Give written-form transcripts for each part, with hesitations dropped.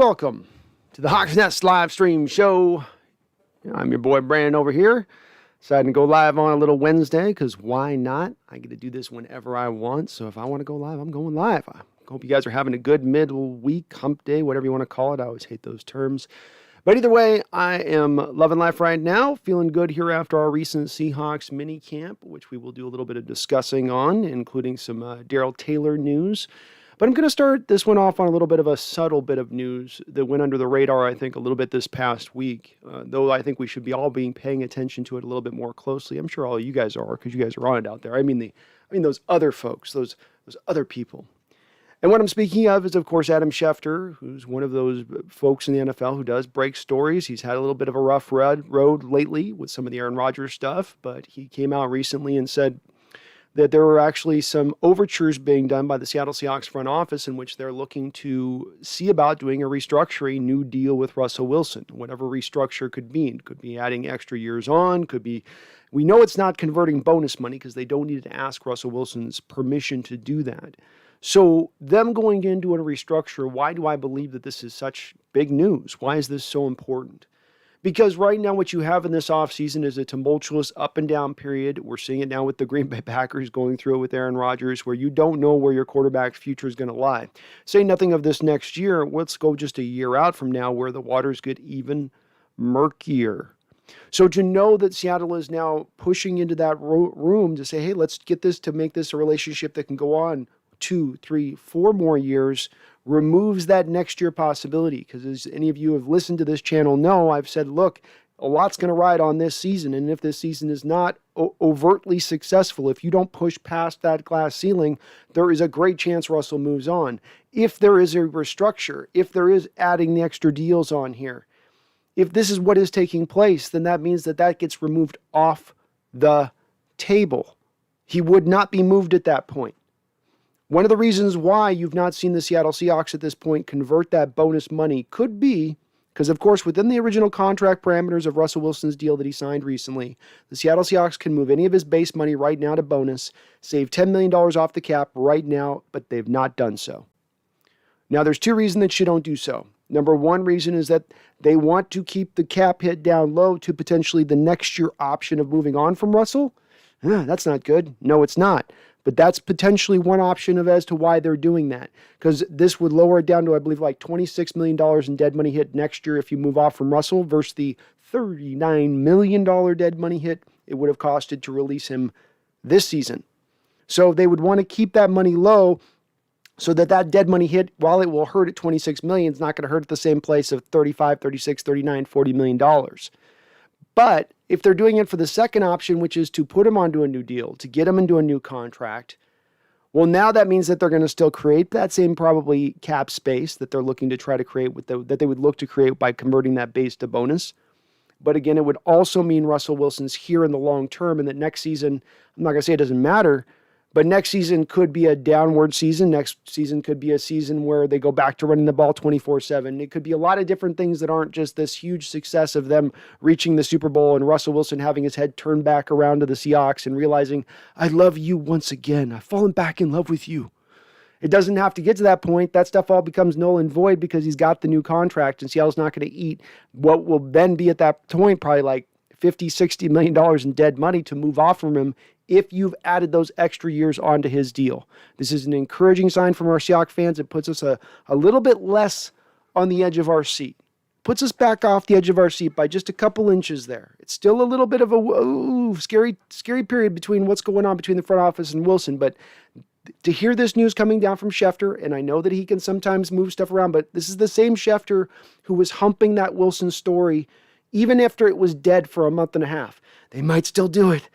welcome to the Hawks Nest live stream show. I'm your boy Brandon over here. Decided to go live on a little Wednesday because why not? I get to do this whenever I want. So if I want to go live, I'm going live. I hope you guys are having a good middle week, hump day, whatever you want to call it. I always hate those terms. But either way, I am loving life right now. Feeling good here after our recent Seahawks minicamp, which we will do a little bit of discussing on, including some Daryl Taylor news. But I'm going to start this one off on a little bit of a subtle bit of news that went under the radar, I think, a little bit this past week. Though I think we should be all paying attention to it a little bit more closely. I'm sure all of you guys are, because you guys are on it out there. I mean those other folks, those other people. And what I'm speaking of is, of course, Adam Schefter, who's one of those folks in the NFL who does break stories. He's had a little bit of a rough road lately with some of the Aaron Rodgers stuff, but he came out recently and said that there were actually some overtures being done by the Seattle Seahawks front office in which they're looking to see about doing a restructuring new deal with Russell Wilson, whatever restructure could mean. Could be adding extra years on, could be, we know it's not converting bonus money because they don't need to ask Russell Wilson's permission to do that. So them going into a restructure, why do I believe that this is such big news? Why is this so important? Because right now what you have in this offseason is a tumultuous up and down period. We're seeing it now with the Green Bay Packers going through it with Aaron Rodgers, where you don't know where your quarterback's future is going to lie. Say nothing of this next year. Let's go just a year out from now where the waters get even murkier. So to know that Seattle is now pushing into that room to say, hey, let's get this to make this a relationship that can go on 2, 3, 4 more years, removes that next year possibility. Because as any of you have listened to this channel know, I've said, look, a lot's going to ride on this season. And if this season is not overtly successful, if you don't push past that glass ceiling, there is a great chance Russell moves on. If there is a restructure, if there is adding the extra deals on here, if this is what is taking place, then that means that gets removed off the table. He would not be moved at that point. One of the reasons why you've not seen the Seattle Seahawks at this point convert that bonus money could be because, of course, within the original contract parameters of Russell Wilson's deal that he signed recently, the Seattle Seahawks can move any of his base money right now to bonus, save $10 million off the cap right now, but they've not done so. Now, there's 2 reasons that you don't do so. Number 1 reason is that they want to keep the cap hit down low to potentially the next year option of moving on from Russell. That's not good. No, it's not. But that's potentially one option as to why they're doing that. Because this would lower it down to, I believe, like $26 million in dead money hit next year if you move off from Russell versus the $39 million dead money hit it would have costed to release him this season. So they would want to keep that money low so that dead money hit, while it will hurt at $26 million, it's not going to hurt at the same place of $35, $36, $39, $40 million. But if they're doing it for the second option, which is to put him onto a new deal, to get him into a new contract, well, now that means that they're going to still create that same probably cap space that they're looking to try to create that they would look to create by converting that base to bonus. But again, it would also mean Russell Wilson's here in the long term and that next season, I'm not going to say it doesn't matter, but next season could be a downward season. Next season could be a season where they go back to running the ball 24/7. It could be a lot of different things that aren't just this huge success of them reaching the Super Bowl and Russell Wilson having his head turned back around to the Seahawks and realizing, I love you once again. I've fallen back in love with you. It doesn't have to get to that point. That stuff all becomes null and void because he's got the new contract and Seattle's not going to eat what will then be at that point probably like $50, $60 million in dead money to move off from him if you've added those extra years onto his deal. This is an encouraging sign from our Seahawks fans. It puts us a little bit less on the edge of our seat. Puts us back off the edge of our seat by just a couple inches there. It's still a little bit of a scary period between what's going on between the front office and Wilson, but to hear this news coming down from Schefter, and I know that he can sometimes move stuff around, but this is the same Schefter who was humping that Wilson story even after it was dead for a month and a half. They might still do it.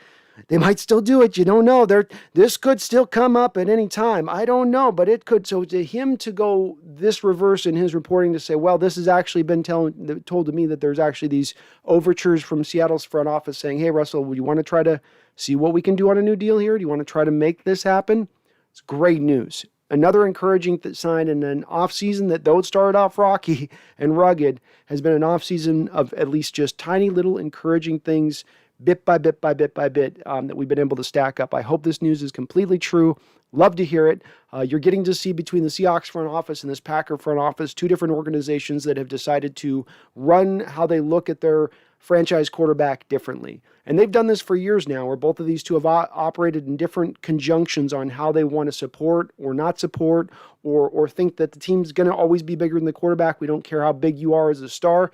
They might still do it. You don't know. This could still come up at any time. I don't know, but it could. So to him to go this reverse in his reporting to say, well, this has actually been told to me that there's actually these overtures from Seattle's front office saying, hey, Russell, would you want to try to see what we can do on a new deal here? Do you want to try to make this happen? It's great news. Another encouraging sign in an offseason that, though it started off rocky and rugged, has been an offseason of at least just tiny little encouraging things bit by bit by bit by bit that we've been able to stack up. I hope this news is completely true. Love to hear it. You're getting to see between the Seahawks front office and this Packer front office, two different organizations that have decided to run how they look at their franchise quarterback differently. And they've done this for years now, where both of these two have operated in different conjunctions on how they want to support or not support, or think that the team's going to always be bigger than the quarterback. We don't care how big you are as a star.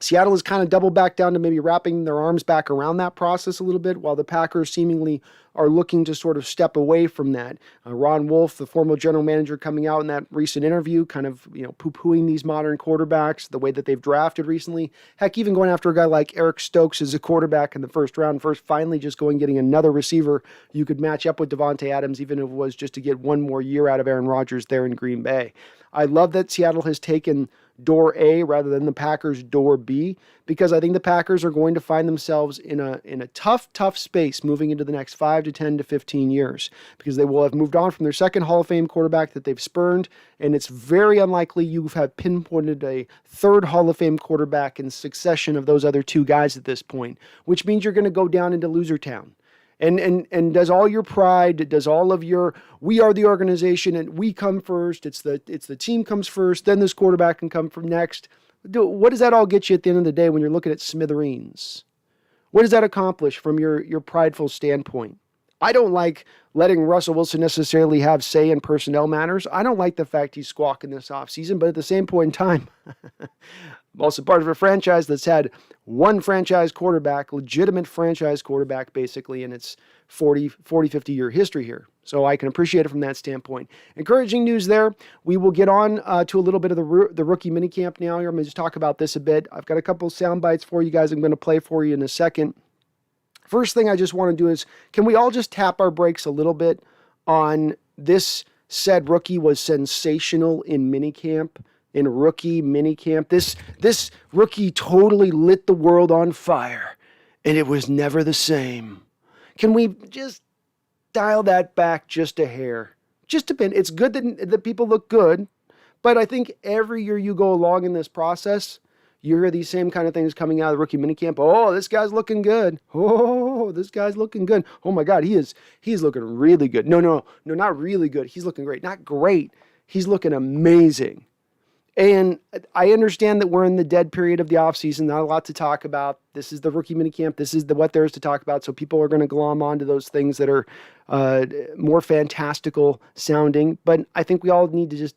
Seattle has kind of doubled back down to maybe wrapping their arms back around that process a little bit, while the Packers seemingly are looking to sort of step away from that. Ron Wolf, the former general manager, coming out in that recent interview, kind of, poo-pooing these modern quarterbacks, the way that they've drafted recently. Heck, even going after a guy like Eric Stokes as a quarterback in the first round, finally just getting another receiver you could match up with Devontae Adams, even if it was just to get one more year out of Aaron Rodgers there in Green Bay. I love that Seattle has taken door A rather than the Packers door B, because I think the Packers are going to find themselves in a tough space moving into the next 5 to 10 to 15 years, because they will have moved on from their second Hall of Fame quarterback that they've spurned, and it's very unlikely you have pinpointed a third Hall of Fame quarterback in succession of those other two guys at this point, which means you're going to go down into loser town. And does all your pride, does all of your, we are the organization and we come first, it's the team comes first, then this quarterback can come from next. What does that all get you at the end of the day when you're looking at smithereens? What does that accomplish from your prideful standpoint? I don't like letting Russell Wilson necessarily have say in personnel matters. I don't like the fact he's squawking this offseason, but at the same point in time, I'm also part of a franchise that's had one franchise quarterback, legitimate franchise quarterback, basically, in its 40, 50-year history here. So I can appreciate it from that standpoint. Encouraging news there. We will get on to a little bit of the rookie minicamp now here. I'm going to just talk about this a bit. I've got a couple of sound bites for you guys I'm going to play for you in a second. First thing I just want to do is, can we all just tap our brakes a little bit on this said rookie was sensational in minicamp? In rookie minicamp, this rookie totally lit the world on fire, and it was never the same. Can we just dial that back just a hair? Just a bit. It's good that people look good, but I think every year you go along in this process, you hear these same kind of things coming out of the rookie minicamp. Oh, this guy's looking good. Oh, this guy's looking good. Oh my God, he's looking really good. No, not really good. He's looking great. Not great. He's looking amazing. And I understand that we're in the dead period of the offseason, not a lot to talk about. This is the rookie minicamp. This is what there is to talk about. So people are going to glom onto those things that are more fantastical sounding. But I think we all need to just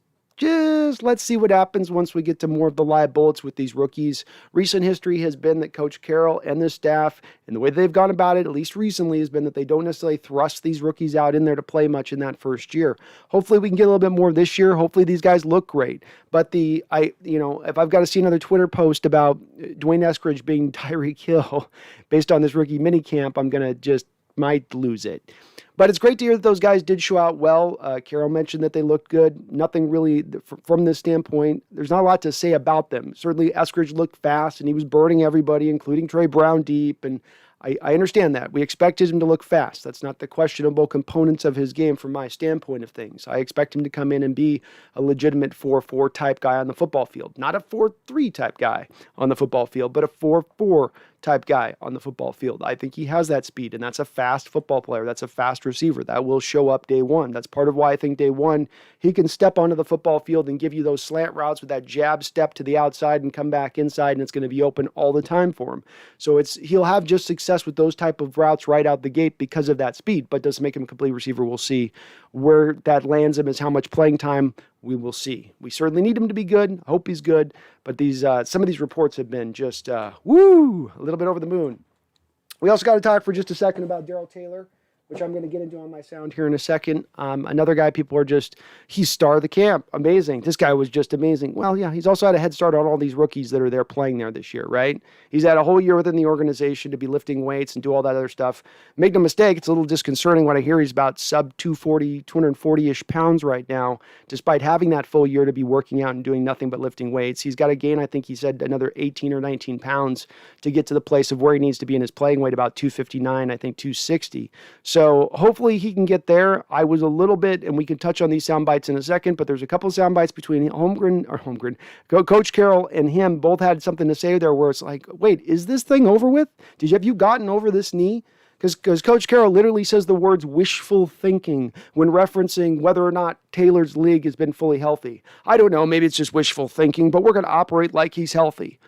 let's see what happens once we get to more of the live bullets with these rookies. Recent history has been that Coach Carroll and the staff, and the way they've gone about it, at least recently, has been that they don't necessarily thrust these rookies out in there to play much in that first year. Hopefully we can get a little bit more this year. Hopefully these guys look great. But if I've got to see another Twitter post about Dwayne Eskridge being Tyreek Hill based on this rookie minicamp, I'm going to might lose it. But it's great to hear that those guys did show out well. Carroll mentioned that they looked good. Nothing really from this standpoint. There's not a lot to say about them. Certainly Eskridge looked fast, and he was burning everybody, including Trey Brown deep. And I understand that. We expected him to look fast. That's not the questionable components of his game from my standpoint of things. I expect him to come in and be a legitimate 4-4 type guy on the football field. Not a 4-3 type guy on the football field, but a 4-4 type guy on the football field. I think he has that speed, and that's a fast football player. That's a fast receiver. That will show up day one. That's part of why I think day one, he can step onto the football field and give you those slant routes with that jab step to the outside and come back inside, and it's going to be open all the time for him. So he'll have just success with those type of routes right out the gate because of that speed, but does make him a complete receiver. We'll see where that lands him, is how much playing time we will see. We certainly need him to be good. I hope he's good. But some of these reports have been just, a little bit over the moon. We also got to talk for just a second about Daryl Taylor, which I'm going to get into on my sound here in a second. Another guy people are he's star of the camp. Amazing. This guy was just amazing. Well, yeah, he's also had a head start on all these rookies that are there playing there this year, right? He's had a whole year within the organization to be lifting weights and do all that other stuff. Make no mistake, it's a little disconcerting when I hear he's about sub 240-ish pounds right now, despite having that full year to be working out and doing nothing but lifting weights. He's got to gain, I think he said, another 18 or 19 pounds to get to the place of where he needs to be in his playing weight, about 259, I think 260. So So hopefully he can get there. I was a little bit, and we can touch on these sound bites in a second, but there's a couple of sound bites between Coach Carroll and him. Both had something to say there where it's like, wait, is this thing over with? Have you gotten over this knee? Because Coach Carroll literally says the words wishful thinking when referencing whether or not Taylor's leg has been fully healthy. I don't know, maybe it's just wishful thinking, but we're going to operate like he's healthy.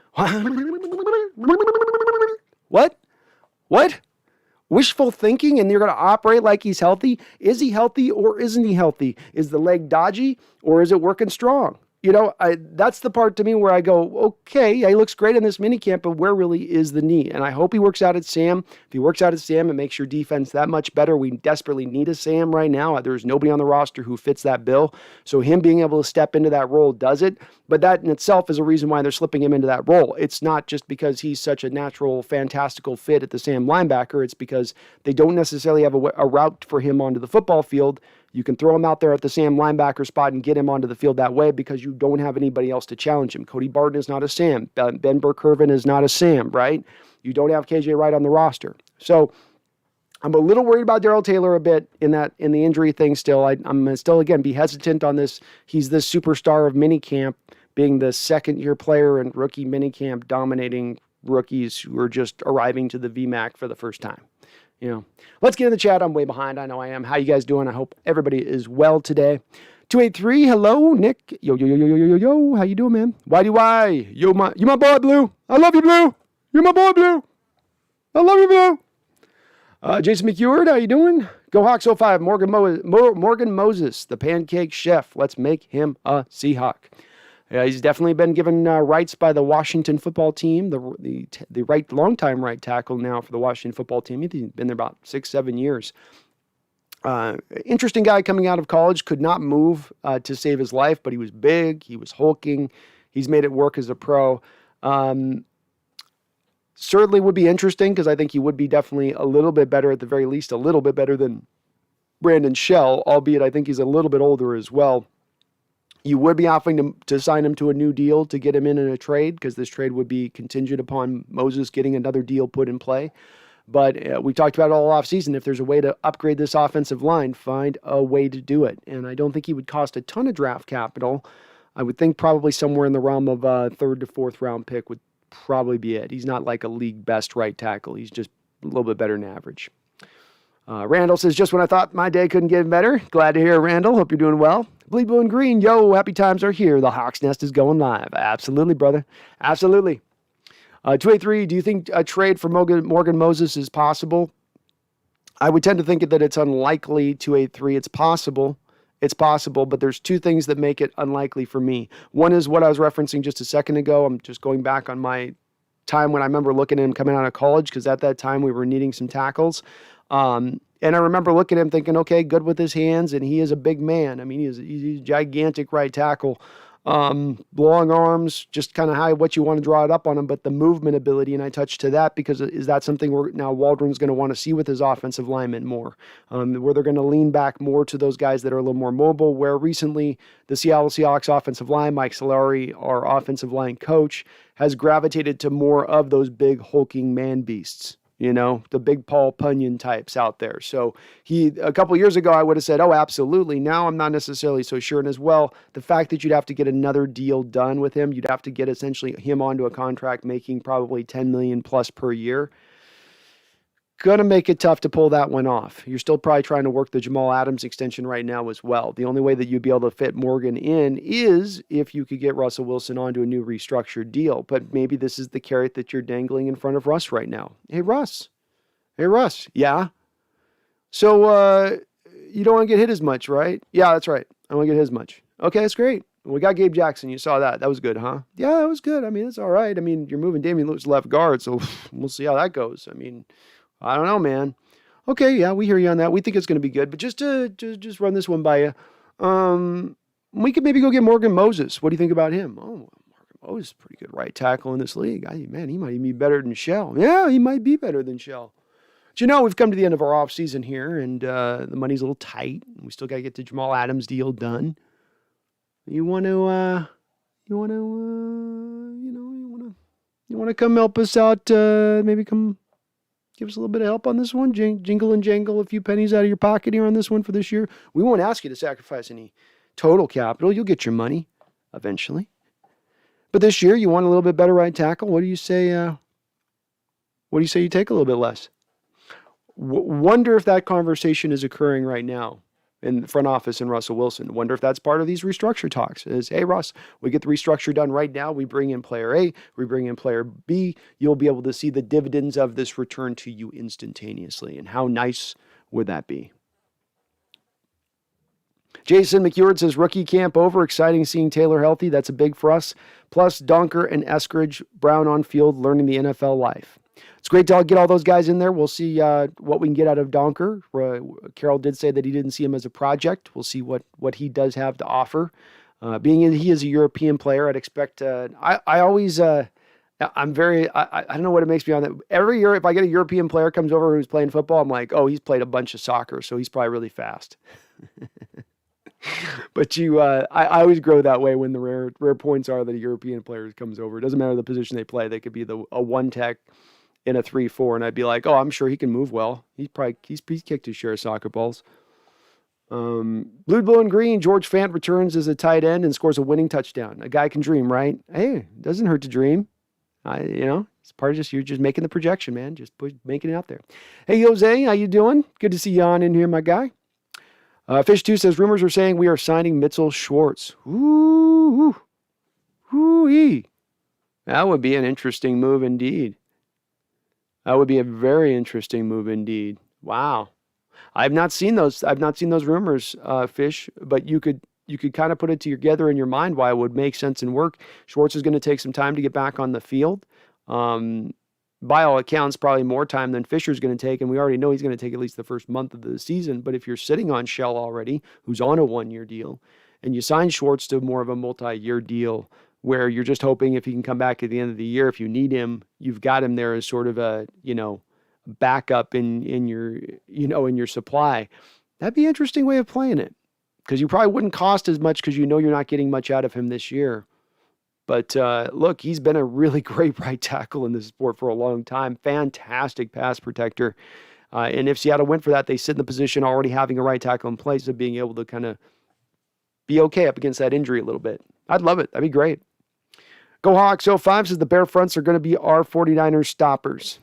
What? What? Wishful thinking, and you're going to operate like he's healthy? Is he healthy or isn't he healthy? Is the leg dodgy or is it working strong? That's the part to me where I go, okay, yeah, he looks great in this minicamp, but where really is the knee? And I hope he works out at Sam. If he works out at Sam, it makes your defense that much better. We desperately need a Sam right now. There's nobody on the roster who fits that bill. So him being able to step into that role does it. But that in itself is a reason why they're slipping him into that role. It's not just because he's such a natural, fantastical fit at the Sam linebacker. It's because they don't necessarily have a route for him onto the football field. You can throw him out there at the Sam linebacker spot and get him onto the field that way because you don't have anybody else to challenge him. Cody Barton is not a Sam. Ben Burkervin is not a Sam, right? You don't have KJ Wright on the roster. So I'm a little worried about Daryl Taylor a bit in the injury thing still. I'm still, again, be hesitant on this. He's this superstar of minicamp, being the second-year player in rookie minicamp, dominating rookies who are just arriving to the VMAC for the first time. Let's get in the chat. I'm way behind. I know I am. How you guys doing? I hope everybody is well today. 283, hello, Nick. Yo. How you doing, man? Why? You my boy, Blue. I love you, Blue. You're my boy, Blue. I love you, Blue. Jason McEward, how you doing? Go Hawks 05. Morgan Moses, the pancake chef. Let's make him a Seahawk. He's definitely been given rights by the Washington football team, the right longtime right tackle now for the Washington football team. He's been there about 6-7 years. Interesting guy coming out of college, could not move to save his life, but he was big, he was hulking, he's made it work as a pro. Certainly would be interesting because I think he would be definitely a little bit better, at the very least, a little bit better than Brandon Shell, albeit I think he's a little bit older as well. You would be offering to sign him to a new deal to get him in a trade because this trade would be contingent upon Moses getting another deal put in play. But we talked about it all offseason. If there's a way to upgrade this offensive line, find a way to do it. And I don't think he would cost a ton of draft capital. I would think probably somewhere in the realm of a 3rd to 4th round pick would probably be it. He's not like a league best right tackle. He's just a little bit better than average. Randall says, just when I thought my day couldn't get better. Glad to hear, Randall. Hope you're doing well. Bleed Blue and Green, yo, happy times are here. The Hawks Nest is going live. Absolutely, brother. Absolutely. 283, do you think a trade for Morgan Moses is possible? I would tend to think that it's unlikely. 283, it's possible. It's possible, but there's two things that make it unlikely for me. One is what I was referencing just a second ago. I'm just going back on my time when I remember looking at him coming out of college, because at that time we were needing some tackles. And I remember looking at him thinking, okay, good with his hands, and he is a big man. I mean, he's a gigantic right tackle. Long arms, just kind of what you want to draw it up on him, but the movement ability, and I touched to that because is that something where now Waldron's going to want to see with his offensive linemen more, where they're going to lean back more to those guys that are a little more mobile, where recently the Seattle Seahawks offensive line, Mike Solari, our offensive line coach, has gravitated to more of those big hulking man beasts. The big Paul Bunyan types out there. So a couple years ago, I would have said, oh, absolutely. Now I'm not necessarily so sure. And as well, the fact that you'd have to get another deal done with him, you'd have to get essentially him onto a contract making probably $10 million plus per year. Going to make it tough to pull that one off. You're still probably trying to work the Jamal Adams extension right now as well. The only way that you'd be able to fit Morgan in is if you could get Russell Wilson onto a new restructured deal. But maybe this is the carrot that you're dangling in front of Russ right now. Hey, Russ. Yeah? So you don't want to get hit as much, right? Yeah, that's right. I don't want to get hit as much. Okay, that's great. We got Gabe Jackson. You saw that. That was good, huh? Yeah, that was good. I mean, it's all right. I mean, you're moving Damian Lewis left guard, so we'll see how that goes. I mean, I don't know, man. Okay, yeah, we hear you on that. We think it's going to be good, but just run this one by you. We could maybe go get Morgan Moses. What do you think about him? Oh, Morgan Moses is a pretty good right tackle in this league. Man, he might even be better than Shell. Yeah, he might be better than Shell. But we've come to the end of our off season here, and the money's a little tight. We still got to get the Jamal Adams deal done. You want to come help us out? Maybe come give us a little bit of help on this one. Jingle and jangle a few pennies out of your pocket here on this one for this year. We won't ask you to sacrifice any total capital. You'll get your money eventually. But this year, you want a little bit better right tackle. What do you say? What do you say you take a little bit less? Wonder if that conversation is occurring right now in the front office and Russell Wilson. Wonder if that's part of these restructure talks. Is, hey, Russ, we get the restructure done right now. We bring in player A, we bring in player B. You'll be able to see the dividends of this return to you instantaneously. And how nice would that be? Jason McEward says, rookie camp over. Exciting seeing Taylor healthy. That's a big for us. Plus, Donker and Eskridge, Brown on field, learning the NFL life. It's great to get all those guys in there. We'll see what we can get out of Donker. Carroll did say that he didn't see him as a project. We'll see what he does have to offer. Being he is a European player, I'd expect. I always, I'm very. I don't know what it makes me on that. Every year, if I get a European player comes over who's playing football, I'm like, oh, he's played a bunch of soccer, so he's probably really fast. But I always grow that way when the rare points are that a European player comes over. It doesn't matter the position they play. They could be a one tech in a 3-4, and I'd be like, oh, I'm sure he can move well. He's kicked his share of soccer balls. Blue, and green. George Fant returns as a tight end and scores a winning touchdown. A guy can dream, right? Hey, it doesn't hurt to dream. It's part of you're just making the projection, man. Just making it out there. Hey, Jose, how you doing? Good to see you on in here, my guy. Fish2 says, rumors are saying we are signing Mitchell Schwartz. Ooh. That would be an interesting move indeed. That would be a very interesting move indeed. Wow. I've not seen those rumors, Fish, but you could kind of put it together in your mind why it would make sense and work. Schwartz is going to take some time to get back on the field. By all accounts, probably more time than Fisher's going to take, and we already know he's going to take at least the first month of the season. But if you're sitting on Shell already, who's on a one-year deal, and you sign Schwartz to more of a multi-year deal where you're just hoping if he can come back at the end of the year, if you need him, you've got him there as sort of a, backup in your supply. That'd be an interesting way of playing it, because you probably wouldn't cost as much because you're not getting much out of him this year. But look, he's been a really great right tackle in this sport for a long time. Fantastic pass protector. And if Seattle went for that, they sit in the position already having a right tackle in place of being able to kind of be okay up against that injury a little bit. I'd love it. That'd be great. Go Hawks 05 says the Bear fronts are going to be our 49ers stoppers.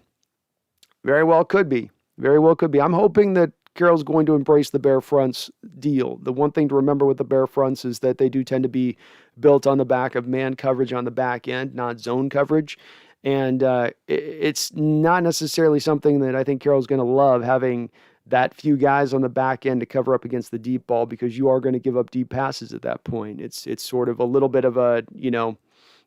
Very well could be. Very well could be. I'm hoping that Carroll's going to embrace the Bear fronts deal. The one thing to remember with the Bear fronts is that they do tend to be built on the back of man coverage on the back end, not zone coverage. And it's not necessarily something that I think Carroll's going to love, having that few guys on the back end to cover up against the deep ball, because you are going to give up deep passes at that point. It's sort of a little bit of a,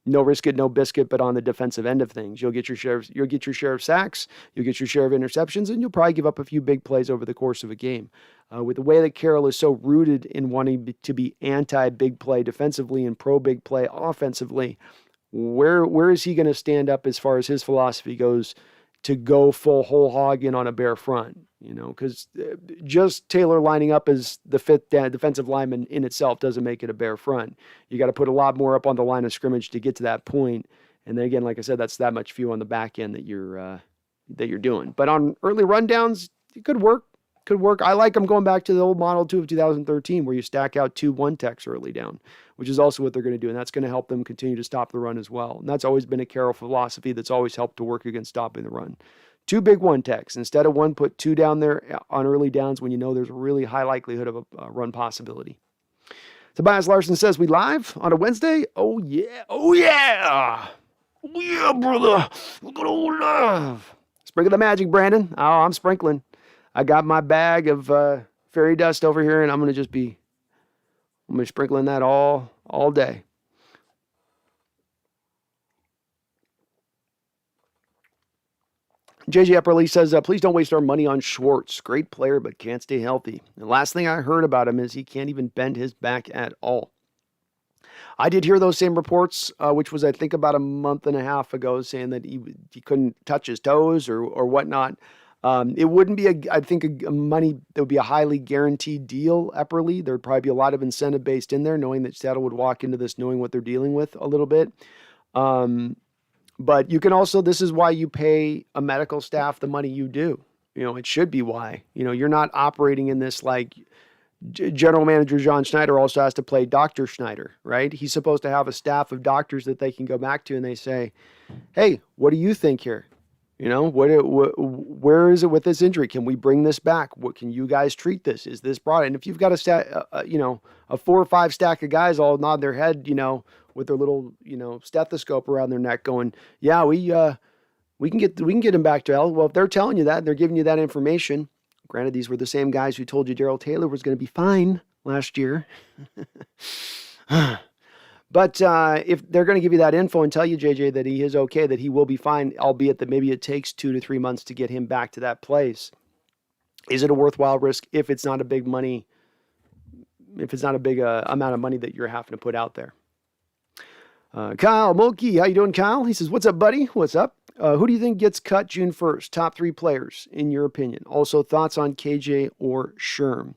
no risk it, no biscuit, but on the defensive end of things. You'll get your share of sacks, you'll get your share of interceptions, and you'll probably give up a few big plays over the course of a game. With the way that Carroll is so rooted in wanting to be anti-big play defensively and pro-big play offensively, where is he going to stand up as far as his philosophy goes to go full whole hog in on a Bear front? Because just Taylor lining up as the fifth defensive lineman in itself doesn't make it a Bear front. You got to put a lot more up on the line of scrimmage to get to that point. And then again, like I said, that's that much few on the back end that you're doing. But on early rundowns, it could work. I like them going back to the old model too of 2013, where you stack out 2 1-techs early down, which is also what they're going to do. And that's going to help them continue to stop the run as well. And that's always been a Carroll philosophy that's always helped to work against stopping the run. 2 big 1-techs. Instead of 1, put 2 down there on early downs when you know there's a really high likelihood of a run possibility. Tobias Larson says, we live on a Wednesday? Oh, yeah. Oh, yeah. Oh, yeah, brother. We're going to live. Sprinkle the magic, Brandon. Oh, I'm sprinkling. I got my bag of fairy dust over here, and I'm going to be sprinkling that all day. JJ Epperly says, please don't waste our money on Schwartz. Great player, but can't stay healthy. The last thing I heard about him is he can't even bend his back at all. I did hear those same reports, which was, I think, about a month and a half ago, saying that he couldn't touch his toes or whatnot. It wouldn't be, I think, a money that would be a highly guaranteed deal, Epperly. There'd probably be a lot of incentive based in there, knowing that Seattle would walk into this knowing what they're dealing with a little bit. But you can also, this is why you pay a medical staff the money you do. It should be why. You're not operating in this like General Manager John Schneider also has to play Dr. Schneider, right? He's supposed to have a staff of doctors that they can go back to and they say, hey, what do you think here? Where is it with this injury? Can we bring this back? What can you guys treat this? Is this broad? And if you've got a 4 or 5 stack of guys all nod their head, with their little, stethoscope around their neck going, yeah, we can get him back to health. Well, if they're telling you that, they're giving you that information. Granted, these were the same guys who told you Daryl Taylor was going to be fine last year. But if they're going to give you that info and tell you, JJ, that he is okay, that he will be fine, albeit that maybe it takes 2 to 3 months to get him back to that place, is it a worthwhile risk if it's not a big amount of money that you're having to put out there? Kyle Mulkey, how you doing, Kyle? He says, what's up, buddy? What's up? Who do you think gets cut June 1st? Top 3 players, in your opinion. Also, thoughts on KJ or Sherm.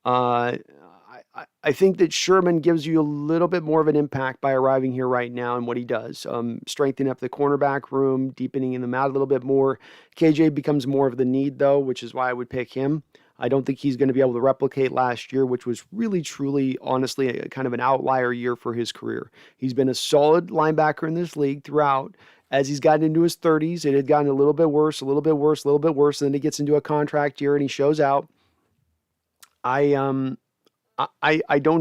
I think that Sherman gives you a little bit more of an impact by arriving here right now and what he does. Strengthening up the cornerback room, deepening them out a little bit more. KJ becomes more of the need, though, which is why I would pick him. I don't think he's going to be able to replicate last year, which was really, truly, honestly, kind of an outlier year for his career. He's been a solid linebacker in this league throughout. As he's gotten into his 30s, it had gotten a little bit worse, a little bit worse, a little bit worse. And then he gets into a contract year and he shows out. I don't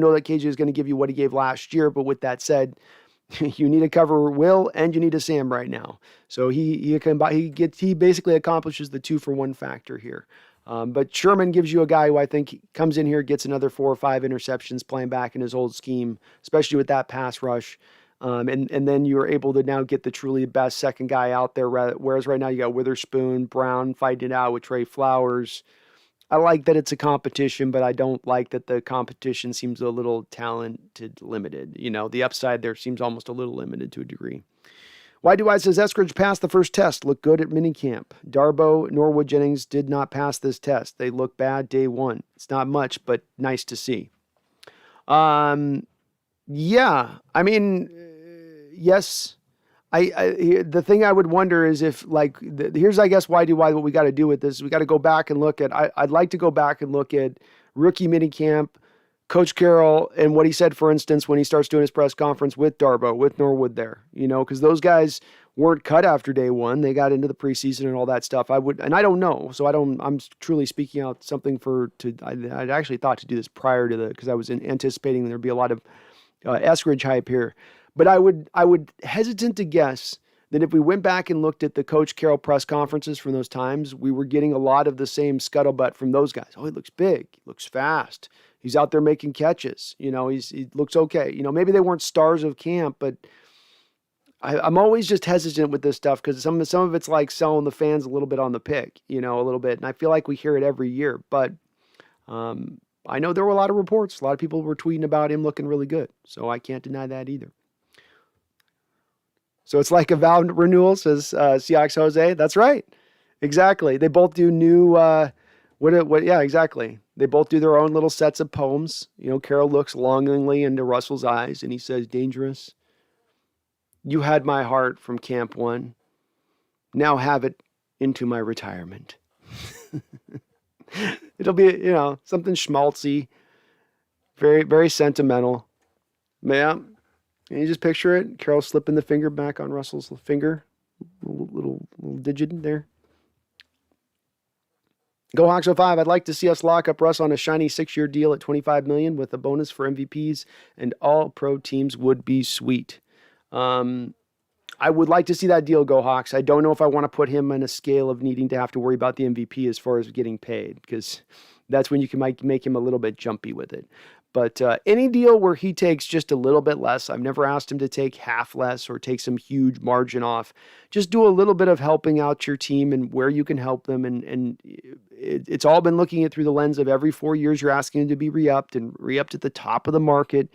know that KJ is going to give you what he gave last year, but with that said, you need to cover Will and you need a Sam right now. So he basically accomplishes the 2-for-1 factor here. But Sherman gives you a guy who I think comes in here, gets another 4 or 5 interceptions playing back in his old scheme, especially with that pass rush. And then you're able to now get the truly best second guy out there. Whereas right now you got Witherspoon, Brown fighting it out with Trey Flowers. I like that it's a competition, but I don't like that the competition seems a little talented limited. The upside there seems almost a little limited to a degree. Why do I says Eskridge passed the first test? Looked good at minicamp. Darbo, Norwood, Jennings did not pass this test. They look bad day 1. It's not much, but nice to see. Yeah, I mean, yes. The thing I would wonder is if, like, here's, I guess, what we got to do with this. We got to go back and look at, I'd like to go back and look at rookie minicamp, Coach Carroll, and what he said, for instance, when he starts doing his press conference with Darbo, with Norwood there, because those guys weren't cut after day 1. They got into the preseason and all that stuff. I don't know. So I'm truly speaking out something I'd actually thought to do this prior to because I was anticipating there'd be a lot of Eskridge hype here. But I would hesitant to guess that if we went back and looked at the Coach Carroll press conferences from those times, we were getting a lot of the same scuttlebutt from those guys. Oh, he looks big. He looks fast. He's out there making catches. He looks okay. Maybe they weren't stars of camp, but I'm always just hesitant with this stuff because some of it's like selling the fans a little bit on the pick, a little bit. And I feel like we hear it every year. But I know there were a lot of reports. A lot of people were tweeting about him looking really good. So I can't deny that either. So it's like a vow renewal, says Seahawks Jose. That's right. Exactly. They both do new, yeah, exactly. They both do their own little sets of poems. Carroll looks longingly into Russell's eyes and he says, dangerous. You had my heart from camp 1. Now have it into my retirement. It'll be, something schmaltzy, very, very sentimental. Yeah. Can you just picture it? Carroll slipping the finger back on Russell's finger. Little digit there. Go Hawks 05. I'd like to see us lock up Russ on a shiny 6-year deal at $25 million with a bonus for MVPs, and all pro teams would be sweet. I would like to see that deal go Hawks. I don't know if I want to put him on a scale of needing to have to worry about the MVP as far as getting paid, because that's when you can make him a little bit jumpy with it. But any deal where he takes just a little bit less, I've never asked him to take half less or take some huge margin off. Just do a little bit of helping out your team and where you can help them. And it's all been looking at through the lens of every 4 years you're asking him to be re-upped and re-upped at the top of the market.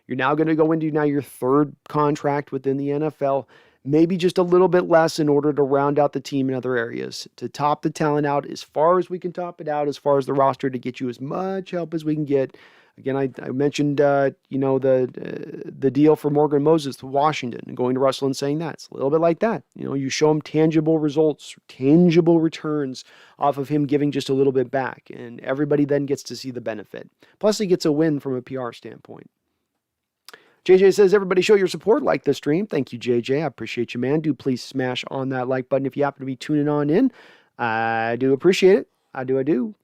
You're now going to go into your 3rd contract within the NFL. Maybe just a little bit less in order to round out the team in other areas, to top the talent out as far as we can top it out, as far as the roster, to get you as much help as we can get. Again, I mentioned, the deal for Morgan Moses to Washington and going to Russell and saying that. It's a little bit like that. You show him tangible results, tangible returns off of him giving just a little bit back, and everybody then gets to see the benefit. Plus, he gets a win from a PR standpoint. JJ says, everybody show your support, like the stream. Thank you, JJ. I appreciate you, man. Do please smash on that like button if you happen to be tuning on in. I do appreciate it. I do.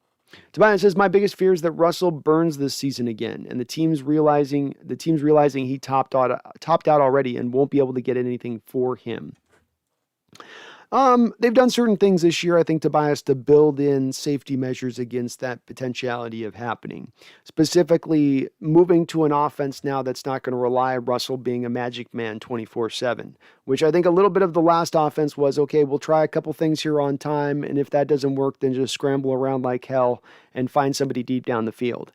Tobias says, my biggest fear is that Russell burns this season again, and the team's realizing he topped out already and won't be able to get anything for him. They've done certain things this year, I think, Tobias, to build in safety measures against that potentiality of happening. Specifically, moving to an offense now that's not going to rely on Russell being a magic man 24/7, which I think a little bit of the last offense was, okay, we'll try a couple things here on time, and if that doesn't work, then just scramble around like hell and find somebody deep down the field.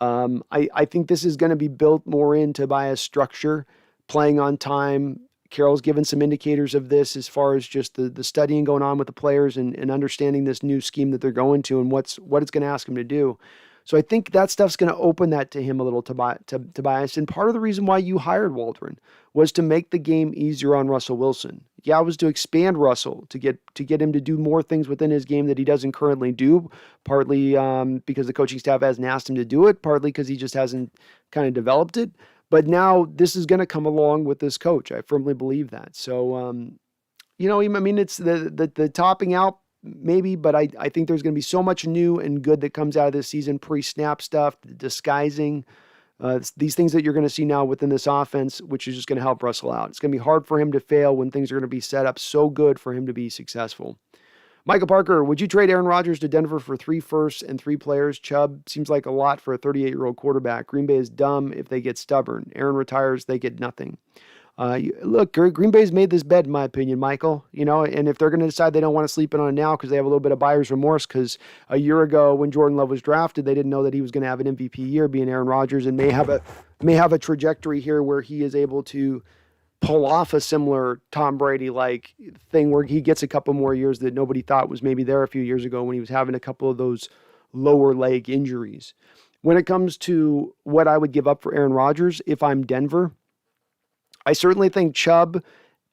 I think this is going to be built more in Tobias' structure, playing on time. Carroll's given some indicators of this as far as just the studying going on with the players and understanding this new scheme that they're going to and what it's going to ask him to do. So I think that stuff's going to open that to him a little, Tobias. And part of the reason why you hired Waldron was to make the game easier on Russell Wilson. Yeah, it was to expand Russell, to get him to do more things within his game that he doesn't currently do, partly because the coaching staff hasn't asked him to do it, partly because he just hasn't kind of developed it. But now this is going to come along with this coach. I firmly believe that. So, I mean, it's the topping out maybe, but I think there's going to be so much new and good that comes out of this season, pre-snap stuff, the disguising, these things that you're going to see now within this offense, which is just going to help Russell out. It's going to be hard for him to fail when things are going to be set up so good for him to be successful. Michael Parker, would you trade Aaron Rodgers to Denver for 3 firsts and 3 players? Chubb seems like a lot for a 38-year-old quarterback. Green Bay is dumb if they get stubborn. Aaron retires, they get nothing. Look, Green Bay's made this bet, in my opinion, Michael. And if they're going to decide they don't want to sleep in on it now because they have a little bit of buyer's remorse because a year ago when Jordan Love was drafted, they didn't know that he was going to have an MVP year being Aaron Rodgers and may have a trajectory here where he is able to pull off a similar Tom Brady-like thing where he gets a couple more years that nobody thought was maybe there a few years ago when he was having a couple of those lower leg injuries. When it comes to what I would give up for Aaron Rodgers, if I'm Denver, I certainly think Chubb,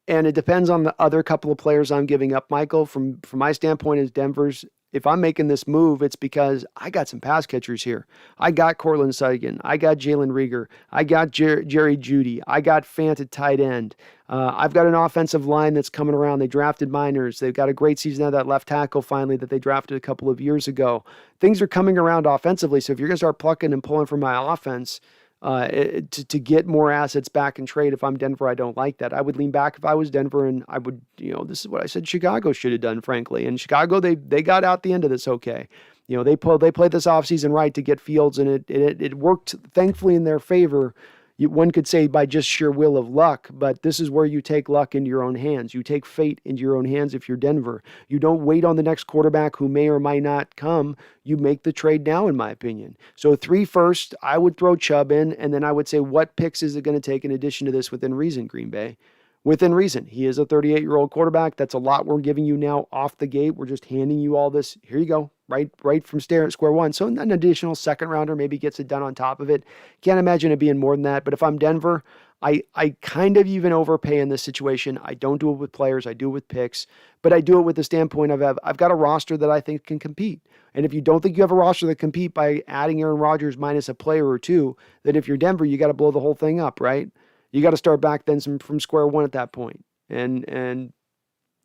and it depends on the other couple of players I'm giving up, Michael. From my standpoint as Denver's, if I'm making this move, it's because I got some pass catchers here. I got Cortland Sutton. I got Jalen Reagor. I got Jerry Jeudy. I got Fant at tight end. I've got an offensive line that's coming around. They drafted Miners. They've got a great season out of that left tackle finally that they drafted a couple of years ago. Things are coming around offensively. So if you're going to start plucking and pulling from my offense to get more assets back in trade, if I'm Denver, I don't like that. I would lean back if I was Denver, and I would, this is what I said Chicago should have done, frankly. And Chicago, they got out the end of this okay. They played this offseason right to get Fields, and it worked, thankfully, in their favor. One could say by just sheer will of luck, but this is where you take luck into your own hands. You take fate into your own hands if you're Denver. You don't wait on the next quarterback who may or may not come. You make the trade now, in my opinion. So 3 firsts, I would throw Chubb in, and then I would say, what picks is it going to take in addition to this within reason, Green Bay? Within reason. He is a 38-year-old quarterback. That's a lot we're giving you now off the gate. We're just handing you all this. Here you go. Right from square one. So an additional second rounder maybe gets it done on top of it. Can't imagine it being more than that. But if I'm Denver, I kind of even overpay in this situation. I don't do it with players. I do it with picks. But I do it with the standpoint of I've got a roster that I think can compete. And if you don't think you have a roster that compete by adding Aaron Rodgers minus a player or two, then if you're Denver, you got to blow the whole thing up, right? You got to start back then from square one at that point. And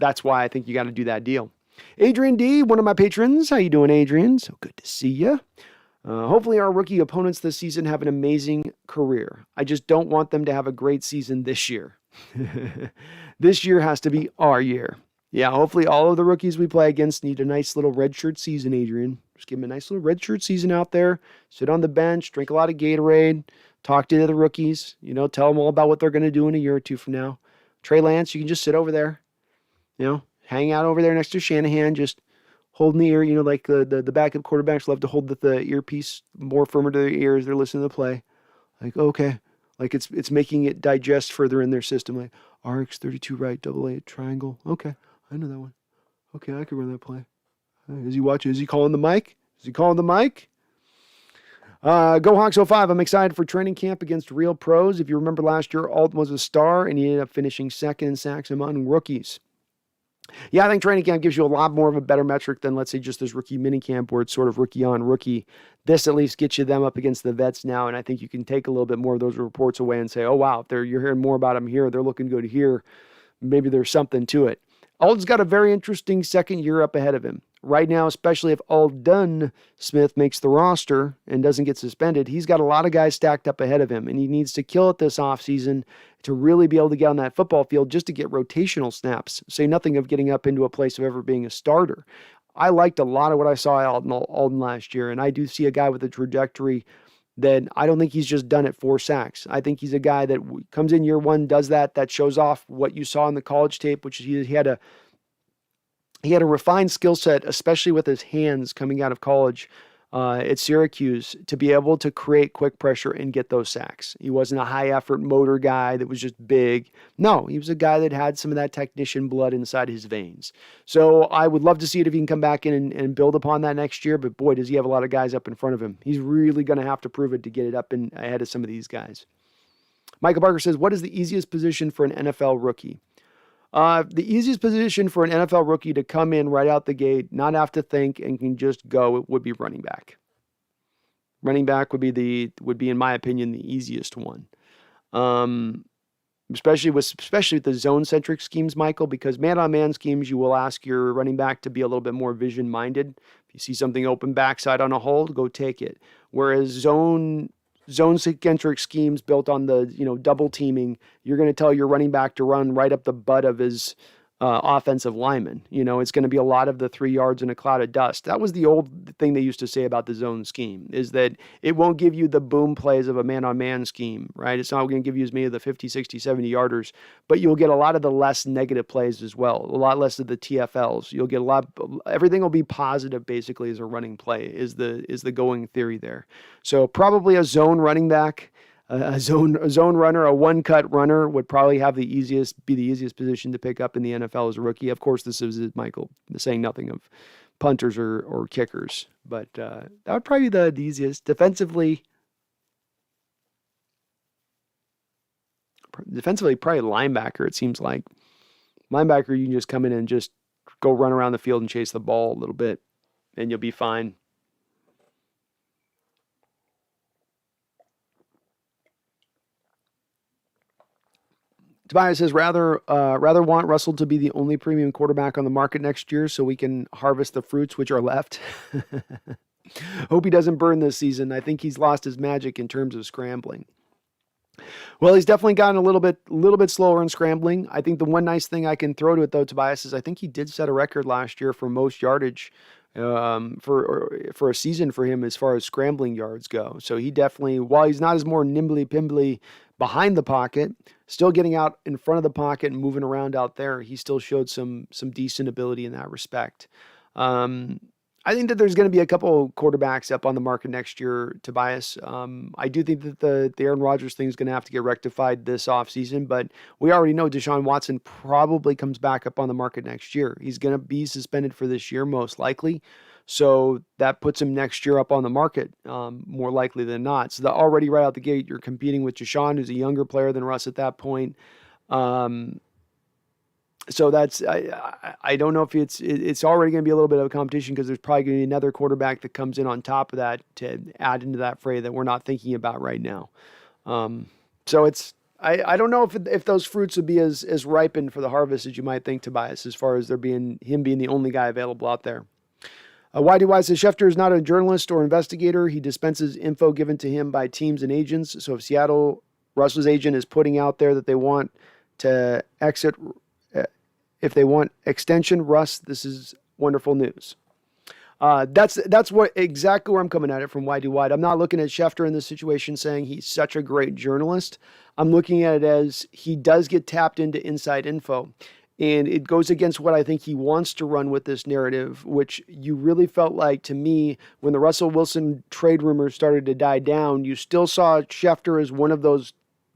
that's why I think you got to do that deal. Adrian D., one of my patrons. How you doing, Adrian? So good to see you. Hopefully our rookie opponents this season have an amazing career. I just don't want them to have a great season this year. This year has to be our year. Yeah, hopefully all of the rookies we play against need a nice little redshirt season, Adrian. Just give them a nice little redshirt season out there. Sit on the bench, drink a lot of Gatorade, talk to the rookies, tell them all about what they're going to do in a year or two from now. Trey Lance, you can just sit over there, hang out over there next to Shanahan, just holding the ear, like the backup quarterbacks love to hold the earpiece more firmer to their ears. They're listening to the play. Like, okay. Like it's making it digest further in their system. Like RX 32 right, 8 triangle. Okay. I know that one. Okay, I could run that play. Is he watching? Is he calling the mic? Is he calling the mic? Go Hawks 05. I'm excited for training camp against real pros. If you remember last year, Alton was a star, and he ended up finishing second in sacks among rookies. Yeah, I think training camp gives you a lot more of a better metric than, let's say, just this rookie minicamp where it's sort of rookie on rookie. This at least gets you them up against the vets now, and I think you can take a little bit more of those reports away and say, oh, wow, if you're hearing more about them here, they're looking good here, maybe there's something to it. Alden's got a very interesting second year up ahead of him. Right now, especially if Aldon Smith makes the roster and doesn't get suspended, he's got a lot of guys stacked up ahead of him, and he needs to kill it this offseason to really be able to get on that football field just to get rotational snaps. Say nothing of getting up into a place of ever being a starter. I liked a lot of what I saw at Alden last year, and I do see a guy with a trajectory that I don't think he's just done at 4 sacks. I think he's a guy that comes in year one, does that shows off what you saw in the college tape, which is he had a refined skill set, especially with his hands coming out of college at Syracuse, to be able to create quick pressure and get those sacks. He wasn't a high-effort motor guy that was just big. No, he was a guy that had some of that technician blood inside his veins. So I would love to see it if he can come back in and build upon that next year, but boy, does he have a lot of guys up in front of him. He's really going to have to prove it to get it up and ahead of some of these guys. Michael Parker says, what is the easiest position for an NFL rookie? The easiest position for an NFL rookie to come in right out the gate, not have to think, and can just go, it would be running back. Running back would be in my opinion the easiest one, especially with the zone-centric schemes, Michael. Because man-on-man schemes, you will ask your running back to be a little bit more vision-minded. If you see something open backside on a hold, go take it. Whereas zone-centric schemes built on the double teaming, you're going to tell your running back to run right up the butt of his offensive lineman. It's going to be a lot of the 3 yards in a cloud of dust. That was the old thing they used to say about the zone scheme, is that it won't give you the boom plays of a man-on-man scheme, right? It's not going to give you as many of the 50, 60, 70 yarders, but you'll get a lot of the less negative plays as well, a lot less of the TFLs. You'll get everything will be positive basically as a running play is the going theory there. So probably a zone running back, a zone runner, a one-cut runner would probably be the easiest position to pick up in the NFL as a rookie. Of course, this is Michael saying nothing of punters or kickers, but that would probably be the easiest. Defensively, probably linebacker. It seems like linebacker, you can just come in and just go run around the field and chase the ball a little bit, and you'll be fine. Tobias says, rather want Russell to be the only premium quarterback on the market next year so we can harvest the fruits which are left. Hope he doesn't burn this season. I think he's lost his magic in terms of scrambling. Well, he's definitely gotten a little bit slower in scrambling. I think the one nice thing I can throw to it, though, Tobias, is I think he did set a record last year for most yardage for a season for him as far as scrambling yards go. So he definitely, while he's not as more nimbly-pimbly behind the pocket, still getting out in front of the pocket and moving around out there, he still showed some decent ability in that respect. I think that there's going to be a couple quarterbacks up on the market next year, Tobias. I do think that the Aaron Rodgers thing is going to have to get rectified this offseason, but we already know Deshaun Watson probably comes back up on the market next year. He's going to be suspended for this year, most likely. So that puts him next year up on the market, more likely than not. So already right out the gate, you're competing with Deshaun, who's a younger player than Russ at that point. So that's I don't know if it's already going to be a little bit of a competition because there's probably going to be another quarterback that comes in on top of that to add into that fray that we're not thinking about right now. So it's I don't know if those fruits would be as ripened for the harvest as you might think, Tobias, as far as him being the only guy available out there. YDY says Schefter is not a journalist or investigator. He dispenses info given to him by teams and agents. So if Seattle, Russell's agent is putting out there that they want to exit, if they want extension, Russ, this is wonderful news. That's exactly where I'm coming at it from YDY. I'm not looking at Schefter in this situation saying he's such a great journalist. I'm looking at it as he does get tapped into inside info. And it goes against what I think he wants to run with this narrative, which you really felt like, to me, when the Russell Wilson trade rumors started to die down, you still saw Schefter as one of those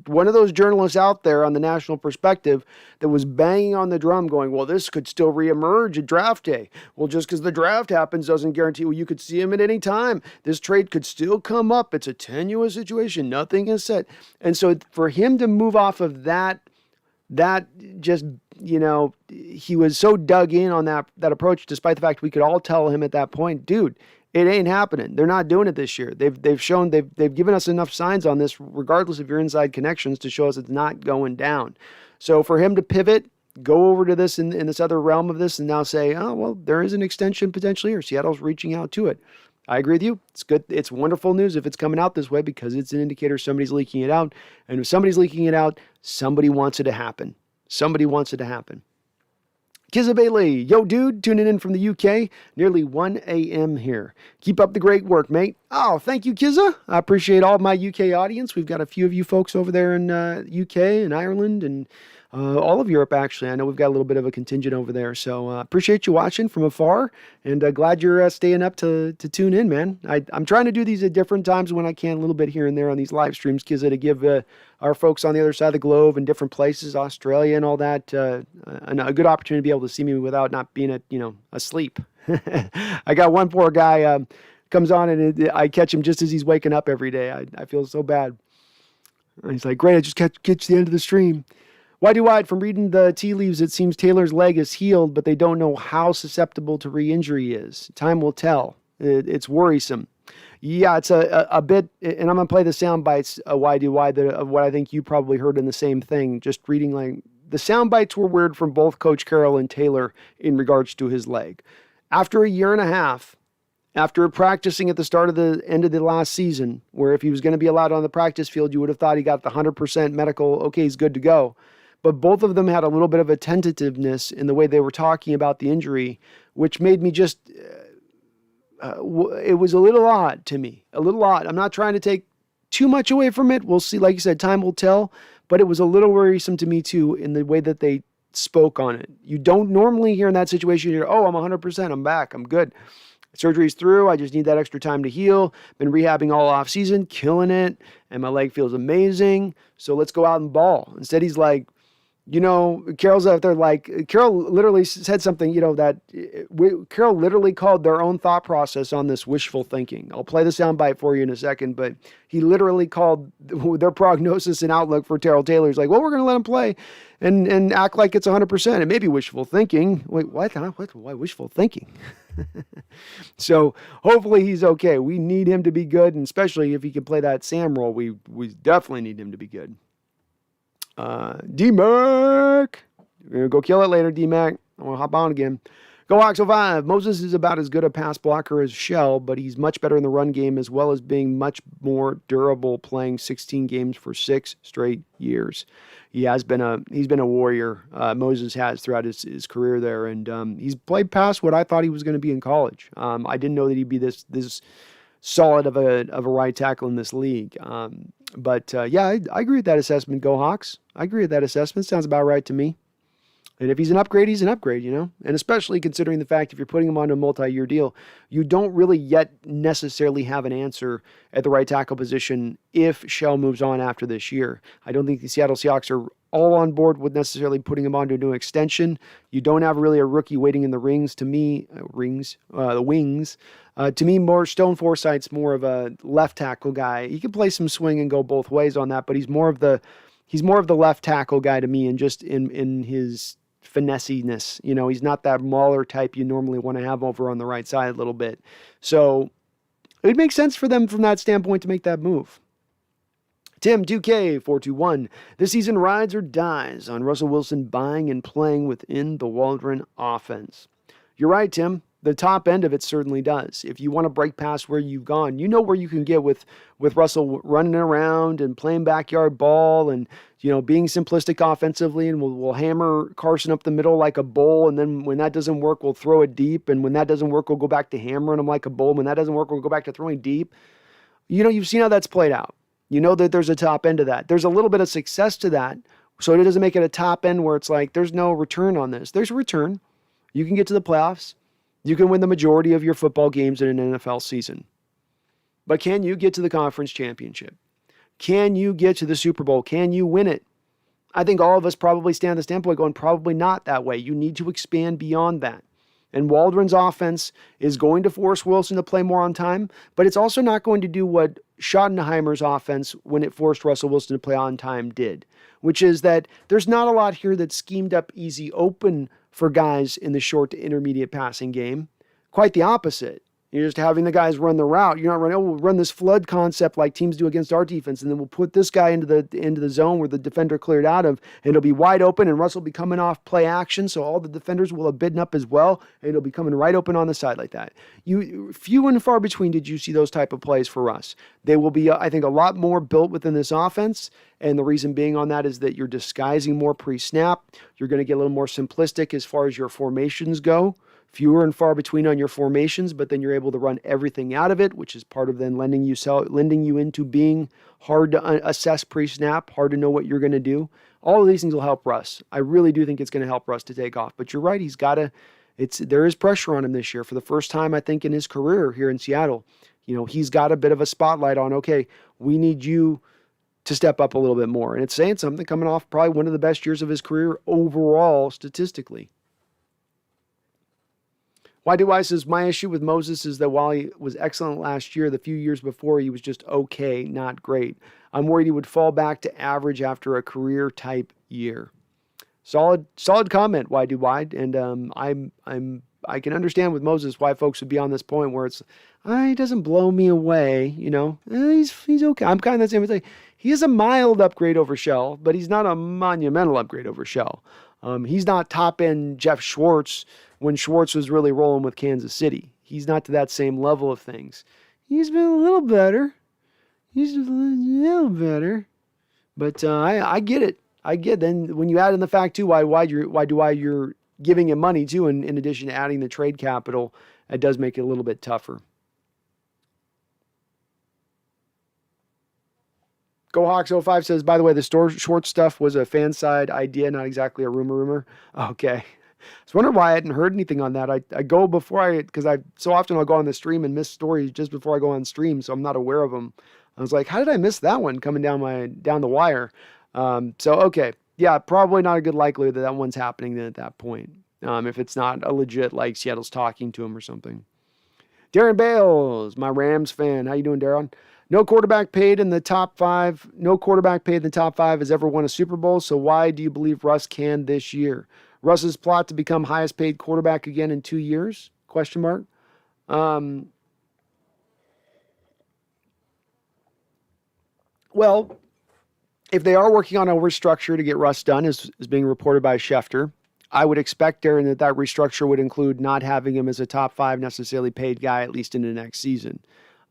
one of those journalists out there on the national perspective that was banging on the drum going, well, this could still reemerge at draft day. Well, just because the draft happens doesn't guarantee, well, you could see him at any time. This trade could still come up. It's a tenuous situation. Nothing is set. And so for him to move off of that just, he was so dug in on that approach, despite the fact we could all tell him at that point, dude, it ain't happening. They're not doing it this year. They've shown, they've given us enough signs on this, regardless of your inside connections, to show us it's not going down. So for him to pivot, go over to this in this other realm of this, and now say, oh, well, there is an extension potentially here. Seattle's reaching out to it. I agree with you. It's good. It's wonderful news if it's coming out this way, because it's an indicator somebody's leaking it out. And if somebody's leaking it out, somebody wants it to happen. Somebody wants it to happen. Kizza Bailey, yo dude, tuning in from the UK, nearly 1 a.m. here. Keep up the great work, mate. Oh, thank you, Kizza. I appreciate all of my UK audience. We've got a few of you folks over there in UK and Ireland and all of Europe, actually. I know we've got a little bit of a contingent over there. So appreciate you watching from afar, and glad you're staying up to tune in, man. I'm trying to do these at different times when I can, a little bit here and there on these live streams, Kizza, to give our folks on the other side of the globe and different places, Australia and all that, a good opportunity to be able to see me without not being asleep. I got one poor guy comes on, and I catch him just as he's waking up every day. I feel so bad. And he's like, great, I just catch the end of the stream. Whitey White, from reading the tea leaves, it seems Taylor's leg is healed, but they don't know how susceptible to re-injury he is. Time will tell. It's worrisome. Yeah, it's a bit, and I'm going to play the sound bites, Whitey White, of what I think you probably heard in the same thing, just reading like, the sound bites were weird from both Coach Carroll and Taylor in regards to his leg. After a year and a half, after practicing at the start of the end of the last season, where if he was going to be allowed on the practice field, you would have thought he got the 100% medical, okay, he's good to go. But both of them had a little bit of a tentativeness in the way they were talking about the injury, which made me just, it was a little odd to me, a little odd. I'm not trying to take too much away from it. We'll see. Like you said, time will tell, but it was a little worrisome to me too in the way that they spoke on it. You don't normally hear in that situation, you're, oh, I'm 100%, I'm back, I'm good. Surgery's through. I just need that extra time to heal. Been rehabbing all off season, killing it, and my leg feels amazing. So let's go out and ball. Instead, he's like, Carroll's out there like, Carroll literally said something, Carroll literally called their own thought process on this wishful thinking. I'll play the soundbite for you in a second, but he literally called their prognosis and outlook for Daryl Taylor. He's like, well, we're going to let him play and act like it's 100%. It may be wishful thinking. Wait, what? Why wishful thinking? So hopefully he's okay. We need him to be good, and especially if he can play that Sam role, we definitely need him to be good. D-Mac. We're going to go kill it later, D-Mac. I want to hop on again. Go Hawks 05. Moses is about as good a pass blocker as Shell, but he's much better in the run game, as well as being much more durable, playing 16 games for 6 straight years. He's been a warrior. Moses has throughout his career there, and he's played past what I thought he was going to be in college. I didn't know that he'd be this solid of a right tackle in this league. But I agree with that assessment. Go Hawks. I agree with that assessment. Sounds about right to me. And if he's an upgrade, he's an upgrade, And especially considering the fact if you're putting him onto a multi-year deal, you don't really yet necessarily have an answer at the right tackle position if Shell moves on after this year. I don't think the Seattle Seahawks are all on board with necessarily putting him onto a new extension. You don't have really a rookie waiting in the rings. To me, the wings. To me, more Stone Forsythe's more of a left tackle guy. He can play some swing and go both ways on that, but he's more of the left tackle guy to me, and just in his finessiness. He's not that mauler type you normally want to have over on the right side a little bit. So it makes sense for them from that standpoint to make that move. Tim 2K421. This season rides or dies on Russell Wilson buying and playing within the Waldron offense. You're right, Tim. The top end of it certainly does. If you want to break past where you've gone, you know where you can get with Russell running around and playing backyard ball and, being simplistic offensively, and we'll hammer Carson up the middle like a bull. And then when that doesn't work, we'll throw it deep. And when that doesn't work, we'll go back to hammering him like a bull. When that doesn't work, we'll go back to throwing deep. You've seen how that's played out. You know that there's a top end to that. There's a little bit of success to that. So it doesn't make it a top end where it's like, there's no return on this. There's a return. You can get to the playoffs. You can win the majority of your football games in an NFL season. But can you get to the conference championship? Can you get to the Super Bowl? Can you win it? I think all of us probably stand the standpoint going, probably not that way. You need to expand beyond that. And Waldron's offense is going to force Wilson to play more on time, but it's also not going to do what Schottenheimer's offense, when it forced Russell Wilson to play on time, did, which is that there's not a lot here that's schemed up easy open for guys in the short to intermediate passing game. Quite the opposite. You're just having the guys run the route. You're not running, we'll run this flood concept like teams do against our defense, and then we'll put this guy into the zone where the defender cleared out of, and it'll be wide open, and Russell will be coming off play action, so all the defenders will have bidden up as well, and it'll be coming right open on the side like that. Few and far between did you see those type of plays for us. They will be, I think, a lot more built within this offense, and the reason being on that is that you're disguising more pre-snap. You're going to get a little more simplistic as far as your formations go. Fewer and far between on your formations, but then you're able to run everything out of it, which is part of then lending you into being hard to assess pre-snap, hard to know what you're going to do. All of these things will help Russ. I really do think it's going to help Russ to take off. But you're right, there is pressure on him this year for the first time, I think, in his career here in Seattle. He's got a bit of a spotlight on, okay, we need you to step up a little bit more. And it's saying something coming off probably one of the best years of his career overall statistically. Y2Y says, my issue with Moses is that while he was excellent last year, the few years before he was just okay, not great. I'm worried he would fall back to average after a career-type year. Solid comment, Y2Y, and I can understand with Moses why folks would be on this point where it's, he doesn't blow me away, he's okay. I'm kind of the same thing. He is a mild upgrade over Shell, but he's not a monumental upgrade over Shell. He's not top-end Jeff Schwartz when Schwartz was really rolling with Kansas City. He's not to that same level of things. He's been a little better. But I get it. Then when you add in the fact, too, why you're giving him money, too, and in addition to adding the trade capital, it does make it a little bit tougher. GoHawks05 says, by the way, the short stuff was a fan side idea, not exactly a rumor. Okay. I was wondering why I hadn't heard anything on that. I go before because so often I'll go on the stream and miss stories just before I go on stream, so I'm not aware of them. I was like, how did I miss that one coming down the wire? Okay. Yeah, probably not a good likelihood that one's happening then at that point. If it's not a legit, like Seattle's talking to him or something. Darren Bales, my Rams fan. How you doing, Darren? No quarterback paid in the top 5. No quarterback paid in the top 5 has ever won a Super Bowl. So why do you believe Russ can this year? Russ's plot to become highest paid quarterback again in 2 years? ? Well, if they are working on a restructure to get Russ done, as being reported by Schefter, I would expect, Darren, that restructure would include not having him as a top 5 necessarily paid guy, at least in the next season.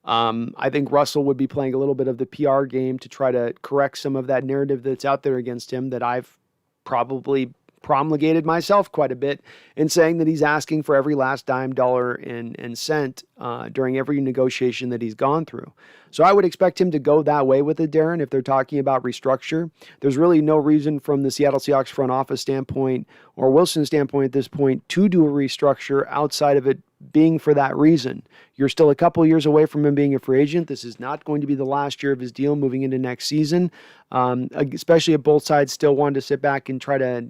I think Russell would be playing a little bit of the PR game to try to correct some of that narrative that's out there against him that I've probably promulgated myself quite a bit in saying that he's asking for every last dime, dollar, and cent during every negotiation that he's gone through. So I would expect him to go that way with it, Darren, if they're talking about restructure. There's really no reason from the Seattle Seahawks front office standpoint or Wilson's standpoint at this point to do a restructure outside of it being for that reason. You're still a couple years away from him being a free agent. This is not going to be the last year of his deal moving into next season, especially if both sides still wanted to sit back and try to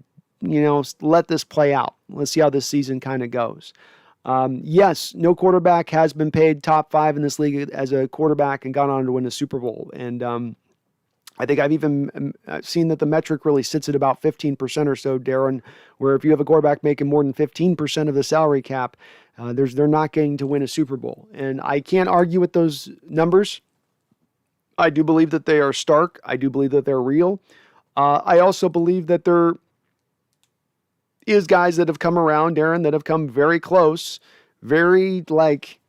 let this play out. Let's see how this season kind of goes. Yes, no quarterback has been paid top 5 in this league as a quarterback and gone on to win a Super Bowl. And I think I've even seen that the metric really sits at about 15% or so, Darren, where if you have a quarterback making more than 15% of the salary cap, they're not getting to win a Super Bowl. And I can't argue with those numbers. I do believe that they are stark. I do believe that they're real. I also believe that there is guys that have come around, Darren, that have come very close, very like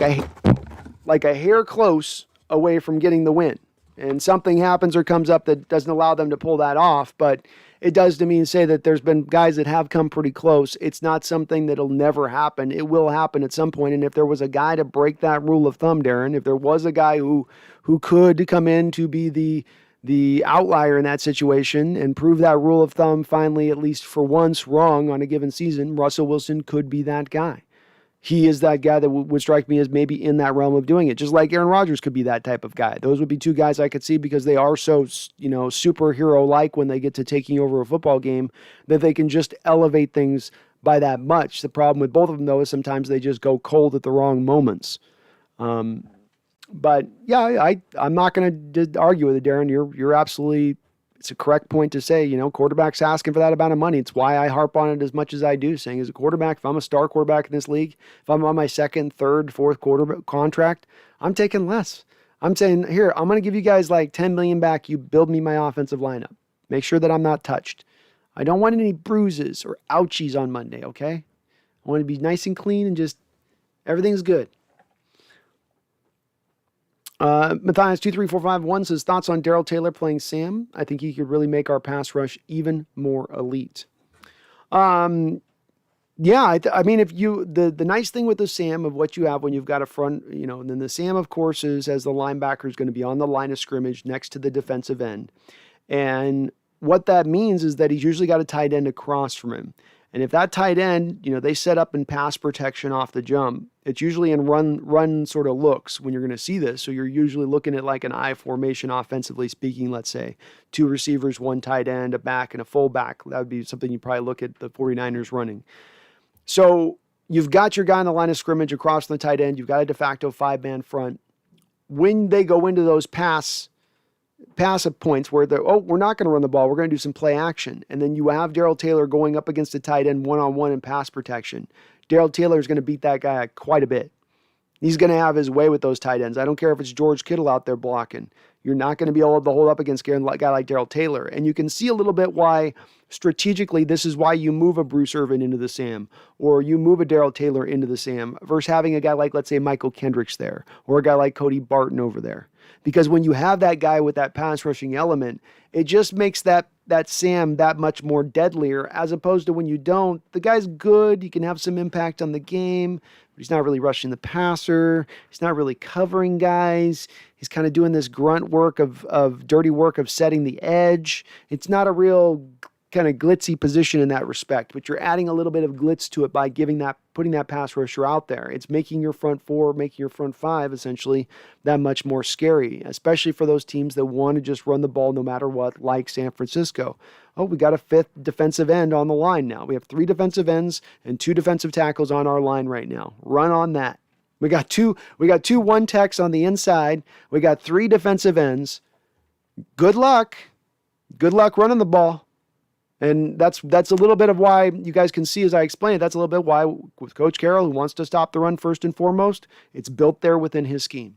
a hair close away from getting the win. And something happens or comes up that doesn't allow them to pull that off. But it does to me and say that there's been guys that have come pretty close. It's not something that'll never happen. It will happen at some point. And if there was a guy to break that rule of thumb, Darren, if there was a guy who could come in to be the outlier in that situation and prove that rule of thumb finally, at least for once, wrong on a given season, Russell Wilson could be that guy. he is that guy that would strike me as maybe in that realm of doing it. Just like Aaron Rodgers could be that type of guy. Those would be two guys I could see because they are so, superhero-like when they get to taking over a football game that they can just elevate things by that much. The problem with both of them, though, is sometimes they just go cold at the wrong moments. But yeah, I'm not going to argue with it, Darren. You're absolutely, it's a correct point to say, quarterback's asking for that amount of money. It's why I harp on it as much as I do, saying as a quarterback, if I'm a star quarterback in this league, if I'm on my second, third, fourth quarterback contract, I'm taking less. I'm saying, here, I'm going to give you guys like $10 million back. You build me my offensive lineup. Make sure that I'm not touched. I don't want any bruises or ouchies on Monday, okay? I want to be nice and clean and just everything's good. Matthias23451 says, thoughts on Daryl Taylor playing Sam? I think he could really make our pass rush even more elite. I mean, if you, the nice thing with the Sam of what you have when you've got a front, and then the Sam, of course, is as the linebacker is going to be on the line of scrimmage next to the defensive end. And what that means is that he's usually got a tight end across from him. And if that tight end, they set up in pass protection off the jump, it's usually in run sort of looks when you're going to see this. So you're usually looking at like an I formation, offensively speaking, let's say. 2 receivers, 1 tight end, a back, and a fullback. That would be something you probably look at the 49ers running. So you've got your guy on the line of scrimmage across from the tight end. You've got a de facto 5-man front. When they go into those passive points where we're not going to run the ball, we're going to do some play action. And then you have Daryl Taylor going up against a tight end one-on-one in pass protection. Daryl Taylor is going to beat that guy quite a bit. He's going to have his way with those tight ends. I don't care if it's George Kittle out there blocking. You're not going to be able to hold up against a guy like Daryl Taylor. And you can see a little bit why, strategically, this is why you move a Bruce Irvin into the Sam, or you move a Daryl Taylor into the Sam, versus having a guy like, let's say, Michael Kendricks there, or a guy like Cody Barton over there. Because when you have that guy with that pass rushing element, it just makes that Sam that much more deadlier, as opposed to when you don't. The guy's good. He can have some impact on the game, but he's not really rushing the passer. He's not really covering guys. He's kind of doing this grunt work of dirty work of setting the edge. It's not a real kind of glitzy position in that respect, but you're adding a little bit of glitz to it by putting that pass rusher out there. It's making your front 4, making your front 5 essentially that much more scary, especially for those teams that want to just run the ball no matter what, like San Francisco. Oh, we got a 5th defensive end on the line now. We have 3 defensive ends and 2 defensive tackles on our line right now. Run on that. We got two 1-techs on the inside. We got 3 defensive ends. Good luck. Good luck running the ball. And that's a little bit of why you guys can see as I explain it, that's a little bit why with Coach Carroll, who wants to stop the run first and foremost, it's built there within his scheme.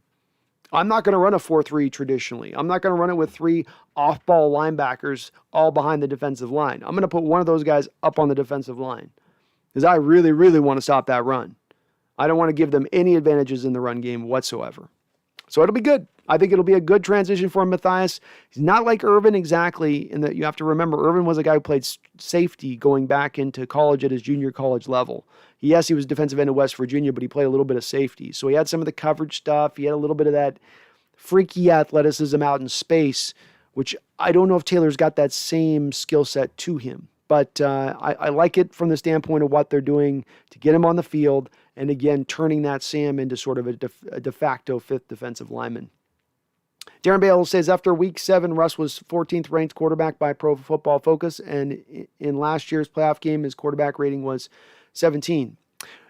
I'm not going to run a 4-3 traditionally. I'm not going to run it with 3 off-ball linebackers all behind the defensive line. I'm going to put one of those guys up on the defensive line because I really, really want to stop that run. I don't want to give them any advantages in the run game whatsoever. So it'll be good. I think it'll be a good transition for him, Matthias. He's not like Irvin exactly in that you have to remember Irvin was a guy who played safety going back into college at his junior college level. Yes, he was defensive end of West Virginia, but he played a little bit of safety. So he had some of the coverage stuff. He had a little bit of that freaky athleticism out in space, which I don't know if Taylor's got that same skill set to him. But I like it from the standpoint of what they're doing to get him on the field and, again, turning that Sam into sort of a de facto 5th defensive lineman. Darren Bale says, after week 7, Russ was 14th ranked quarterback by Pro Football Focus, and in last year's playoff game, his quarterback rating was 17.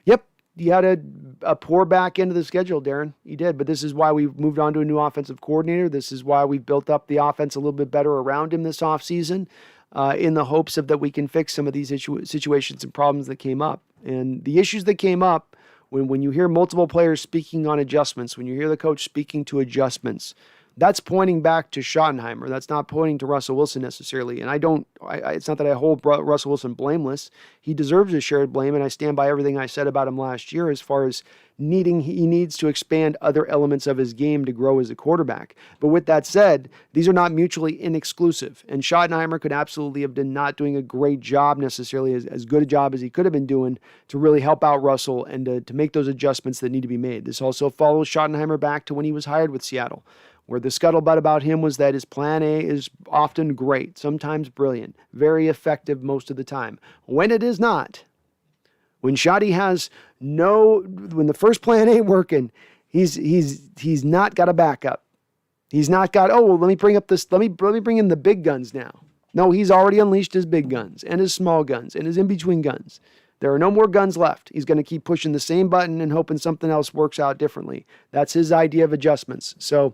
Yep, he had a poor back end of the schedule, Darren. He did, but this is why we've moved on to a new offensive coordinator. This is why we've built up the offense a little bit better around him this offseason in the hopes of that we can fix some of these situations and problems that came up. And the issues that came up, when you hear multiple players speaking on adjustments, when you hear the coach speaking to adjustments, that's pointing back to Schottenheimer. That's not pointing to Russell Wilson necessarily. And it's not that I hold Russell Wilson blameless. He deserves a shared blame, and I stand by everything I said about him last year as far as he needs to expand other elements of his game to grow as a quarterback. But with that said, these are not mutually inexclusive. And Schottenheimer could absolutely have been not doing a great job necessarily, as good a job as he could have been doing to really help out Russell and to make those adjustments that need to be made. This also follows Schottenheimer back to when he was hired with Seattle, where the scuttlebutt about him was that his plan A is often great, sometimes brilliant, very effective most of the time. When it is not, When Shoddy has when the first plan ain't working, he's not got a backup. He's not got, let me bring in the big guns now. No, he's already unleashed his big guns and his small guns and his in-between guns. There are no more guns left. He's going to keep pushing the same button and hoping something else works out differently. That's his idea of adjustments. So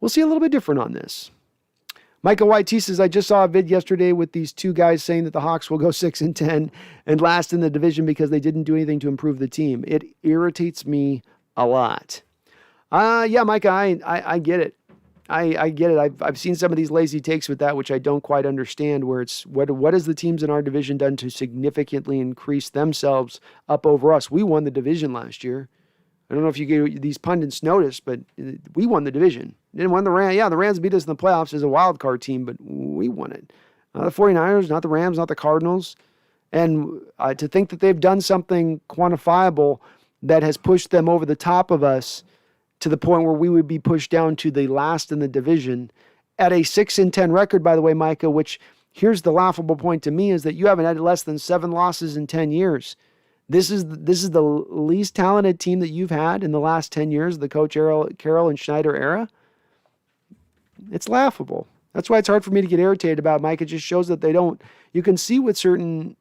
we'll see a little bit different on this. Michael White says, I just saw a vid yesterday with these two guys saying that the Hawks will go 6-10 and last in the division because they didn't do anything to improve the team. It irritates me a lot. Yeah, Micah, I get it. I get it. I've seen some of these lazy takes with that, which I don't quite understand, where it's what has the teams in our division done to significantly increase themselves up over us? We won the division last year. I don't know if you gave these pundits notice, but we won the division. Didn't win the Rams. Yeah, the Rams beat us in the playoffs as a wild card team, but we won it. Not the 49ers, not the Rams, not the Cardinals. And to think that they've done something quantifiable that has pushed them over the top of us to the point where we would be pushed down to the last in the division at a 6-10 record, by the way, Micah, which here's the laughable point to me is that you haven't had less than 7 losses in 10 years. This is the least talented team that you've had in the last 10 years, the Coach Carroll and Schneider era. It's laughable. That's why it's hard for me to get irritated about Mike. It just shows that they don't. You can see with certain,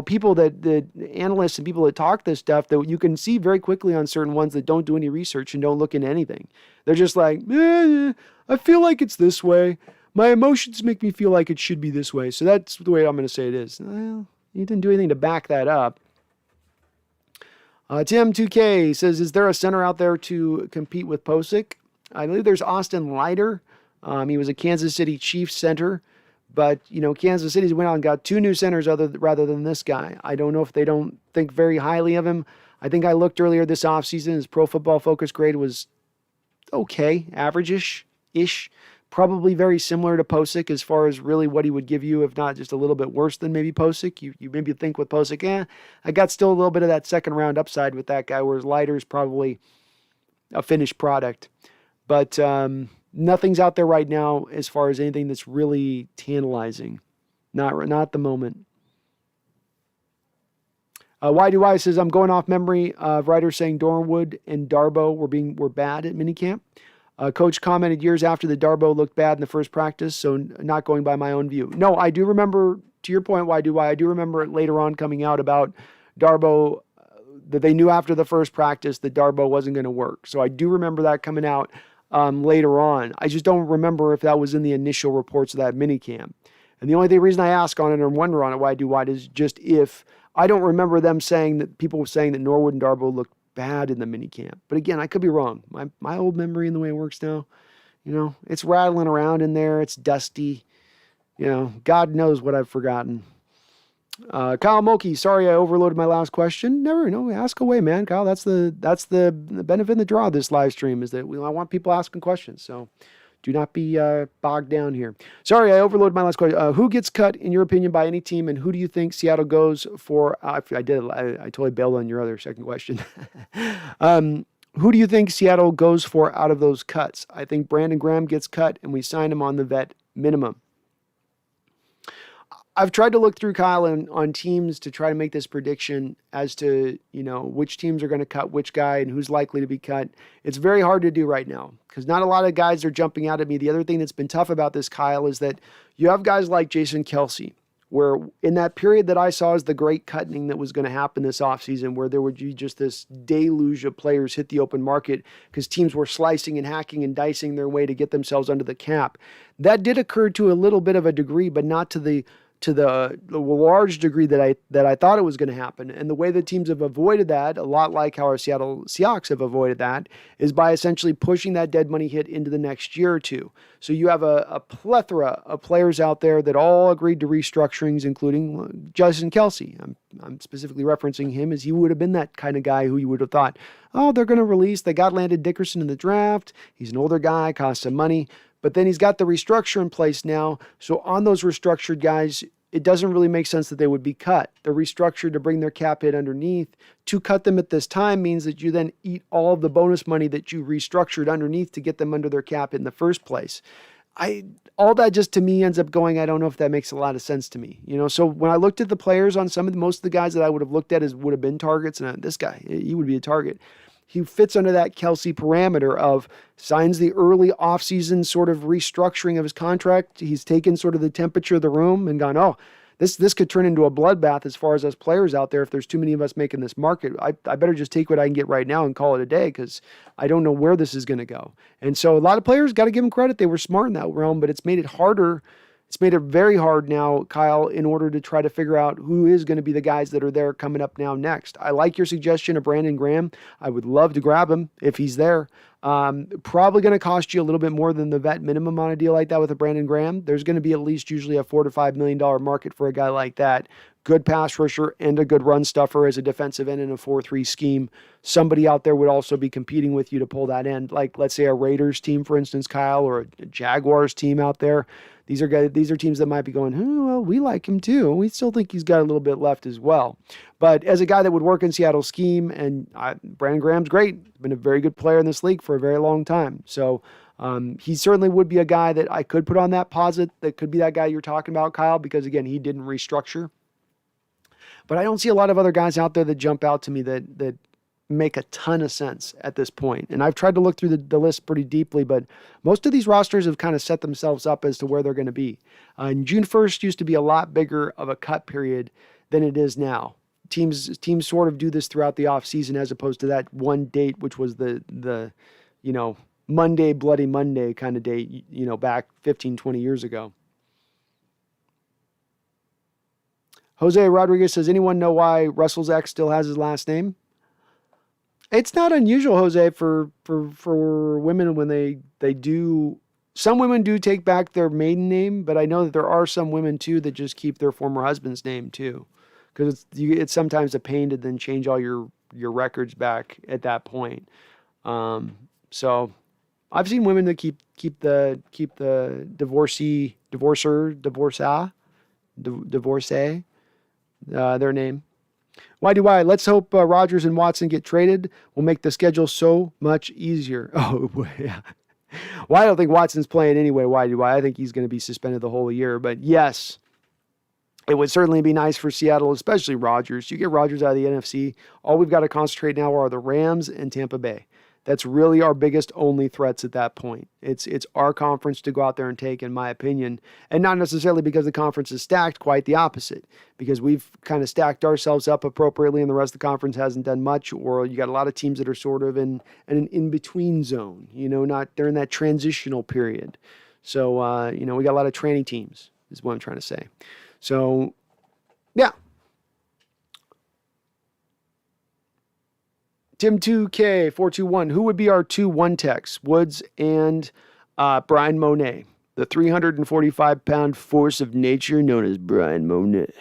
people the analysts and people that talk this stuff, that you can see very quickly on certain ones that don't do any research and don't look into anything. They're just like, I feel like it's this way. My emotions make me feel like it should be this way. So that's the way I'm going to say it is. Well, you didn't do anything to back that up. Tim 2K says, is there a center out there to compete with Posick? I believe there's Austin Leiter. He was a Kansas City Chiefs center, but Kansas City's went out and got 2 new centers rather than this guy. I don't know if they don't think very highly of him. I think I looked earlier this offseason. His Pro Football Focus grade was okay, average-ish. Probably very similar to Posick as far as really what he would give you, if not just a little bit worse than maybe Posick. You maybe think with Posick, I got still a little bit of that second round upside with that guy, whereas Leiter's probably a finished product. But nothing's out there right now as far as anything that's really tantalizing. Not at the moment. Why do I says, I'm going off memory of writers saying Dornwood and Darboh were bad at minicamp. Coach commented years after that Darboh looked bad in the first practice, so not going by my own view. No, I do remember, to your point, I do remember it later on coming out about Darboh, that they knew after the first practice that Darboh wasn't going to work. So I do remember that coming out later on. I just don't remember if that was in the initial reports of that minicamp. And the only reason I ask on it or wonder on it, why I do is just if I don't remember them saying that people were saying that Norwood and Darboh looked bad in the minicamp. But again, I could be wrong. My old memory and the way it works now, it's rattling around in there. It's dusty. God knows what I've forgotten. Kyle Mulkey, sorry I overloaded my last question. Never, ask away, man. Kyle, that's the benefit and the draw of this live stream is that I want people asking questions. So do not be bogged down here. Sorry, I overloaded my last question. Who gets cut, in your opinion, by any team, and who do you think Seattle goes for? I totally bailed on your other second question. Who do you think Seattle goes for out of those cuts? I think Brandon Graham gets cut, and we sign him on the vet minimum. I've tried to look through, Kyle, on teams to try to make this prediction as to, which teams are going to cut which guy and who's likely to be cut. It's very hard to do right now because not a lot of guys are jumping out at me. The other thing that's been tough about this, Kyle, is that you have guys like Jason Kelce, where in that period that I saw as the great cutting that was going to happen this offseason, where there would be just this deluge of players hit the open market because teams were slicing and hacking and dicing their way to get themselves under the cap. That did occur to a little bit of a degree, but not to the large degree that I thought it was going to happen. And the way that teams have avoided that, a lot like how our Seattle Seahawks have avoided that, is by essentially pushing that dead money hit into the next year or two. So you have a plethora of players out there that all agreed to restructurings, including Jason Kelce. I'm specifically referencing him as he would have been that kind of guy who you would have thought, they're going to release. They got Landon Dickerson in the draft. He's an older guy, costs some money. But then he's got the restructure in place now. So on those restructured guys, it doesn't really make sense that they would be cut. They're restructured to bring their cap hit underneath. To cut them at this time means that you then eat all of the bonus money that you restructured underneath to get them under their cap in the first place. all that just to me ends up going, I don't know if that makes a lot of sense to me. So when I looked at the players on most of the guys that I would have looked at as would have been targets, and this guy, he would be a target. He fits under that Kelsey parameter of signs the early offseason sort of restructuring of his contract. He's taken sort of the temperature of the room and gone, oh, this could turn into a bloodbath as far as us players out there. If there's too many of us making this market, I better just take what I can get right now and call it a day, because I don't know where this is going to go. And so a lot of players, got to give them credit. They were smart in that realm, but it's made it harder. It's made it very hard now, Kyle, in order to try to figure out who is going to be the guys that are there coming up now next. I like your suggestion of Brandon Graham. I would love to grab him if he's there. Probably going to cost you a little bit more than the vet minimum on a deal like that with a Brandon Graham. There's going to be at least usually a $4 to $5 million market for a guy like that. Good pass rusher and a good run stuffer as a defensive end in a 4-3 scheme. Somebody out there would also be competing with you to pull that end. Like, let's say a Raiders team, for instance, Kyle, or a Jaguars team out there. These are teams that might be going, well, we like him too. We still think he's got a little bit left as well. But as a guy that would work in Seattle's scheme, and Brandon Graham's great, been a very good player in this league for a very long time. So he certainly would be a guy that I could put on that posit. That could be that guy you're talking about, Kyle, because again, he didn't restructure. But I don't see a lot of other guys out there that jump out to me that make a ton of sense at this point. And I've tried to look through the list pretty deeply, but most of these rosters have kind of set themselves up as to where they're going to be. And June 1st used to be a lot bigger of a cut period than it is now. Teams sort of do this throughout the offseason as opposed to that one date, which was the Monday, Bloody Monday kind of date, back 15, 20 years ago. Jose Rodriguez says, anyone know why Russell's ex still has his last name? It's not unusual, Jose, for women when they do. Some women do take back their maiden name, but I know that there are some women too that just keep their former husband's name too, because it's sometimes a pain to then change all your records back at that point. So I've seen women that keep the divorcee their name. Why do I? Let's hope Rodgers and Watson get traded. Will make the schedule so much easier. Oh, yeah. Well, I don't think Watson's playing anyway. Why do I? I think he's going to be suspended the whole year. But yes, it would certainly be nice for Seattle, especially Rodgers. You get Rodgers out of the NFC. All we've got to concentrate now are the Rams and Tampa Bay. That's really our biggest only threats at that point. It's our conference to go out there and take, in my opinion, and not necessarily because the conference is stacked, quite the opposite, because we've kind of stacked ourselves up appropriately and the rest of the conference hasn't done much, or you got a lot of teams that are sort of in an in-between zone, they're in that transitional period. So, we got a lot of tranny teams is what I'm trying to say. So, yeah. Tim2K421, who would be our 2-1 techs? Woods and Brian Monet, the 345-pound force of nature known as Brian Monet.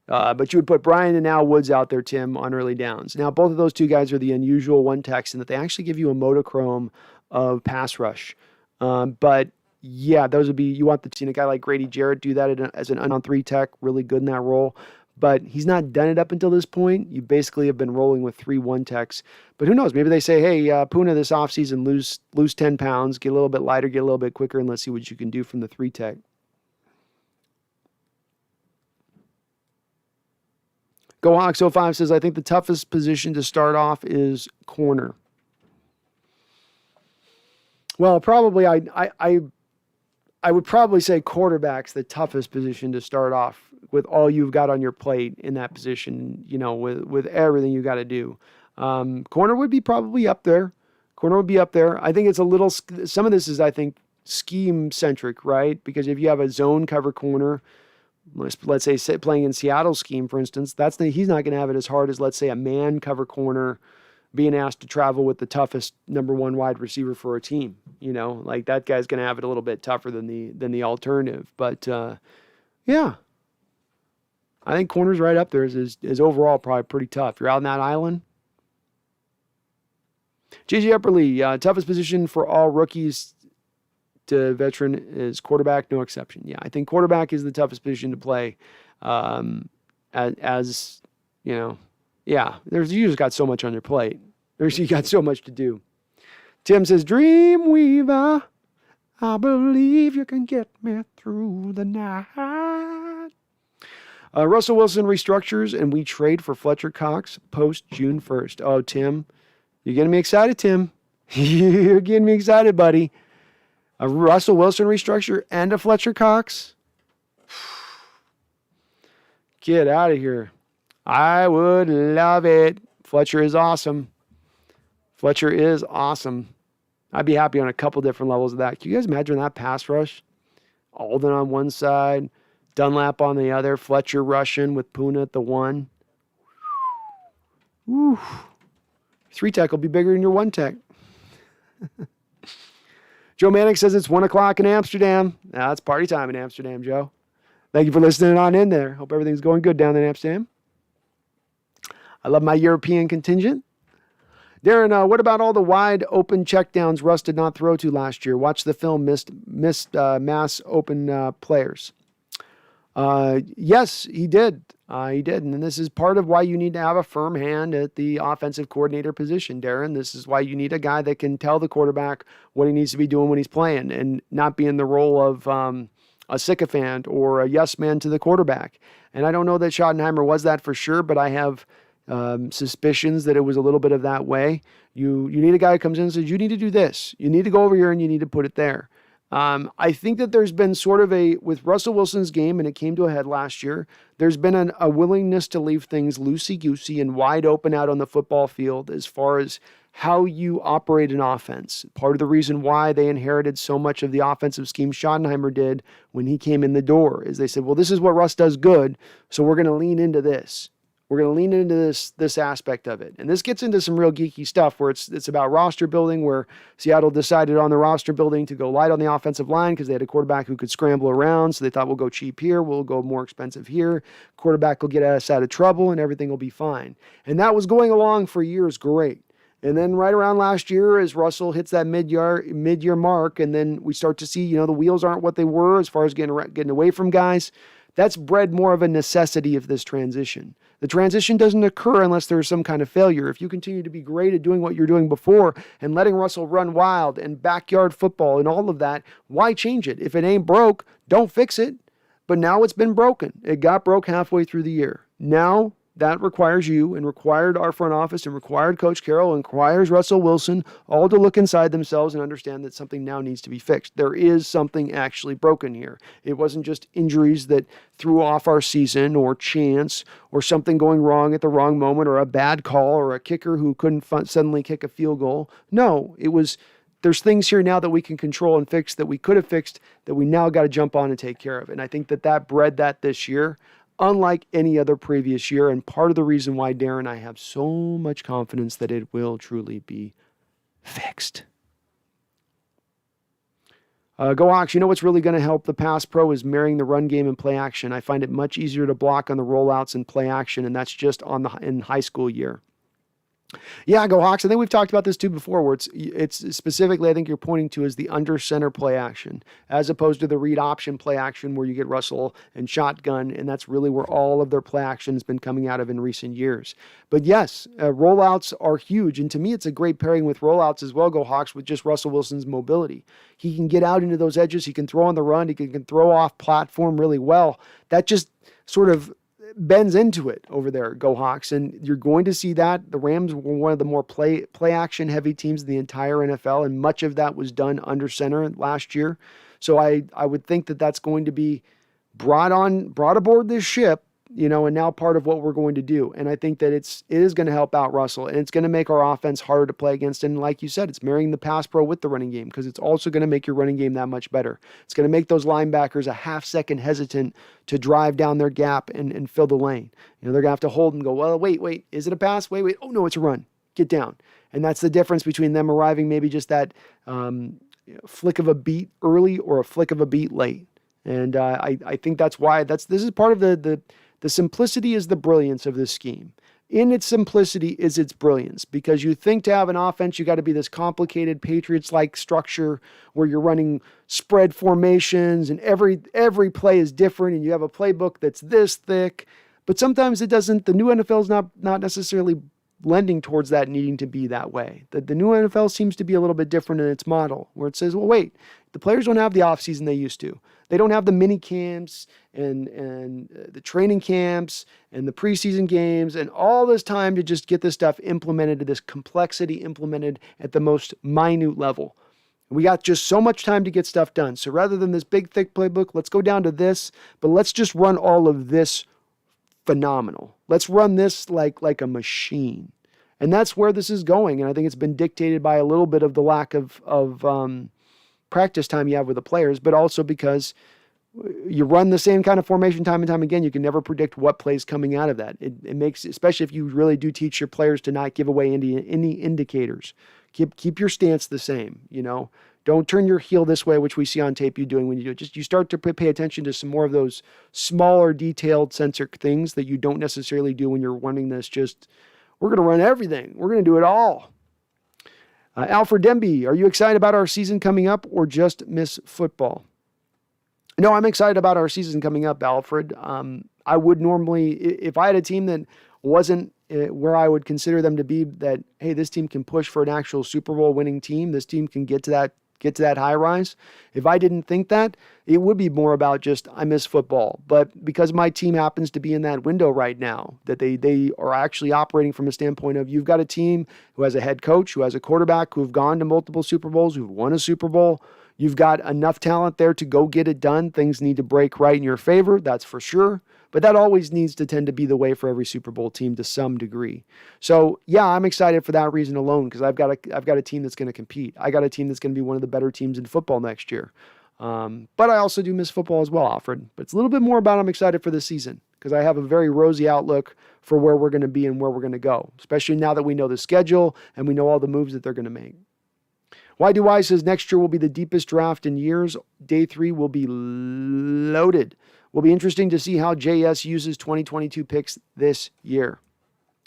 But you would put Brian and Al Woods out there, Tim, on early downs. Now, both of those two guys are the unusual one techs in that they actually give you a monochrome of pass rush. But yeah, those would be, you want to see a guy like Grady Jarrett do that as an on-3 tech, really good in that role. But he's not done it up until this point. You basically have been rolling with 3-1 techs. But who knows? Maybe they say, hey, Puna this offseason, lose 10 pounds, get a little bit lighter, get a little bit quicker, and let's see what you can do from the 3 tech. GoHawks05 says, I think the toughest position to start off is corner. Well, probably I would probably say quarterback's the toughest position to start off with all you've got on your plate in that position, with everything you got to do. Corner would be probably up there. I think it's a little, some of this is, I think, scheme centric, right? Because if you have a zone cover corner, let's say playing in Seattle's scheme, for instance, he's not going to have it as hard as, let's say, a man cover corner being asked to travel with the toughest number 1 wide receiver for a team. Like that guy's going to have it a little bit tougher than the alternative. But yeah, I think corner's right up there is overall probably pretty tough. You're out on that island. JJ Upperly, toughest position for all rookies to veteran is quarterback, no exception. Yeah, I think quarterback is the toughest position to play. As yeah, you just got so much on your plate. You got so much to do. Tim says, Dreamweaver. I believe you can get me through the night. Russell Wilson restructures, and we trade for Fletcher Cox post June 1st. Oh, Tim, you're getting me excited, Tim. You're getting me excited, buddy. A Russell Wilson restructure and a Fletcher Cox? Get out of here. I would love it. Fletcher is awesome. Fletcher is awesome. I'd be happy on a couple different levels of that. Can you guys imagine that pass rush? Alden on one side, Dunlap on the other, Fletcher rushing with Puna at the one. Woo. 3-tech will be bigger than your 1-tech. Joe Manick says it's 1 o'clock in Amsterdam. Now it's party time in Amsterdam, Joe. Thank you for listening on in there. Hope everything's going good down there in Amsterdam. I love my European contingent. Darren, what about all the wide open checkdowns Russ did not throw to last year? Watch the film, missed mass open players. Yes, he did. He did. And this is part of why you need to have a firm hand at the offensive coordinator position, Darren. This is why you need a guy that can tell the quarterback what he needs to be doing when he's playing and not be in the role of a sycophant or a yes man to the quarterback. And I don't know that Schottenheimer was that for sure, but I have suspicions that it was a little bit of that way. You need a guy who comes in and says, you need to do this. You need to go over here and you need to put it there. I think that there's been sort of with Russell Wilson's game, and it came to a head last year, there's been a willingness to leave things loosey-goosey and wide open out on the football field as far as how you operate an offense. Part of the reason why they inherited so much of the offensive scheme Schottenheimer did when he came in the door is they said, well, this is what Russ does good, so we're going to lean into this. We're going to lean into this aspect of it. And this gets into some real geeky stuff where it's about roster building, where Seattle decided on the roster building to go light on the offensive line because they had a quarterback who could scramble around. So they thought, we'll go cheap here. We'll go more expensive here. Quarterback will get us out of trouble and everything will be fine. And that was going along for years great. And then right around last year, as Russell hits that mid-year mark, and then we start to see, the wheels aren't what they were as far as getting away from guys. That's bred more of a necessity of this transition. The transition doesn't occur unless there's some kind of failure. If you continue to be great at doing what you're doing before and letting Russell run wild and backyard football and all of that, why change it? If it ain't broke, don't fix it. But now it's been broken. It got broke halfway through the year. Now that requires you and required our front office and required Coach Carroll and requires Russell Wilson all to look inside themselves and understand that something now needs to be fixed. There is something actually broken here. It wasn't just injuries that threw off our season or chance or something going wrong at the wrong moment or a bad call or a kicker who couldn't suddenly kick a field goal. No, it was there's things here now that we can control and fix that we could have fixed that we now got to jump on and take care of. And I think that bred that this year, unlike any other previous year, and part of the reason why, Darren, I have so much confidence that it will truly be fixed. Go Hawks, what's really going to help the pass pro is marrying the run game and play action. I find it much easier to block on the rollouts and play action, and that's just in high school year. Yeah, Go Hawks. I think we've talked about this too before, where it's specifically, I think you're pointing to as the under center play action, as opposed to the read option play action where you get Russell and shotgun, and that's really where all of their play action has been coming out of in recent years. But yes, rollouts are huge, and to me, it's a great pairing with rollouts as well, Go Hawks, with just Russell Wilson's mobility. He can get out into those edges. He can throw on the run. He can throw off platform really well. That just sort of bends into it over there, Go Hawks, and you're going to see that. The Rams were one of the more play action heavy teams in the entire NFL, and much of that was done under center last year. So I would think that that's going to be brought aboard this ship, and now part of what we're going to do. And I think that it is going to help out Russell, and it's going to make our offense harder to play against. And like you said, it's marrying the pass pro with the running game, because it's also going to make your running game that much better. It's going to make those linebackers a half second hesitant to drive down their gap and fill the lane. They're going to have to hold and go, well, wait, is it a pass? Wait. Oh no, it's a run. Get down. And that's the difference between them arriving maybe just that flick of a beat early or a flick of a beat late. And I think that's why this is part of the simplicity is the brilliance of this scheme. In its simplicity is its brilliance, because you think to have an offense, you got to be this complicated Patriots-like structure where you're running spread formations and every play is different and you have a playbook that's this thick. But sometimes it doesn't. The new NFL is not necessarily lending towards that needing to be that way. The new NFL seems to be a little bit different in its model, where it says, well, wait, the players don't have the offseason they used to. They don't have the mini camps and the training camps and the preseason games and all this time to just get this stuff implemented, to this complexity implemented at the most minute level. We got just so much time to get stuff done. So rather than this big, thick playbook, let's go down to this, but let's just run all of this phenomenal. Let's run this like a machine. And that's where this is going. And I think it's been dictated by a little bit of the lack of practice time you have with the players, but also because you run the same kind of formation time and time again, you can never predict what plays coming out of that. It makes, especially if you really do teach your players to not give away any indicators. Keep your stance the same, you know. Don't turn your heel this way, which we see on tape you doing when you do it. Just you start to pay attention to some more of those smaller, detailed sensor things that you don't necessarily do when you're running this. Just, we're going to run everything. We're going to do it all. Alfred Demby, are you excited about our season coming up or just miss football? No, I'm excited about our season coming up, Alfred. I would normally, if I had a team that wasn't where I would consider them to be, that, hey, this team can push for an actual Super Bowl winning team, this team can get to that high rise. If I didn't think that, it would be more about just, I miss football. But because my team happens to be in that window right now, that they are actually operating from a standpoint of, you've got a team who has a head coach, who has a quarterback, who've gone to multiple Super Bowls, who've won a Super Bowl. You've got enough talent there to go get it done. Things need to break right in your favor, that's for sure. But that always needs to tend to be the way for every Super Bowl team to some degree. So yeah, I'm excited for that reason alone, because I've got a team that's going to compete. I got a team that's going to be one of the better teams in football next year. But I also do miss football as well, Alfred. But it's a little bit more about I'm excited for this season, because I have a very rosy outlook for where we're going to be and where we're going to go, especially now that we know the schedule and we know all the moves that they're going to make. Y2Y says next year will be the deepest draft in years. Day 3 will be loaded. Will be interesting to see how JS uses 2022 picks this year.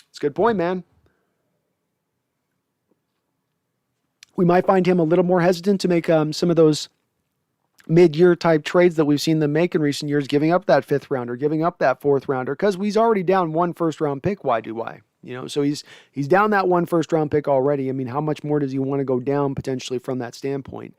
It's a good point, man. We might find him a little more hesitant to make some of those mid-year type trades that we've seen them make in recent years, giving up that 5th rounder, giving up that 4th rounder, because he's already down 1 first-round pick. Y2Y. You know, so he's down that 1 first-round pick already. I mean, how much more does he want to go down potentially from that standpoint?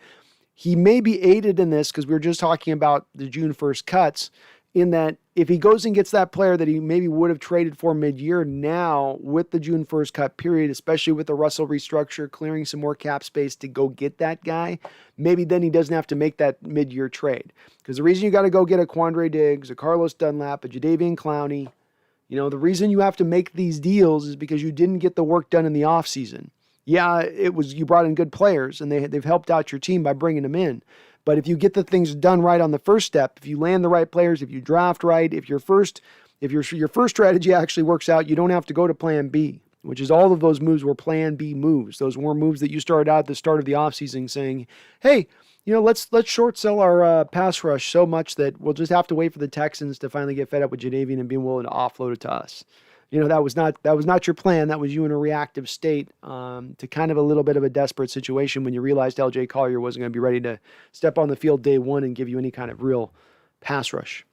He may be aided in this because we were just talking about the June 1st cuts, in that if he goes and gets that player that he maybe would have traded for mid-year, now with the June 1st cut period, especially with the Russell restructure, clearing some more cap space to go get that guy, maybe then he doesn't have to make that mid-year trade. Because the reason you got to go get a Quandre Diggs, a Carlos Dunlap, a Jadeveon Clowney, you know, the reason you have to make these deals is because you didn't get the work done in the offseason. Yeah, it was, you brought in good players and they've helped out your team by bringing them in. But if you get the things done right on the first step, if you land the right players, if you draft right, if your first strategy actually works out, you don't have to go to plan B, which is all of those moves were plan B moves. Those were moves that you started out at the start of the offseason saying, hey, you know, let's short sell our pass rush so much that we'll just have to wait for the Texans to finally get fed up with Jadeveon and being willing to offload it to us. You know, that was not your plan. That was you in a reactive state to kind of a little bit of a desperate situation when you realized LJ Collier wasn't going to be ready to step on the field day 1 and give you any kind of real pass rush.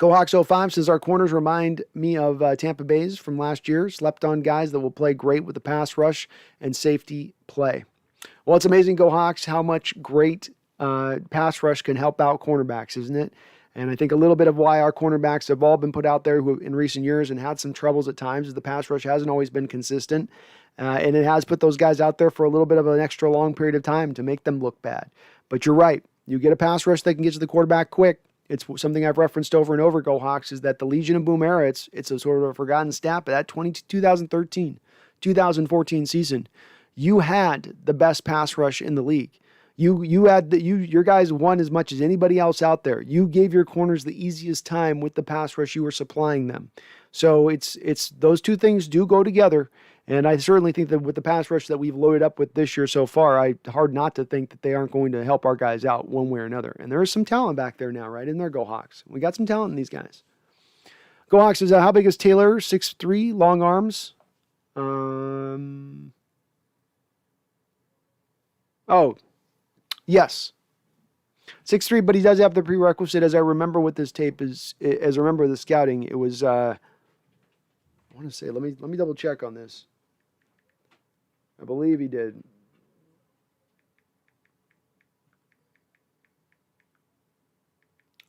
GoHawks05 says our corners remind me of Tampa Bay's from last year. Slept on guys that will play great with the pass rush and safety play. Well, it's amazing, GoHawks, how much great pass rush can help out cornerbacks, isn't it? And I think a little bit of why our cornerbacks have all been put out there who in recent years and had some troubles at times is the pass rush hasn't always been consistent. And it has put those guys out there for a little bit of an extra long period of time to make them look bad. But you're right. You get a pass rush that can get to the quarterback quick. It's something I've referenced over and over, GoHawks, is that the Legion of Boom era, it's a sort of a forgotten stat, but that 2013, 2014 season, you had the best pass rush in the league. You had your guys won as much as anybody else out there. You gave your corners the easiest time with the pass rush you were supplying them. So it's those two things do go together. And I certainly think that with the pass rush that we've loaded up with this year so far, hard not to think that they aren't going to help our guys out one way or another. And there is some talent back there now, right? In there, GoHawks. We got some talent in these guys. GoHawks says, how big is Taylor? 6'3", long arms. Yes. 6'3", but he does have the prerequisite, as I remember with this tape, as I remember the scouting, it was, what want to say, let me double check on this. I believe he did.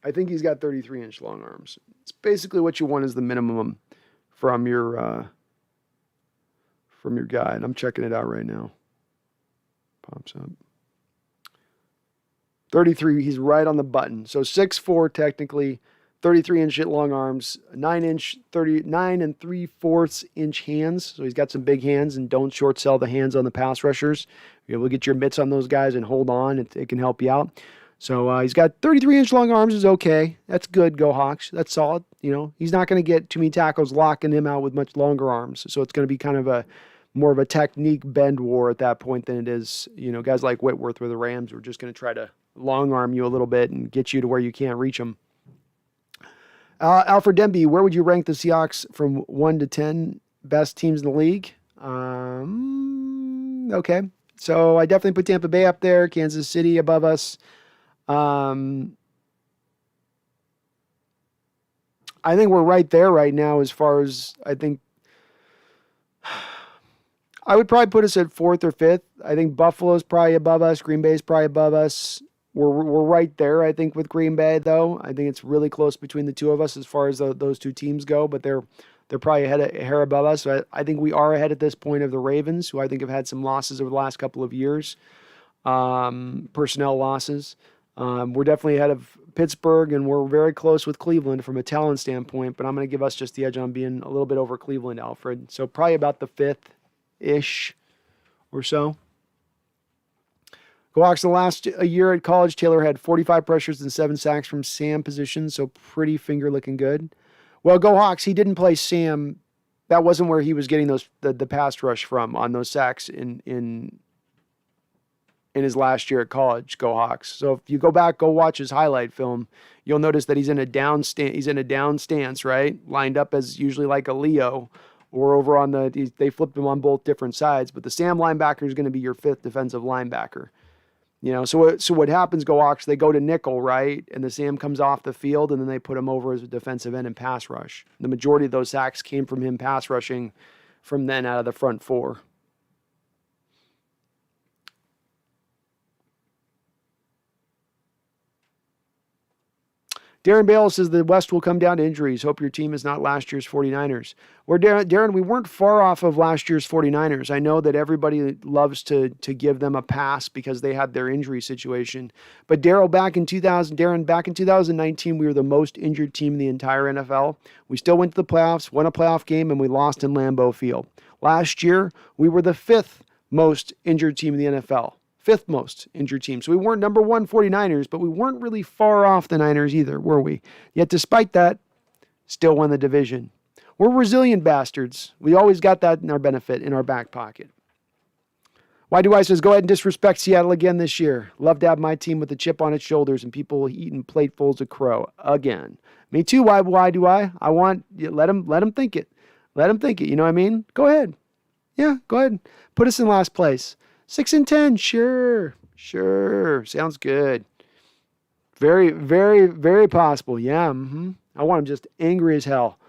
I think he's got 33-inch long arms. It's basically what you want as the minimum from your guy. And I'm checking it out right now. Pops up. 33, he's right on the button. So 6'4", technically, 33-inch long arms, 9 and 3/4 inch hands. So he's got some big hands, and don't short sell the hands on the pass rushers. You're able to get your mitts on those guys and hold on. It can help you out. So he's got 33-inch long arms is okay. That's good, go Hawks. That's solid. You know, he's not going to get too many tackles locking him out with much longer arms. So it's going to be kind of more of a technique bend war at that point than it is, you know, guys like Whitworth or the Rams are just going to try to long arm you a little bit and get you to where you can't reach them. Alfred Denby, where would you rank the Seahawks from 1 to 10 best teams in the league? Okay. So I definitely put Tampa Bay up there, Kansas City above us. I think we're right there right now as far as I think. I would probably put us at 4th or 5th. I think Buffalo's probably above us. Green Bay's probably above us. We're right there, I think, with Green Bay, though. I think it's really close between the two of us as far as those two teams go, but they're probably a hair above us. So I think we are ahead at this point of the Ravens, who I think have had some losses over the last couple of years, personnel losses. We're definitely ahead of Pittsburgh, and we're very close with Cleveland from a talent standpoint, but I'm going to give us just the edge on being a little bit over Cleveland, Alfred. So probably about the 5th-ish or so. Go Hawks, the last year at college, Taylor had 45 pressures and 7 sacks from Sam position, so pretty finger looking good. Well, Go Hawks, he didn't play Sam. That wasn't where he was getting the pass rush from on those sacks in his last year at college. Go Hawks. So if you go back, go watch his highlight film, you'll notice that he's in a down stance, right? Lined up as usually like a Leo, or over on they flipped him on both different sides, but the Sam linebacker is going to be your 5th defensive linebacker. You know, so what happens, Go Hawks, they go to nickel, right? And the Sam comes off the field, and then they put him over as a defensive end and pass rush. The majority of those sacks came from him pass rushing from then out of the front 4. Darren Bale says the West will come down to injuries. Hope your team is not last year's 49ers. Darren, we weren't far off of last year's 49ers. I know that everybody loves to give them a pass because they had their injury situation. But Darren, back in 2019, we were the most injured team in the entire NFL. We still went to the playoffs, won a playoff game, and we lost in Lambeau Field. Last year, we were the 5th most injured team in the NFL. 5th most injured team. So we weren't number 1 49ers, but we weren't really far off the Niners either, were we? Yet despite that, still won the division. We're resilient bastards. We always got that in our benefit, in our back pocket. Why do I says, go ahead and disrespect Seattle again this year. Love to have my team with a chip on its shoulders and people eating platefuls of crow again. Me too. Why do I? I want, let them think it. Let them think it. You know what I mean? Go ahead. Yeah, go ahead. Put us in last place. 6-10, sure. Sounds good. Very, very, very possible. Yeah, I want him just angry as hell.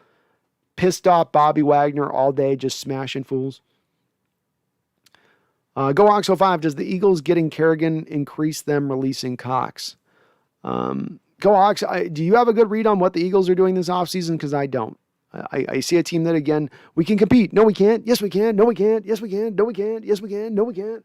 Pissed off Bobby Wagner all day, just smashing fools. Go Hawks 05. Does the Eagles getting Kerrigan increase them releasing Cox? Go Hawks, do you have a good read on what the Eagles are doing this offseason? Because I don't. I see a team that, again, we can compete. No, we can't. Yes, we can. No, we can't. Yes, we can. No, we can't. Yes, we can. No, we can't.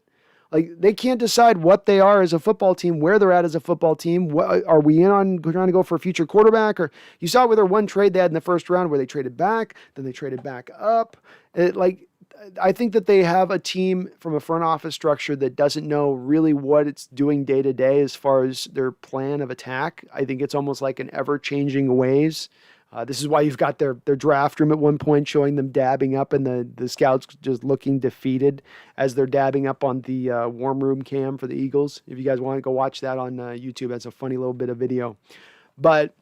Like, they can't decide what they are as a football team, where they're at as a football team. What, are we in on trying to go for a future quarterback? Or you saw with their one trade they had in the first round where they traded back, then they traded back up. I think that they have a team from a front office structure that doesn't know really what it's doing day to day as far as their plan of attack. I think it's almost like an ever-changing ways. This is why you've got their draft room at one point showing them dabbing up and the scouts just looking defeated as they're dabbing up on the warm room cam for the Eagles. If you guys want to go watch that on YouTube, that's a funny little bit of video. But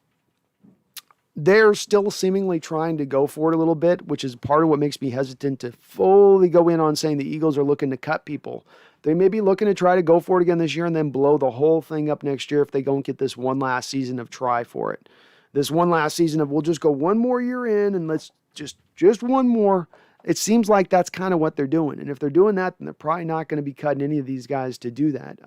they're still seemingly trying to go for it a little bit, which is part of what makes me hesitant to fully go in on saying the Eagles are looking to cut people. They may be looking to try to go for it again this year and then blow the whole thing up next year if they don't get this one last season of try for it. This one last season of we'll just go one more year in and let's just Just one more. It seems like that's kind of what they're doing. And if they're doing that, then they're probably not going to be cutting any of these guys to do that.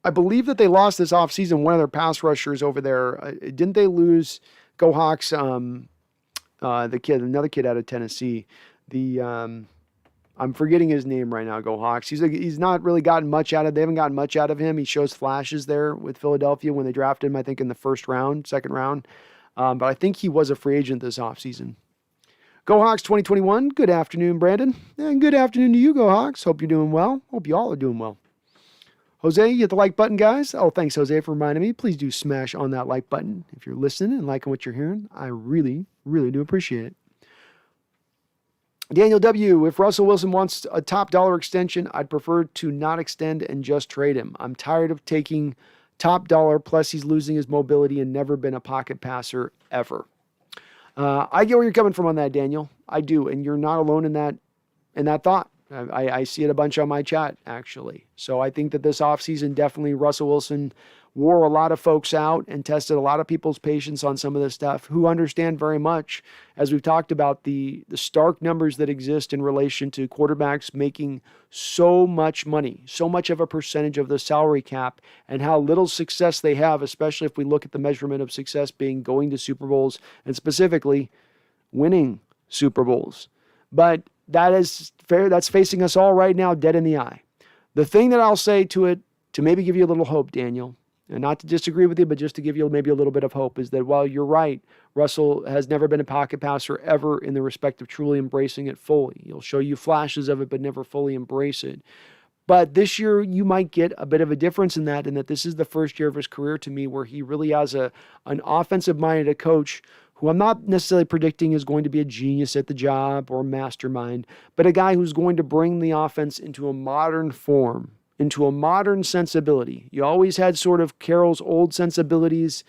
I believe that they lost this offseason one of their pass rushers over there. Didn't they lose Go Hawks? Another kid out of Tennessee. I'm forgetting his name right now. Go Hawks. He's not really gotten much out of. They haven't gotten much out of him. He shows flashes there with Philadelphia when they drafted him. I think in the second round. But I think he was a free agent this offseason. Go Hawks 2021. Good afternoon, Brandon. And good afternoon to you, Go Hawks. Hope you're doing well. Hope you all are doing well. Jose, you hit the like button, guys. Oh, thanks, Jose, for reminding me. Please do smash on that like button if you're listening and liking what you're hearing. I really, really do appreciate it. Daniel W., if Russell Wilson wants a top dollar extension, I'd prefer to not extend and just trade him. I'm tired of taking top dollar, plus he's losing his mobility and never been a pocket passer ever. I get where you're coming from on that, Daniel. I do, and you're not alone in that thought. I see it a bunch on my chat, actually. So I think that this offseason, definitely Russell Wilson wore a lot of folks out and tested a lot of people's patience on some of this stuff who understand very much, as we've talked about, the stark numbers that exist in relation to quarterbacks making so much money, so much of a percentage of the salary cap, and how little success they have, especially if we look at the measurement of success being going to Super Bowls and specifically winning Super Bowls. But that is fair. That's facing us all right now, dead in the eye. The thing that I'll say to it, to maybe give you a little hope, Daniel, and not to disagree with you, but just to give you maybe a little bit of hope, is that while you're right, Russell has never been a pocket passer ever in the respect of truly embracing it fully. He'll show you flashes of it, but never fully embrace it. But this year, you might get a bit of a difference in that this is the first year of his career to me where he really has an offensive-minded coach who I'm not necessarily predicting is going to be a genius at the job or a mastermind, but a guy who's going to bring the offense into a modern form, into a modern sensibility. You always had sort of Carroll's old sensibilities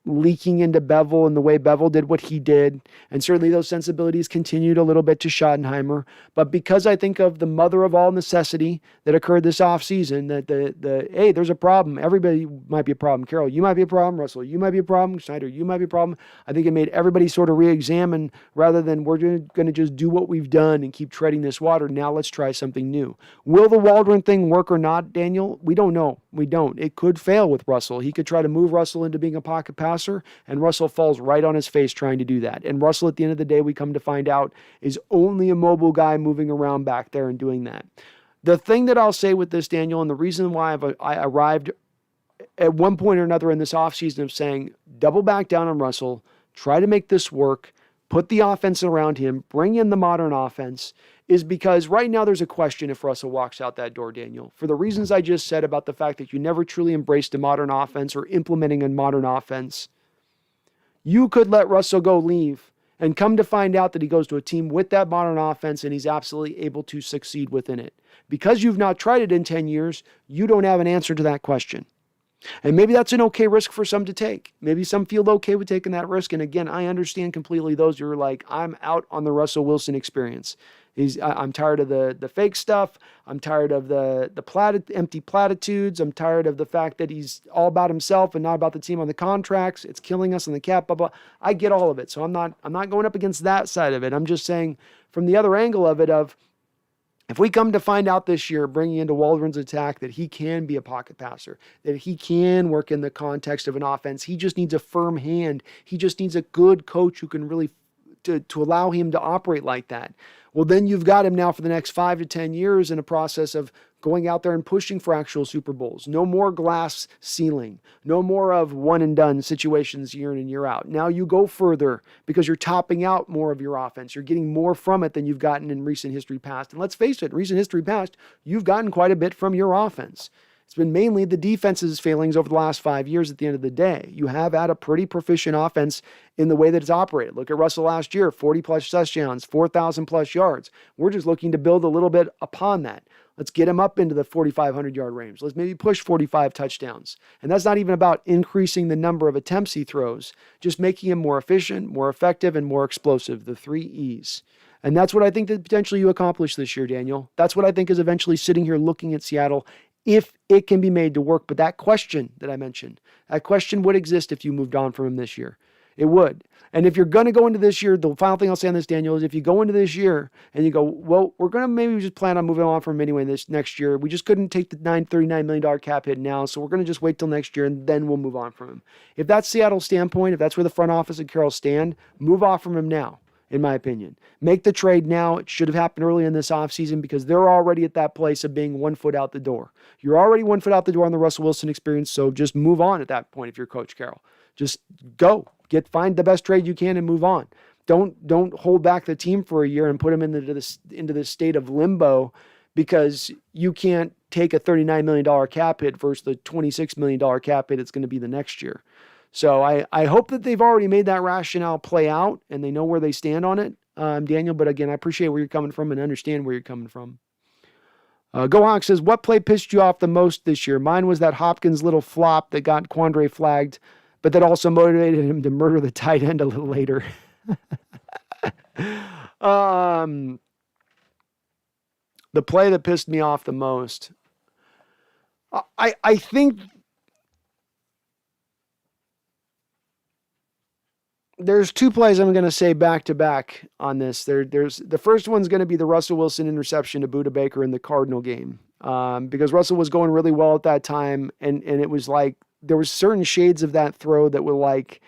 leaking into Bevel and the way Bevel did what he did. And certainly those sensibilities continued a little bit to Schottenheimer. But because I think of the mother of all necessity that occurred this offseason, that hey, there's a problem. Everybody might be a problem. Carroll, you might be a problem. Russell, you might be a problem. Snyder, you might be a problem. I think it made everybody sort of re-examine rather than we're going to just do what we've done and keep treading this water. Now let's try something new. Will the Waldron thing work or not, Daniel? We don't know. We don't. It could fail with Russell. He could try to move Russell into being a pocket passer, and Russell falls right on his face trying to do that. And Russell, at the end of the day, we come to find out, is only a mobile guy moving around back there and doing that. The thing that I'll say with this, Daniel, and the reason why I arrived at one point or another in this offseason of saying, double back down on Russell, try to make this work, put the offense around him, bring in the modern offense, is because right now there's a question if Russell walks out that door, Daniel. For the reasons I just said about the fact that you never truly embraced a modern offense or implementing a modern offense, you could let Russell go leave and come to find out that he goes to a team with that modern offense and he's absolutely able to succeed within it. Because you've not tried it in 10 years, you don't have an answer to that question. And maybe that's an okay risk for some to take. Maybe some feel okay with taking that risk. And again, I understand completely those who are like, I'm out on the Russell Wilson experience. I'm tired of the fake stuff. I'm tired of the empty platitudes. I'm tired of the fact that he's all about himself and not about the team on the contracts. It's killing us on the cap, blah, blah. I get all of it. So I'm not going up against that side of it. I'm just saying from the other angle of it of, if we come to find out this year, bringing into Waldron's attack, that he can be a pocket passer, that he can work in the context of an offense, he just needs a firm hand. He just needs a good coach who can really to allow him to operate like that. Well, then you've got him now for the next 5 to 10 years in a process of going out there and pushing for actual Super Bowls. No more glass ceiling. No more of one and done situations year in and year out. Now you go further because you're topping out more of your offense. You're getting more from it than you've gotten in recent history past. And let's face it, recent history past, you've gotten quite a bit from your offense. It's been mainly the defense's failings over the last 5 years at the end of the day. You have had a pretty proficient offense in the way that it's operated. Look at Russell last year, 40-plus touchdowns, 4,000-plus yards. We're just looking to build a little bit upon that. Let's get him up into the 4,500-yard range. Let's maybe push 45 touchdowns. And that's not even about increasing the number of attempts he throws, just making him more efficient, more effective, and more explosive, the 3 E's. And that's what I think that potentially you accomplish this year, Daniel. That's what I think is eventually sitting here looking at Seattle, if it can be made to work. But that question that I mentioned, that question would exist if you moved on from him this year. It would. And if you're going to go into this year, the final thing I'll say on this, Daniel, is if you go into this year and you go, well, we're going to maybe just plan on moving on from him anyway this next year. We just couldn't take the $39 million cap hit now, so we're going to just wait till next year and then we'll move on from him. If that's Seattle's standpoint, if that's where the front office and Carroll stand, move off from him now, in my opinion. Make the trade now. It should have happened early in this offseason because they're already at that place of being 1 foot out the door. You're already 1 foot out the door on the Russell Wilson experience, so just move on at that point if you're Coach Carroll. Just go. Find the best trade you can and move on. Don't hold back the team for a year and put them into this state of limbo because you can't take a $39 million cap hit versus the $26 million cap hit it's going to be the next year. So I hope that they've already made that rationale play out and they know where they stand on it, Daniel. But again, I appreciate where you're coming from and understand where you're coming from. Go Honk says, what play pissed you off the most this year? Mine was that Hopkins little flop that got Quandre flagged, but that also motivated him to murder the tight end a little later. The play that pissed me off the most, I think there's two plays I'm going to say back to back on this. There's the first one's going to be the Russell Wilson interception to Budda Baker in the Cardinal game, because Russell was going really well at that time, and it was like there was certain shades of that throw that were like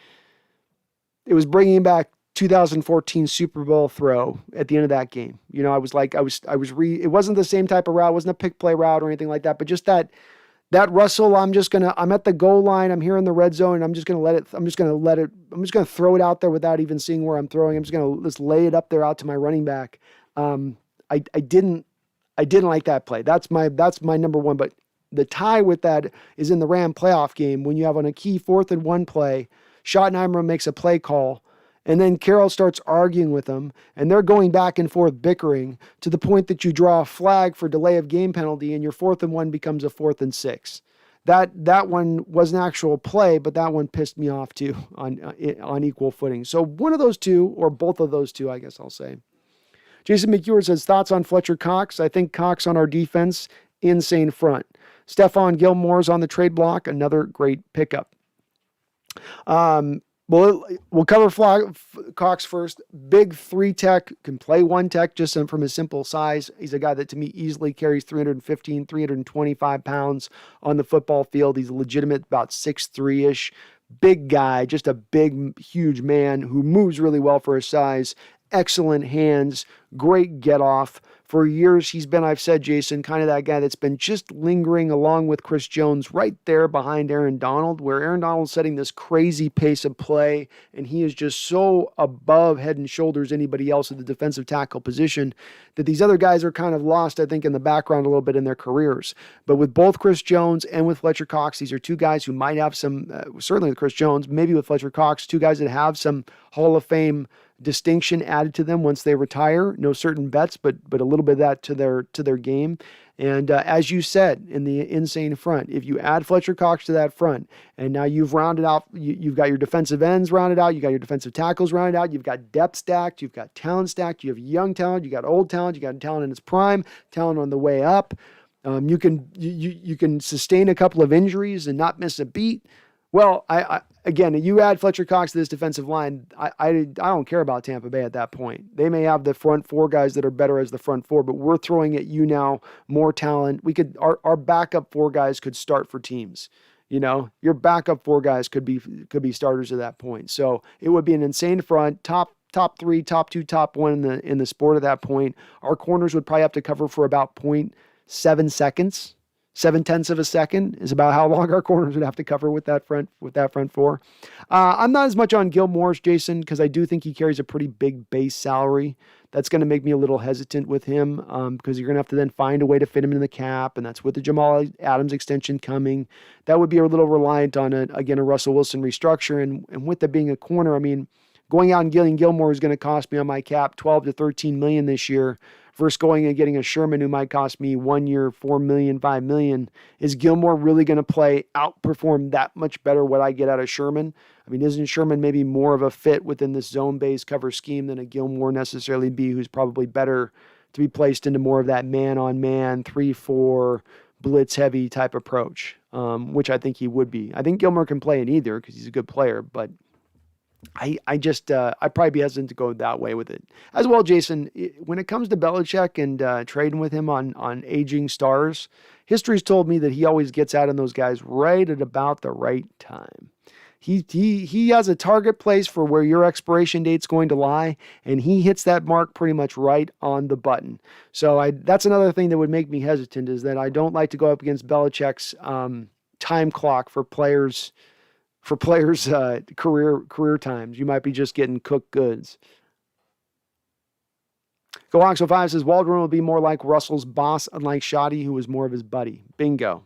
it was bringing back 2014 Super Bowl throw at the end of that game. You know, it wasn't the same type of route, it wasn't a pick play route or anything like that, but just that Russell, I'm at the goal line, I'm here in the red zone, and I'm just going to throw it out there without even seeing where I'm throwing. I'm just going to lay it up there out to my running back. I didn't like that play. That's my number one, but the tie with that is in the Ram playoff game when you have on a key 4th and 1 play, Schottenheimer makes a play call, and then Carroll starts arguing with them, and they're going back and forth bickering to the point that you draw a flag for delay of game penalty, and your 4th and 1 becomes a 4th and 6. That one was an actual play, but that one pissed me off too on equal footing. So one of those two, or both of those two, I guess I'll say. Jason McEwer says, thoughts on Fletcher Cox? I think Cox on our defense, insane front. Stephon Gilmore's on the trade block, another great pickup. We'll cover Cox first. Big 3 tech, can play 1 tech just from his simple size. He's a guy that to me easily carries 315, 325 pounds on the football field. He's a legitimate about 6'3"-ish. Big guy, just a big, huge man who moves really well for his size. Excellent hands, great get off. For years, he's been, I've said, Jason, kind of that guy that's been just lingering along with Chris Jones right there behind Aaron Donald, where Aaron Donald's setting this crazy pace of play, and he is just so above head and shoulders anybody else at the defensive tackle position that these other guys are kind of lost, I think, in the background a little bit in their careers. But with both Chris Jones and with Fletcher Cox, these are two guys who might have some, certainly with Chris Jones, maybe with Fletcher Cox, two guys that have some Hall of Fame distinction added to them once they retire. No certain bets, but a little bit of that to their game. And as you said, in the insane front, if you add Fletcher Cox to that front, and now you've rounded out, you've got your defensive ends rounded out, you got your defensive tackles rounded out, you've got depth stacked, you've got talent stacked, you have young talent, you got old talent, you got talent in its prime, talent on the way up. You can sustain a couple of injuries and not miss a beat. Well, again, you add Fletcher Cox to this defensive line, I don't care about Tampa Bay at that point. They may have the front 4 guys that are better as the front 4, but we're throwing at you now more talent. Our backup 4 guys could start for teams. You know, your backup 4 guys could be starters at that point. So it would be an insane front, top 3, top 2, top 1 in the sport at that point. Our corners would probably have to cover for about 0.7 seconds. 0.7 of a second is about how long our corners would have to cover with that front 4. I'm not as much on Gilmore's, Jason, because I do think he carries a pretty big base salary. That's going to make me a little hesitant with him because you're going to have to then find a way to fit him in the cap, and that's with the Jamal Adams extension coming. That would be a little reliant on, a Russell Wilson restructure, and with that being a corner, I mean, going out and getting Gilmore is going to cost me on my cap $12 to $13 million this year. Versus going and getting a Sherman who might cost me 1 year, $4 million, $5 million. Is Gilmore really going to outperform that much better what I get out of Sherman? I mean, isn't Sherman maybe more of a fit within this zone-based cover scheme than a Gilmore necessarily be, who's probably better to be placed into more of that man-on-man, 3-4, blitz-heavy type approach, which I think he would be. I think Gilmore can play in either because he's a good player, but I'd probably be hesitant to go that way with it as well. Jason, when it comes to Belichick and trading with him on aging stars, history's told me that he always gets out on those guys right at about the right time. He has a target place for where your expiration date's going to lie, and he hits that mark pretty much right on the button. So that's another thing that would make me hesitant, is that I don't like to go up against Belichick's time clock for players' career times. You might be just getting cooked goods. GoHawks05 says Waldron will be more like Russell's boss, unlike Shoddy, who was more of his buddy. Bingo.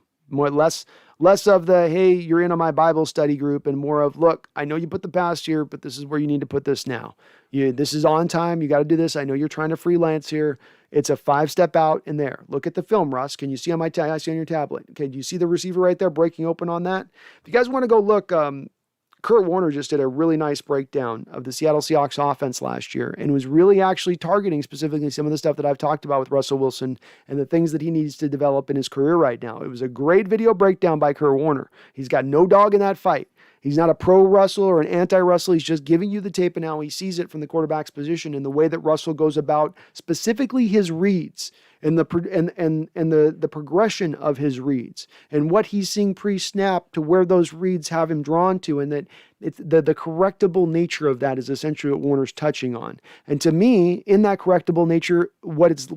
Less of the, hey, you're in on my Bible study group, and more of, look, I know you put the past here, but this is where you need to put this now. This is on time. You got to do this. I know you're trying to freelance here. It's a 5-step out in there. Look at the film, Russ. Can you see on I see on your tablet? Okay, do you see the receiver right there breaking open on that? If you guys want to go look, Kurt Warner just did a really nice breakdown of the Seattle Seahawks offense last year and was really actually targeting specifically some of the stuff that I've talked about with Russell Wilson and the things that he needs to develop in his career right now. It was a great video breakdown by Kurt Warner. He's got no dog in that fight. He's not a pro-Russell or an anti-Russell. He's just giving you the tape and how he sees it from the quarterback's position and the way that Russell goes about specifically his reads and the progression of his reads and what he's seeing pre-snap to where those reads have him drawn to, and that it's the correctable nature of that is essentially what Warner's touching on. And to me, in that correctable nature, what's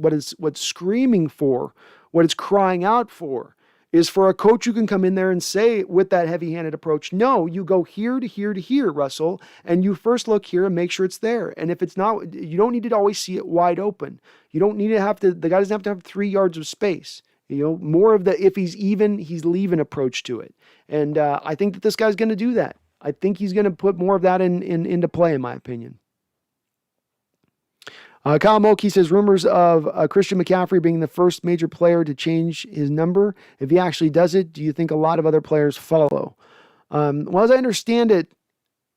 screaming for, what it's crying out for, is for a coach who can come in there and say with that heavy-handed approach, no, you go here to here to here, Russell, and you first look here and make sure it's there. And if it's not, you don't need to always see it wide open. You don't need to the guy doesn't have to have 3 yards of space. More of the if he's even, he's leaving approach to it. And I think that this guy's going to do that. I think he's going to put more of that into play, in my opinion. Kyle Moki says rumors of Christian McCaffrey being the first major player to change his number. If he actually does it, do you think a lot of other players follow? Well, as I understand it,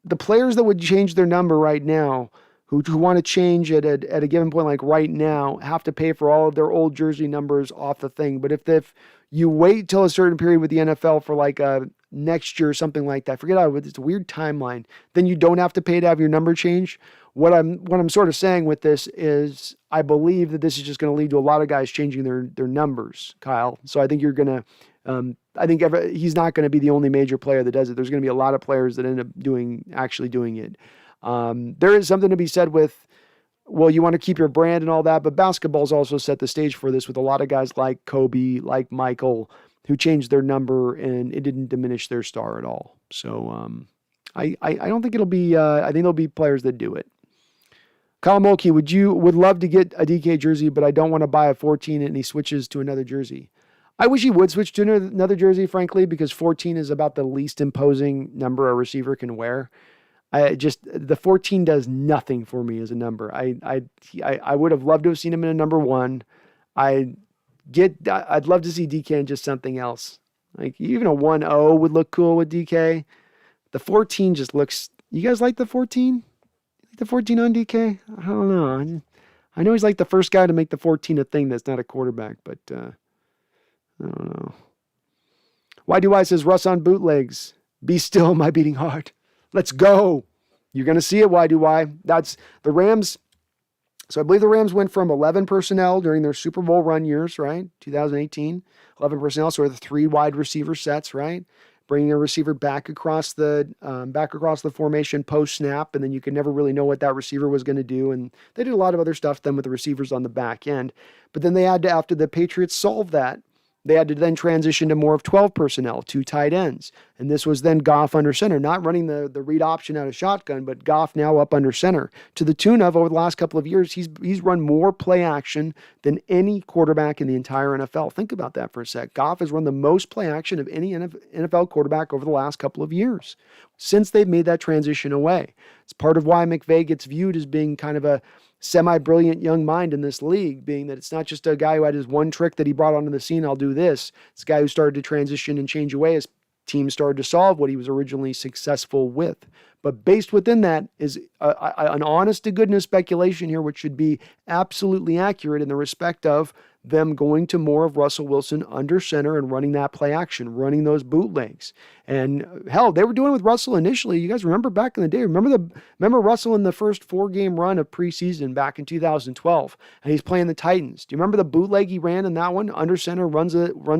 the players that would change their number right now, who want to change it at a given point, like right now, have to pay for all of their old jersey numbers off the thing. But if you wait till a certain period with the NFL for like next year or something like that, forget how it's a weird timeline, then you don't have to pay to have your number changed. What I'm sort of saying with this is I believe that this is just going to lead to a lot of guys changing their numbers, Kyle. So I think you're going to, he's not going to be the only major player that does it. There's going to be a lot of players that end up actually doing it. There is something to be said with, well, you want to keep your brand and all that, but basketball's also set the stage for this with a lot of guys like Kobe, like Michael, who changed their number and it didn't diminish their star at all. So I don't think it'll be, I think there'll be players that do it. Kyle Mulkey, would love to get a DK jersey, but I don't want to buy a 14 and he switches to another jersey. I wish he would switch to another jersey, frankly, because 14 is about the least imposing number a receiver can wear. The 14 does nothing for me as a number. I would have loved to have seen him in a number 1. I'd love to see DK in just something else. Like even a 1-0 would look cool with DK. The 14 just looks, you guys like the 14? The 14 on DK? I don't know. I know he's like the first guy to make the 14 a thing that's not a quarterback, but I don't know. YDY says, Russ on bootlegs. Be still, my beating heart. Let's go. You're going to see it, YDY. That's the Rams. So I believe the Rams went from 11 personnel during their Super Bowl run years, right? 2018. 11 personnel, so the 3 wide receiver sets, right? Bringing a receiver back across the formation post snap, and then you could never really know what that receiver was going to do. And they did a lot of other stuff then with the receivers on the back end. But then they had to, after the Patriots solved that, they had to then transition to more of 12 personnel, 2 tight ends. And this was then Goff under center, not running the read option out of shotgun, but Goff now up under center. To the tune of, over the last couple of years, he's run more play action than any quarterback in the entire NFL. Think about that for a sec. Goff has run the most play action of any NFL quarterback over the last couple of years since they've made that transition away. It's part of why McVay gets viewed as being kind of a semi-brilliant young mind in this league, being that it's not just a guy who had his one trick that he brought onto the scene, I'll do this. It's a guy who started to transition and change away as teams started to solve what he was originally successful with. But based within that is an honest to goodness speculation here, which should be absolutely accurate in the respect of them going to more of Russell Wilson under center and running that play action, running those bootlegs. And hell, they were doing it with Russell initially. You guys remember back in the day? Remember Russell in the first 4-game run of preseason back in 2012, and he's playing the Titans. Do you remember the bootleg he ran in that one? Under center, runs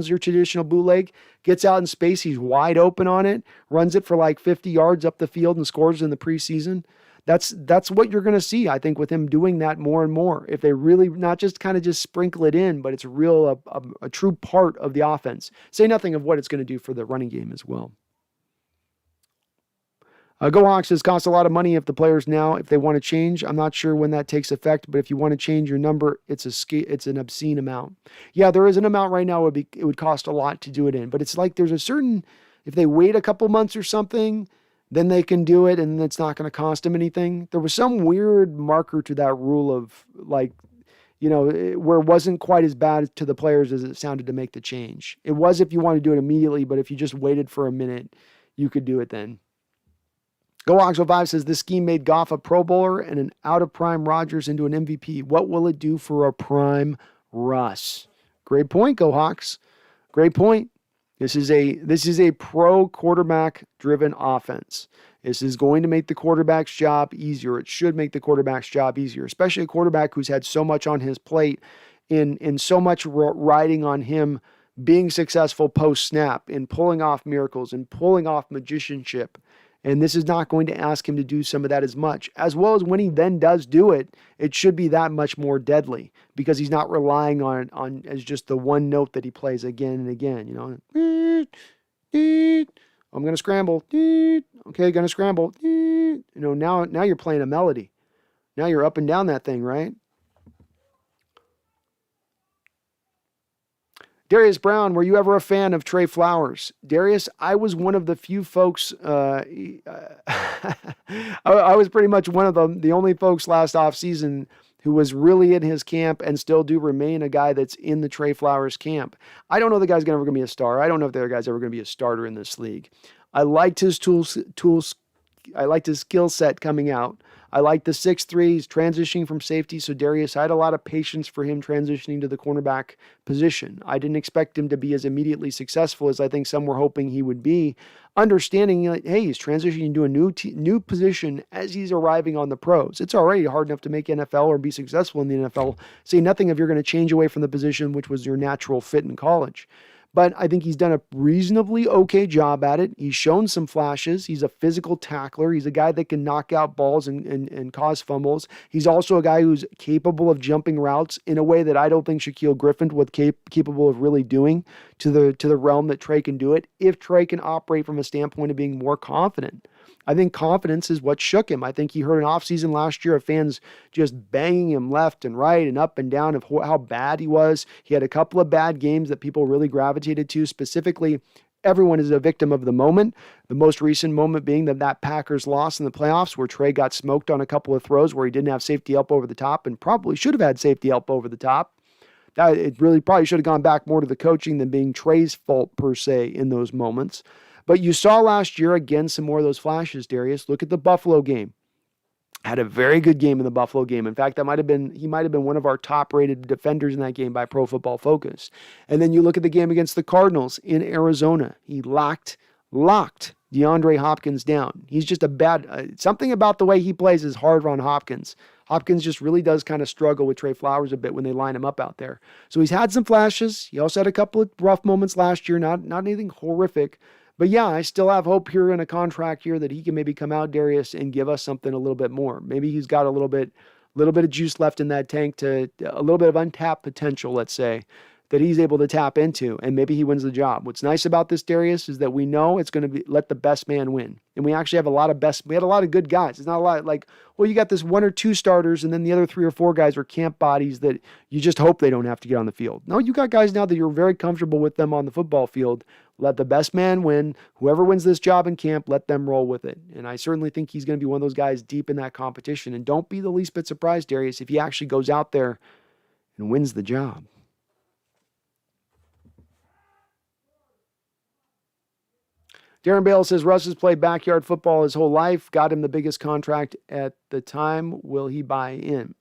your traditional bootleg, gets out in space, he's wide open on it, runs it for like 50 yards up the field and scores in the preseason. That's what you're going to see, I think, with him doing that more and more. If they really not just kind of just sprinkle it in, but it's a true part of the offense. Say nothing of what it's going to do for the running game as well. Go Hawks says costs a lot of money if the players now, if they want to change. I'm not sure when that takes effect, but if you want to change your number, it's an obscene amount. Yeah, there is an amount right now. It would cost a lot to do it in, but it's like there's a certain, if they wait a couple months or something, then they can do it and it's not going to cost them anything. There was some weird marker to that rule of like, where it wasn't quite as bad to the players as it sounded to make the change. It was if you want to do it immediately, but if you just waited for a minute, you could do it then. Go Hawks 05 says this scheme made Goff a Pro Bowler and an out-of-prime Rodgers into an MVP. What will it do for a prime Russ? Great point, Go Hawks. Great point. This is a pro quarterback-driven offense. This is going to make the quarterback's job easier. It should make the quarterback's job easier, especially a quarterback who's had so much on his plate in so much riding on him being successful post-snap and pulling off miracles and pulling off magicianship. And this is not going to ask him to do some of that as much. As well as when he then does do it, it should be that much more deadly because he's not relying on as just the one note that he plays again and again. I'm going to scramble. Okay, going to scramble. Now you're playing a melody. Now you're up and down that thing, right? Darius Brown, were you ever a fan of Trey Flowers? Darius, I was one of the few folks, I was pretty much one of the only folks last offseason who was really in his camp and still do remain a guy that's in the Trey Flowers camp. I don't know the guy's ever going to be a star. I don't know if the other guy's ever going to be a starter in this league. I liked his tools. I liked his skill set coming out. I like the 6'3", he's transitioning from safety. So Darius, I had a lot of patience for him transitioning to the cornerback position. I didn't expect him to be as immediately successful as I think some were hoping he would be. Understanding, hey, he's transitioning to a new position as he's arriving on the pros. It's already hard enough to make NFL or be successful in the NFL. Say nothing if you're going to change away from the position which was your natural fit in college. But I think he's done a reasonably okay job at it. He's shown some flashes. He's a physical tackler. He's a guy that can knock out balls and cause fumbles. He's also a guy who's capable of jumping routes in a way that I don't think Shaquille Griffin was capable of really doing to the realm that Trey can do it, if Trey can operate from a standpoint of being more confident. I think confidence is what shook him. I think he heard an offseason last year of fans just banging him left and right and up and down of how bad he was. He had a couple of bad games that people really gravitated to. Specifically, everyone is a victim of the moment. The most recent moment being that Packers loss in the playoffs where Trey got smoked on a couple of throws where he didn't have safety help over the top and probably should have had safety help over the top. It really probably should have gone back more to the coaching than being Trey's fault per se in those moments. But you saw last year, again, some more of those flashes, Darius. Look at the Buffalo game. Had a very good game in the Buffalo game. In fact, he might have been one of our top-rated defenders in that game by Pro Football Focus. And then you look at the game against the Cardinals in Arizona. He locked DeAndre Hopkins down. He's just something about the way he plays is hard on Hopkins. Hopkins just really does kind of struggle with Trey Flowers a bit when they line him up out there. So he's had some flashes. He also had a couple of rough moments last year, not anything horrific. But yeah, I still have hope here in a contract year that he can maybe come out, Darius, and give us something a little bit more. Maybe he's got a little bit of juice left in that tank, to a little bit of untapped potential, let's say, that he's able to tap into, and maybe he wins the job. What's nice about this, Darius, is that we know it's going to be let the best man win. And we actually have we had a lot of good guys. It's not a lot like, well, you got this one or two starters, and then the other 3 or 4 guys are camp bodies that you just hope they don't have to get on the field. No, you got guys now that you're very comfortable with them on the football field. Let the best man win. Whoever wins this job in camp, let them roll with it. And I certainly think he's going to be one of those guys deep in that competition. And don't be the least bit surprised, Darius, if he actually goes out there and wins the job. Darren Bale says, Russ has played backyard football his whole life, got him the biggest contract at the time. Will he buy in?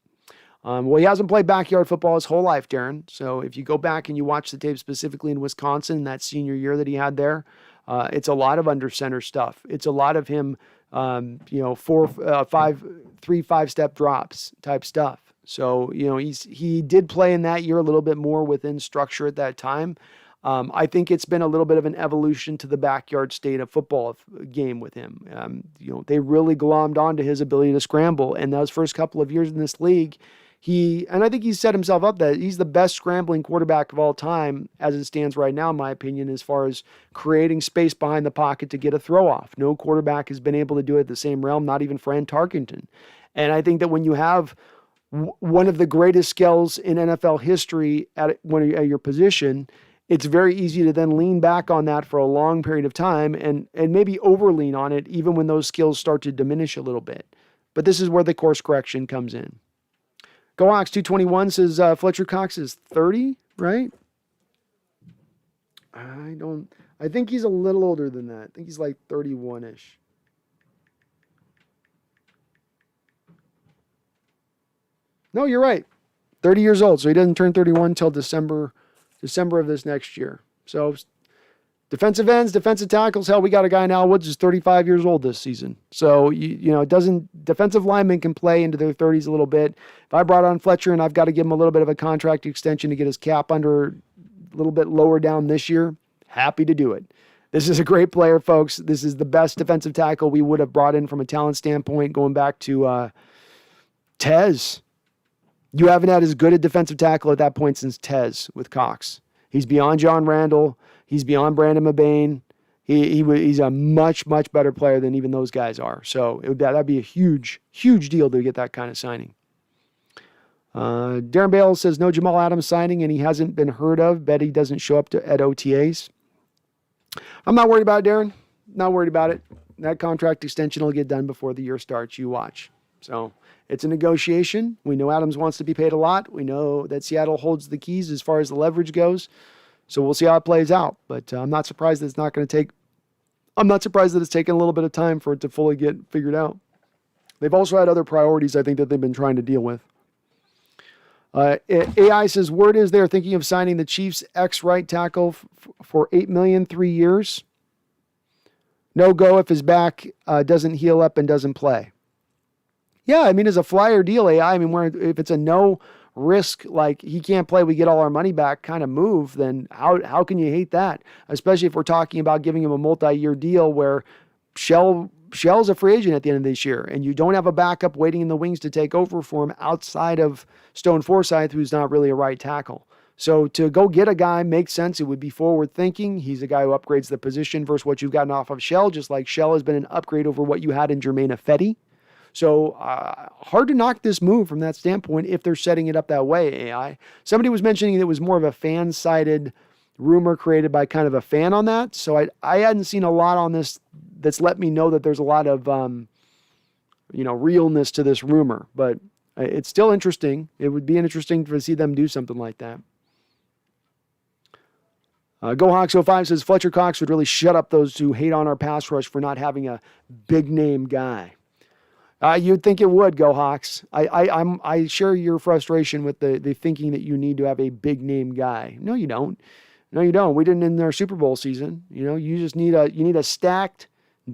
Well, he hasn't played backyard football his whole life, Darren. So if you go back and you watch the tape specifically in Wisconsin, that senior year that he had there, it's a lot of under center stuff. It's a lot of him, 5-step drops type stuff. So, he did play in that year a little bit more within structure at that time. I think it's been a little bit of an evolution to the backyard state of football game with him. They really glommed onto his ability to scramble. And those first couple of years in this league, and I think he's set himself up that he's the best scrambling quarterback of all time as it stands right now, in my opinion, as far as creating space behind the pocket to get a throw off. No quarterback has been able to do it at the same realm, not even Fran Tarkenton. And I think that when you have one of the greatest skills in NFL history at your position, it's very easy to then lean back on that for a long period of time and maybe overlean on it even when those skills start to diminish a little bit. But this is where the course correction comes in. GoHawks 221 says Fletcher Cox is 30, right? I think he's a little older than that. I think he's like 31-ish. No, you're right. 30 years old. So he doesn't turn 31 until December of this next year. So defensive ends, defensive tackles. Hell, we got a guy now, Woods is 35 years old this season. So, defensive linemen can play into their 30s a little bit. If I brought on Fletcher and I've got to give him a little bit of a contract extension to get his cap under a little bit lower down this year, happy to do it. This is a great player, folks. This is the best defensive tackle we would have brought in from a talent standpoint going back to Tez. You haven't had as good a defensive tackle at that point since Tez with Cox. He's beyond John Randall. He's beyond Brandon Mabane. He's a much, much better player than even those guys are. So that'd be a huge, huge deal to get that kind of signing. Darren Bale says no Jamal Adams signing and he hasn't been heard of. Bet he doesn't show up at OTAs. I'm not worried about it, Darren. Not worried about it. That contract extension will get done before the year starts. You watch. So it's a negotiation. We know Adams wants to be paid a lot. We know that Seattle holds the keys as far as the leverage goes. So we'll see how it plays out. But I'm not surprised that it's not going to take. I'm not surprised that it's taken a little bit of time for it to fully get figured out. They've also had other priorities, I think, that they've been trying to deal with. AI says word is they're thinking of signing the Chiefs' ex-right tackle for $8 million, 3 years. No go if his back doesn't heal up and doesn't play. Yeah, I mean, it's a flyer deal, AI. I mean, if it's a no risk, like he can't play, we get all our money back kind of move, then how can you hate that? Especially if we're talking about giving him a multi-year deal where Shell's a free agent at the end of this year, and you don't have a backup waiting in the wings to take over for him outside of Stone Forsythe, who's not really a right tackle. So to go get a guy makes sense. It would be forward thinking. He's a guy who upgrades the position versus what you've gotten off of Shell, just like Shell has been an upgrade over what you had in Jermaine Ifedi. So hard to knock this move from that standpoint if they're setting it up that way, AI. Somebody was mentioning that it was more of a fan-sided rumor created by kind of a fan on that. So I hadn't seen a lot on this that's let me know that there's a lot of, realness to this rumor. But it's still interesting. It would be interesting to see them do something like that. GoHawks05 says Fletcher Cox would really shut up those who hate on our pass rush for not having a big-name guy. You'd think it would, Go Hawks. I share your frustration with the thinking that you need to have a big name guy. No, you don't. No, you don't. We didn't in their Super Bowl season. You just need a stacked,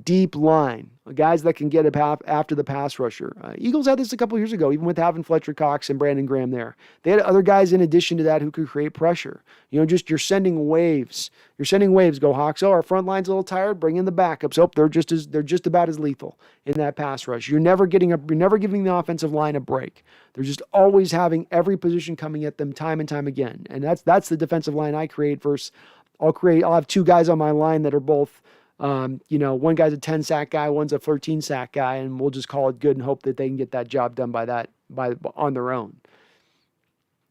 deep line, guys that can get after the pass rusher. Eagles had this a couple years ago, even with having Fletcher Cox and Brandon Graham there. They had other guys in addition to that who could create pressure. You're sending waves. You're sending waves, Go Hawks. Oh, our front line's a little tired. Bring in the backups. Oh, they're just about as lethal in that pass rush. You're never giving the offensive line a break. They're just always having every position coming at them time and time again. And that's the defensive line I create versus I'll have two guys on my line that are both one guy's a 10 sack guy, one's a 13 sack guy, and we'll just call it good and hope that they can get that job done on their own.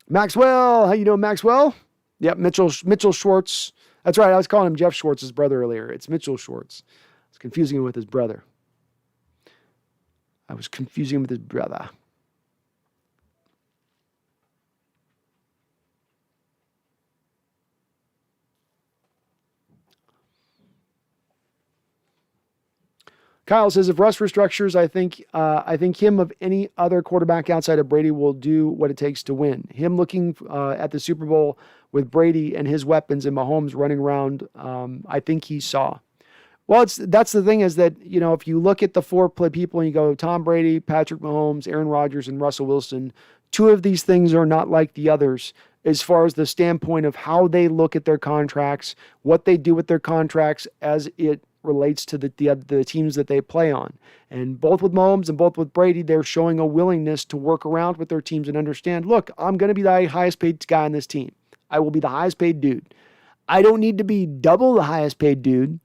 Maxwell, how you doing, Maxwell? Yep, Mitchell Schwartz. That's right. I was calling him Jeff Schwartz's brother earlier. It's Mitchell Schwartz. I was confusing him with his brother. Kyle says, if Russ restructures, I think him of any other quarterback outside of Brady will do what it takes to win. Him looking at the Super Bowl with Brady and his weapons and Mahomes running around, I think he saw. Well, that's the thing is that, if you look at the four people and you go Tom Brady, Patrick Mahomes, Aaron Rodgers, and Russell Wilson, two of these things are not like the others as far as the standpoint of how they look at their contracts, what they do with their contracts as it relates to the teams that they play on. And both with Mahomes and both with Brady, they're showing a willingness to work around with their teams and understand, look, I'm going to be the highest paid guy on this team. I will be the highest paid dude. I don't need to be double the highest paid dude.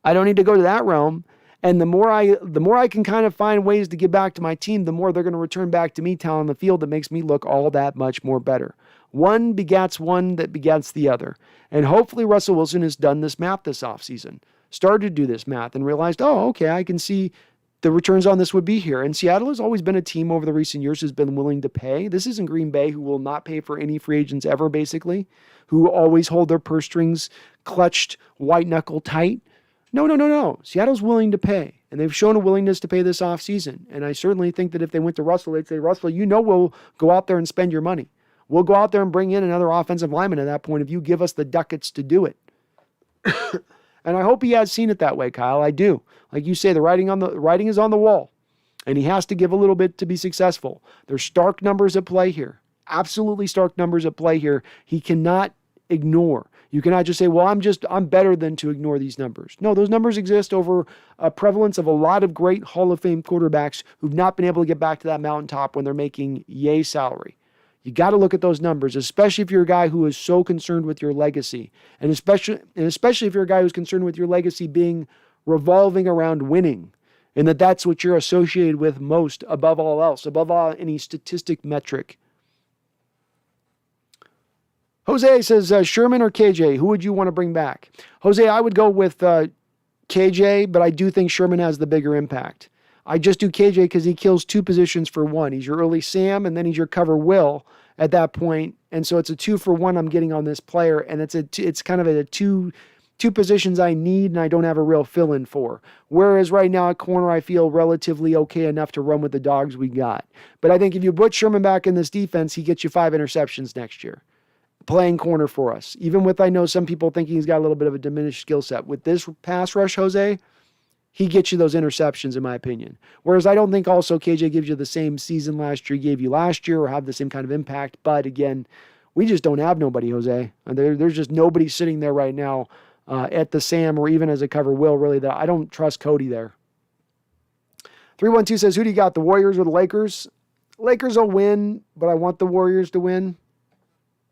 I don't need to go to that realm. And the more I can kind of find ways to give back to my team, the more they're going to return back to me talent on the field that makes me look all that much more better. One begats one that begats the other. And hopefully Russell Wilson has done this math this offseason. Started to do this math and realized, oh, okay, I can see the returns on this would be here. And Seattle has always been a team over the recent years who's been willing to pay. This isn't Green Bay, who will not pay for any free agents ever, basically, who always hold their purse strings clutched, white knuckle tight. No. Seattle's willing to pay, and they've shown a willingness to pay this offseason. And I certainly think that if they went to Russell, they'd say, Russell, we'll go out there and spend your money. We'll go out there and bring in another offensive lineman at that point if you give us the ducats to do it. And I hope he has seen it that way, Kyle. I do. Like you say, the writing is on the wall, and he has to give a little bit to be successful. There's stark numbers at play here. Absolutely stark numbers at play here. He cannot ignore. You cannot just say, well, I'm better than to ignore these numbers. No, those numbers exist over a prevalence of a lot of great Hall of Fame quarterbacks who've not been able to get back to that mountaintop when they're making yay salary. You got to look at those numbers, especially if you're a guy who is so concerned with your legacy. And especially if you're a guy who's concerned with your legacy being revolving around winning, and that's what you're associated with most above all else, above all any statistic metric. Jose says, Sherman or KJ, who would you want to bring back? Jose, I would go with KJ, but I do think Sherman has the bigger impact. I just do KJ because he kills two positions for one. He's your early Sam, and then he's your cover Will at that point. And so it's a 2-for-1 I'm getting on this player, and it's kind of a two positions I need and I don't have a real fill-in for. Whereas right now at corner, I feel relatively okay enough to run with the dogs we got. But I think if you put Sherman back in this defense, he gets you 5 interceptions next year, playing corner for us. Even with, I know some people thinking he's got a little bit of a diminished skill set. With this pass rush, Jose, he gets you those interceptions, in my opinion. Whereas I don't think also KJ gives you the same season last year he gave you last year or have the same kind of impact. But again, we just don't have nobody, Jose. There's just nobody sitting there right now at the Sam or even as a cover Will, really, that I don't trust Cody there. 312 says, who do you got, the Warriors or the Lakers? Lakers will win, but I want the Warriors to win.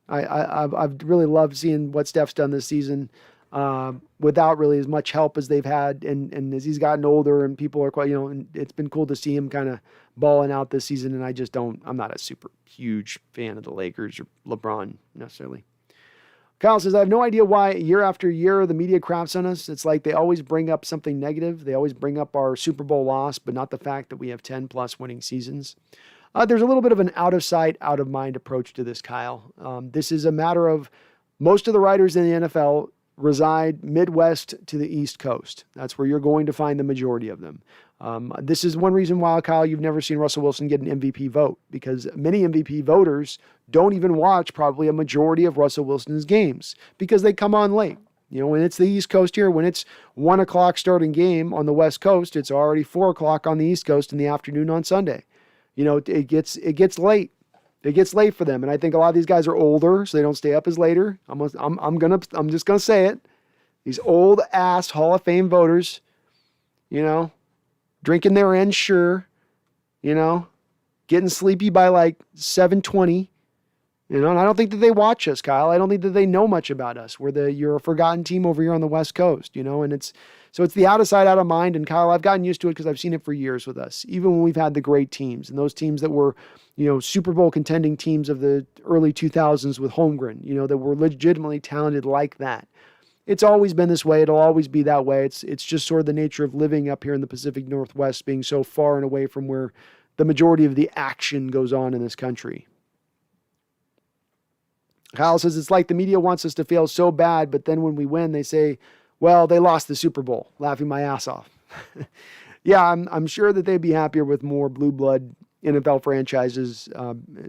I've really loved seeing what Steph's done this season. Without really as much help as they've had. And as he's gotten older and people are quite, and it's been cool to see him kind of balling out this season. And I'm not a super huge fan of the Lakers or LeBron necessarily. Kyle says, I have no idea why year after year the media craps on us. It's like they always bring up something negative. They always bring up our Super Bowl loss, but not the fact that we have 10 plus winning seasons. There's a little bit of an out of sight, out of mind approach to this, Kyle. This is a matter of most of the writers in the NFL reside Midwest to the East Coast. That's where you're going to find the majority of them. This is one reason why, Kyle, you've never seen Russell Wilson get an MVP vote, because many MVP voters don't even watch probably a majority of Russell Wilson's games because they come on late. When it's the East Coast here, when it's 1 o'clock starting game on the West Coast, it's already 4 o'clock on the East Coast in the afternoon on Sunday. It gets late. It gets late for them, and I think a lot of these guys are older, so they don't stay up as later. I'm just gonna say it. These old ass Hall of Fame voters, drinking their Ensure, getting sleepy by like 7:20, and I don't think that they watch us, Kyle. I don't think that they know much about us. You're a forgotten team over here on the West Coast, and it's the out of sight, out of mind. And Kyle, I've gotten used to it because I've seen it for years with us, even when we've had the great teams and those teams that were, Super Bowl contending teams of the early 2000s with Holmgren, that were legitimately talented like that. It's always been this way. It'll always be that way. It's just sort of the nature of living up here in the Pacific Northwest, being so far and away from where the majority of the action goes on in this country. Kyle says, it's like the media wants us to fail so bad, but then when we win, they say, well, they lost the Super Bowl, laughing my ass off. Yeah, I'm sure that they'd be happier with more blue blood NFL franchises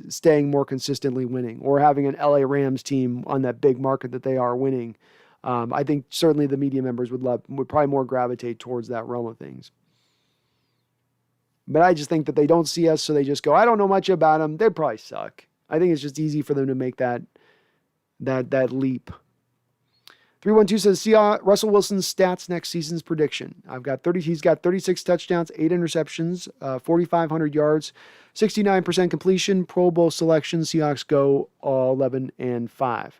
staying more consistently winning, or having an LA Rams team on that big market that they are winning. I think certainly the media members would probably more gravitate towards that realm of things. But I just think that they don't see us, so they just go, I don't know much about them. They probably suck. I think it's just easy for them to make that leap. 312 says, Russell Wilson's stats next season's prediction. He's got 36 touchdowns, 8 interceptions, 4,500 yards, 69% completion, Pro Bowl selection. Seahawks go 11-5.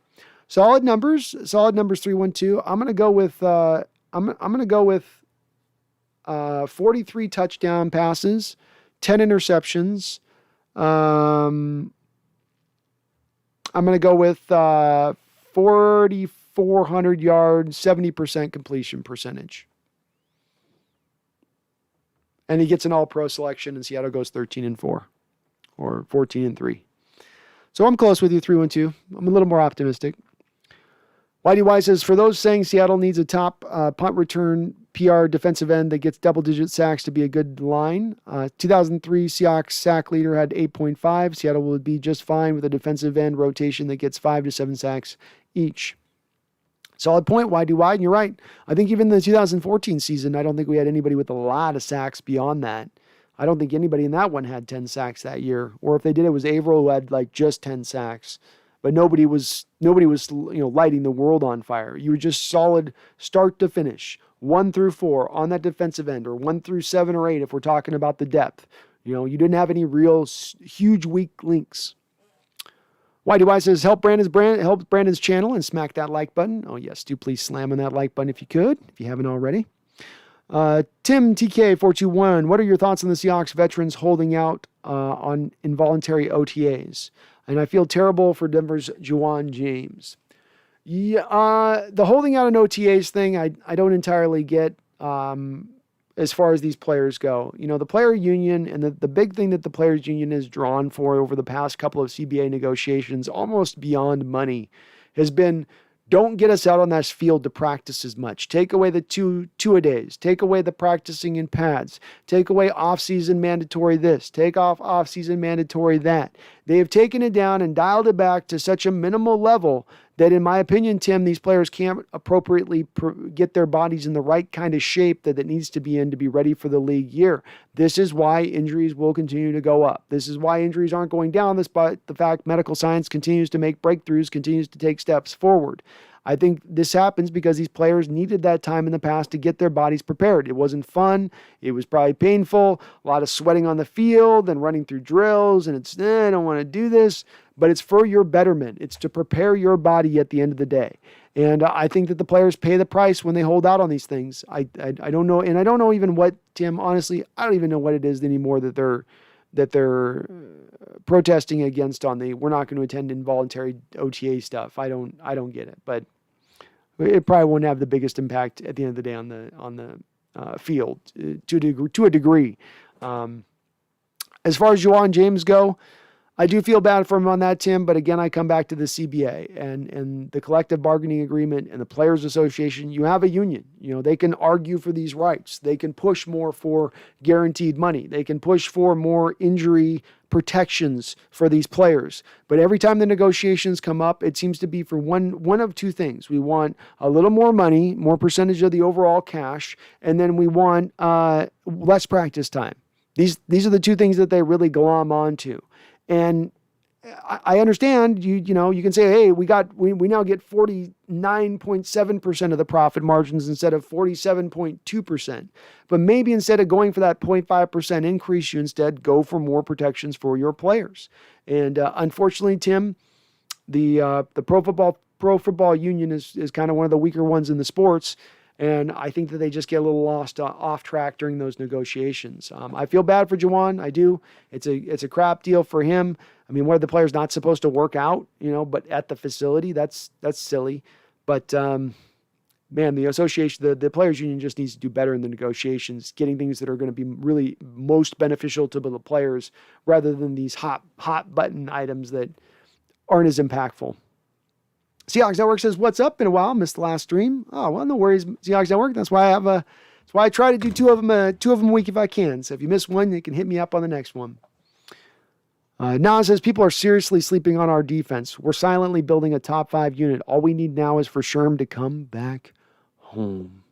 Solid numbers, 312. I'm gonna go with 43 touchdown passes, 10 interceptions. I'm gonna go with 4,400 yards, 70% completion percentage. And he gets an all-pro selection, and Seattle goes 13-4 or 14-3. So I'm close with you, 312. I'm a little more optimistic. Whitey Y says, for those saying Seattle needs a top punt return PR defensive end that gets double-digit sacks to be a good line. 2003 Seahawks sack leader had 8.5. Seattle would be just fine with a defensive end rotation that gets 5 to 7 sacks each. Solid point, Whitey Y, and you're right. I think even the 2014 season, I don't think we had anybody with a lot of sacks beyond that. I don't think anybody in that one had 10 sacks that year. Or if they did, it was Averill who had like just 10 sacks. But nobody was lighting the world on fire. You were just solid start to finish, 1 through 4 on that defensive end, or 1 through 7 or 8 if we're talking about the depth. You didn't have any real huge weak links. Whitey Y says, help Brandon's channel and smack that like button. Oh yes, do please slam on that like button if you could, if you haven't already. Tim TK421, what are your thoughts on the Seahawks veterans holding out on involuntary OTAs? And I feel terrible for Denver's Juwan James. Yeah, the holding out on OTAs thing, I don't entirely get as far as these players go. The player union, and the big thing that the players union has drawn for over the past couple of CBA negotiations, almost beyond money, has been, don't get us out on that field to practice as much. Take away the two-a-days. Take away the practicing in pads. Take away off-season mandatory this. Take off off-season mandatory that. They have taken it down and dialed it back to such a minimal level that, in my opinion, Tim, these players can't appropriately get their bodies in the right kind of shape that it needs to be in to be ready for the league year. This is why injuries will continue to go up. This is why injuries aren't going down, despite the fact medical science continues to make breakthroughs, continues to take steps forward. I think this happens because these players needed that time in the past to get their bodies prepared. It wasn't fun. It was probably painful. A lot of sweating on the field and running through drills. And it's, I don't want to do this. But it's for your betterment. It's to prepare your body at the end of the day. And I think that the players pay the price when they hold out on these things. I don't know. And I don't know even what, Tim, honestly, I don't even know what it is anymore that they're protesting against on the, we're not going to attend involuntary OTA stuff. I don't get it, but it probably won't have the biggest impact at the end of the day on the field to a degree. As far as Juwan James go, I do feel bad for him on that, Tim, but again, I come back to the CBA and the collective bargaining agreement and the Players Association. You have a union. They can argue for these rights. They can push more for guaranteed money. They can push for more injury protections for these players. But every time the negotiations come up, it seems to be for one of two things. We want a little more money, more percentage of the overall cash, and then we want less practice time. These are the two things that they really glom onto. And I understand you can say, hey, we now get 49.7% of the profit margins instead of 47.2%. But maybe instead of going for that 0.5% increase, you instead go for more protections for your players. And unfortunately, Tim, the Pro Football Union is kind of one of the weaker ones in the sports. And I think that they just get a little lost off track during those negotiations. I feel bad for Juwan. I do. It's a crap deal for him. I mean, what are the players not supposed to work out, but at the facility? That's silly. But, man, the association, the players union just needs to do better in the negotiations, getting things that are going to be really most beneficial to the players rather than these hot button items that aren't as impactful. Seahawks Network says, what's up? Been a while. Missed the last stream. Oh, well, no worries, Seahawks Network. That's why I That's why I try to do two of them a week if I can. So if you miss one, you can hit me up on the next one. Nas says, people are seriously sleeping on our defense. We're silently building a top 5 unit. All we need now is for Sherman to come back home.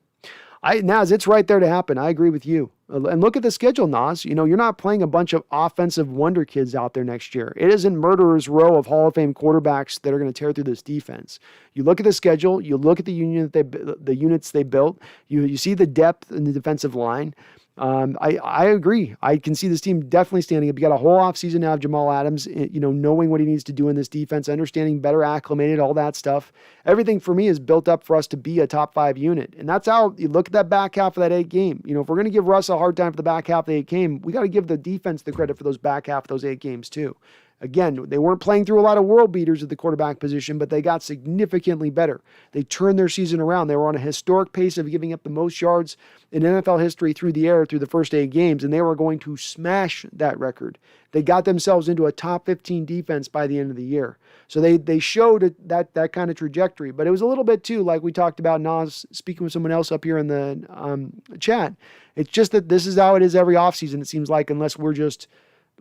Nas, it's right there to happen. I agree with you. And look at the schedule, Nas. You know, you're not playing a bunch of offensive wonder kids out there next year. It isn't murderer's row of Hall of Fame quarterbacks that are going to tear through this defense. You look at the schedule. You look at the units they built. You see the depth in the defensive line. I agree. I can see this team definitely standing up. You got a whole offseason now of Jamal Adams, you know, knowing what he needs to do in this defense, understanding better acclimated, all that stuff. Everything for me is built up for us to be a top 5 unit. And that's how you look at that back half of that 8 game. You know, if we're going to give Russ a hard time for the back half of the 8 game, we got to give the defense the credit for those back half of those 8 games too. Again, they weren't playing through a lot of world beaters at the quarterback position, but they got significantly better. They turned their season around. They were on a historic pace of giving up the most yards in NFL history through the air through the first 8 games, and they were going to smash that record. They got themselves into a top 15 defense by the end of the year. So they showed that kind of trajectory. But it was a little bit too, like we talked about, Nas speaking with someone else up here in the chat. It's just that this is how it is every offseason, it seems like, unless we're just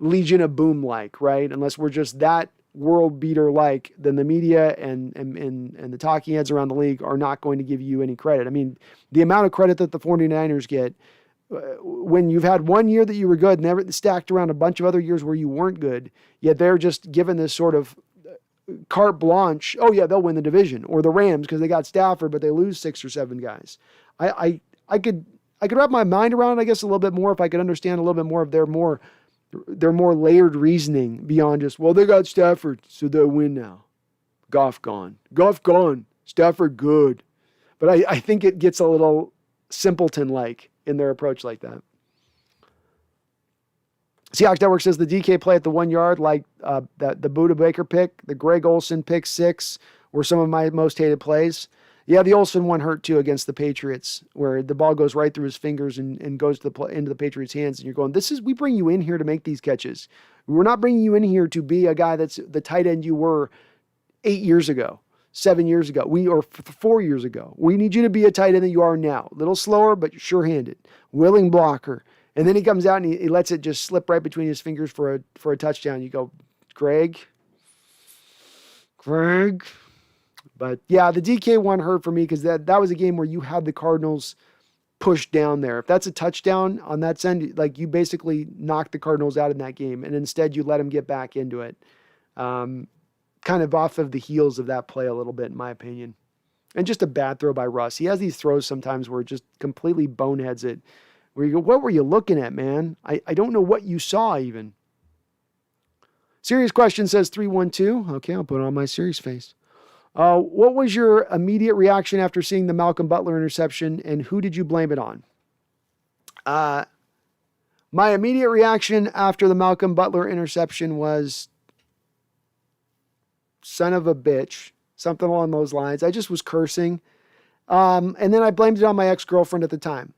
Legion of Boom like, right? Unless we're just that world beater like, then the media and the talking heads around the league are not going to give you any credit. I mean, the amount of credit that the 49ers get when you've had one year that you were good, never stacked around a bunch of other years where you weren't good, yet they're just given this sort of carte blanche. Oh yeah, they'll win the division, or the Rams because they got Stafford, but they lose 6 or 7 guys. I could wrap my mind around it, I guess, a little bit more if I could understand a little bit more of their more layered reasoning beyond just, well, they got Stafford, so they'll win now. Goff gone. Stafford good. But I think it gets a little simpleton-like in their approach like that. Seahawks Network says the DK play at the 1 yard, like the Buda Baker pick, the Greg Olsen pick 6 were some of my most hated plays. Yeah, the Olsen one hurt too against the Patriots, where the ball goes right through his fingers and goes to into the Patriots' hands. And you're going, we bring you in here to make these catches. We're not bringing you in here to be a guy that's the tight end you were 8 years ago, 7 years ago, or 4 years ago. We need you to be a tight end that you are now. A little slower, but sure-handed, willing blocker. And then he comes out and he lets it just slip right between his fingers for a touchdown. You go, Greg. But yeah, the DK one hurt for me because that was a game where you had the Cardinals pushed down there. If that's a touchdown on that end, like, you basically knocked the Cardinals out in that game, and instead you let them get back into it. Kind of off of the heels of that play a little bit, in my opinion. And just a bad throw by Russ. He has these throws sometimes where it just completely boneheads it. Where you go, what were you looking at, man? I don't know what you saw even. Serious question says 312. Okay, I'll put on my serious face. What was your immediate reaction after seeing the Malcolm Butler interception, and who did you blame it on? My immediate reaction after the Malcolm Butler interception was, son of a bitch, something along those lines. I just was cursing. And then I blamed it on my ex-girlfriend at the time.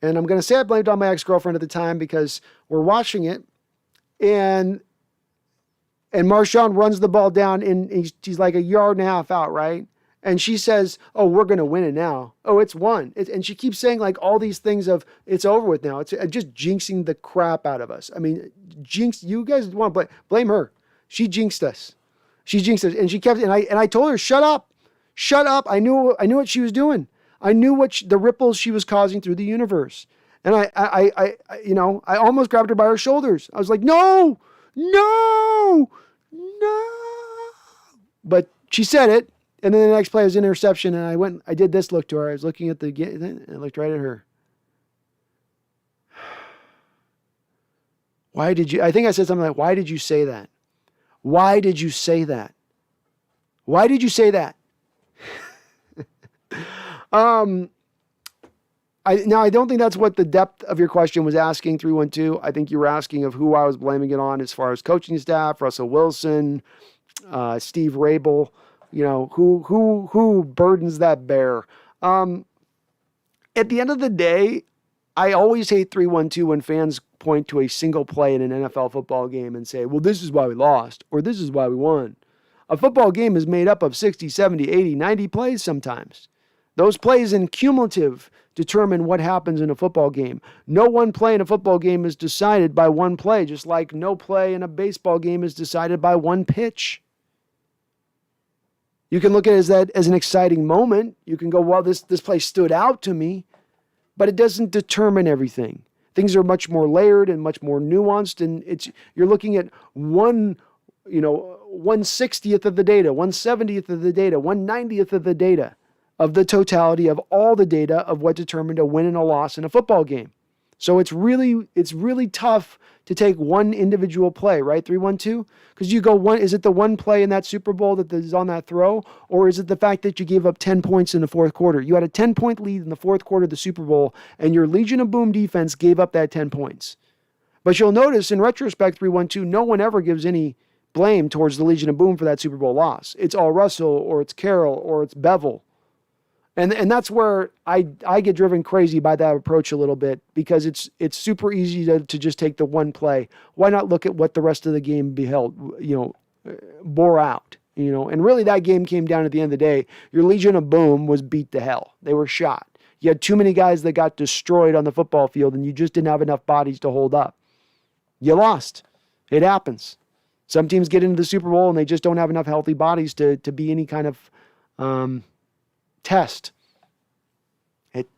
And I'm going to say I blamed it on my ex-girlfriend at the time because we're watching it, and Marshawn runs the ball down, and he's like a yard and a half out, right? And she says, oh, we're going to win it now. Oh, it's won. And she keeps saying like all these things of it's over with now. It's just jinxing the crap out of us. I mean, you guys want to blame her. She jinxed us. And she kept, and I told her, shut up. I knew what she was doing. I knew the ripples she was causing through the universe. And I almost grabbed her by her shoulders. I was like, no. But she said it, and then the next play was an interception, and I did this look to her. I was looking at and I looked right at her. I think I said something like, why did you say that? Why did you say that? I don't think that's what the depth of your question was asking, 312. I think you were asking of who I was blaming it on as far as coaching staff, Russell Wilson, Steve Rabel, who burdens that bear. At the end of the day, I always hate 312 when fans point to a single play in an NFL football game and say, well, this is why we lost, or this is why we won. A football game is made up of 60, 70, 80, 90 plays sometimes. Those plays in cumulative determine what happens in a football game. No one play in a football game is decided by one play, just like no play in a baseball game is decided by one pitch. You can look at it as an exciting moment. You can go, well, this play stood out to me, but it doesn't determine everything. Things are much more layered and much more nuanced, and you're looking at 1/60th of the data, 1/70th of the data, 1/90th of the data of the totality of all the data of what determined a win and a loss in a football game. So it's really tough to take one individual play, right? 3-1-2? Because you go, is it the one play in that Super Bowl that is on that throw? Or is it the fact that you gave up 10 points in the fourth quarter? You had a 10-point lead in the fourth quarter of the Super Bowl, and your Legion of Boom defense gave up that 10 points. But you'll notice in retrospect, 3-1-2, no one ever gives any blame towards the Legion of Boom for that Super Bowl loss. It's all Russell, or it's Carroll, or it's Bevel. And that's where I get driven crazy by that approach a little bit, because it's super easy to just take the one play. Why not look at what the rest of the game bore out? And really that game came down at the end of the day. Your Legion of Boom was beat to hell. They were shot. You had too many guys that got destroyed on the football field, and you just didn't have enough bodies to hold up. You lost. It happens. Some teams get into the Super Bowl and they just don't have enough healthy bodies to be any kind of test.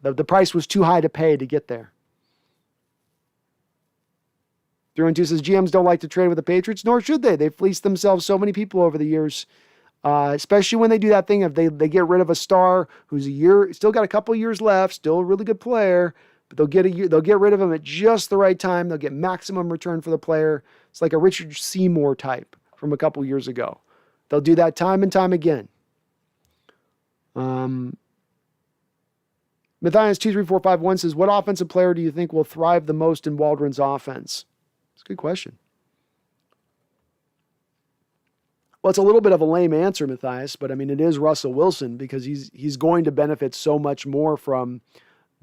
The price was too high to pay to get there. 3-1-2 says GMs don't like to trade with the Patriots, nor should they. They've fleeced themselves so many people over the years, especially when they do that thing. If they get rid of a star who's still got a couple years left, still a really good player, but they'll get rid of him at just the right time. They'll get maximum return for the player. It's like a Richard Seymour type from a couple years ago. They'll do that time and time again. Matthias23451 says, what offensive player do you think will thrive the most in Waldron's offense? It's a good question. Well, it's a little bit of a lame answer, Matthias, but I mean, it is Russell Wilson, because he's going to benefit so much more from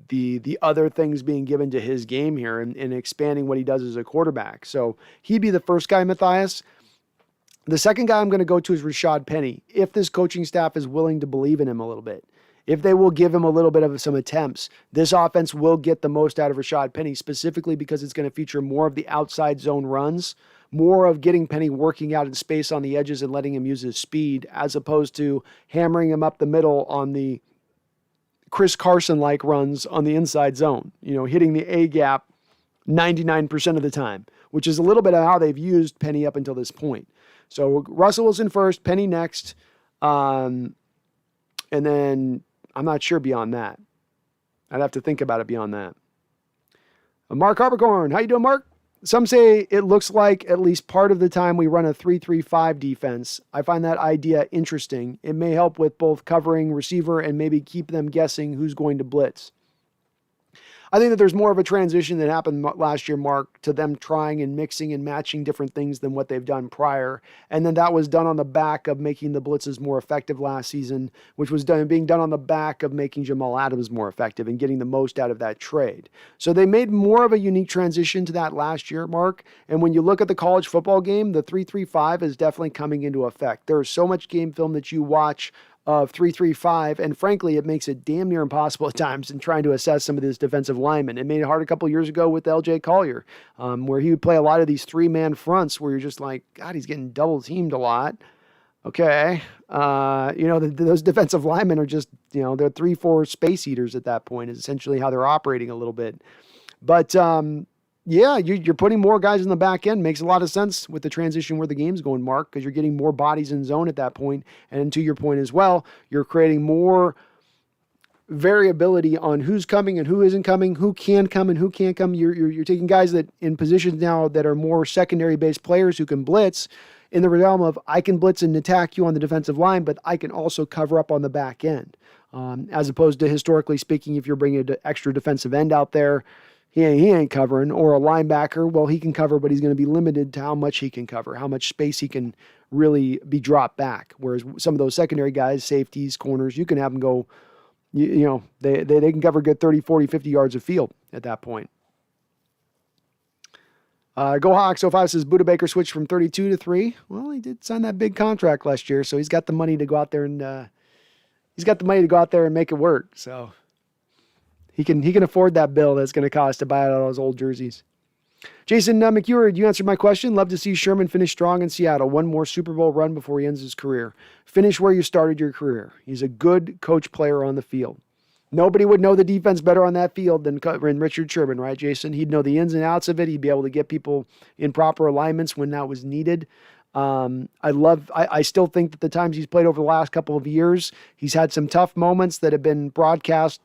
the other things being given to his game here and expanding what he does as a quarterback. So he'd be the first guy, Matthias. The second guy I'm going to go to is Rashad Penny, if this coaching staff is willing to believe in him a little bit. If they will give him a little bit of some attempts, this offense will get the most out of Rashad Penny, specifically because it's going to feature more of the outside zone runs, more of getting Penny working out in space on the edges and letting him use his speed, as opposed to hammering him up the middle on the Chris Carson-like runs on the inside zone, hitting the A gap 99% of the time, which is a little bit of how they've used Penny up until this point. So Russell Wilson first, Penny next, and then I'm not sure beyond that. I'd have to think about it beyond that. Mark Harpercorn. How you doing, Mark? Some say it looks like at least part of the time we run a 3-3-5 defense. I find that idea interesting. It may help with both covering receiver and maybe keep them guessing who's going to blitz. I think that there's more of a transition that happened last year, Mark, to them trying and mixing and matching different things than what they've done prior. And then that was done on the back of making the blitzes more effective last season, which was being done on the back of making Jamal Adams more effective and getting the most out of that trade. So they made more of a unique transition to that last year, Mark. And when you look at the college football game, the 3-3-5 is definitely coming into effect. There's so much game film that you watch of 3-3-5, and frankly, it makes it damn near impossible at times in trying to assess some of these defensive linemen. It made it hard a couple years ago with L.J. Collier, where he would play a lot of these three-man fronts where you're just like, God, he's getting double-teamed a lot. Okay. Those defensive linemen are just, they're 3-4 space eaters at that point is essentially how they're operating a little bit. But, yeah, you're putting more guys in the back end. Makes a lot of sense with the transition where the game's going, Mark, because you're getting more bodies in zone at that point. And to your point as well, you're creating more variability on who's coming and who isn't coming, who can come and who can't come. You're taking guys that in positions now that are more secondary-based players who can blitz in the realm of I can blitz and attack you on the defensive line, but I can also cover up on the back end. As opposed to historically speaking, if you're bringing an extra defensive end out there, he ain't covering, or a linebacker, well, he can cover, but he's going to be limited to how much he can cover, how much space he can really be dropped back. Whereas some of those secondary guys, safeties, corners, you can have them go, they can cover good 30, 40, 50 yards of field at that point. Go Hawks 05 says Buda Baker switched from 32 to 3. Well, he did sign that big contract last year, so he's got the money to go out there and make it work. So He can afford that bill that's going to cost to buy out all those old jerseys. Jason McEwer, you answered my question. Love to see Sherman finish strong in Seattle. One more Super Bowl run before he ends his career. Finish where you started your career. He's a good coach player on the field. Nobody would know the defense better on that field than Richard Sherman, right, Jason? He'd know the ins and outs of it. He'd be able to get people in proper alignments when that was needed. I still think that the times he's played over the last couple of years, he's had some tough moments that have been broadcast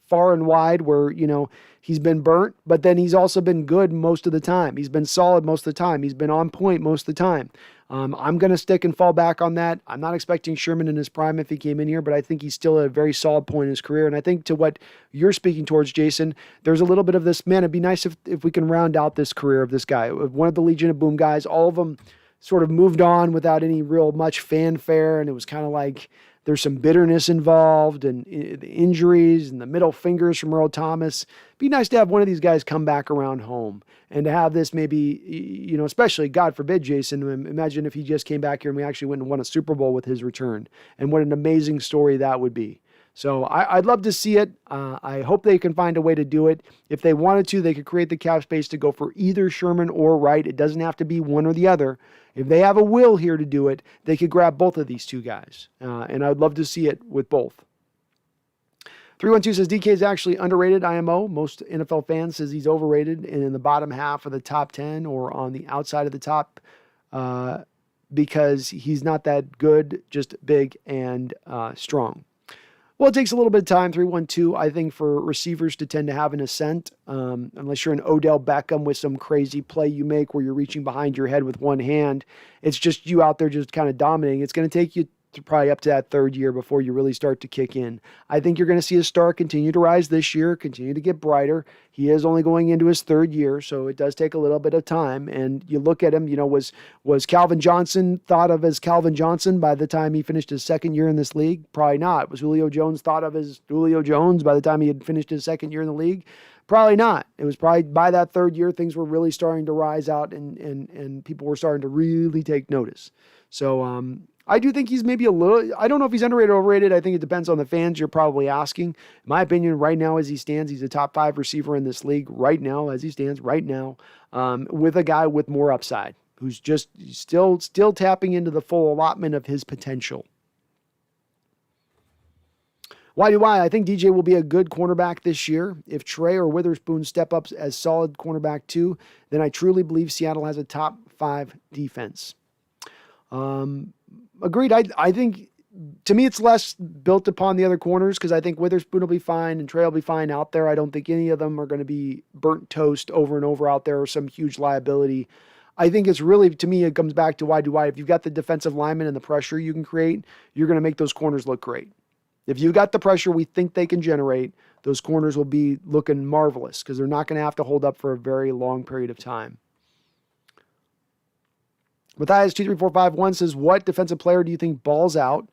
far and wide where, he's been burnt, but then he's also been good most of the time. He's been solid most of the time. He's been on point most of the time. I'm going to stick and fall back on that. I'm not expecting Sherman in his prime if he came in here, but I think he's still at a very solid point in his career. And I think to what you're speaking towards, Jason, there's a little bit of this, man, it'd be nice if we can round out this career of this guy. One of the Legion of Boom guys, all of them sort of moved on without any real much fanfare. And it was kind of like there's some bitterness involved and the injuries and the middle fingers from Earl Thomas. It'd be nice to have one of these guys come back around home and to have this maybe, especially, God forbid, Jason, imagine if he just came back here and we actually went and won a Super Bowl with his return, and what an amazing story that would be. So I'd love to see it. I hope they can find a way to do it. If they wanted to, they could create the cap space to go for either Sherman or Wright. It doesn't have to be one or the other. If they have a will here to do it, they could grab both of these two guys. And I'd love to see it with both. 312 says DK is actually underrated IMO. Most NFL fans says he's overrated and in the bottom half of the top 10 or on the outside of the top because he's not that good, just big and strong. Well, it takes a little bit of time, 312, I think, for receivers to tend to have an ascent, unless you're an Odell Beckham with some crazy play you make where you're reaching behind your head with one hand. It's just you out there just kind of dominating. It's going to take you to probably up to that third year before you really start to kick in. I think you're going to see his star continue to rise this year, continue to get brighter. He is only going into his third year, so it does take a little bit of time. And you look at him, was Calvin Johnson thought of as Calvin Johnson by the time he finished his second year in this league? Probably not. Was Julio Jones thought of as Julio Jones by the time he had finished his second year in the league? Probably not. It was probably by that third year, things were really starting to rise out and people were starting to really take notice. So, I do think he's maybe I don't know if he's underrated or overrated. I think it depends on the fans you're probably asking. In my opinion, right now as he stands, he's a top 5 receiver in this league right now, as he stands right now, with a guy with more upside who's just still tapping into the full allotment of his potential. Why do I? I think DJ will be a good cornerback this year. If Trey or Witherspoon step up as solid cornerback too, then I truly believe Seattle has a top 5 defense. Agreed. I think, to me, it's less built upon the other corners because I think Witherspoon will be fine and Trey will be fine out there. I don't think any of them are going to be burnt toast over and over out there or some huge liability. I think it's really, to me, it comes back to why do I. If you've got the defensive lineman and the pressure you can create, you're going to make those corners look great. If you've got the pressure we think they can generate, those corners will be looking marvelous because they're not going to have to hold up for a very long period of time. Matthias23451 says, what defensive player do you think balls out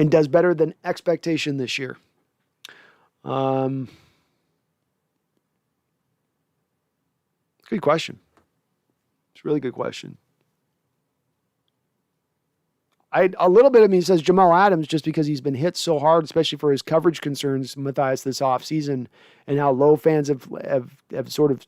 and does better than expectation this year? Good question. It's a really good question. A little bit of me says Jamal Adams just because he's been hit so hard, especially for his coverage concerns, Matthias, this offseason, and how low fans have sort of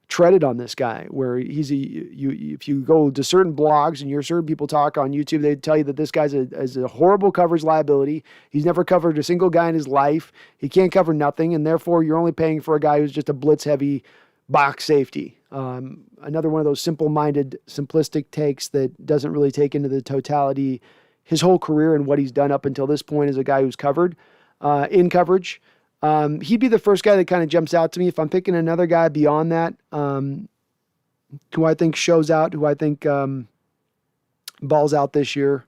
treaded on this guy, where if you go to certain blogs and you hear certain people talk on YouTube, they tell you that this guy's a horrible coverage liability. He's never covered a single guy in his life. He can't cover nothing, and therefore you're only paying for a guy who's just a blitz-heavy box safety. Another one of those simple-minded, simplistic takes that doesn't really take into the totality his whole career and what he's done up until this point as a guy who's covered in coverage. He'd be the first guy that kind of jumps out to me. If I'm picking another guy beyond that, who I think shows out, who I think balls out this year.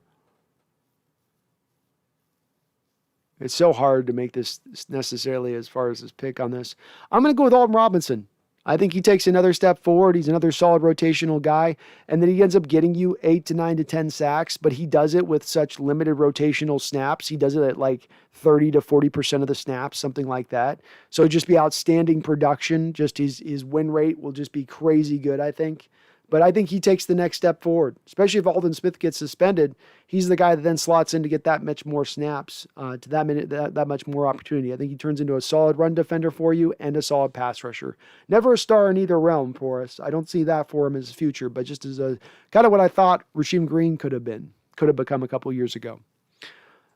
It's so hard to make this necessarily as far as his pick on this. I'm going to go with Alton Robinson. I think he takes another step forward. He's another solid rotational guy. And then he ends up getting you 8 to 9 to 10 sacks, but he does it with such limited rotational snaps. He does it at like 30 to 40% of the snaps, something like that. So it'd just be outstanding production. Just his win rate will just be crazy good, I think. But I think he takes the next step forward, especially if Aldon Smith gets suspended. He's the guy that then slots in to get that much more snaps, to that much more opportunity. I think he turns into a solid run defender for you and a solid pass rusher. Never a star in either realm for us. I don't see that for him as a future, but just as a kind of what I thought Rasheem Green could have become a couple years ago.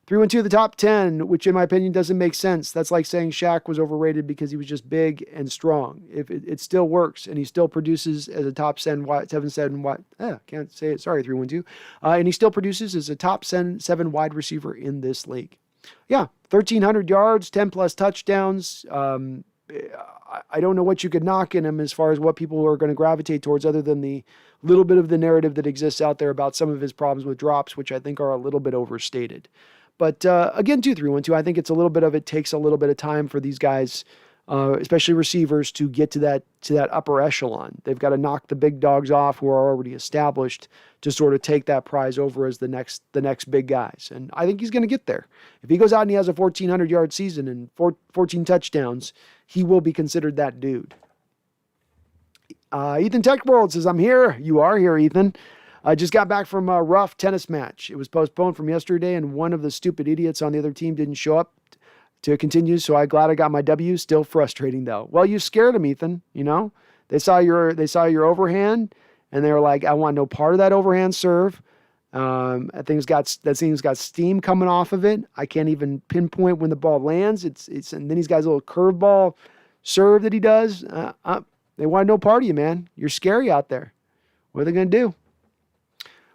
312, the top 10, which in my opinion doesn't make sense. That's like saying Shaq was overrated because he was just big and strong. If it still works and he still produces as a top 7 can't say it. Sorry, 312. And he still produces as a top 7 wide receiver in this league. Yeah, 1,300 yards, 10 plus touchdowns. I don't know what you could knock in him as far as what people are going to gravitate towards, other than the little bit of the narrative that exists out there about some of his problems with drops, which I think are a little bit overstated. But again, 2-3-1-2, I think it takes a little bit of time for these guys, especially receivers, to get to that upper echelon. They've got to knock the big dogs off who are already established to sort of take that prize over as the next big guys. And I think he's going to get there. If he goes out and he has a 1,400-yard season and 14 touchdowns, he will be considered that dude. Ethan Tech World says, I'm here. You are here, Ethan. I just got back from a rough tennis match. It was postponed from yesterday, and one of the stupid idiots on the other team didn't show up to continue, so I'm glad I got my W. Still frustrating, though. Well, you scared him, Ethan, you know? They saw your overhand, and they were like, I want no part of that overhand serve. That thing's got steam coming off of it. I can't even pinpoint when the ball lands. And then he's got his little curveball serve that he does. They want no part of you, man. You're scary out there. What are they going to do?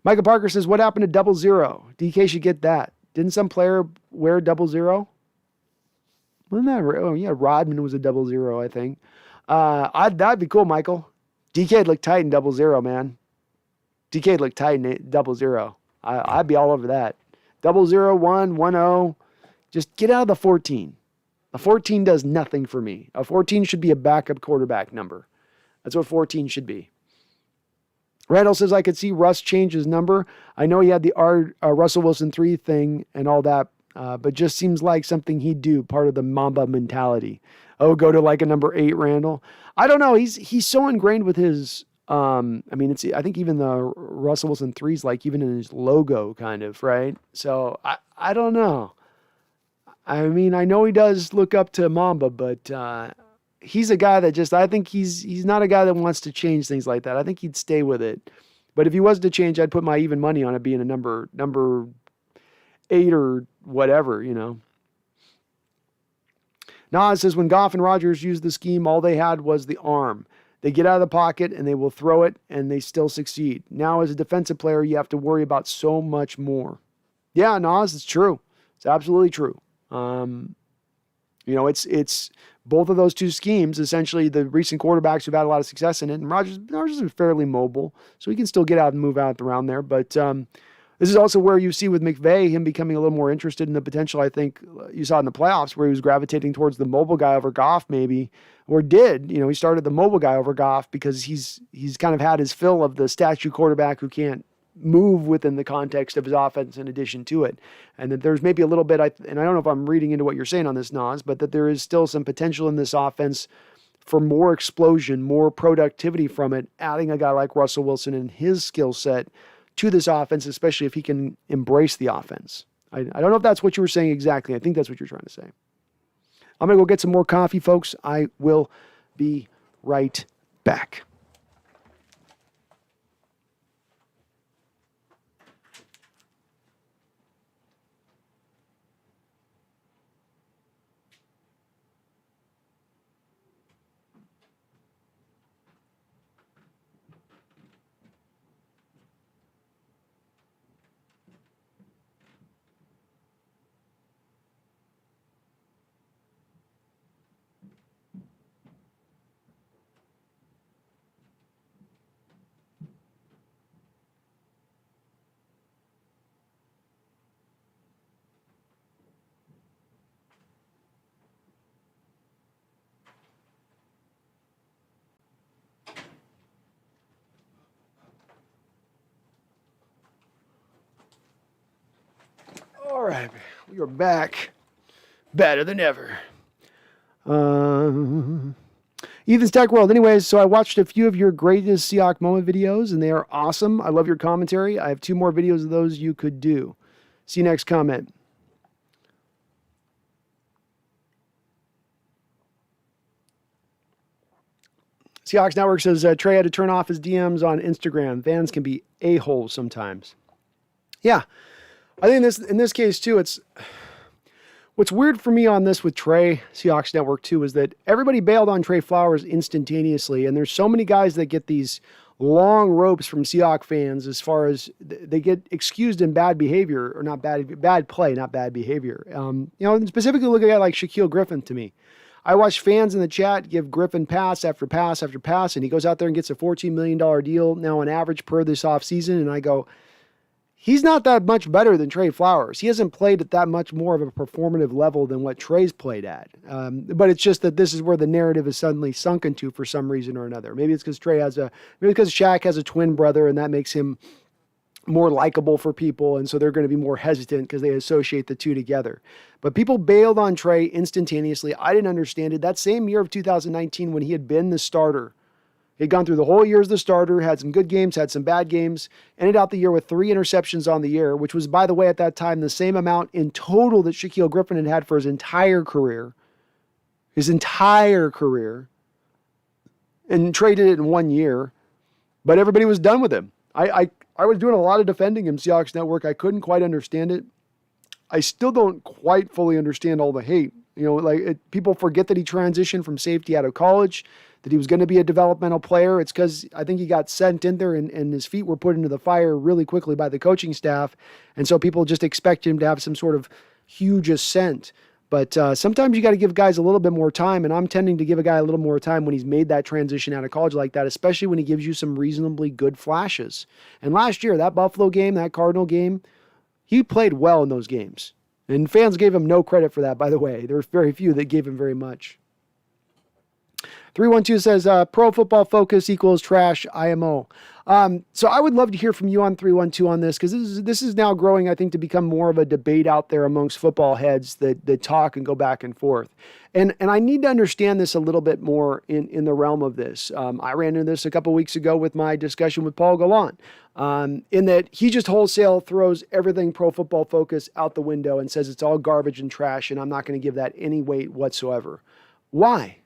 Michael Parker says, what happened to 00? DK should get that. Didn't some player wear 00? Wasn't that right? Oh, yeah, Rodman was a 00, I think. That'd be cool, Michael. DK'd look tight in 00, man. DK'd look tight in 00. I'd be all over that. 001, 10. Just get out of the 14. A 14 does nothing for me. A 14 should be a backup quarterback number. That's what 14 should be. Randall says, I could see Russ change his number. I know he had the Russell Wilson 3 thing and all that, but just seems like something he'd do, part of the Mamba mentality. Oh, go to like a number 8, Randall. I don't know. He's so ingrained with his, I think even the Russell Wilson 3's like even in his logo kind of, right? So I don't know. I mean, I know he does look up to Mamba, but he's a guy that I think he's not a guy that wants to change things like that. I think he'd stay with it. But if he was to change, I'd put my even money on it being a number 8 or whatever, you know. Nas says, when Goff and Rodgers used the scheme, all they had was the arm. They get out of the pocket and they will throw it and they still succeed. Now, as a defensive player, you have to worry about so much more. Yeah, Nas, it's true. It's absolutely true. It's both of those two schemes, essentially the recent quarterbacks who've had a lot of success in it, and Rodgers is fairly mobile, so he can still get out and move out around there. But this is also where you see with McVay, him becoming a little more interested in the potential. I think you saw in the playoffs where he was gravitating towards the mobile guy over Goff maybe, or he started the mobile guy over Goff because he's kind of had his fill of the statue quarterback who can't move within the context of his offense in addition to it. And that there's maybe a little bit, and I don't know if I'm reading into what you're saying on this, Nas, but that there is still some potential in this offense for more explosion, more productivity from it, adding a guy like Russell Wilson and his skill set to this offense, especially if he can embrace the offense. I don't know if that's what you were saying exactly. I think that's what you're trying to say. I'm going to go get some more coffee, folks. I will be right back. All right, we are back better than ever. Ethan's Tech World. Anyways, so I watched a few of your greatest Seahawk moment videos, and they are awesome. I love your commentary. I have 2 more videos of those you could do. See you next comment. Seahawks Network says Trey had to turn off his DMs on Instagram. Fans can be a-holes sometimes. Yeah, I think in this case too, it's what's weird for me on this with Trey, Seahawks Network too, is that everybody bailed on Trey Flowers instantaneously, and there's so many guys that get these long ropes from Seahawks fans as far as they get excused in bad behavior, or not bad play, not bad behavior. And specifically look at a guy like Shaquille Griffin to me. I watch fans in the chat give Griffin pass after pass after pass, and he goes out there and gets a $14 million deal now on average per this offseason, and I go, he's not that much better than Trey Flowers. He hasn't played at that much more of a performative level than what Trey's played at. But it's just that this is where the narrative is suddenly sunk into for some reason or another. Maybe it's because maybe because Shaq has a twin brother, and that makes him more likable for people, and so they're going to be more hesitant because they associate the two together. But people bailed on Trey instantaneously. I didn't understand it. That same year of 2019, when he had been the starter, he'd gone through the whole year as the starter, had some good games, had some bad games, ended out the year with 3 interceptions on the year, which was, by the way, at that time, the same amount in total that Shaquille Griffin had had for his entire career. And traded it in 1 year, but everybody was done with him. I was doing a lot of defending him, Seahawks Network. I couldn't quite understand it. I still don't quite fully understand all the hate. People forget that he transitioned from safety out of college, that he was going to be a developmental player. It's because I think he got sent in there and his feet were put into the fire really quickly by the coaching staff. And so people just expect him to have some sort of huge ascent. But sometimes you got to give guys a little bit more time, and I'm tending to give a guy a little more time when he's made that transition out of college like that, especially when he gives you some reasonably good flashes. And last year, that Buffalo game, that Cardinal game, he played well in those games. And fans gave him no credit for that, by the way. There were very few that gave him very much. 312 says, Pro Football Focus equals trash IMO. So I would love to hear from you on 312 on this, because this is now growing, I think, to become more of a debate out there amongst football heads that talk and go back and forth. And I need to understand this a little bit more in the realm of this. I ran into this a couple weeks ago with my discussion with Paul Gallant, in that he just wholesale throws everything Pro Football Focus out the window and says it's all garbage and trash, and I'm not going to give that any weight whatsoever. Why?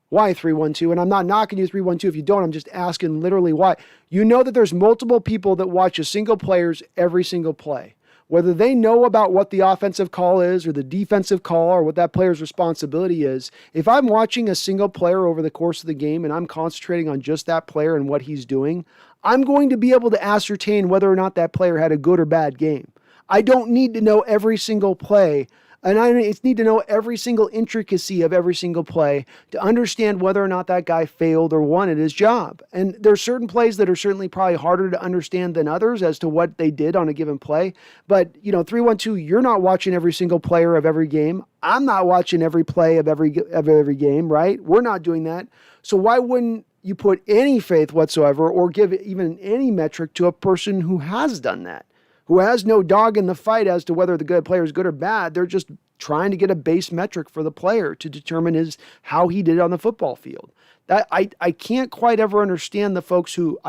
Why 312? And I'm not knocking you 312 if you don't. I'm just asking literally why. You know that there's multiple people that watch a single player's every single play. Whether they know about what the offensive call is or the defensive call or what that player's responsibility is, if I'm watching a single player over the course of the game and I'm concentrating on just that player and what he's doing, I'm going to be able to ascertain whether or not that player had a good or bad game. I don't need to know every single play, and I need to know every single intricacy of every single play to understand whether or not that guy failed or won at his job. And there's certain plays that are certainly probably harder to understand than others as to what they did on a given play. But, 312, you're not watching every single player of every game. I'm not watching every play of every game, right? We're not doing that. So why wouldn't you put any faith whatsoever or give even any metric to a person who has done that? Who has no dog in the fight as to whether the good player is good or bad. They're just trying to get a base metric for the player to determine how he did on the football field. That I can't quite ever understand the folks who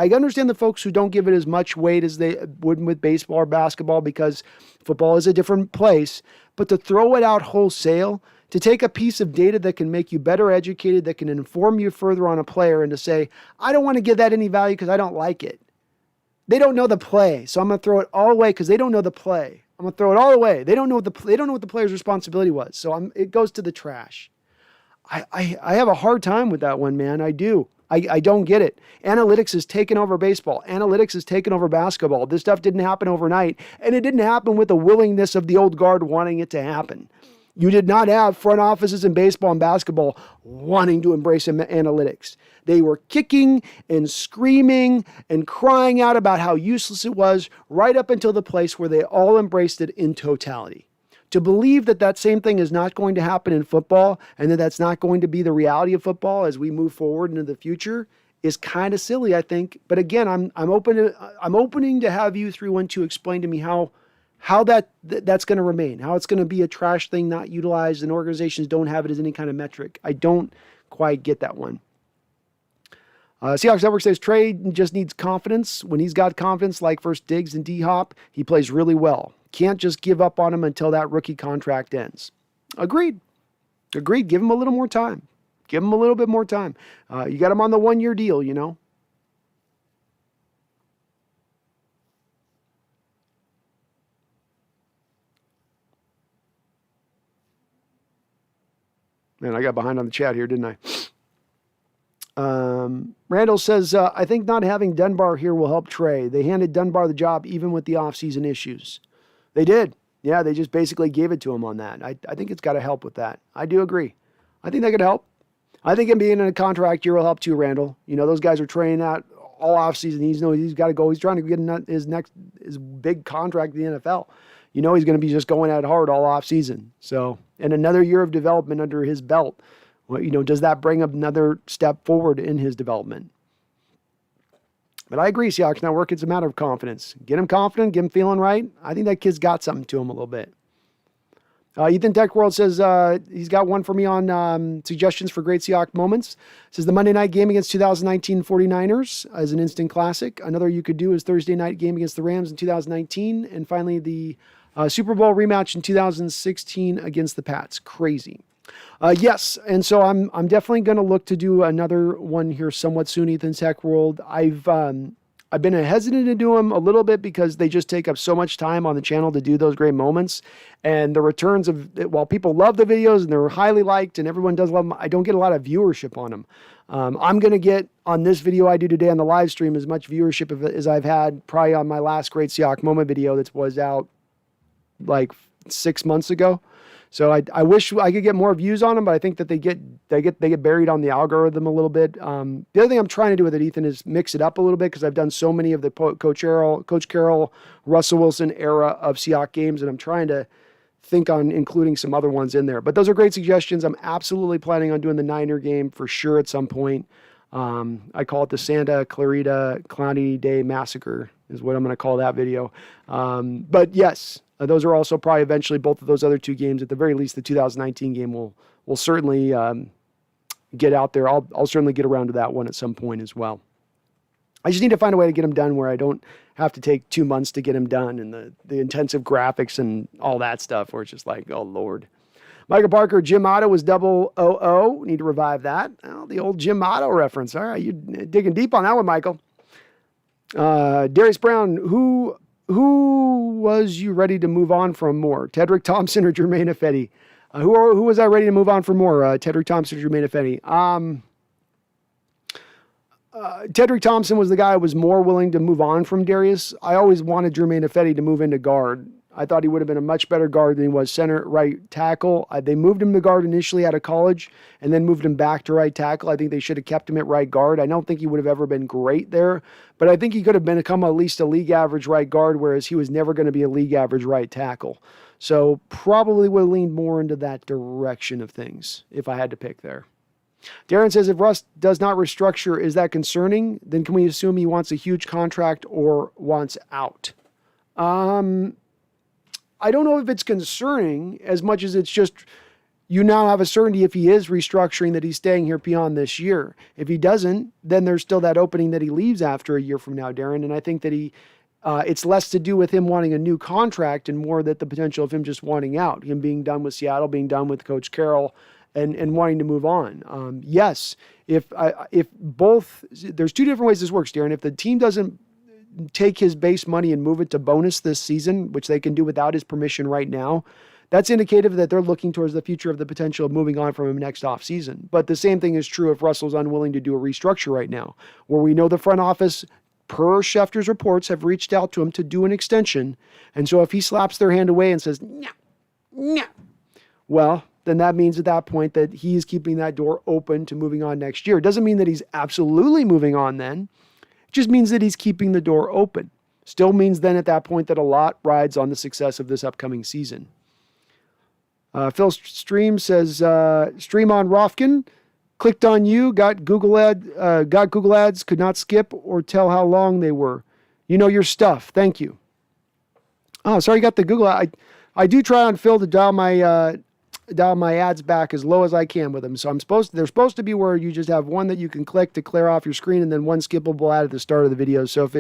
don't give it as much weight as they would with baseball or basketball, because football is a different place. But to throw it out wholesale, to take a piece of data that can make you better educated, that can inform you further on a player, and to say, I don't want to give that any value because I don't like it. They don't know the play, so I'm going to throw it all away because they don't know the play. I'm going to throw it all away. They don't know what the player's responsibility was, so it goes to the trash. I have a hard time with that one, man. I do. I don't get it. Analytics has taken over baseball. Analytics has taken over basketball. This stuff didn't happen overnight, and it didn't happen with the willingness of the old guard wanting it to happen. You did not have front offices in baseball and basketball wanting to embrace analytics. They were kicking and screaming and crying out about how useless it was right up until the place where they all embraced it in totality. To believe that same thing is not going to happen in football and that that's not going to be the reality of football as we move forward into the future is kind of silly, I think. But again, I'm opening to have you 312 explain to me how that's going to remain, how it's going to be a trash thing not utilized and organizations don't have it as any kind of metric. I don't quite get that one. Seahawks Network says Trey just needs confidence. When he's got confidence, like first Diggs and D-Hop, he plays really well. Can't just give up on him until that rookie contract ends. Agreed. Give him a little more time. Give him a little bit more time. You got him on the 1-year deal, you know. Man, I got behind on the chat here, didn't I? Randall says, I think not having Dunbar here will help Trey. They handed Dunbar the job even with the offseason issues. They did. Yeah, they just basically gave it to him on that. I think it's got to help with that. I do agree. I think that could help. I think him being in a contract year will help too, Randall. You know, those guys are training out all offseason. He's got to go. He's trying to get his big contract in the NFL. You know he's going to be just going at it hard all offseason. So, and another year of development under his belt. Well, you know, does that bring another step forward in his development? But I agree, Seahawks Network, it's a matter of confidence. Get him confident, get him feeling right. I think that kid's got something to him a little bit. Ethan Tech World says he's got one for me on suggestions for great Seahawks moments. Says the Monday night game against 2019 49ers as an instant classic. Another you could do is Thursday night game against the Rams in 2019. And finally, the Super Bowl rematch in 2016 against the Pats. Crazy. Yes, and so I'm definitely going to look to do another one here somewhat soon, Ethan Tech World. I've been hesitant to do them a little bit because they just take up so much time on the channel to do those great moments. And the returns of, while people love the videos and they're highly liked and everyone does love them, I don't get a lot of viewership on them. I'm going to get on this video I do today on the live stream as much viewership as I've had probably on my last Great Seahawks Moment video that was out like 6 months ago. So I wish I could get more views on them, but I think that they get buried on the algorithm a little bit. The other thing I'm trying to do with it, Ethan, is mix it up a little bit because I've done so many of the Coach Carroll, Russell Wilson era of Seahawks games, and I'm trying to think on including some other ones in there. But those are great suggestions. I'm absolutely planning on doing the Niner game for sure at some point. I call it the Santa Clarita Cloudy Day Massacre is what I'm going to call that video. But yes. Those are also probably eventually both of those other two games. At the very least, the 2019 game will certainly get out there. I'll certainly get around to that one at some point as well. I just need to find a way to get them done where I don't have to take 2 months to get them done and the intensive graphics and all that stuff where it's just like, oh, Lord. Michael Parker, Jim Otto was 000. Need to revive that. Oh, the old Jim Otto reference. All right, you're digging deep on that one, Michael. Darius Brown, who was you ready to move on from more? Tedrick Thompson or Jermaine Ifedi? Who was I ready to move on from more? Tedrick Thompson or Jermaine Ifedi? Tedrick Thompson was the guy I was more willing to move on from Darius. I always wanted Jermaine Ifedi to move into guard. I thought he would have been a much better guard than he was center right tackle. They moved him to guard initially out of college and then moved him back to right tackle. I think they should have kept him at right guard. I don't think he would have ever been great there, but I think he could have become at least a league average right guard, whereas he was never going to be a league average right tackle. So probably would have leaned more into that direction of things if I had to pick there. Darren says, if Russ does not restructure, is that concerning? Then can we assume he wants a huge contract or wants out? I don't know if it's concerning as much as it's just you now have a certainty if he is restructuring that he's staying here beyond this year. If he doesn't, then there's still that opening that he leaves after a year from now, Darren. And I think that it's less to do with him wanting a new contract and more that the potential of him just wanting out, him being done with Seattle, being done with Coach Carroll, and wanting to move on. Yes, if both, there's two different ways this works, Darren. If the team doesn't take his base money and move it to bonus this season, which they can do without his permission right now, that's indicative that they're looking towards the future of the potential of moving on from him next offseason. But the same thing is true if Russell's unwilling to do a restructure right now, where we know the front office, per Schefter's reports, have reached out to him to do an extension. And so if he slaps their hand away and says, no, well, then that means at that point that he's keeping that door open to moving on next year. It doesn't mean that he's absolutely moving on then. Just means that he's keeping the door open. Still means then at that point that a lot rides on the success of this upcoming season. Phil Stream says, stream on Rofkin, clicked on you, got Google ads, could not skip or tell how long they were. You know your stuff. Thank you. Oh, sorry, you got the Google ad. I do try on Phil to dial my dial my ads back as low as I can with them. So they're supposed to be where you just have one that you can click to clear off your screen and then one skippable ad at the start of the video. So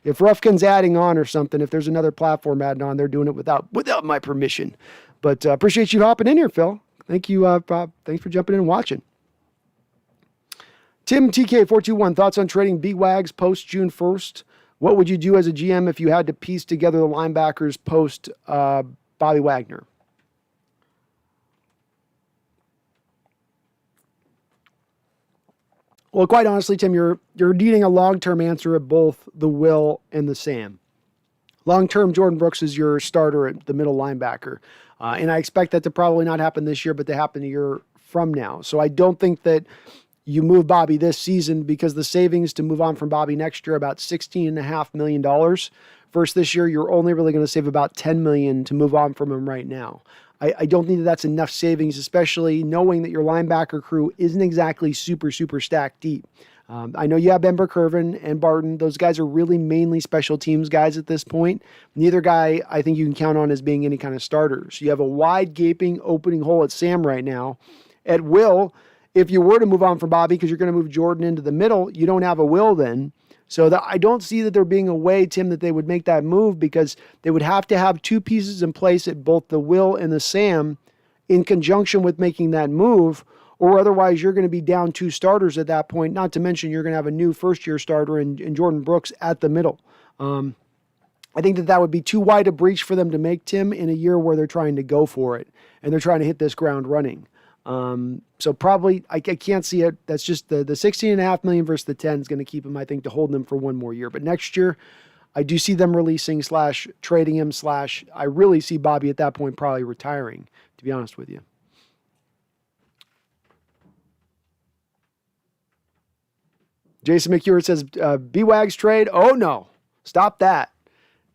if Rufkin's adding on or something, if there's another platform adding on, they're doing it without my permission. But appreciate you hopping in here, Phil. Thank you. Thanks for jumping in and watching. Tim TK421, thoughts on trading B-Wags post June 1st? What would you do as a GM if you had to piece together the linebackers post Bobby Wagner? Well, quite honestly, Tim, you're needing a long-term answer at both the Will and the Sam. Long-term, Jordan Brooks is your starter at the middle linebacker. And I expect that to probably not happen this year, but to happen a year from now. So I don't think that you move Bobby this season because the savings to move on from Bobby next year are about $16.5 million. Versus this year, you're only really going to save about $10 million to move on from him right now. I don't think that's enough savings, especially knowing that your linebacker crew isn't exactly super stacked deep. I know you have Ben Burkervin and Barton. Those guys are really mainly special teams guys at this point. Neither guy I think you can count on as being any kind of starters. You have a wide gaping opening hole at Sam right now. At Will, if you were to move on from Bobby because you're going to move Jordan into the middle, you don't have a Will then. So I don't see that there being a way, Tim, that they would make that move because they would have to have two pieces in place at both the Will and the Sam in conjunction with making that move, or otherwise you're going to be down two starters at that point, not to mention you're going to have a new first-year starter in Jordan Brooks at the middle. I think that would be too wide a breach for them to make, Tim, in a year where they're trying to go for it and they're trying to hit this ground running. So probably I can't see it. That's just the $16.5 million versus the 10 is going to keep him, I think, to hold them for one more year. But next year, I do see them releasing / trading him / I really see Bobby at that point probably retiring, to be honest with you. Jason McEwert says, B-Wags trade? Oh, no. Stop that.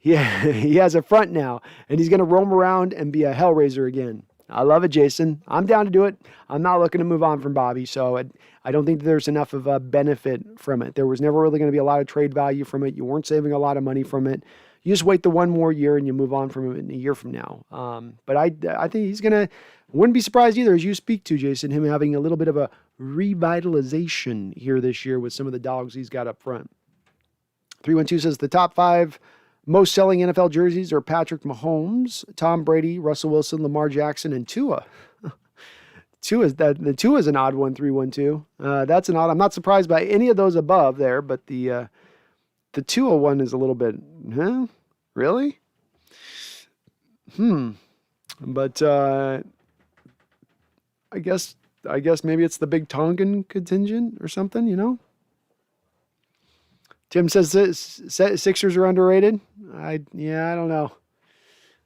Yeah, he has a front now, and he's going to roam around and be a hellraiser again. I love it, Jason. I'm down to do it. I'm not looking to move on from Bobby, so I don't think there's enough of a benefit from it. There was never really going to be a lot of trade value from it. You weren't saving a lot of money from it. You just wait the one more year and you move on from him in a year from now. But I think he's going to, wouldn't be surprised either, as you speak to, Jason, him having a little bit of a revitalization here this year with some of the dogs he's got up front. 312 says the top 5 most selling NFL jerseys are Patrick Mahomes, Tom Brady, Russell Wilson, Lamar Jackson, and Tua. The Tua is an odd one, 312. That's an odd. I'm not surprised by any of those above there, but the Tua one is a little bit, huh? Really? But I guess maybe it's the big Tongan contingent or something, you know? Tim says Sixers are underrated. I don't know.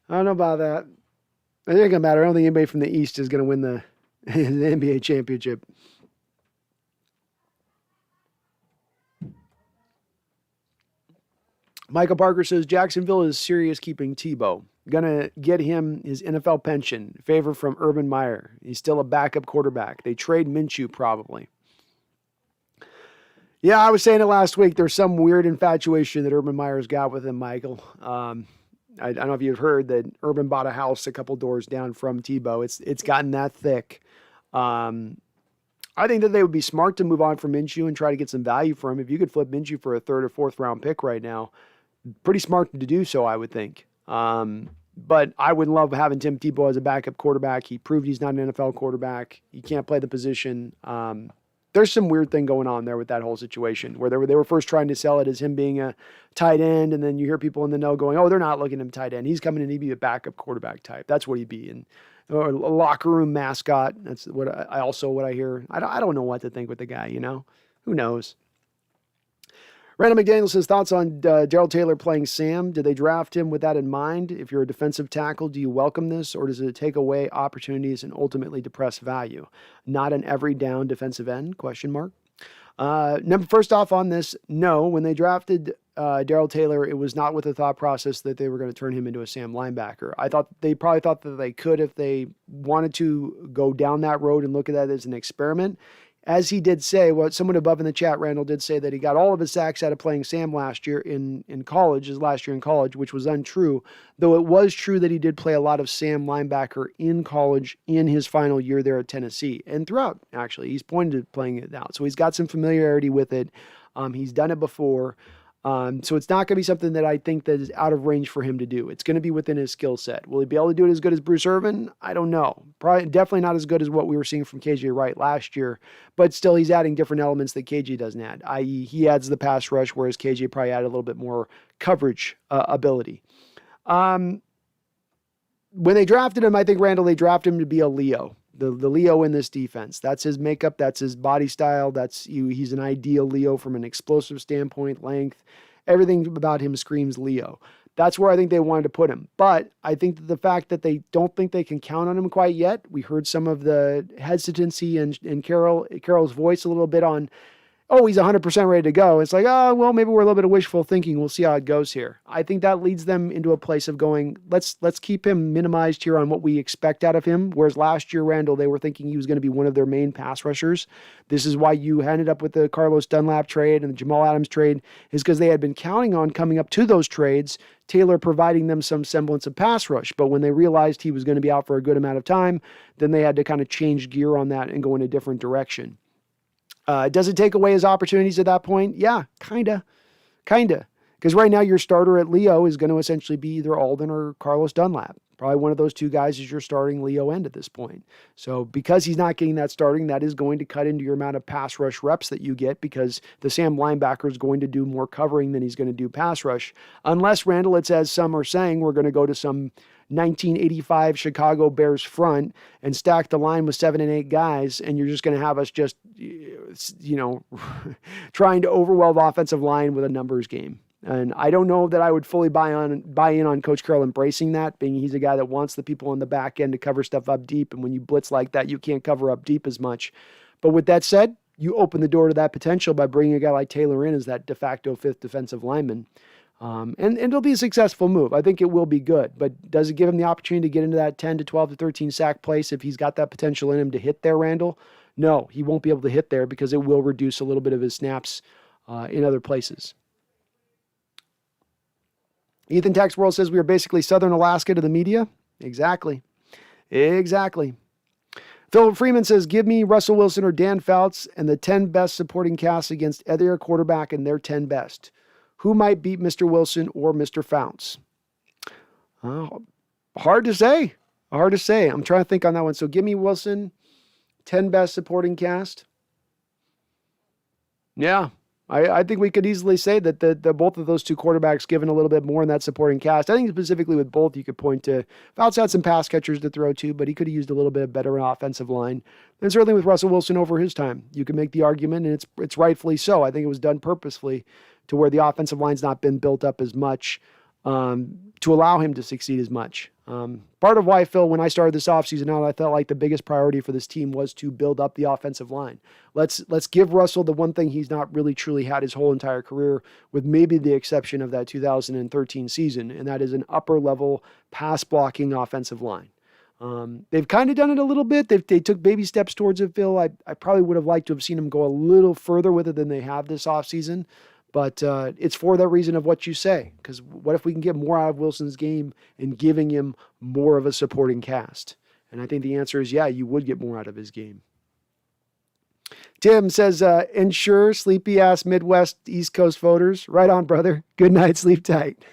I don't know about that. It ain't gonna matter. I don't think anybody from the East is gonna win the NBA championship. Michael Parker says Jacksonville is serious keeping Tebow. Gonna get him his NFL pension. Favor from Urban Meyer. He's still a backup quarterback. They trade Minshew probably. Yeah, I was saying it last week. There's some weird infatuation that Urban Meyer's got with him, Michael. I don't know if you've heard that Urban bought a house a couple doors down from Tebow. It's gotten that thick. I think that they would be smart to move on from Minshew and try to get some value for him. If you could flip Minshew for a 3rd or 4th round pick right now, pretty smart to do so, I would think. But I would love having Tim Tebow as a backup quarterback. He proved he's not an NFL quarterback. He can't play the position. There's some weird thing going on there with that whole situation where they were first trying to sell it as him being a tight end. And then you hear people in the know going, oh, they're not looking at him tight end. He's coming in, he'd be a backup quarterback type. That's what he'd be. Or a locker room mascot. That's what I hear. I don't know what to think with the guy, you know, who knows? Randall McDaniel says thoughts on Daryl Taylor playing Sam. Did they draft him with that in mind? If you're a defensive tackle, do you welcome this, or does it take away opportunities and ultimately depress value? Not an every down defensive end? ? First off on this, no. When they drafted Daryl Taylor, it was not with the thought process that they were going to turn him into a Sam linebacker. I thought they probably thought that they could if they wanted to go down that road and look at that as an experiment. as he did say, what someone above in the chat, Randall, did say that he got all of his sacks out of playing Sam last year in college, his last year in college, which was untrue, though it was true that he did play a lot of Sam linebacker in college in his final year there at Tennessee. And throughout, actually, he's pointed to playing it out. So he's got some familiarity with it. He's done it before. So it's not going to be something that I think that is out of range for him to do. It's going to be within his skill set. Will he be able to do it as good as Bruce Irvin? I don't know. Probably, definitely not as good as what we were seeing from KJ Wright last year, but still he's adding different elements that KJ doesn't add, i.e. he adds the pass rush, whereas KJ probably added a little bit more coverage ability. When they drafted him, I think, Randall, they drafted him to be a Leo. The Leo in this defense. That's his makeup. That's his body style. He's an ideal Leo from an explosive standpoint, length. Everything about him screams Leo. That's where I think they wanted to put him. But I think that the fact that they don't think they can count on him quite yet, we heard some of the hesitancy in Carroll's voice a little bit on, oh, he's 100% ready to go. It's like, oh, well, maybe we're a little bit of wishful thinking. We'll see how it goes here. I think that leads them into a place of going, let's keep him minimized here on what we expect out of him. Whereas last year, Randall, they were thinking he was going to be one of their main pass rushers. This is why you ended up with the Carlos Dunlap trade and the Jamal Adams trade, is because they had been counting on coming up to those trades, Taylor providing them some semblance of pass rush. But when they realized he was going to be out for a good amount of time, then they had to kind of change gear on that and go in a different direction. Does it take away his opportunities at that point? Yeah, kinda. Because right now your starter at Leo is going to essentially be either Alden or Carlos Dunlap. Probably one of those two guys is your starting Leo end at this point. So because he's not getting that starting, that is going to cut into your amount of pass rush reps that you get, because the Sam linebacker is going to do more covering than he's going to do pass rush. Unless, Randall, it's as some are saying, we're going to go to some 1985 Chicago Bears front and stack the line with 7 and 8 guys, and you're just going to have us just, trying to overwhelm the offensive line with a numbers game. And I don't know that I would fully buy in on Coach Carroll embracing that, being he's a guy that wants the people on the back end to cover stuff up deep, and when you blitz like that, you can't cover up deep as much. But with that said, you open the door to that potential by bringing a guy like Taylor in as that de facto 5th defensive lineman. And it'll be a successful move. I think it will be good, but does it give him the opportunity to get into that 10 to 12 to 13 sack place if he's got that potential in him to hit there, Randall? No, he won't be able to hit there because it will reduce a little bit of his snaps in other places. Ethan Tex World says we are basically Southern Alaska to the media. Exactly. Philip Freeman says, give me Russell Wilson or Dan Fouts and the 10 best supporting casts against either quarterback and their 10 best. Who might beat Mr. Wilson or Mr. Fouts? Hard to say. I'm trying to think on that one. So give me Wilson, 10 best supporting cast. Yeah, I think we could easily say that the both of those two quarterbacks given a little bit more in that supporting cast. I think specifically with both, you could point to Fouts had some pass catchers to throw to, but he could have used a little bit better offensive line. And certainly with Russell Wilson over his time, you can make the argument, and it's rightfully so. I think it was done purposefully to where the offensive line's not been built up as much to allow him to succeed as much. Part of why, Phil, when I started this offseason out, I felt like the biggest priority for this team was to build up the offensive line. Let's give Russell the one thing he's not really truly had his whole entire career, with maybe the exception of that 2013 season, and that is an upper-level pass-blocking offensive line. They've kind of done it a little bit. They took baby steps towards it, Phil. I probably would have liked to have seen them go a little further with it than they have this offseason. But it's for that reason of what you say. Because what if we can get more out of Wilson's game and giving him more of a supporting cast? And I think the answer is, yeah, you would get more out of his game. Tim says, ensure sleepy-ass Midwest East Coast voters. Right on, brother. Good night, sleep tight.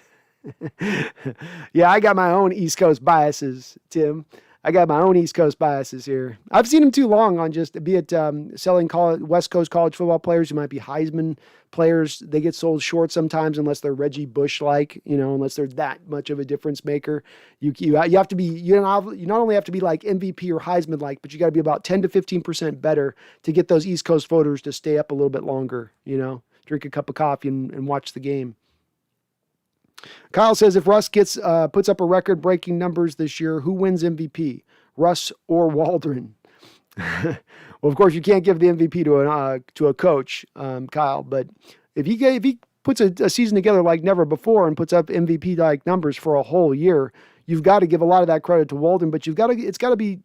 Yeah, I got my own East Coast biases, Tim. I got my own East Coast biases here. I've seen them too long on just, be it selling West Coast college football players who might be Heisman players. They get sold short sometimes unless they're Reggie Bush-like, unless they're that much of a difference maker. You have to be, you not only have to be like MVP or Heisman-like, but you got to be about 10 to 15% better to get those East Coast voters to stay up a little bit longer, drink a cup of coffee and watch the game. Kyle says, if Russ puts up a record-breaking numbers this year, who wins MVP, Russ or Waldron? Well, of course, you can't give the MVP to a coach, Kyle. But if he puts a season together like never before and puts up MVP-like numbers for a whole year, you've got to give a lot of that credit to Waldron. But it's got to be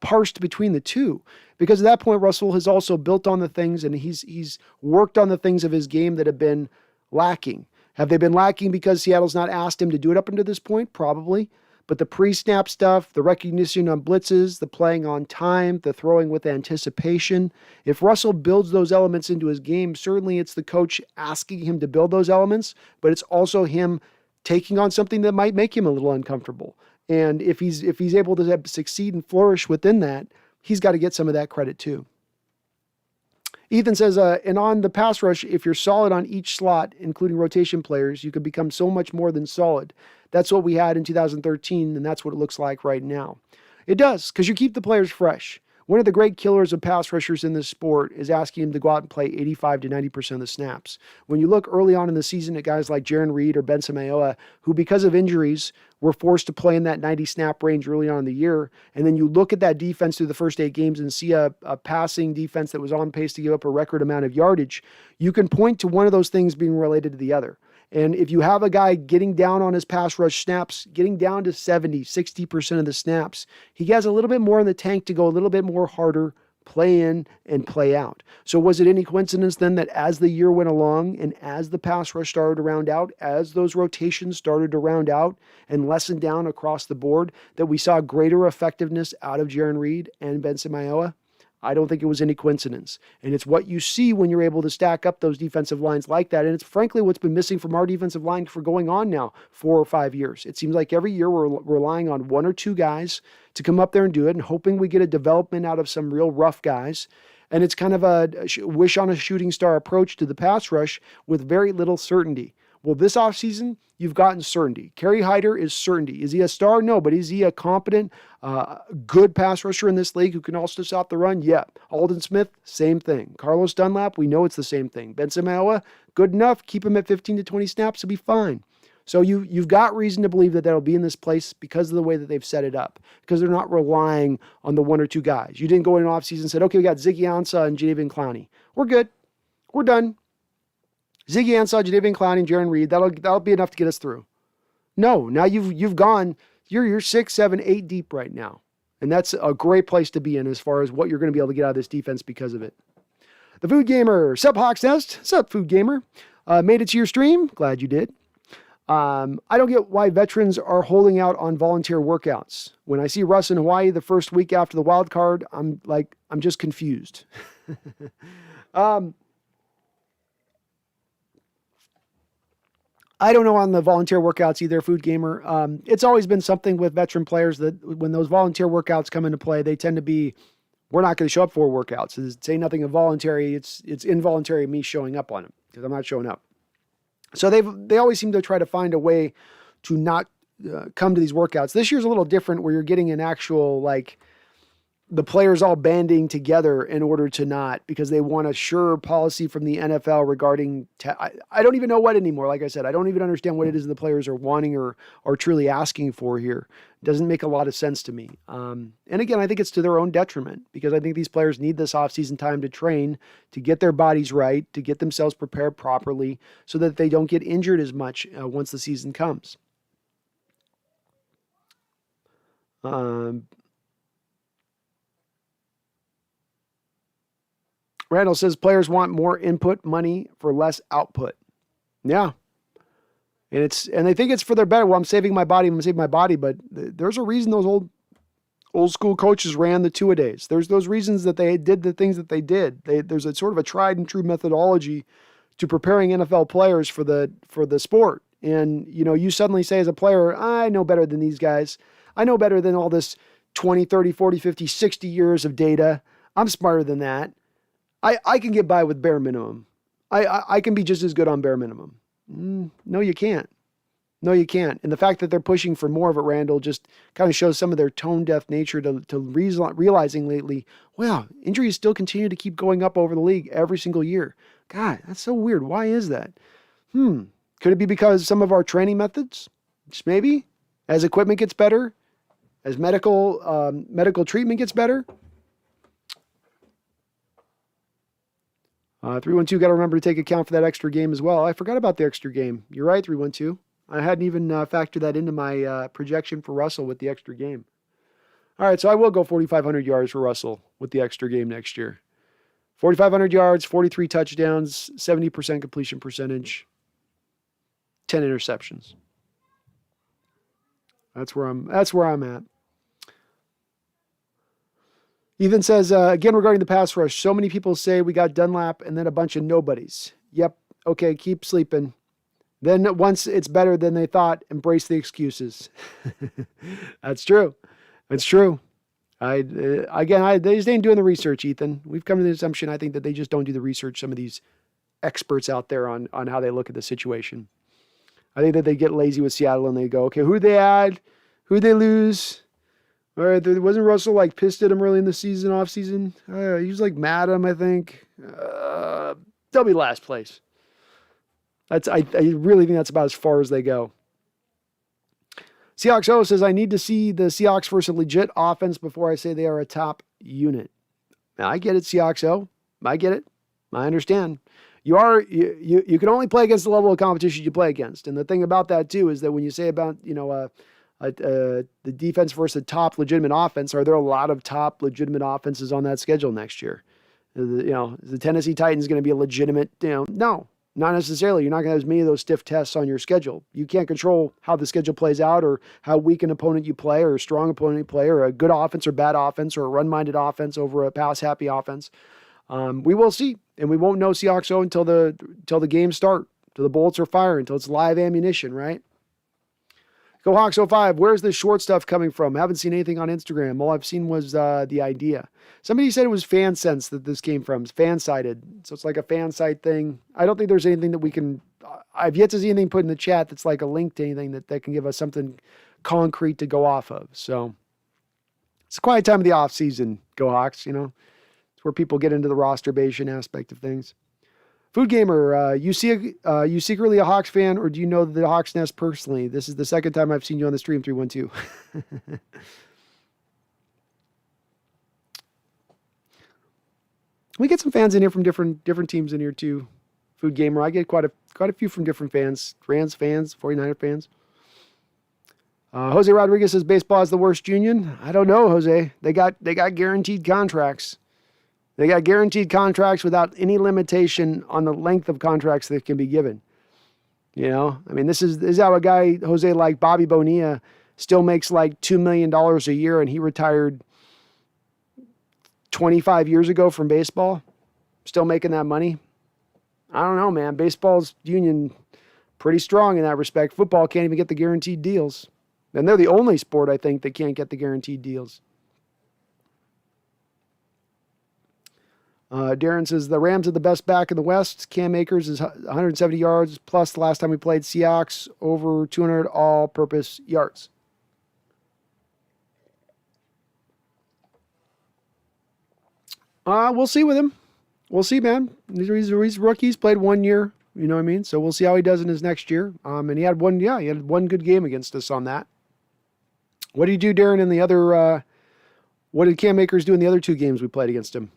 parsed between the two, because at that point, Russell has also built on the things and he's worked on the things of his game that have been lacking. Have they been lacking because Seattle's not asked him to do it up until this point? Probably. But the pre-snap stuff, the recognition on blitzes, the playing on time, the throwing with anticipation, if Russell builds those elements into his game, certainly it's the coach asking him to build those elements, but it's also him taking on something that might make him a little uncomfortable. And if he's able to succeed and flourish within that, he's got to get some of that credit too. Ethan says, and on the pass rush, if you're solid on each slot, including rotation players, you could become so much more than solid. That's what we had in 2013, and that's what it looks like right now. It does, because you keep the players fresh. One of the great killers of pass rushers in this sport is asking him to go out and play 85 to 90% of the snaps. When you look early on in the season at guys like Jarran Reed or Ben Samayoa, who because of injuries were forced to play in that 90 snap range early on in the year, and then you look at that defense through the first 8 games and see a passing defense that was on pace to give up a record amount of yardage, you can point to one of those things being related to the other. And if you have a guy getting down on his pass rush snaps, getting down to 70, 60% of the snaps, he has a little bit more in the tank to go a little bit more harder, play in and play out. So was it any coincidence then that as the year went along and as the pass rush started to round out, as those rotations started to round out and lessen down across the board, that we saw greater effectiveness out of Jarran Reed and Ben Samayoa? I don't think it was any coincidence. And it's what you see when you're able to stack up those defensive lines like that. And it's frankly what's been missing from our defensive line for going on now 4 or 5 years. It seems like every year we're relying on 1 or 2 guys to come up there and do it and hoping we get a development out of some real rough guys. And it's kind of a wish on a shooting star approach to the pass rush with very little certainty. Well, this offseason, you've gotten certainty. Kerry Hyder is certainty. Is he a star? No, but is he a competent, good pass rusher in this league who can also stop the run? Yeah. Aldon Smith, same thing. Carlos Dunlap, we know it's the same thing. Ben Samayoa, good enough. Keep him at 15 to 20 snaps, he'll be fine. So you've got reason to believe that that'll be in this place because of the way that they've set it up, because they're not relying on the 1 or 2 guys. You didn't go in an offseason and said, okay, we got Ziggy Ansah and Jadeveon Clowney. We're good. We're done. Ziggy Ansah, Jadeveon Clowney, and Jarran Reed, that'll be enough to get us through. No, now you've gone, you're 6, 7, 8 deep right now. And that's a great place to be in as far as what you're going to be able to get out of this defense because of it. The Food Gamer, sup Hawks Nest, sup Food Gamer, made it to your stream, glad you did. I don't get why veterans are holding out on volunteer workouts. When I see Russ in Hawaii the first week after the wild card, I'm just confused. I don't know on the volunteer workouts either, Food Gamer. It's always been something with veteran players that when those volunteer workouts come into play, they tend to be, we're not going to show up for workouts. It's say nothing of voluntary. It's involuntary me showing up on them because I'm not showing up. So they always seem to try to find a way to not come to these workouts. This year's a little different where you're getting an actual, like, the players all banding together in order to not, because they want a sure policy from the NFL regarding, I don't even know what anymore. Like I said, I don't even understand what it is the players are wanting or truly asking for here. It doesn't make a lot of sense to me. And again, I think it's to their own detriment because I think these players need this offseason time to train, to get their bodies right, to get themselves prepared properly so that they don't get injured as much once the season comes. Randall says players want more input money for less output. Yeah. And they think it's for their better. Well, I'm saving my body. But there's a reason those old school coaches ran the 2-a-days. There's those reasons that they did the things that they did. There's a sort of a tried and true methodology to preparing NFL players for the sport. And, you suddenly say as a player, I know better than these guys. I know better than all this 20, 30, 40, 50, 60 years of data. I'm smarter than that. I can get by with bare minimum. I can be just as good on bare minimum. No, you can't. No, you can't. And the fact that they're pushing for more of it, Randall, just kind of shows some of their tone-deaf nature to realizing lately, wow, injuries still continue to keep going up over the league every single year. God, that's so weird. Why is that? Could it be because some of our training methods? Just maybe. As equipment gets better, as medical treatment gets better. 312, got to remember to take account for that extra game as well. I forgot about the extra game. You're right, 312. I hadn't even factored that into my projection for Russell with the extra game. All right, so I will go 4,500 yards for Russell with the extra game next year. 4,500 yards, 43 touchdowns, 70% completion percentage, 10 interceptions. That's where I'm at. Ethan says, again, regarding the pass rush, so many people say we got Dunlap and then a bunch of nobodies. Yep. Okay. Keep sleeping. Then once it's better than they thought, embrace the excuses. That's true. That's true. They just ain't doing the research, Ethan. We've come to the assumption, I think, that they just don't do the research, some of these experts out there on how they look at the situation. I think that they get lazy with Seattle and they go, okay, who they add? Who they lose? All right, wasn't Russell like pissed at him early in the season, off season? He was like mad at him, I think. They'll be last place. I really think that's about as far as they go. Seahawks O says, I need to see the Seahawks versus a legit offense before I say they are a top unit. Now, I get it, Seahawks O. I get it. I understand. You can only play against the level of competition you play against. And the thing about that, too, is that when you say about, the defense versus a top legitimate offense, are there a lot of top legitimate offenses on that schedule next year? Is the Tennessee Titans going to be a legitimate, no, not necessarily. You're not going to have as many of those stiff tests on your schedule. You can't control how the schedule plays out or how weak an opponent you play or a strong opponent you play or a good offense or bad offense or a run-minded offense over a pass-happy offense. We will see, and we won't know Seahawks O until the games start, until the bullets are firing, until it's live ammunition, right? Go Hawks 05. Where's the short stuff coming from? I haven't seen anything on Instagram. All I've seen was the idea. Somebody said it was fan sense that this came from. It's fan-sided. So it's like a fan site thing. I don't think there's anything that we can... I've yet to see anything put in the chat that's like a link to anything that can give us something concrete to go off of. So it's a quiet time of the off season, Go Hawks, It's where people get into the roster-based aspect of things. Food Gamer, you secretly a Hawks fan, or do you know the Hawks Nest personally? This is the second time I've seen you on the stream, 312. We get some fans in here from different teams in here too. Food Gamer, I get quite a few from different fans. Rams fans, 49er fans. Jose Rodriguez says baseball is the worst union. I don't know, Jose. They got guaranteed contracts. They got guaranteed contracts without any limitation on the length of contracts that can be given. This is how a guy, Jose, like Bobby Bonilla, still makes like $2 million a year, and he retired 25 years ago from baseball, still making that money. I don't know, man. Baseball's union pretty strong in that respect. Football can't even get the guaranteed deals. And they're the only sport, I think, that can't get the guaranteed deals. Darren says the Rams are the best back in the West. Cam Akers is 170 yards plus the last time we played. Seahawks over 200 all-purpose yards. We'll see with him. We'll see, man. He's rookies, played 1 year. You know what I mean? So we'll see how he does in his next year. And he had one good game against us on that. What did you do, Darren, in the other? What did Cam Akers do in the other two games we played against him?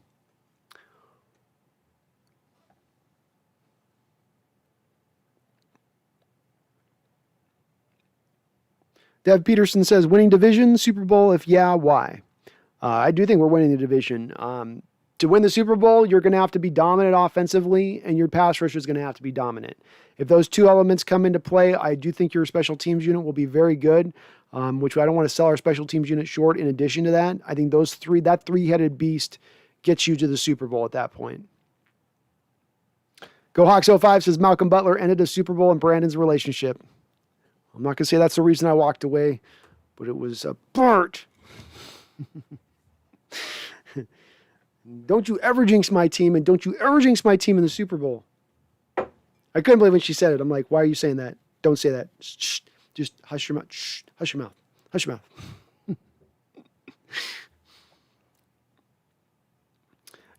Dev Peterson says, winning division, Super Bowl, if yeah, why? I do think we're winning the division. To win the Super Bowl, you're going to have to be dominant offensively, and your pass rush is going to have to be dominant. If those two elements come into play, I do think your special teams unit will be very good, which I don't want to sell our special teams unit short in addition to that. I think that three-headed beast gets you to the Super Bowl at that point. Go Hawks 05 says, Malcolm Butler ended a Super Bowl and Brandon's relationship. I'm not going to say that's the reason I walked away, but it was a Bart. Don't you ever jinx my team, and don't you ever jinx my team in the Super Bowl. I couldn't believe when she said it. I'm like, why are you saying that? Don't say that. Shh. Just hush your mouth. Shh. Hush your mouth. Hush your mouth.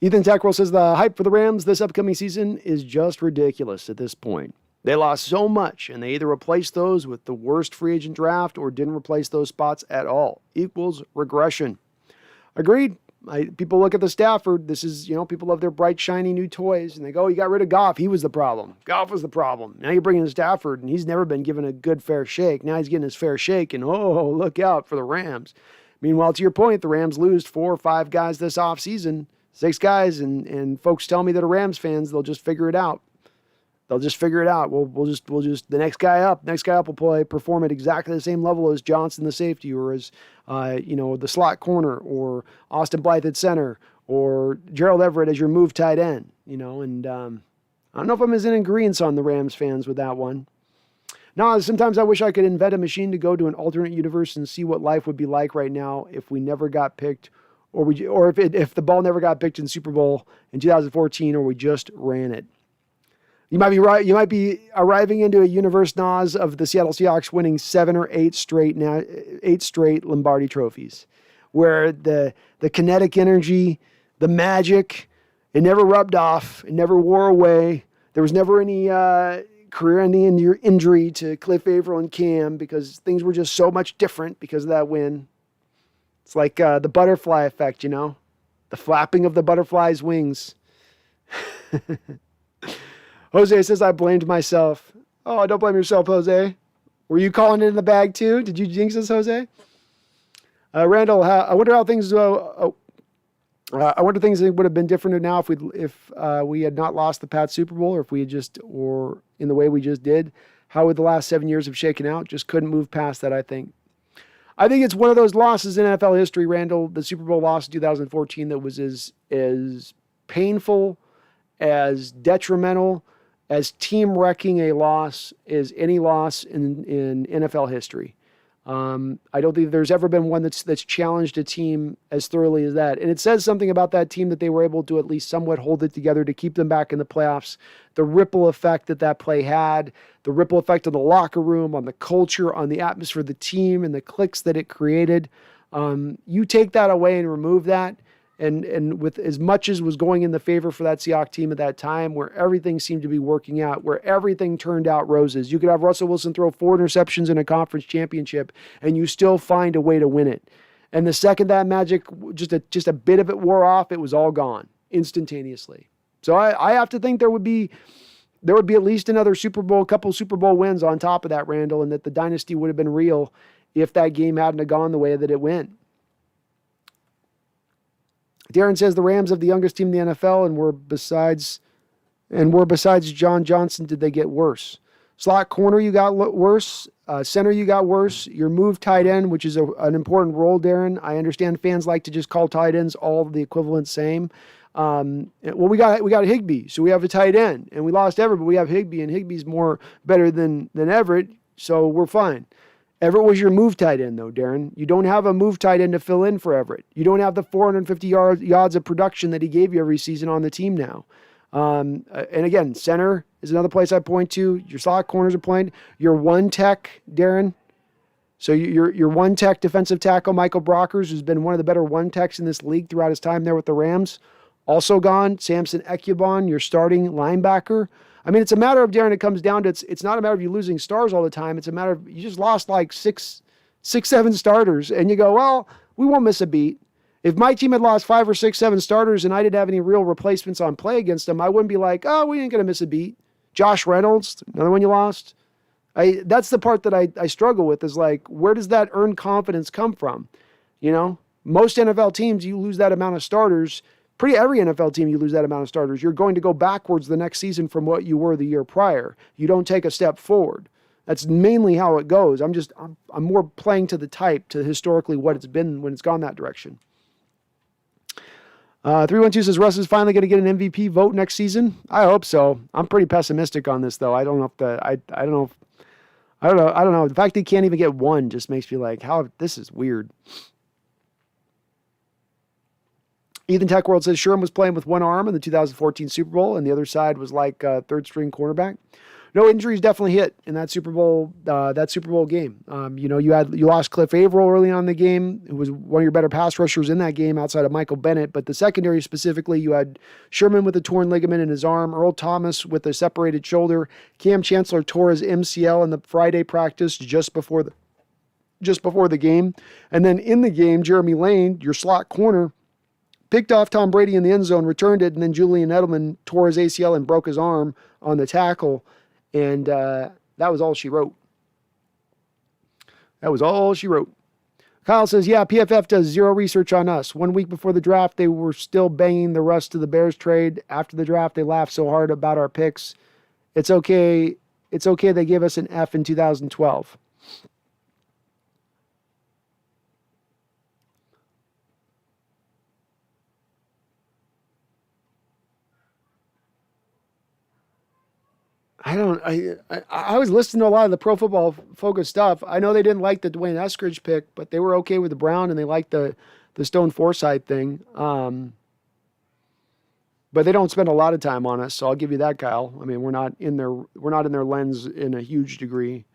Ethan Tackwell says the hype for the Rams this upcoming season is just ridiculous at this point. They lost so much, and they either replaced those with the worst free agent draft or didn't replace those spots at all. Equals regression. Agreed. People look at the Stafford. This is, people love their bright, shiny new toys, and they go, you got rid of Goff. He was the problem. Goff was the problem. Now you're bringing in Stafford, and he's never been given a good, fair shake. Now he's getting his fair shake, and look out for the Rams. Meanwhile, to your point, the Rams lose 4 or 5 guys this offseason, 6 guys, and folks tell me that are Rams fans, they'll just figure it out. They'll just figure it out. We'll just the next guy up will perform at exactly the same level as Johnson, the safety, or as the slot corner, or Austin Blythe at center, or Gerald Everett as your move tight end. And I don't know if I'm as in agreement on the Rams fans with that one. No, sometimes I wish I could invent a machine to go to an alternate universe and see what life would be like right now if we never got picked, or if the ball never got picked in Super Bowl in 2014, or we just ran it. You might be right. You might be arriving into a universe, Nas, of the Seattle Seahawks winning 7 or 8 straight Lombardi trophies, where the kinetic energy, the magic, it never rubbed off. It never wore away. There was never any career-ending injury to Cliff Averill and Cam because things were just so much different because of that win. It's like the butterfly effect, the flapping of the butterfly's wings. Jose says, I blamed myself. Oh, don't blame yourself, Jose. Were you calling it in the bag too? Did you jinx us, Jose? Randall, I wonder how things. I wonder things would have been different now if we had not lost the Pats Super Bowl, or in the way we just did. How would the last 7 years have shaken out? Just couldn't move past that. I think it's one of those losses in NFL history, Randall. The Super Bowl loss in 2014 that was as painful, as detrimental, as team-wrecking a loss as any loss in NFL history. I don't think there's ever been one that's challenged a team as thoroughly as that. And it says something about that team that they were able to at least somewhat hold it together to keep them back in the playoffs. The ripple effect that play had, the ripple effect on the locker room, on the culture, on the atmosphere of the team, and the cliques that it created. You take that away and remove that, and with as much as was going in the favor for that Seahawks team at that time, where everything seemed to be working out, where everything turned out roses. You could have Russell Wilson throw 4 interceptions in a conference championship, and you still find a way to win it. And the second that magic, just a bit of it wore off, it was all gone instantaneously. So I have to think there would be at least another couple Super Bowl wins on top of that, Randall, and that the dynasty would have been real if that game hadn't have gone the way that it went. Darren says the Rams have the youngest team in the NFL, and were besides John Johnson, did they get worse? Slot corner, you got worse. Center, you got worse. Your move tight end, which is an important role, Darren. I understand fans like to just call tight ends all the equivalent same. We got Higbee, so we have a tight end, and we lost Everett, but we have Higbee, and Higbee's better than Everett, so we're fine. Everett was your move tight end, though, Darren. You don't have a move tight end to fill in for Everett. You don't have the 450 yards of production that he gave you every season on the team now. And again, center is another place I point to. Your slot corners are playing. Your one tech, Darren. So your one tech defensive tackle, Michael Brockers, who's been one of the better one techs in this league throughout his time there with the Rams, also gone. Samson Ekubon, your starting linebacker. I mean, it's a matter of, Darren, it comes down to, it's not a matter of you losing stars all the time. It's a matter of you just lost like six, 7 starters, and you go, well, we won't miss a beat. If my team had lost 5 or 6, 7 starters and I didn't have any real replacements on play against them, I wouldn't be like, oh, we ain't going to miss a beat. Josh Reynolds, another one you lost. That's the part that I struggle with, is like, where does that earned confidence come from? Most NFL teams, you lose that amount of starters. Every NFL team, you lose that amount of starters. You're going to go backwards the next season from what you were the year prior. You don't take a step forward. That's mainly how it goes. I'm more playing to the type, to historically what it's been when it's gone that direction. 312 says Russ is finally going to get an MVP vote next season. I hope so. I'm pretty pessimistic on this, though. I don't know. The fact that he can't even get one just makes me like, this is weird. Ethan Tech World says Sherman was playing with one arm in the 2014 Super Bowl, and the other side was like third-string cornerback. No, injuries definitely hit in that Super Bowl game. You lost Cliff Averill early on in the game, who was one of your better pass rushers in that game outside of Michael Bennett. But the secondary specifically, you had Sherman with a torn ligament in his arm, Earl Thomas with a separated shoulder, Cam Chancellor tore his MCL in the Friday practice just before the game, and then in the game, Jeremy Lane, your slot corner, picked off Tom Brady in the end zone, returned it, and then Julian Edelman tore his ACL and broke his arm on the tackle. And that was all she wrote. A Kyle says, yeah, PFF does zero research on us. 1 week before the draft, they were still banging the rust of the Bears trade. After the draft, they laughed so hard about our picks. It's okay. It's okay they gave us an F in 2012. I was listening to a lot of the Pro Football Focus stuff. I know they didn't like the Dwayne Eskridge pick, but they were okay with the Brown and they liked the Stone Forsythe thing. But they don't spend a lot of time on us, so I'll give you that, Kyle. I mean, we're not in their lens in a huge degree.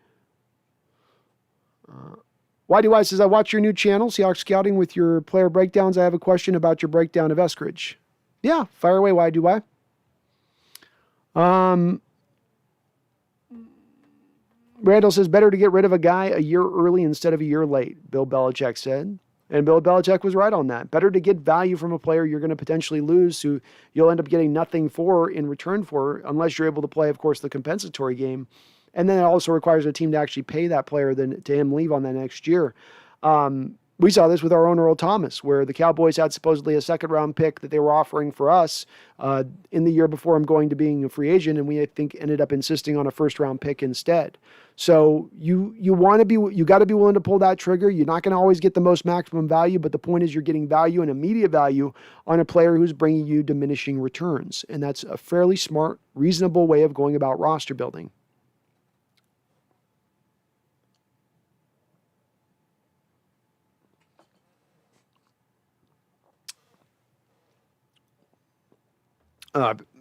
YDY says, I watch your new channel, Seahawks Scouting, with your player breakdowns. I have a question about your breakdown of Eskridge. Yeah, fire away, YDY. Randall says, better to get rid of a guy a year early instead of a year late, Bill Belichick said. And Bill Belichick was right on that. Better to get value from a player you're going to potentially lose, who you'll end up getting nothing for in return for, unless you're able to play, of course, the compensatory game. And then it also requires a team to actually pay that player than to him leave on that next year. We saw this with our owner, Earl Thomas, where the Cowboys had supposedly a second-round pick that they were offering for us in the year before him going to being a free agent, and we, I think, ended up insisting on a first-round pick instead. So you got to be willing to pull that trigger. You're not going to always get the most maximum value, but the point is you're getting value and immediate value on a player who's bringing you diminishing returns, and that's a fairly smart, reasonable way of going about roster building.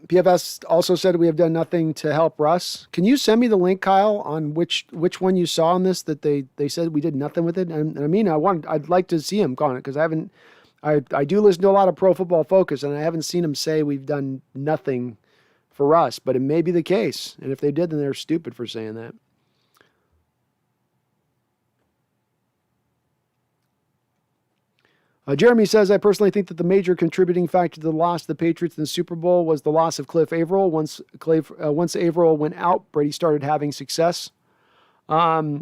PFS also said we have done nothing to help Russ. Can you send me the link, Kyle, on which one you saw on this that they said we did nothing with it? And I mean, I'd like to see him on it because I do listen to a lot of Pro Football Focus and I haven't seen him say we've done nothing for Russ, but it may be the case. And if they did, then they're stupid for saying that. Jeremy says, I personally think that the major contributing factor to the loss of the Patriots in the Super Bowl was the loss of Cliff Averill. Once Averill went out, Brady started having success. Yes,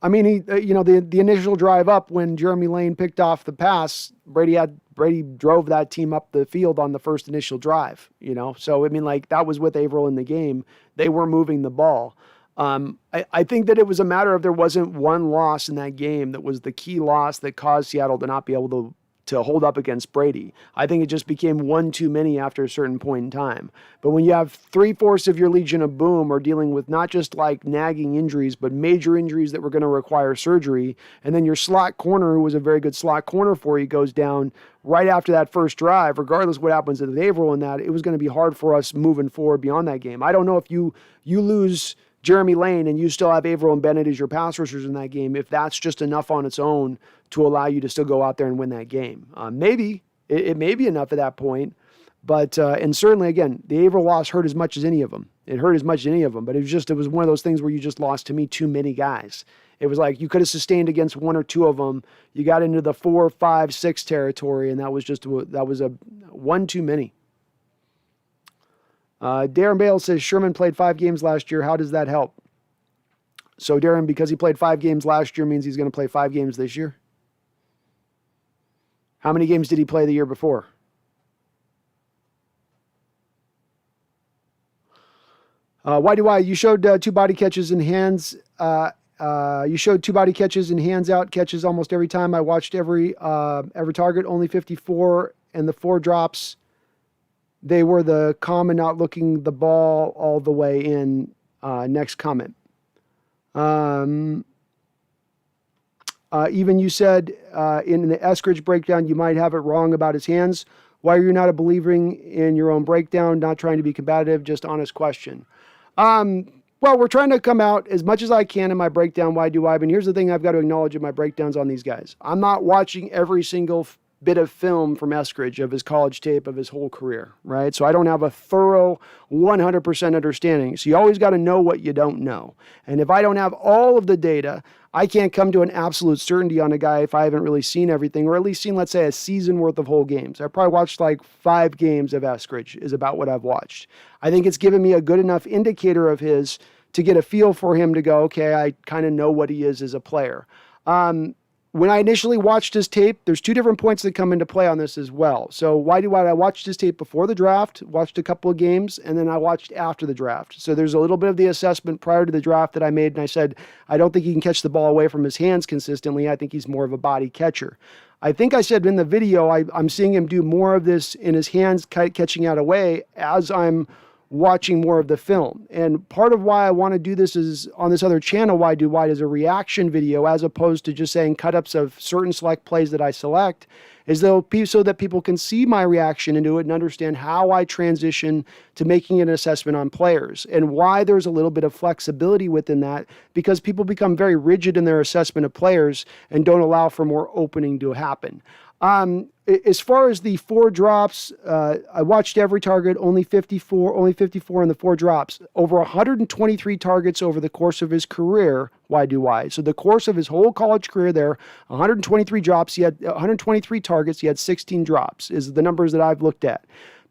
I mean, the initial drive up when Jeremy Lane picked off the pass, Brady drove that team up the field on the first initial drive, So, I mean, like, that was with Averill in the game. They were moving the ball. I think that it was a matter of there wasn't one loss in that game that was the key loss that caused Seattle to not be able to hold up against Brady. I think it just became one too many after a certain point in time. But when you have 3/4 of your Legion of Boom are dealing with not just like nagging injuries, but major injuries that were going to require surgery, and then your slot corner, who was a very good slot corner for you, goes down right after that first drive, regardless of what happens with Averill in that, it was going to be hard for us moving forward beyond that game. I don't know if you lose Jeremy Lane and you still have Averill and Bennett as your pass rushers in that game, if that's just enough on its own to allow you to still go out there and win that game. Maybe. It may be enough at that point. But, and certainly, again, the Averill loss hurt as much as any of them. It hurt as much as any of them. But it was one of those things where you just lost, to me, too many guys. It was like you could have sustained against one or two of them. You got into the 4, 5, 6 territory, and that was a one too many. Darren Bale says Sherman played 5 games last year. How does that help? So Darren, because he played 5 games last year, means he's going to play 5 games this year? How many games did he play the year before? YDY, you showed 2 body catches in hands. You showed 2 body catches in hands out catches almost every time. I watched every target, only 54, and the 4 drops. They were the common not looking the ball all the way in. Next comment. Even you said in the Eskridge breakdown, you might have it wrong about his hands. Why are you not believing in your own breakdown? Not trying to be combative, just honest question. Well, we're trying to come out as much as I can in my breakdown. Why do I? And here's the thing I've got to acknowledge in my breakdowns on these guys. I'm not watching every single bit of film from Eskridge of his college tape of his whole career, right? So I don't have a thorough 100% understanding. So you always got to know what you don't know. And if I don't have all of the data, I can't come to an absolute certainty on a guy if I haven't really seen everything, or at least seen, let's say, a season worth of whole games. I probably watched like 5 games of Eskridge is about what I've watched. I think it's given me a good enough indicator of his to get a feel for him to go, okay, I kind of know what he is as a player. When I initially watched his tape, there's two different points that come into play on this as well. So why I watched his tape before the draft, watched a couple of games, and then I watched after the draft. So there's a little bit of the assessment prior to the draft that I made, and I said, I don't think he can catch the ball away from his hands consistently. I think he's more of a body catcher. I think I said in the video, I'm seeing him do more of this in his hands catching out away as I'm watching more of the film. And part of why I want to do this is on this other channel, Why Do Wide, is a reaction video as opposed to just saying cut-ups of certain select plays that I select, is so that people can see my reaction into it and understand how I transition to making an assessment on players and why there's a little bit of flexibility within that, because people become very rigid in their assessment of players and don't allow for more opening to happen. As far as the 4 drops, I watched every target, only 54 in the 4 drops. Over 123 targets over the course of his career, why? So the course of his whole college career there, 123 drops, he had 123 targets, he had 16 drops, is the numbers that I've looked at.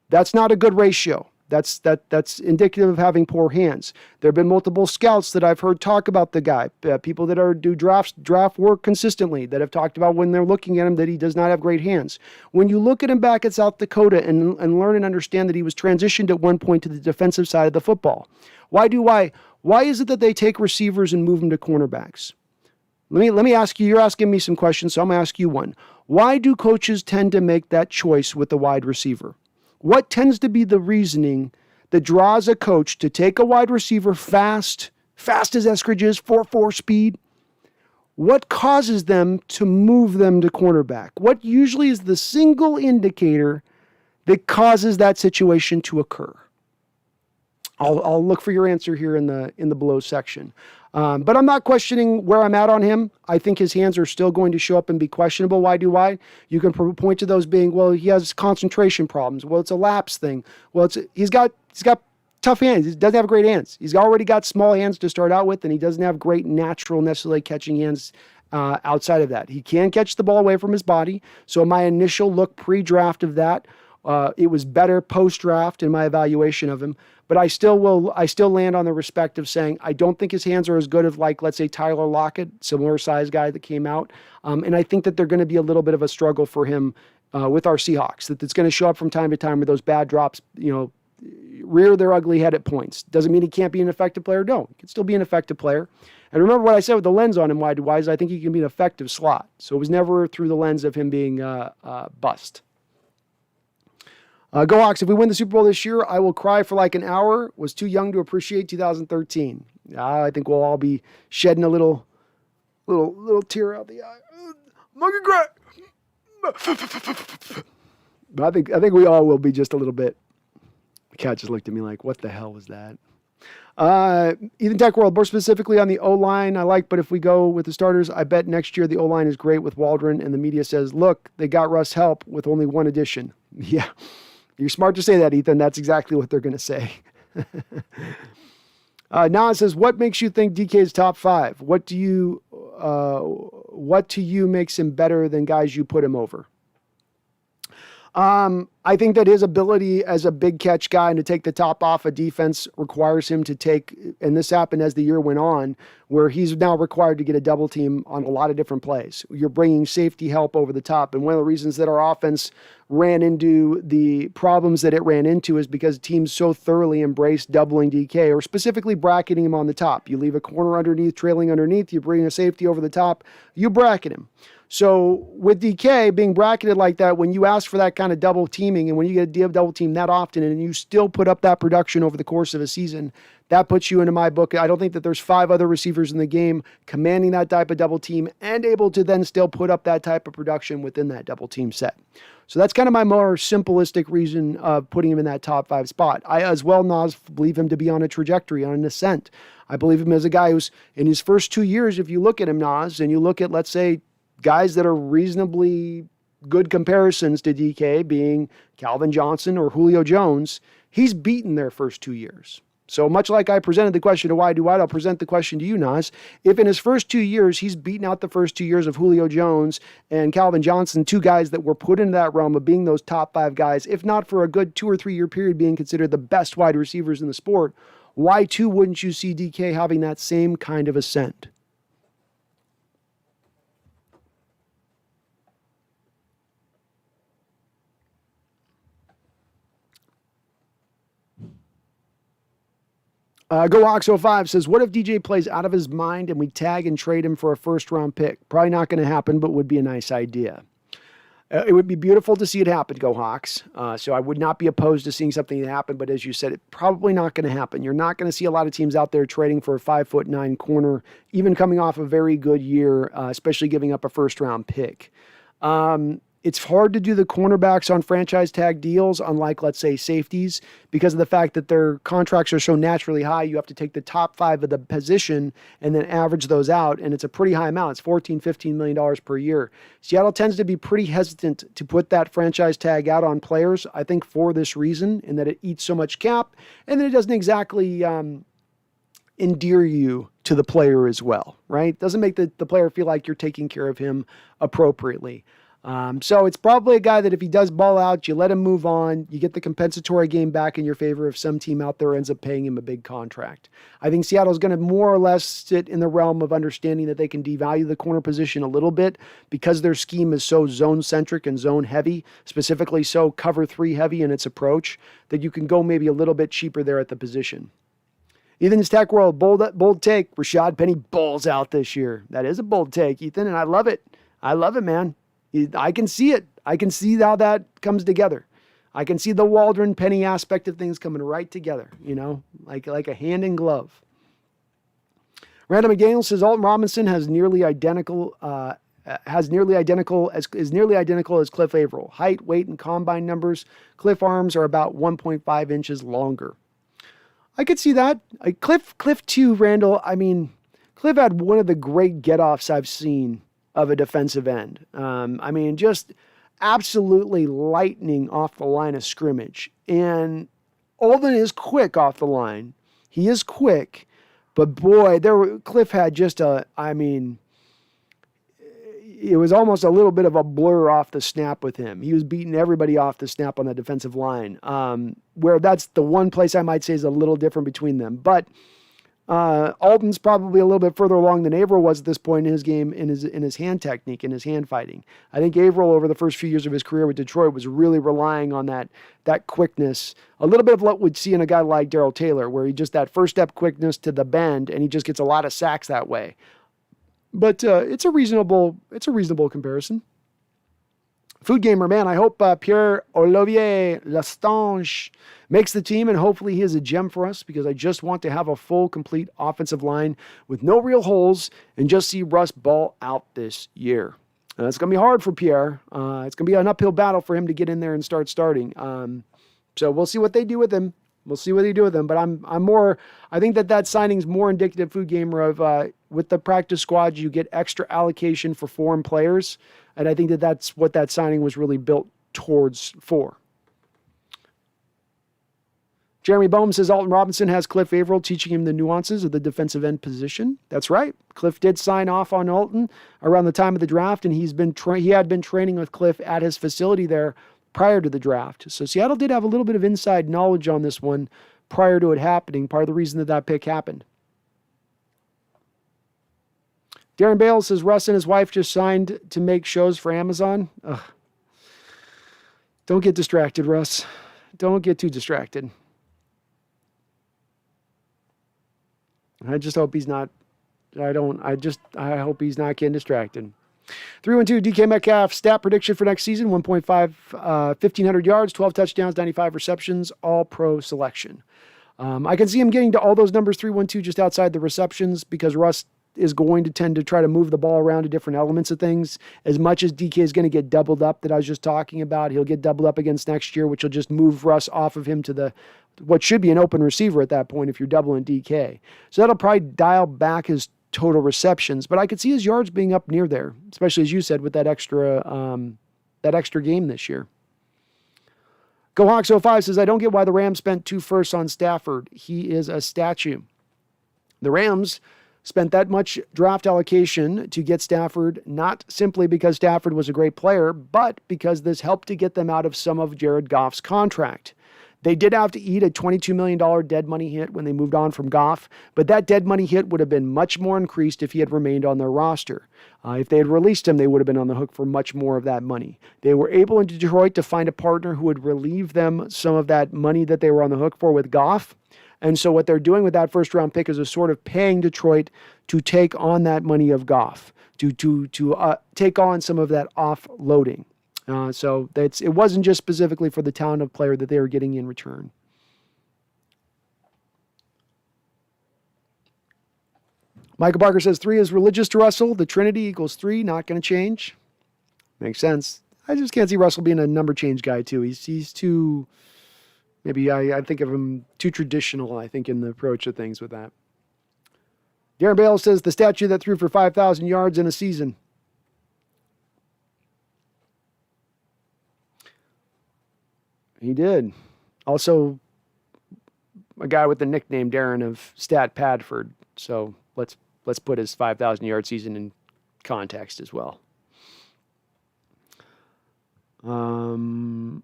That's not a good ratio. That's indicative of having poor hands. There have been multiple scouts that I've heard talk about the guy, people that do draft work consistently that have talked about when they're looking at him that he does not have great hands. When you look at him back at South Dakota and learn and understand that he was transitioned at one point to the defensive side of the football, why is it that they take receivers and move them to cornerbacks? Let me ask you, you're asking me some questions, so I'm going to ask you one. Why do coaches tend to make that choice with the wide receiver? What tends to be the reasoning that draws a coach to take a wide receiver fast as Eskridge is, 4.4 speed? What causes them to move them to cornerback? What usually is the single indicator that causes that situation to occur? I'll look for your answer here in the below section. But I'm not questioning where I'm at on him. I think his hands are still going to show up and be questionable. Why? You can point to those being, well, he has concentration problems. Well, it's a lapse thing. Well, he's got tough hands. He doesn't have great hands. He's already got small hands to start out with, and he doesn't have great natural necessarily catching hands outside of that. He can catch the ball away from his body. So my initial look pre-draft of that, it was better post-draft in my evaluation of him. But I still land on the respect of saying I don't think his hands are as good as, like, let's say Tyler Lockett, similar size guy that came out. And I think that they're going to be a little bit of a struggle for him with our Seahawks, that it's going to show up from time to time where those bad drops, rear their ugly head at points. Doesn't mean he can't be an effective player. No, he can still be an effective player. And remember what I said with the lens on him, why is I think he can be an effective slot. So it was never through the lens of him being bust. Go Hawks, if we win the Super Bowl this year, I will cry for like an hour. Was too young to appreciate 2013. I think we'll all be shedding a little tear out the eye. I'm not gonna cry. But I think we all will be just a little bit. The cat just looked at me like, what the hell was that? Ethan Tech World, more specifically on the O-line, I like, but if we go with the starters, I bet next year the O-line is great with Waldron, and the media says, look, they got Russ help with only one addition. Yeah. You're smart to say that, Ethan. That's exactly what they're going to say. Nas says, what makes you think DK is top 5? What to you makes him better than guys you put him over? I think that his ability as a big catch guy and to take the top off a defense requires him to take, and this happened as the year went on, where he's now required to get a double team on a lot of different plays. You're bringing safety help over the top. And one of the reasons that our offense ran into the problems that it ran into is because teams so thoroughly embrace doubling DK, or specifically bracketing him on the top. You leave a corner underneath, trailing underneath, you bring a safety over the top, you bracket him. So with DK being bracketed like that, when you ask for that kind of double teaming and when you get a double team that often and you still put up that production over the course of a season, that puts you into my book. I don't think that there's 5 other receivers in the game commanding that type of double team and able to then still put up that type of production within that double team set. So that's kind of my more simplistic reason of putting him in that top 5 spot. I as well, Nas, believe him to be on a trajectory, on an ascent. I believe him as a guy who's in his first 2 years, if you look at him, Nas, and you look at, let's say, guys that are reasonably good comparisons to DK being Calvin Johnson or Julio Jones, he's beaten their first 2 years. So much like I presented the question to why do I'll present the question to you, Nas. If in his first 2 years, he's beaten out the first 2 years of Julio Jones and Calvin Johnson, 2 guys that were put into that realm of being those top 5 guys, if not for a good 2 or 3 year period being considered the best wide receivers in the sport, why too wouldn't you see DK having that same kind of ascent? GoOx05 says, what if DJ plays out of his mind and we tag and trade him for a first-round pick? Probably not going to happen, but would be a nice idea. It would be beautiful to see it happen, Go Hawks. So I would not be opposed to seeing something happen, but as you said, it's probably not going to happen. You're not going to see a lot of teams out there trading for a 5'9" corner, even coming off a very good year, especially giving up a first-round pick. It's hard to do the cornerbacks on franchise tag deals, unlike, let's say, safeties, because of the fact that their contracts are so naturally high. You have to take the top 5 of the position and then average those out, and it's a pretty high amount. It's $14-15 million per year. Seattle tends to be pretty hesitant to put that franchise tag out on players, I think, for this reason, in that it eats so much cap, and then it doesn't exactly endear you to the player as well, right? Doesn't make the player feel like you're taking care of him appropriately. So it's probably a guy that if he does ball out, you let him move on, you get the compensatory game back in your favor if some team out there ends up paying him a big contract. I think Seattle's going to more or less sit in the realm of understanding that they can devalue the corner position a little bit because their scheme is so zone-centric and zone-heavy, specifically so cover 3 heavy in its approach, that you can go maybe a little bit cheaper there at the position. Ethan's Tech World, bold take. Rashad Penny balls out this year. That is a bold take, Ethan, and I love it. I love it, man. I can see it. I can see how that comes together. I can see the Waldron Penny aspect of things coming right together, like a hand in glove. Randall McDaniel says Alton Robinson is nearly identical as Cliff Averill. Height, weight, and combine numbers. Cliff arms are about 1.5 inches longer. I could see that. Cliff too, Randall. I mean, Cliff had one of the great get-offs I've seen of a defensive end. Just absolutely lightning off the line of scrimmage. And Alden is quick off the line. He is quick, but boy, Cliff had just it was almost a little bit of a blur off the snap with him. He was beating everybody off the snap on the defensive line, where that's the one place I might say is a little different between them. But Alton's probably a little bit further along than Averill was at this point in his game, in his hand technique, in his hand fighting. I think Averill, over the first few years of his career with Detroit, was really relying on that quickness. A little bit of what we'd see in a guy like Daryl Taylor, where he just that first step quickness to the bend, and he just gets a lot of sacks that way. But it's a reasonable comparison. Food Gamer, man, I hope Pierre-Olivier Lastange makes the team, and hopefully he is a gem for us, because I just want to have a full, complete offensive line with no real holes and just see Russ ball out this year. It's going to be hard for Pierre. It's going to be an uphill battle for him to get in there and start starting. So we'll see what they do with him. But I think that signing's more indicative, Food Gamer, of with the practice squad, you get extra allocation for foreign players. And I think that's what that signing was really built for. Jeremy Bohm says Alton Robinson has Cliff Averill teaching him the nuances of the defensive end position. That's right. Cliff did sign off on Alton around the time of the draft, and he had been training with Cliff at his facility there prior to the draft. So Seattle did have a little bit of inside knowledge on this one prior to it happening, part of the reason that pick happened. Darren Bale says Russ and his wife just signed to make shows for Amazon. Ugh. Don't get distracted, Russ. Don't get too distracted. I just hope he's not. I hope he's not getting distracted. 312 DK Metcalf, stat prediction for next season, 1.5, 1,500 yards, 12 touchdowns, 95 receptions, all pro selection. I can see him getting to all those numbers, 312, just outside the receptions, because Russ is going to tend to try to move the ball around to different elements of things. As much as DK is going to get doubled up that I was just talking about, he'll get doubled up against next year, which will just move Russ off of him to what should be an open receiver at that point if you're doubling DK. So that'll probably dial back his total receptions, but I could see his yards being up near there, especially as you said with that extra game this year. GoHawks05 says, I don't get why the Rams spent 2 firsts on Stafford. He is a statue. The Rams spent that much draft allocation to get Stafford, not simply because Stafford was a great player, but because this helped to get them out of some of Jared Goff's contract. They did have to eat a $22 million dead money hit when they moved on from Goff, but that dead money hit would have been much more increased if he had remained on their roster. If they had released him, they would have been on the hook for much more of that money. They were able in Detroit to find a partner who would relieve them some of that money that they were on the hook for with Goff. And so what they're doing with that first round pick is a sort of paying Detroit to take on that money of Goff, to take on some of that offloading. So it wasn't just specifically for the talent of player that they were getting in return. Michael Barker says 3 is religious to Russell. The Trinity equals 3, not going to change. Makes sense. I just can't see Russell being a number change guy too. He's too, maybe I think of him too traditional, I think, in the approach of things with that. Darren Bale says the statue that threw for 5,000 yards in a season. He did. Also, a guy with the nickname Darren of Stat Padford. So let's put his 5,000 yard season in context as well. So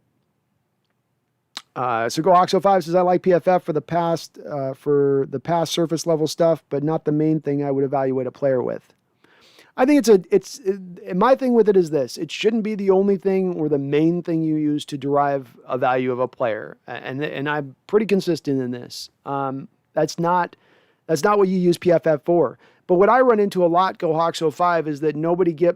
Go Oxo 5 says I like PFF for the past surface level stuff, but not the main thing I would evaluate a player with. I think my thing with it is this: it shouldn't be the only thing or the main thing you use to derive a value of a player, and I'm pretty consistent in this. That's not what you use PFF for. But what I run into a lot, Go Hawks 05, is that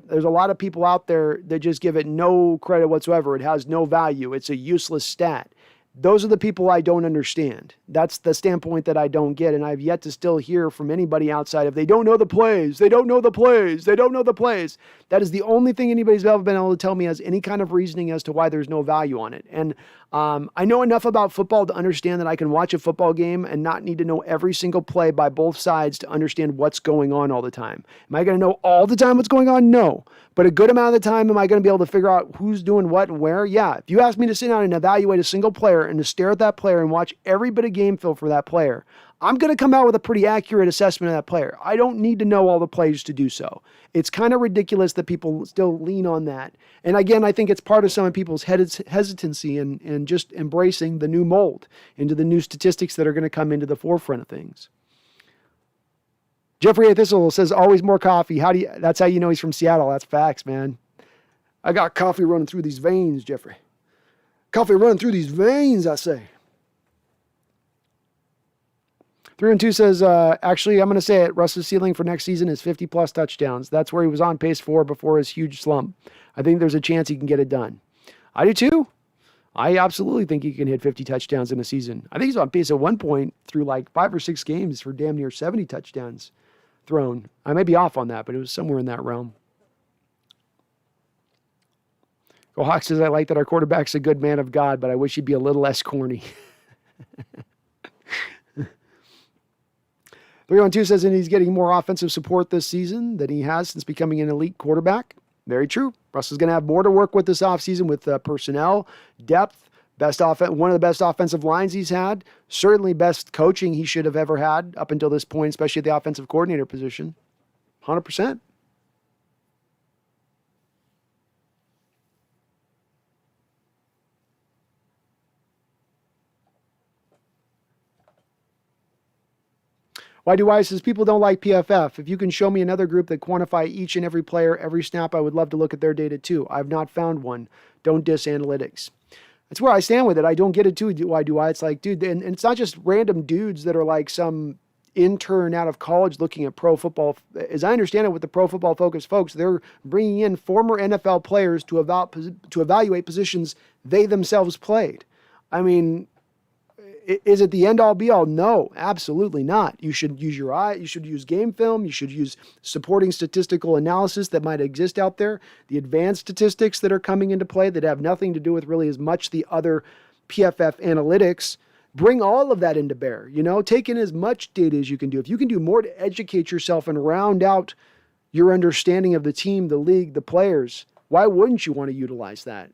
there's a lot of people out there that just give it no credit whatsoever. It has no value. It's a useless stat. Those are the people I don't understand. That's the standpoint that I don't get, and I've yet to still hear from anybody outside of they don't know the plays, they don't know the plays, they don't know the plays. That is the only thing anybody's ever been able to tell me as any kind of reasoning as to why there's no value on it. And I know enough about football to understand that I can watch a football game and not need to know every single play by both sides to understand what's going on all the time. Am I going to know all the time what's going on? No. But a good amount of the time, am I going to be able to figure out who's doing what and where? Yeah. If you ask me to sit down and evaluate a single player and to stare at that player and watch every bit of game film for that player, I'm going to come out with a pretty accurate assessment of that player. I don't need to know all the plays to do so. It's kind of ridiculous that people still lean on that. And again, I think it's part of some people's hesitancy and just embracing the new mold into the new statistics that are going to come into the forefront of things. Jeffrey A. Thistle says, always more coffee. That's how you know he's from Seattle. That's facts, man. I got coffee running through these veins, Jeffrey. Coffee running through these veins, I say. 3-2 says, actually, I'm going to say it. Russ's ceiling for next season is 50-plus touchdowns. That's where he was on pace for before his huge slump. I think there's a chance he can get it done. I do too. I absolutely think he can hit 50 touchdowns in a season. I think he's on pace at one point through like 5 or 6 games for damn near 70 touchdowns thrown. I may be off on that, but it was somewhere in that realm. Go Hawks says, I like that our quarterback's a good man of God, but I wish he'd be a little less corny. 3-1-2 says, and he's getting more offensive support this season than he has since becoming an elite quarterback. Very true. Russ is going to have more to work with this offseason with personnel, depth, one of the best offensive lines he's had, certainly best coaching he should have ever had up until this point, especially at the offensive coordinator position. 100%. Why do I says people don't like PFF? If you can show me another group that quantify each and every player, every snap, I would love to look at their data too. I've not found one. Don't diss analytics. That's where I stand with it. I don't get it too. Why do I? It's like, dude, and it's not just random dudes that are like some intern out of college looking at pro football. As I understand it with the Pro Football Focus folks, they're bringing in former NFL players to evaluate positions they themselves played. I mean, is it the end-all be-all? No, absolutely not. You should use your eye. You should use game film. You should use supporting statistical analysis that might exist out there, the advanced statistics that are coming into play that have nothing to do with really as much the other PFF analytics. Bring all of that into bear. Take in as much data as you can do. If you can do more to educate yourself and round out your understanding of the team, the league, the players, why wouldn't you want to utilize that?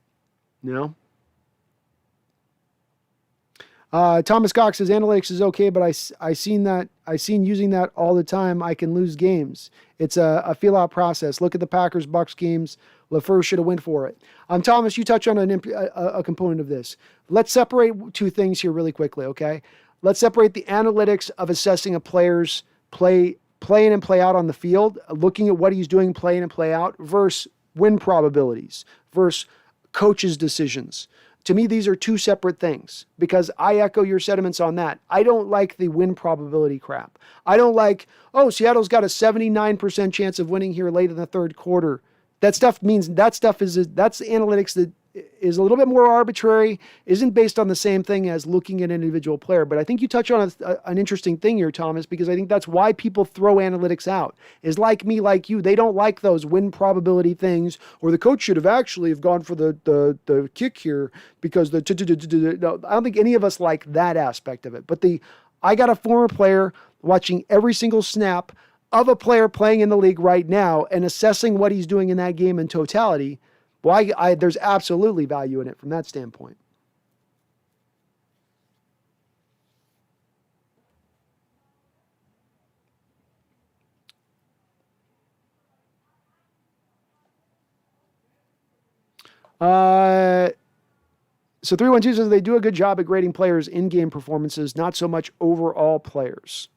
Thomas Cox says analytics is okay, but I seen using that all the time. I can lose games. It's a feel out process. Look at the Packers Bucks games. LaFleur should have went for it. Thomas, you touch on a component of this. Let's separate two things here really quickly. Okay, let's separate the analytics of assessing a player's play in and play out on the field, looking at what he's doing play in and play out, versus win probabilities, versus coaches' decisions. To me, these are two separate things because I echo your sentiments on that. I don't like the win probability crap. I don't like, oh, Seattle's got a 79% chance of winning here late in the third quarter. That's analytics that is a little bit more arbitrary, isn't based on the same thing as looking at an individual player. But I think you touch on an interesting thing here, Thomas, because I think that's why people throw analytics out. Is like me, like you, they don't like those win probability things, or the coach should have actually have gone for the kick here because no, I don't think any of us like that aspect of it. But I got a former player watching every single snap of a player playing in the league right now and assessing what he's doing in that game in totality. Well, there's absolutely value in it from that standpoint. So 312 says they do a good job at grading players' in-game performances, not so much overall players.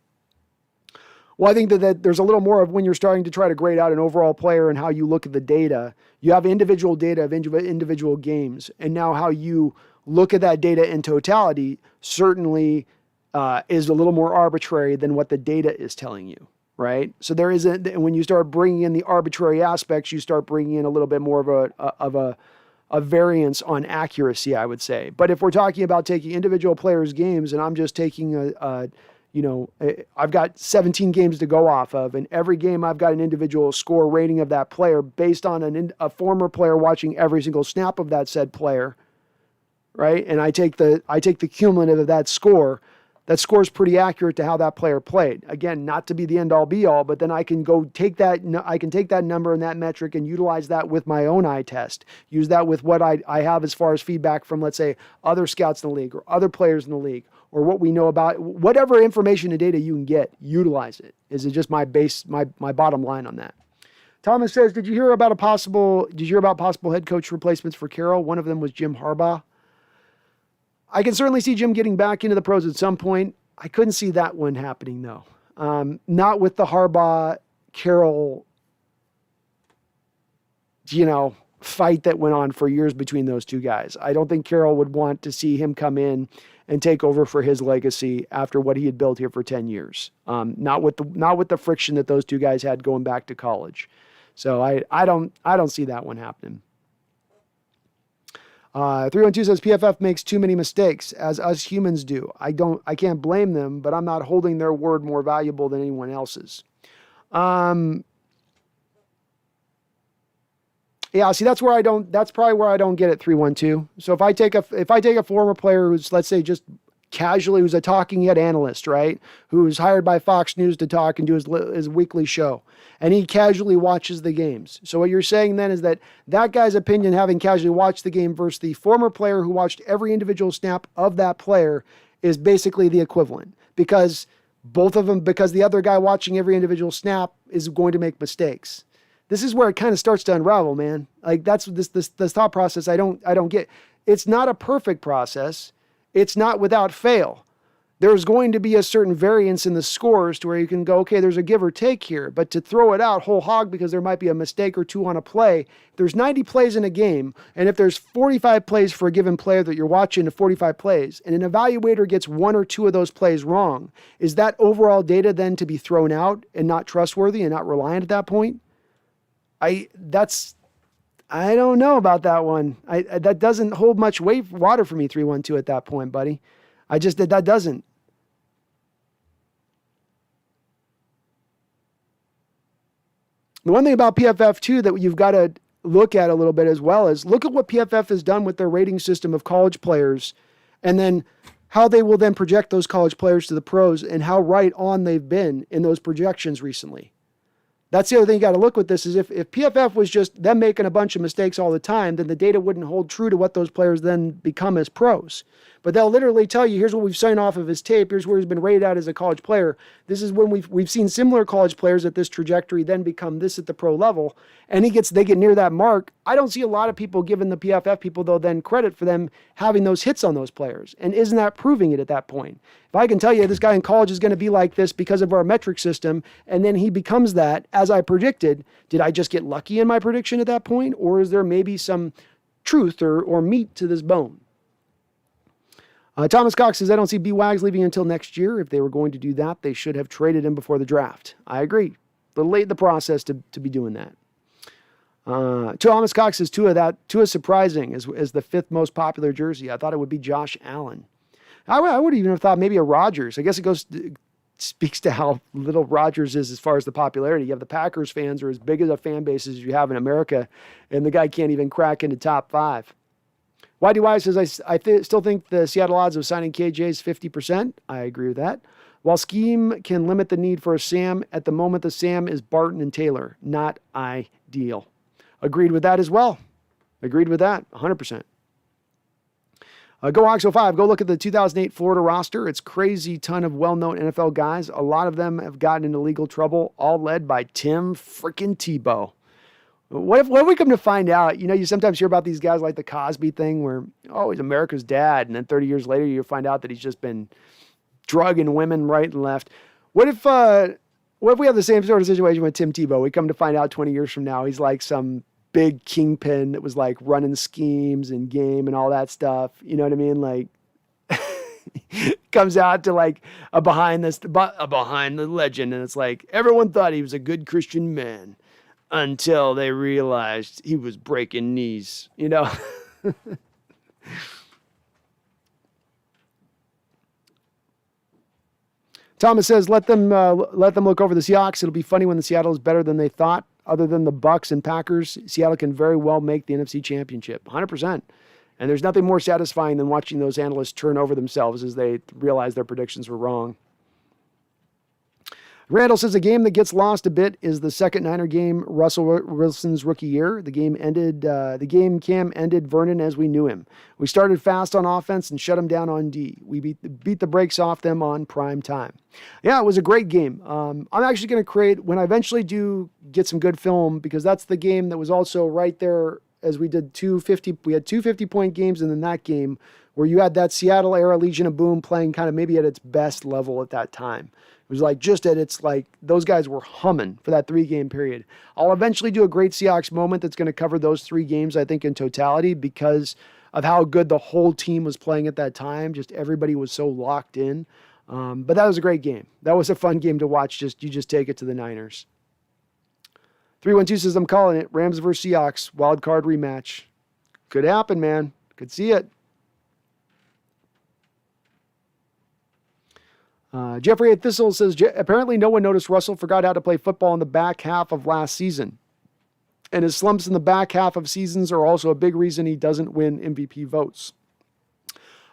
Well, I think that there's a little more of when you're starting to try to grade out an overall player and how you look at the data. You have individual data of individual games, and now how you look at that data in totality certainly is a little more arbitrary than what the data is telling you, right? So there isn't, when you start bringing in the arbitrary aspects, you start bringing in a little bit more of a variance on accuracy, I would say. But if we're talking about taking individual players' games, and I'm just taking I've got 17 games to go off of, and every game I've got an individual score rating of that player based on a former player watching every single snap of that said player, right? And I take the cumulative of that score. That score is pretty accurate to how that player played. Again, not to be the end all be all, but then I can take that number and that metric and utilize that with my own eye test. Use that with what I have as far as feedback from, let's say, other scouts in the league or other players in the league, or what we know about whatever information and data you can get, utilize it. Is it just my bottom line on that? Thomas says, did you hear about possible head coach replacements for Carroll? One of them was Jim Harbaugh. I can certainly see Jim getting back into the pros at some point. I couldn't see that one happening though. Not with the Harbaugh Carroll, fight that went on for years between those two guys. I don't think Carroll would want to see him come in and take over for his legacy after what he had built here for 10 years. Not with the friction that those two guys had going back to college. So I don't see that one happening. 312 says PFF makes too many mistakes, as us humans do. I can't blame them, but I'm not holding their word more valuable than anyone else's. Yeah, see, that's probably where I don't get it, 312. So if I take a former player who's, let's say, just casually, who's a talking head analyst, right? Who's hired by Fox News to talk and do his weekly show, and he casually watches the games. So what you're saying then is that guy's opinion, having casually watched the game, versus the former player who watched every individual snap of that player, is basically the equivalent, because the other guy watching every individual snap is going to make mistakes. This is where it kind of starts to unravel, man. Like, that's this thought process I don't get. It's not a perfect process. It's not without fail. There's going to be a certain variance in the scores to where you can go, okay, there's a give or take here. But to throw it out whole hog because there might be a mistake or two on a play, there's 90 plays in a game, and if there's 45 plays for a given player that you're watching to 45 plays, and an evaluator gets one or two of those plays wrong, is that overall data then to be thrown out and not trustworthy and not reliant at that point? I don't know about that one. That doesn't hold much water for me, 312 at that point, buddy. That doesn't. The one thing about PFF too that you've got to look at a little bit as well is look at what PFF has done with their rating system of college players, and then how they will then project those college players to the pros and how right on they've been in those projections recently. That's the other thing you got to look with this is if PFF was just them making a bunch of mistakes all the time, then the data wouldn't hold true to what those players then become as pros. But they'll literally tell you, here's what we've seen off of his tape. Here's where he's been rated out as a college player. This is when we've seen similar college players at this trajectory then become this at the pro level. And they get near that mark. I don't see a lot of people giving the PFF people, though, then credit for them having those hits on those players. And isn't that proving it at that point? If I can tell you this guy in college is going to be like this because of our metric system, and then he becomes that as I predicted, did I just get lucky in my prediction at that point? Or is there maybe some truth or meat to this bone? Thomas Cox says, I don't see B. Wags leaving until next year. If they were going to do that, they should have traded him before the draft. I agree. A little late in the process to be doing that. Thomas Cox says, Tua surprising as the 5th most popular jersey. I thought it would be Josh Allen. I would even have thought maybe a Rodgers. I guess speaks to how little Rodgers is as far as the popularity. You have the Packers fans are as big as a fan base as you have in America, and the guy can't even crack into top 5. YDY says, I still think the Seattle odds of signing KJ is 50%. I agree with that. While scheme can limit the need for a Sam, at the moment the Sam is Barton and Taylor. Not ideal. Agreed with that as well. Agreed with that, 100%. Go Hawks05. Go look at the 2008 Florida roster. It's crazy ton of well-known NFL guys. A lot of them have gotten into legal trouble, all led by Tim frickin' Tebow. What if we come to find out, you sometimes hear about these guys like the Cosby thing where, he's America's dad. And then 30 years later, you find out that he's just been drugging women right and left. What if we have the same sort of situation with Tim Tebow? We come to find out 20 years from now, he's like some big kingpin that was like running schemes and game and all that stuff. You know what I mean? Like comes out to like a behind the legend. And it's like, everyone thought he was a good Christian man until they realized he was breaking knees, Thomas says, let them look over the Seahawks. It'll be funny when the Seattle is better than they thought. Other than the Bucks and Packers, Seattle can very well make the NFC Championship, 100%. And there's nothing more satisfying than watching those analysts turn over themselves as they realize their predictions were wrong. Randall says a game that gets lost a bit is the second Niner game, Russell Wilson's rookie year. The game Cam ended Vernon as we knew him. We started fast on offense and shut him down on D. We beat the brakes off them on prime time. Yeah, it was a great game. I'm actually going to create, when I eventually do get some good film, because that's the game that was also right there as we did we had 2 50-point games, and then that game where you had that Seattle era Legion of Boom playing kind of maybe at its best level at that time. It was like just at its like, those guys were humming for that 3-game period. I'll eventually do a great Seahawks moment that's going to cover those 3 games, I think, in totality because of how good the whole team was playing at that time. Just everybody was so locked in. But that was a great game. That was a fun game to watch. You just take it to the Niners. 312 says, I'm calling it. Rams versus Seahawks, wild card rematch. Could happen, man. Could see it. Jeffrey A. Thistle says, apparently no one noticed Russell forgot how to play football in the back half of last season. And his slumps in the back half of seasons are also a big reason he doesn't win MVP votes.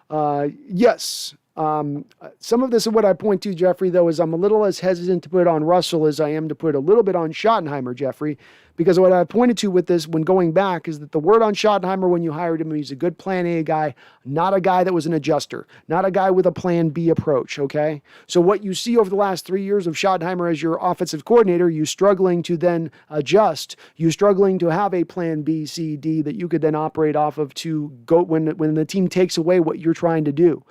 Yes. Some of this is what I point to, Jeffrey, though, is I'm a little as hesitant to put it on Russell as I am to put a little bit on Schottenheimer, Jeffrey, because what I pointed to with this when going back is that the word on Schottenheimer when you hired him, he's a good plan A guy, not a guy that was an adjuster, not a guy with a plan B approach, okay? So what you see over the last 3 years of Schottenheimer as your offensive coordinator, you struggling to then adjust, you struggling to have a plan B, C, D that you could then operate off of to go when the team takes away what you're trying to do.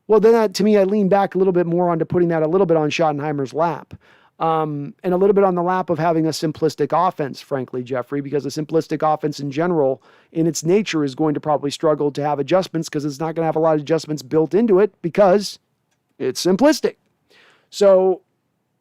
Well, then that, to me, I lean back a little bit more onto putting that a little bit on Schottenheimer's lap. And a little bit on the lap of having a simplistic offense, frankly, Jeffrey, because a simplistic offense in general, in its nature, is going to probably struggle to have adjustments because it's not going to have a lot of adjustments built into it because it's simplistic. So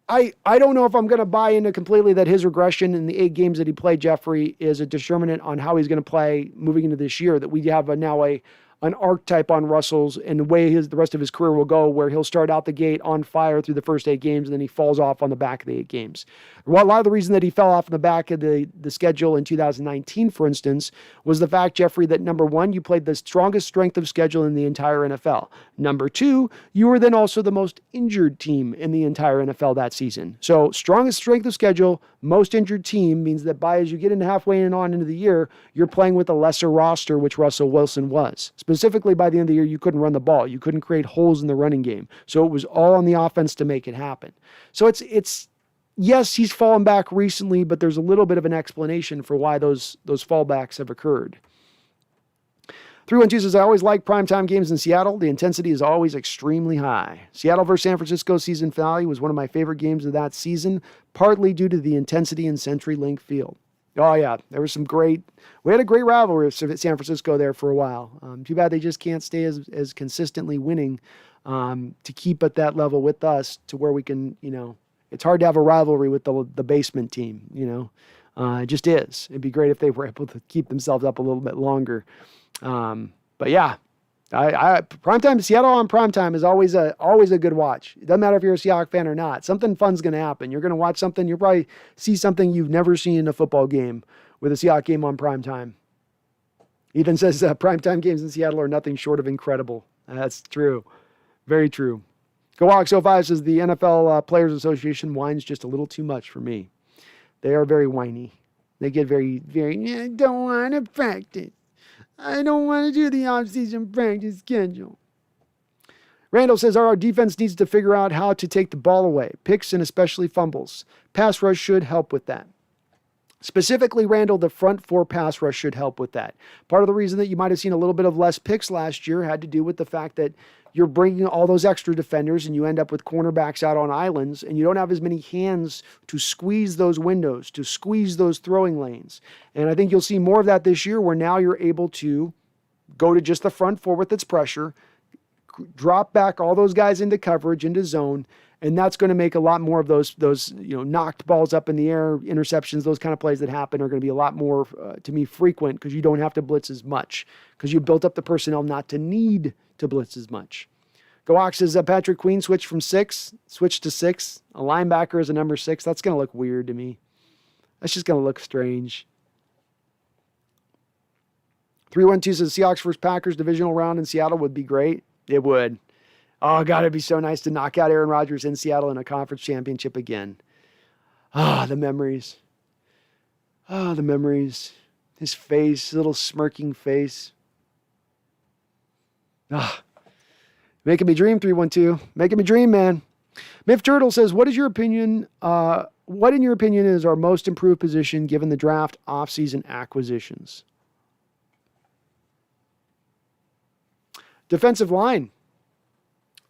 I don't know if I'm going to buy into completely that his regression in the 8 games that he played, Jeffrey, is a determinant on how he's going to play moving into this year, that we have now an archetype on Russell's and the way the rest of his career will go, where he'll start out the gate on fire through the first 8 games, and then he falls off on the back of the 8 games. Well, a lot of the reason that he fell off in the back of the schedule in 2019, for instance, was the fact, Jeffrey, that number 1, you played the strongest strength of schedule in the entire NFL. Number 2, you were then also the most injured team in the entire NFL that season. So strongest strength of schedule, most injured team means that as you get into halfway and on into the year, you're playing with a lesser roster, which Russell Wilson was. Specifically, by the end of the year, you couldn't run the ball. You couldn't create holes in the running game. So it was all on the offense to make it happen. So it's yes, he's fallen back recently, but there's a little bit of an explanation for why those fallbacks have occurred. 312 says, I always like primetime games in Seattle. The intensity is always extremely high. Seattle versus San Francisco season finale was one of my favorite games of that season, partly due to the intensity in CenturyLink Field. Oh, yeah. There was we had a great rivalry with San Francisco there for a while. Too bad they just can't stay as consistently winning to keep at that level with us to where we can, it's hard to have a rivalry with the basement team, it just is. It'd be great if they were able to keep themselves up a little bit longer. But yeah, primetime Seattle on primetime is always a good watch. It doesn't matter if you're a Seahawks fan or not. Something fun's going to happen. You're going to watch something. You'll probably see something you've never seen in a football game with a Seahawks game on primetime. Ethan says primetime games in Seattle are nothing short of incredible. That's true. Very true. GoHawks05 says the NFL Players Association whines just a little too much for me. They are very whiny. They get very, very, I don't want to practice. I don't want to do the off-season practice schedule. Randall says our defense needs to figure out how to take the ball away, picks and especially fumbles. Pass rush should help with that. Specifically, Randall, the front four pass rush should help with that. Part of the reason that you might have seen a little bit of less picks last year had to do with the fact that you're bringing all those extra defenders and you end up with cornerbacks out on islands and you don't have as many hands to squeeze those windows, to squeeze those throwing lanes. And I think you'll see more of that this year where now you're able to go to just the front four with its pressure, drop back all those guys into coverage, into zone, and that's going to make a lot more of those knocked balls up in the air, interceptions, those kind of plays that happen are going to be a lot more, to me, frequent because you don't have to blitz as much because you built up the personnel not to need to blitz as much. Goak says Patrick Queen switched to 6. A linebacker is a number 6. That's going to look weird to me. That's just going to look strange. 312 says Seahawks versus Packers divisional round in Seattle would be great. It would. Oh, God, it'd be so nice to knock out Aaron Rodgers in Seattle in a conference championship again. The memories. The memories. His face, little smirking face. Making me dream, 312. Making me dream, man. Miff Turtle says, what in your opinion is our most improved position given the draft offseason acquisitions? Defensive line.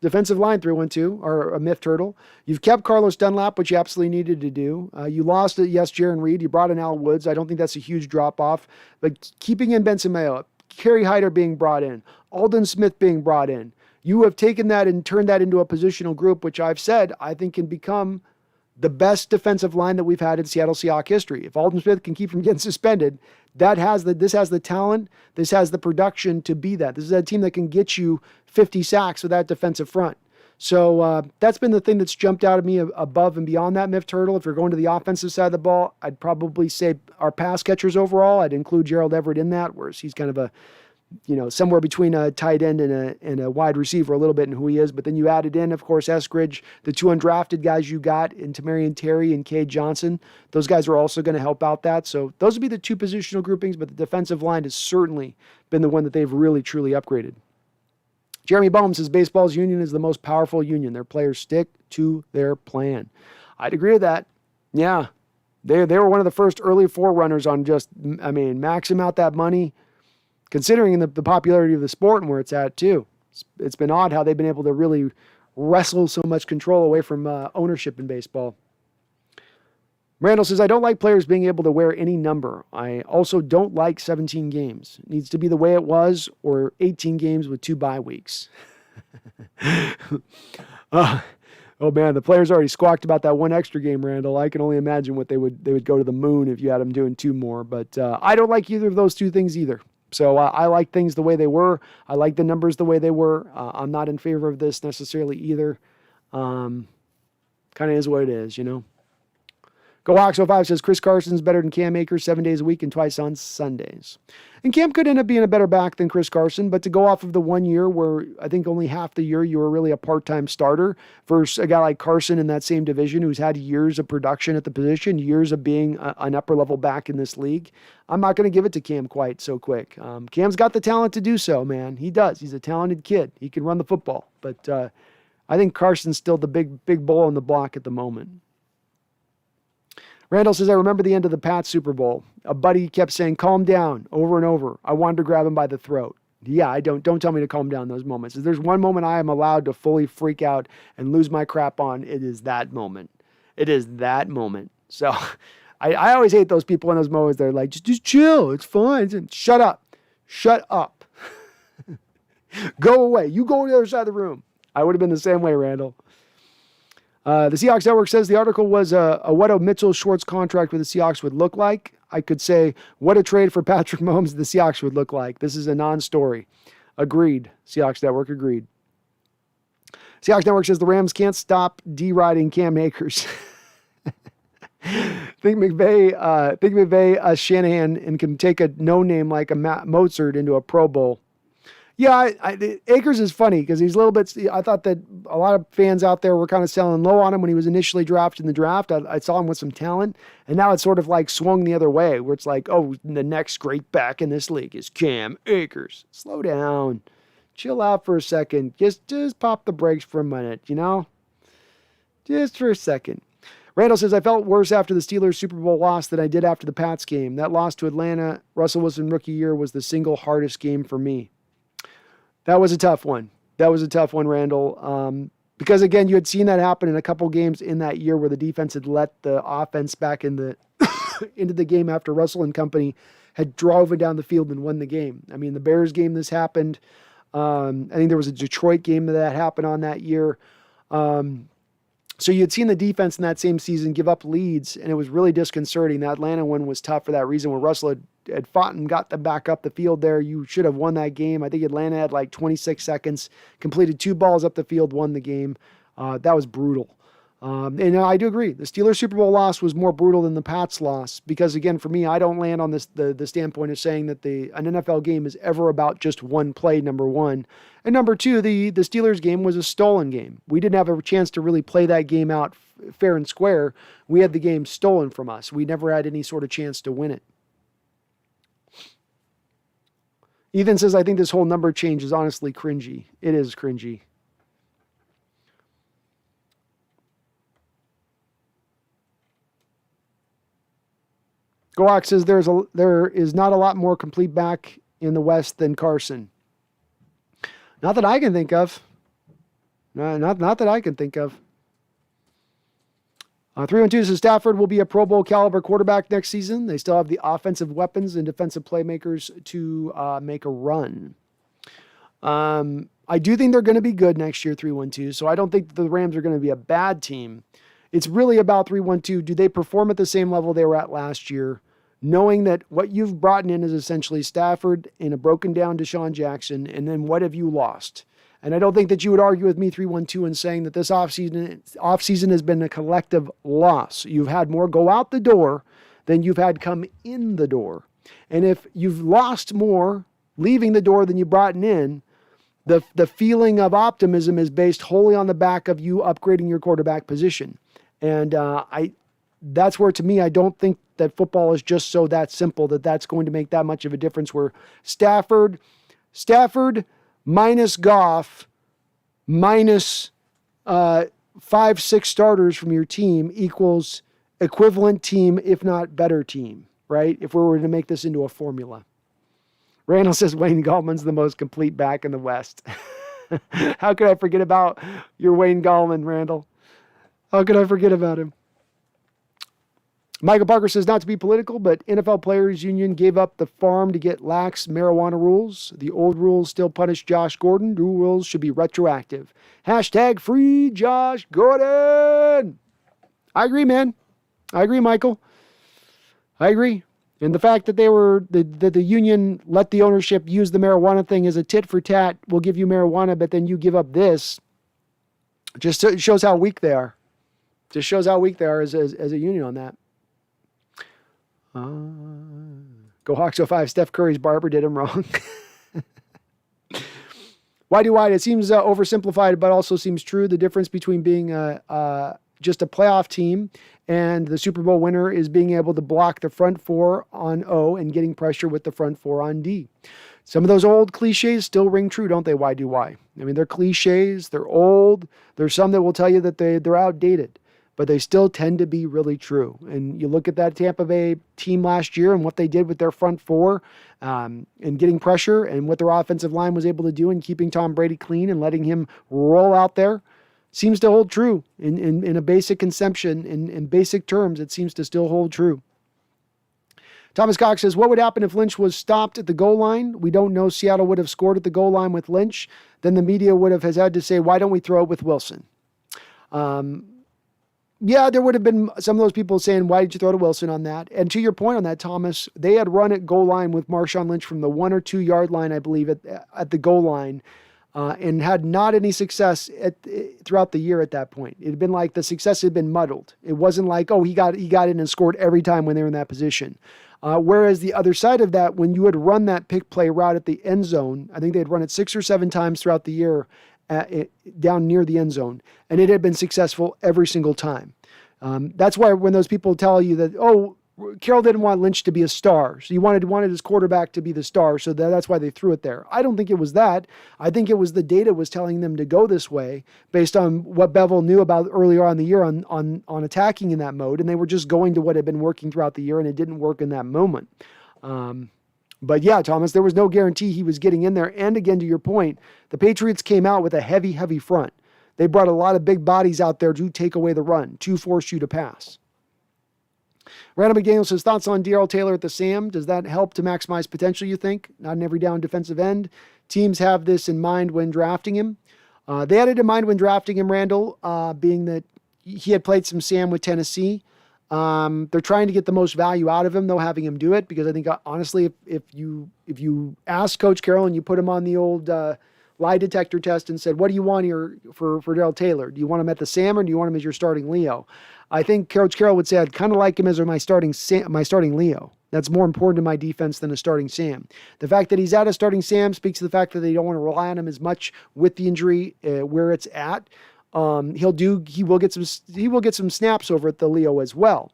Defensive line, 312, or a Miff Turtle. You've kept Carlos Dunlap, which you absolutely needed to do. You lost, Jaron Reed. You brought in Al Woods. I don't think that's a huge drop-off. But keeping in Benson Mayo, Kerry Hyder being brought in, Aldon Smith being brought in. You have taken that and turned that into a positional group, which I've said I think can become the best defensive line that we've had in Seattle Seahawks history. If Aldon Smith can keep from getting suspended, this has the talent, this has the production to be that. This is a team that can get you 50 sacks with that defensive front. So that's been the thing that's jumped out at me above and beyond that, Miff Turtle. If you're going to the offensive side of the ball, I'd probably say our pass catchers overall. I'd include Gerald Everett in that, whereas he's kind of a, somewhere between a tight end and a wide receiver a little bit in who he is. But then you added in, of course, Eskridge, the 2 undrafted guys you got in Tamarian Terry and Cade Johnson. Those guys are also going to help out that. So those would be the 2 positional groupings, but the defensive line has certainly been the one that they've really, truly upgraded. Jeremy Baum says baseball's union is the most powerful union. Their players stick to their plan. I'd agree with that. Yeah. They were one of the first early forerunners on maxing out that money, considering the popularity of the sport and where it's at too. It's been odd how they've been able to really wrestle so much control away from ownership in baseball. Randall says, I don't like players being able to wear any number. I also don't like 17 games. It needs to be the way it was, or 18 games with 2 bye weeks. Oh man, the players already squawked about that 1 extra game, Randall. I can only imagine what they would go to the moon if you had them doing 2 more. But I don't like either of those 2 things either. So I like things the way they were. I like the numbers the way they were. I'm not in favor of this necessarily either. Kind of is what it is, GoHawks05 says Chris Carson's better than Cam Akers 7 days a week and twice on Sundays. And Cam could end up being a better back than Chris Carson, but to go off of the 1 year where I think only half the year you were really a part-time starter versus a guy like Carson in that same division who's had years of production at the position, years of being an upper-level back in this league, I'm not going to give it to Cam quite so quick. Cam's got the talent to do so, man. He does. He's a talented kid. He can run the football. But I think Carson's still the big bull on the block at the moment. Randall says, I remember the end of the Pats Super Bowl. A buddy kept saying, calm down, over and over. I wanted to grab him by the throat. Yeah, I don't tell me to calm down in those moments. If there's one moment I am allowed to fully freak out and lose my crap on, it is that moment. It is that moment. So I always hate those people in those moments. They're like, just chill. It's fine. Shut up. Shut up. Go away. You go to the other side of the room. I would have been the same way, Randall. The Seahawks Network says the article was what a Mitchell Schwartz contract with the Seahawks would look like. I could say what a trade for Patrick Mahomes the Seahawks would look like. This is a non-story. Agreed. Seahawks Network agreed. Seahawks Network says the Rams can't stop deriding Cam Akers. Think McVay Shanahan and can take a no-name like a Mozart into a Pro Bowl. Yeah, Akers is funny because he's a little bit. I thought that a lot of fans out there were kind of selling low on him when he was initially drafted in the draft. I saw him with some talent, and now it's sort of like swung the other way, where it's like, oh, the next great back in this league is Cam Akers. Slow down, chill out for a second. Just pop the brakes for a minute, just for a second. Randall says, I felt worse after the Steelers Super Bowl loss than I did after the Pats game. That loss to Atlanta, Russell Wilson rookie year, was the single hardest game for me. That was a tough one. Randall. Because, again, you had seen that happen in a couple games in that year where the defense had let the offense back in the into the game after Russell and company had driven down the field and won the game. I mean, the Bears game, this happened. I think there was a Detroit game that happened on that year. So you had seen the defense in that same season give up leads, and it was really disconcerting. That Atlanta one was tough for that reason, where Russell had fought and got them back up the field there. You should have won that game. I think Atlanta had like 26 seconds, completed 2 balls up the field, won the game. That was brutal. And I do agree. The Steelers Super Bowl loss was more brutal than the Pats loss because, again, for me, I don't land on the standpoint of saying that an NFL game is ever about just one play, number one. And number two, the Steelers game was a stolen game. We didn't have a chance to really play that game out fair and square. We had the game stolen from us. We never had any sort of chance to win it. Ethan says, I think this whole number change is honestly cringy. It is cringy. Goak says there is not a lot more complete back in the West than Carson. Not that I can think of. Not that I can think of. 312 says Stafford will be a Pro Bowl caliber quarterback next season. They still have the offensive weapons and defensive playmakers to make a run. I do think they're going to be good next year, 312. So I don't think the Rams are going to be a bad team. It's really about 312. Do they perform at the same level they were at last year, knowing that what you've brought in is essentially Stafford and a broken down Deshaun Jackson, and then what have you lost? And I don't think that you would argue with me, 312, in saying that this offseason has been a collective loss. You've had more go out the door than you've had come in the door. And if you've lost more leaving the door than you brought in, the feeling of optimism is based wholly on the back of you upgrading your quarterback position. And that's where, to me, I don't think that football is just so that simple that that's going to make that much of a difference, where Stafford minus Goff minus 5-6 starters from your team equals equivalent team, if not better team, right? If we were to make this into a formula. Randall says Wayne Gallman's the most complete back in the West. How could I forget about your Wayne Gallman, Randall? How could I forget about him? Michael Parker says, not to be political, but NFL Players Union gave up the farm to get lax marijuana rules. The old rules still punish Josh Gordon. New rules should be retroactive. Hashtag free Josh Gordon. I agree, man. I agree, Michael. I agree. And the fact that the union let the ownership use the marijuana thing as a tit for tat, we'll give you marijuana, but then you give up this, just shows how weak they are. Just shows how weak they are as a union on that. Go Hawks 05. Steph Curry's barber did him wrong. Why? It seems oversimplified, but also seems true. The difference between being just a playoff team and the Super Bowl winner is being able to block the front four on O and getting pressure with the front four on D. Some of those old cliches still ring true, don't they? Why? I mean, they're cliches. They're old. There's some that will tell you that they're outdated, but they still tend to be really true. And you look at that Tampa Bay team last year and what they did with their front four and getting pressure, and what their offensive line was able to do in keeping Tom Brady clean and letting him roll out there, seems to hold true in a basic conception. In basic terms, it seems to still hold true. Thomas Cox says, what would happen if Lynch was stopped at the goal line? We don't know Seattle would have scored at the goal line with Lynch. Then the media has had to say, why don't we throw it with Wilson? Yeah, there would have been some of those people saying, why did you throw to Wilson on that? And to your point on that, Thomas, they had run at goal line with Marshawn Lynch from the 1 or 2 yard line, I believe, at the goal line, and had not any success throughout the year at that point. It had been like the success had been muddled. It wasn't like, oh, he got in and scored every time when they were in that position. Whereas the other side of that, when you would run that pick play route at the end zone, I think they'd run it 6 or 7 times throughout the year down near the end zone, and it had been successful every single time. That's why when those people tell you that, oh, Carroll didn't want Lynch to be a star, so he wanted his quarterback to be the star, so that's why they threw it there. I don't think it was that. I think it was the data was telling them to go this way based on what Bevel knew about earlier on in the year on attacking in that mode, and they were just going to what had been working throughout the year, and it didn't work in that moment. But yeah, Thomas, there was no guarantee he was getting in there. And again, to your point, the Patriots came out with a heavy, heavy front. They brought a lot of big bodies out there to take away the run, to force you to pass. Randall McDaniel says, thoughts on Daryl Taylor at the Sam? Does that help to maximize potential, you think? Not an every down defensive end. Teams have this in mind when drafting him. They had it in mind when drafting him, Randall, being that he had played some Sam with Tennessee. They're trying to get the most value out of him, though, having him do it, because I think, honestly, if you ask Coach Carroll and you put him on the old lie detector test and said, what do you want here for Daryl Taylor? Do you want him at the Sam or do you want him as your starting Leo? I think Coach Carroll would say, I'd kind of like him as my starting Leo. That's more important to my defense than a starting Sam. The fact that he's at a starting Sam speaks to the fact that they don't want to rely on him as much with the injury where it's at. He will get some snaps over at the Leo as well.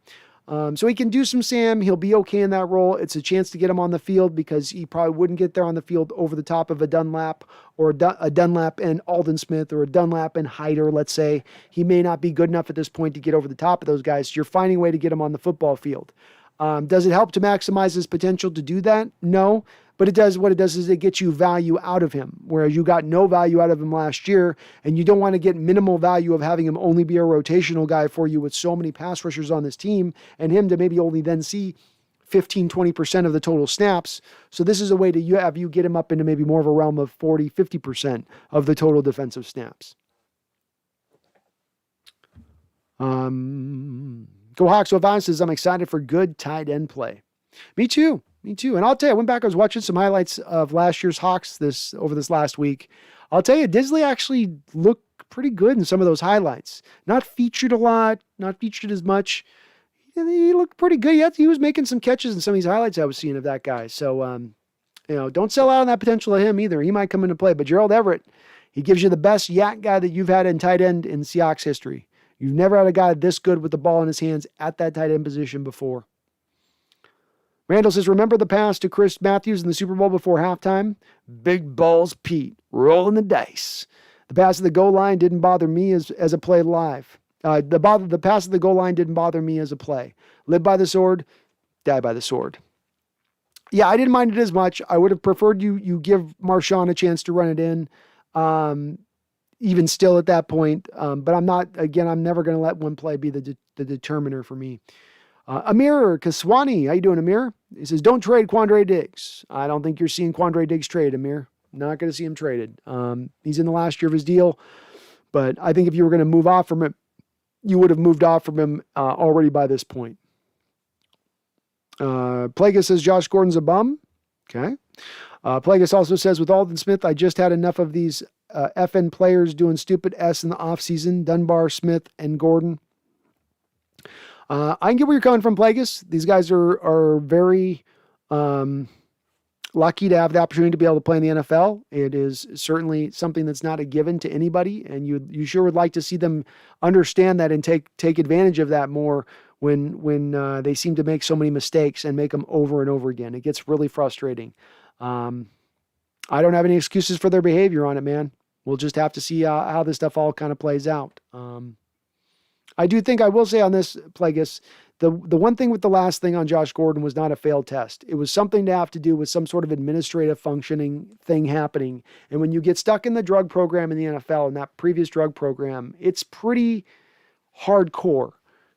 So he can do some Sam. He'll be okay in that role. It's a chance to get him on the field because he probably wouldn't get there on the field over the top of a Dunlap or a Dunlap and Alden Smith or a Dunlap and Hyder, let's say. He may not be good enough at this point to get over the top of those guys. So you're finding a way to get him on the football field. Does it help to maximize his potential to do that? No. But what it does is it gets you value out of him, whereas you got no value out of him last year, and you don't want to get minimal value of having him only be a rotational guy for you with so many pass rushers on this team, and him to maybe only then see 15, 20% of the total snaps. So this is a way to have you get him up into maybe more of a realm of 40, 50% of the total defensive snaps. Go Hawks. So Vine says, I'm excited for good tight end play. Me too. And I'll tell you, I went back, I was watching some highlights of last year's Hawks over this last week. I'll tell you, Disley actually looked pretty good in some of those highlights. Not featured a lot, not featured as much. He looked pretty good. He was making some catches in some of these highlights I was seeing of that guy. So, don't sell out on that potential of him either. He might come into play. But Gerald Everett, he gives you the best yak guy that you've had in tight end in Seahawks history. You've never had a guy this good with the ball in his hands at that tight end position before. Randall says, remember the pass to Chris Matthews in the Super Bowl before halftime? Big balls Pete, rolling the dice. The pass at the goal line didn't bother me as a play live. The pass at the goal line didn't bother me as a play. Live by the sword, die by the sword. Yeah, I didn't mind it as much. I would have preferred you give Marshawn a chance to run it in, even still at that point. But I'm never going to let one play be the determiner for me. Amir Kaswani, how you doing, Amir? He says, don't trade Quandre Diggs. I don't think you're seeing Quandre Diggs trade, Amir. Not going to see him traded. He's in the last year of his deal, but I think if you were going to move off from it, you would have moved off from him already by this point. Plagueis says, Josh Gordon's a bum. Okay. Plagueis also says, with Alden Smith, I just had enough of these FN players doing stupid S in the offseason. Dunbar, Smith, and Gordon. I can get where you're coming from, Plagueis. These guys are very lucky to have the opportunity to be able to play in the NFL. It is certainly something that's not a given to anybody, and you sure would like to see them understand that and take advantage of that more when they seem to make so many mistakes and make them over and over again. It gets really frustrating. I don't have any excuses for their behavior on it, man. We'll just have to see how this stuff all kind of plays out. I do think I will say on this, Plagueis, the one thing with the last thing on Josh Gordon was not a failed test. It was something to have to do with some sort of administrative functioning thing happening. And when you get stuck in the drug program in the NFL and that previous drug program, it's pretty hardcore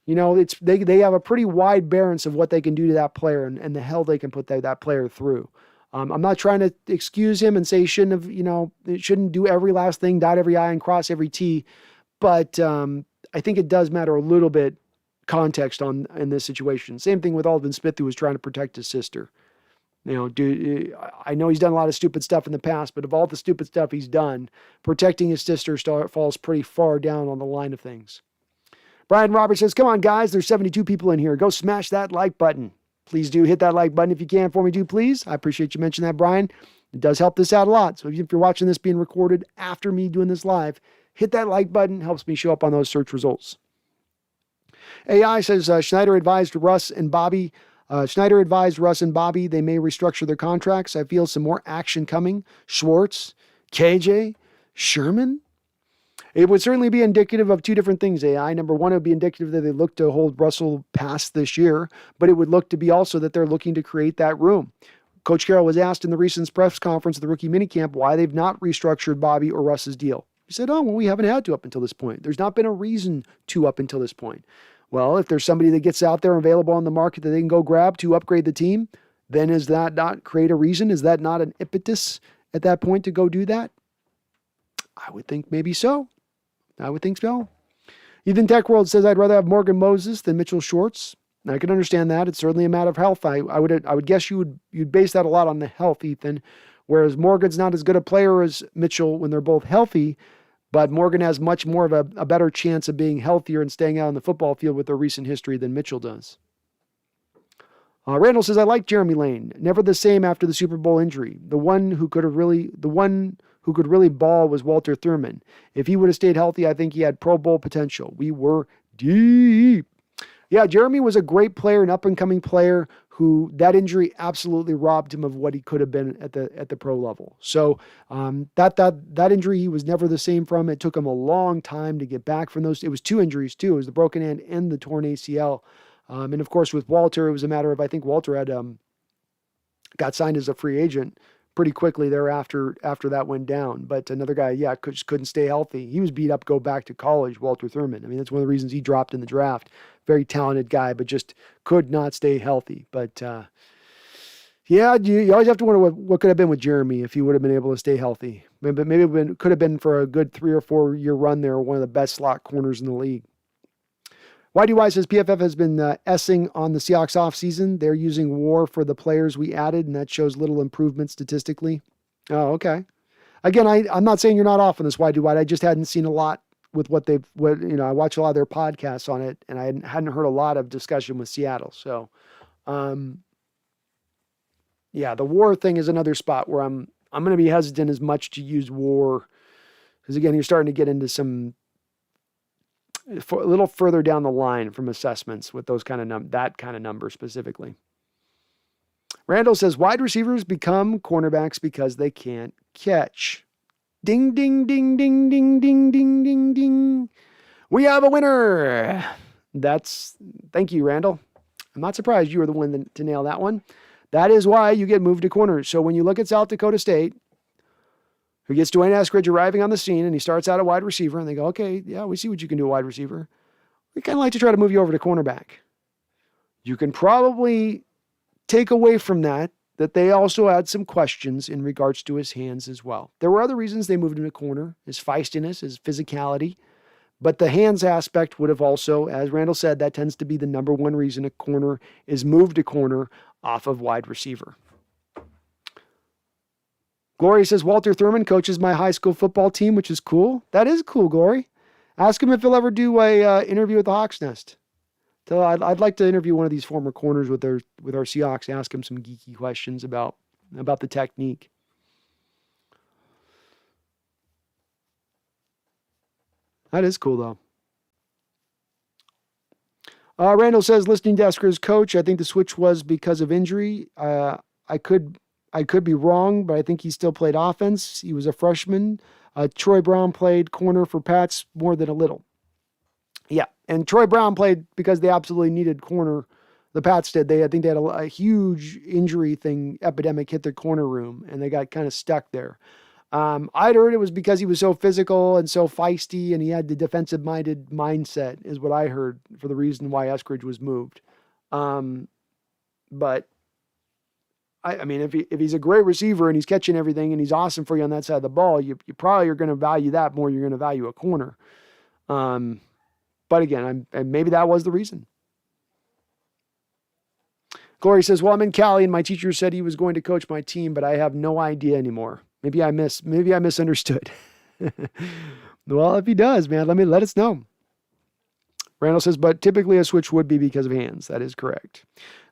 You know, they have a pretty wide variance of what they can do to that player and the hell they can put that player through. I'm not trying to excuse him and say he shouldn't have, it shouldn't do every last thing, dot every I and cross every T. But I think it does matter a little bit context in this situation. Same thing with Aldvin Smith, who was trying to protect his sister. I know he's done a lot of stupid stuff in the past, but of all the stupid stuff he's done, protecting his sister falls pretty far down on the line of things. Brian Roberts says, come on, guys. There's 72 people in here. Go smash that like button. Please do hit that like button if you can for me, please. I appreciate you mentioning that, Brian. It does help this out a lot. So if you're watching this being recorded after me doing this live, hit that like button. Helps me show up on those search results. AI says, Schneider advised Russ and Bobby. They may restructure their contracts. I feel some more action coming. Schwartz, KJ, Sherman. It would certainly be indicative of two different things, AI. Number one, it would be indicative that they look to hold Russell past this year, but it would look to be also that they're looking to create that room. Coach Carroll was asked in the recent press conference at the rookie minicamp why they've not restructured Bobby or Russ's deal. He said, we haven't had to up until this point. There's not been a reason to up until this point. Well, if there's somebody that gets out there available on the market that they can go grab to upgrade the team, then is that not create a reason? Is that not an impetus at that point to go do that? I would think maybe so. I would think so. Ethan Tech World says, I'd rather have Morgan Moses than Mitchell Schwartz. I can understand that. It's certainly a matter of health. I would guess you'd base that a lot on the health, Ethan. Whereas Morgan's not as good a player as Mitchell when they're both healthy, but Morgan has much more of a better chance of being healthier and staying out on the football field with their recent history than Mitchell does. Randall says, I like Jeremy Lane. Never the same after the Super Bowl injury. The one who could really ball was Walter Thurman. If he would have stayed healthy, I think he had Pro Bowl potential. We were deep. Yeah, Jeremy was a great player, an up-and-coming player who that injury absolutely robbed him of what he could have been at the pro level. So that injury he was never the same from. It took him a long time to get back from those. It was two injuries too. It was the broken hand and the torn ACL. And of course with Walter, it was a matter of, I think Walter had got signed as a free agent pretty quickly thereafter after that went down. But another guy, just couldn't stay healthy. He was beat up, go back to college, Walter Thurman. I mean, that's one of the reasons he dropped in the draft. Very talented guy, but just could not stay healthy. But you always have to wonder what could have been with Jeremy if he would have been able to stay healthy. Maybe it could have been for a good 3 or 4 year run there, one of the best slot corners in the league. YDY says PFF has been essing on the Seahawks offseason. They're using WAR for the players we added, and that shows little improvement statistically. Oh, okay. Again, I'm not saying you're not off on this, YDY. I just hadn't seen a lot with I watch a lot of their podcasts on it, and I hadn't heard a lot of discussion with Seattle. So, the WAR thing is another spot where I'm going to be hesitant as much to use WAR, because again, you're starting to get into some a little further down the line from assessments with those that kind of number specifically. Randall says wide receivers become cornerbacks because they can't catch. Ding, ding, ding, ding, ding, ding, ding, ding, ding. We have a winner. Thank you, Randall. I'm not surprised you were the one to nail that one. That is why you get moved to corners. So when you look at South Dakota State, who gets Dwayne Eskridge arriving on the scene, and he starts out at wide receiver, and they go, okay, yeah, we see what you can do at wide receiver. We kind of like to try to move you over to cornerback. You can probably take away from that they also had some questions in regards to his hands as well. There were other reasons they moved him to corner, his feistiness, his physicality, but the hands aspect would have also, as Randall said, that tends to be the number one reason a corner is moved to corner off of wide receiver. Glory says, Walter Thurman coaches my high school football team, which is cool. That is cool, Glory. Ask him if he'll ever do a interview with the Hawks Nest. I'd like to interview one of these former corners with our Seahawks, ask him some geeky questions about the technique. That is cool, though. Randall says, listening to Esker's coach, I think the switch was because of injury. I could be wrong, but I think he still played offense. He was a freshman. Troy Brown played corner for Pats more than a little. Yeah, and Troy Brown played because they absolutely needed corner. The Pats did. I think they had a huge injury epidemic hit their corner room, and they got kind of stuck there. I'd heard it was because he was so physical and so feisty and he had the defensive-minded mindset is what I heard for the reason why Eskridge was moved. But I mean, if he's a great receiver and he's catching everything and he's awesome for you on that side of the ball, you probably are going to value that more. You're going to value a corner. But again, and maybe that was the reason. Glory says, well, I'm in Cali and my teacher said he was going to coach my team, but I have no idea anymore. Maybe I misunderstood. Well, if he does, man, let us know. Randall says, but typically a switch would be because of hands. That is correct.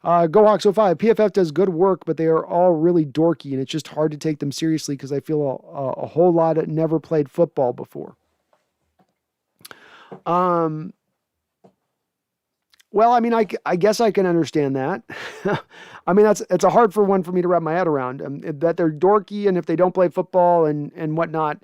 Go Hawks 05. PFF does good work, but they are all really dorky, and it's just hard to take them seriously because I feel a whole lot of never played football before. Well, I mean, I guess I can understand that. I mean, it's a hard one for me to wrap my head around. That they're dorky, and if they don't play football and whatnot,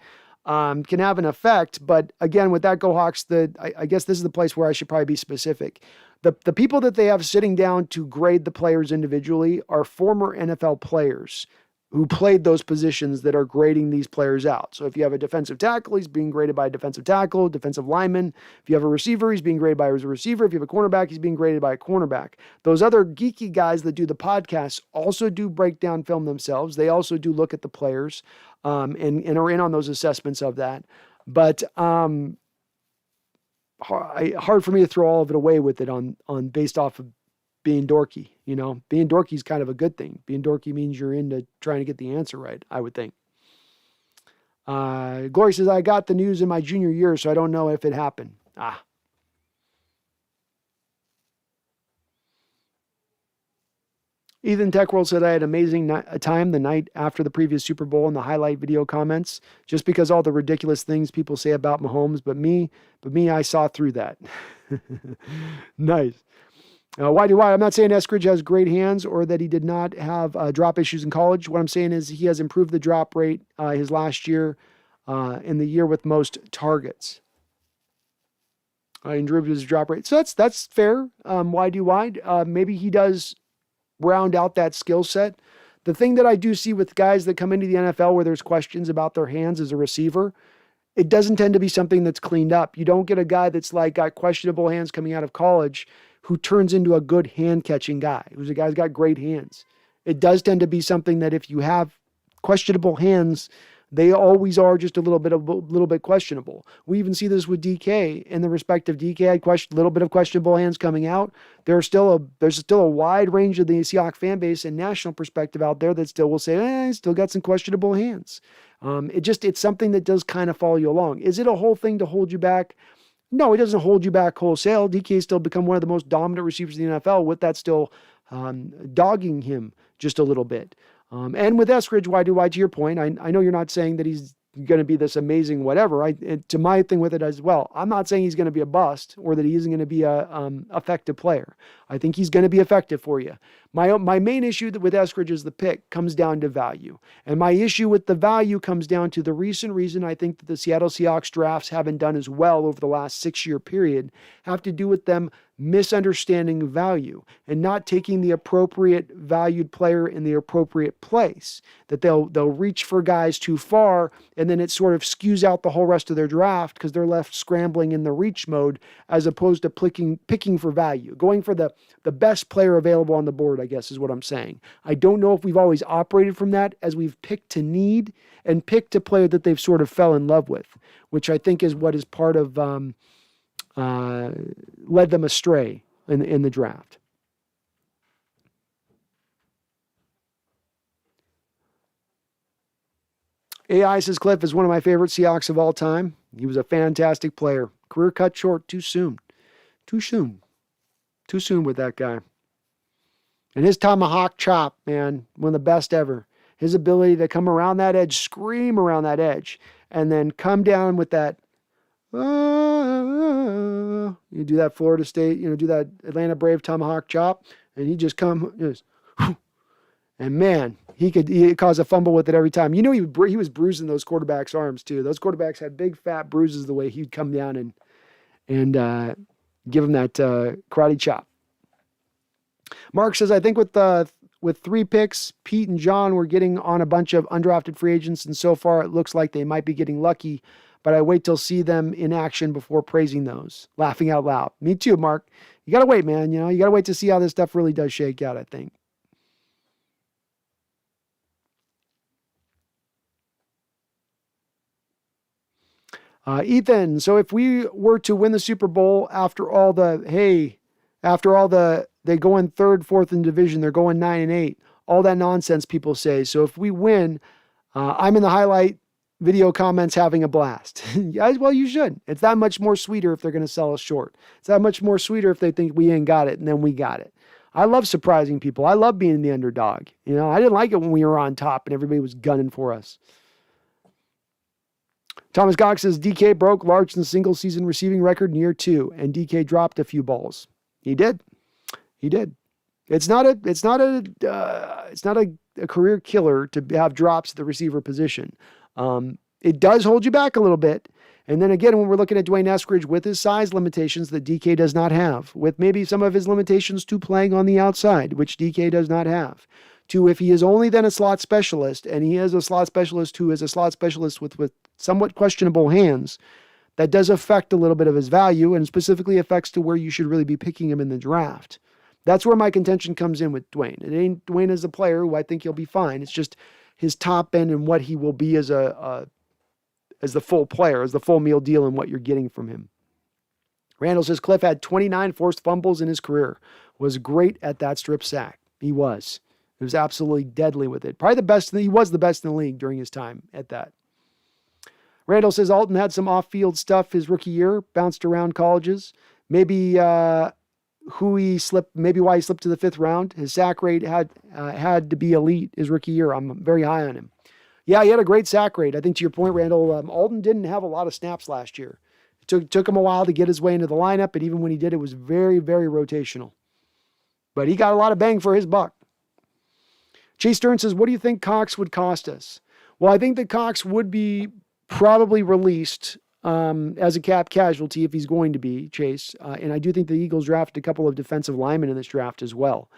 can have an effect. But again, with that Go Hawks, I guess this is the place where I should probably be specific. The people that they have sitting down to grade the players individually are former NFL players who played those positions that are grading these players out. So if you have a defensive tackle, he's being graded by a defensive tackle, defensive lineman. If you have a receiver, he's being graded by a receiver. If you have a cornerback, he's being graded by a cornerback. Those other geeky guys that do the podcasts also do breakdown film themselves. They also do look at the players and are in on those assessments of that. But hard for me to throw all of it away with it on based off of being dorky. Being dorky is kind of a good thing. Being dorky means you're into trying to get the answer right, I would think. Glory says, I got the news in my junior year, so I don't know if it happened. Ethan Techworld said, I had an amazing time the night after the previous Super Bowl and the highlight video comments, just because all the ridiculous things people say about Mahomes, but me, I saw through that. Nice. Why? I'm not saying Eskridge has great hands or that he did not have drop issues in college. What I'm saying is he has improved the drop rate his last year in the year with most targets. He improved his drop rate. So that's fair. Why? Maybe he does round out that skill set. The thing that I do see with guys that come into the NFL where there's questions about their hands as a receiver, it doesn't tend to be something that's cleaned up. You don't get a guy that's got questionable hands coming out of college who turns into a good hand-catching guy, who's a guy who's got great hands. It does tend to be something that if you have questionable hands, they always are just a little bit questionable. We even see this with DK in the respect of DK had a little bit of questionable hands coming out. There's still a wide range of the Seahawks fan base and national perspective out there that still will say, he's still got some questionable hands. It's something that does kind of follow you along. Is it a whole thing to hold you back? No, it doesn't hold you back wholesale. DK still become one of the most dominant receivers in the NFL with that still dogging him just a little bit. And with Eskridge, why to your point, I know you're not saying that he's going to be this amazing whatever. To my thing with it as well, I'm not saying he's going to be a bust or that he isn't going to be a effective player. I think he's going to be effective for you. My main issue with Eskridge is the pick comes down to value. And my issue with the value comes down to the recent reason I think that the Seattle Seahawks drafts haven't done as well over the last 6-year period have to do with them misunderstanding value and not taking the appropriate valued player in the appropriate place. That they'll reach for guys too far and then it sort of skews out the whole rest of their draft because they're left scrambling in the reach mode as opposed to picking for value. Going for the best player available on the board, I guess is what I'm saying. I don't know if we've always operated from that as we've picked to need and picked a player that they've sort of fell in love with, which I think is what is part of led them astray in the draft. AI says Cliff is one of my favorite Seahawks of all time. He was a fantastic player. Career cut short too soon. Too soon with that guy. And his tomahawk chop, man, one of the best ever. His ability to come around that edge, scream around that edge, and then come down with that. You do that Florida State, do that Atlanta Brave tomahawk chop, and he just and man, he caused a fumble with it every time. He was bruising those quarterbacks' arms too. Those quarterbacks had big fat bruises the way he'd come down and give him that karate chop. Mark says, I think with with 3 picks, Pete and John were getting on a bunch of undrafted free agents, and so far it looks like they might be getting lucky, but I wait till see them in action before praising those. Laughing out loud. Me too, Mark. You got to wait, man. You got to wait to see how this stuff really does shake out, I think. Ethan, so if we were to win the Super Bowl after all they go in 3rd, 4th in division, they're going 9-8, all that nonsense people say. So if we win, I'm in the highlight video comments having a blast. Well, you should. It's that much more sweeter if they're going to sell us short. It's that much more sweeter if they think we ain't got it and then we got it. I love surprising people. I love being the underdog. I didn't like it when we were on top and everybody was gunning for us. Thomas Cox says DK broke Largson's single season receiving record in year 2, and DK dropped a few balls. He did. It's not a career killer to have drops at the receiver position. It does hold you back a little bit. And then again, when we're looking at Dwayne Eskridge with his size limitations that DK does not have, with maybe some of his limitations to playing on the outside, which DK does not have, to if he is only then a slot specialist, and he is a slot specialist who is a slot specialist with somewhat questionable hands, that does affect a little bit of his value and specifically affects to where you should really be picking him in the draft. That's where my contention comes in with Dwayne. It ain't Dwayne as a player who I think he'll be fine. It's just his top end and what he will be as the full player, as the full meal deal and what you're getting from him. Randall says Cliff had 29 forced fumbles in his career. Was great at that strip sack. He was. He was absolutely deadly with it. Probably the best. He was the best in the league during his time at that. Randall says Alton had some off-field stuff his rookie year, bounced around colleges. Maybe why he slipped to the 5th round. His sack rate had to be elite his rookie year. I'm very high on him. Yeah, he had a great sack rate. I think to your point, Randall, Alton didn't have a lot of snaps last year. It took him a while to get his way into the lineup, and even when he did, it was very, very rotational. But he got a lot of bang for his buck. Chase Stern says, what do you think Cox would cost us? Well, I think that Cox would be probably released as a cap casualty if he's going to be, Chase. And I do think the Eagles drafted a couple of defensive linemen in this draft as well.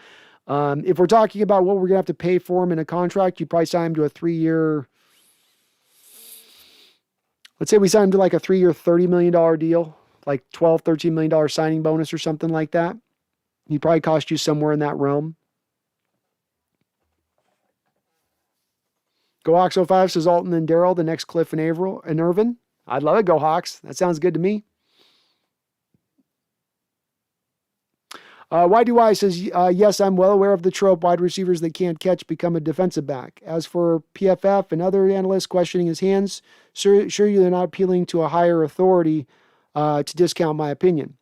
If we're talking about what we're going to have to pay for him in a contract, you probably sign him to a 3-year, let's say we sign him to like a 3-year, $30 million deal, like $12, $13 million signing bonus or something like that. He'd probably cost you somewhere in that realm. Go Hawks 05 says Alton and Daryl, the next Cliff and Irvin. I'd love it. Go Hawks. That sounds good to me. Y2Y says, yes, I'm well aware of the trope. Wide receivers that can't catch become a defensive back. As for PFF and other analysts questioning his hands, sure you're not appealing to a higher authority to discount my opinion.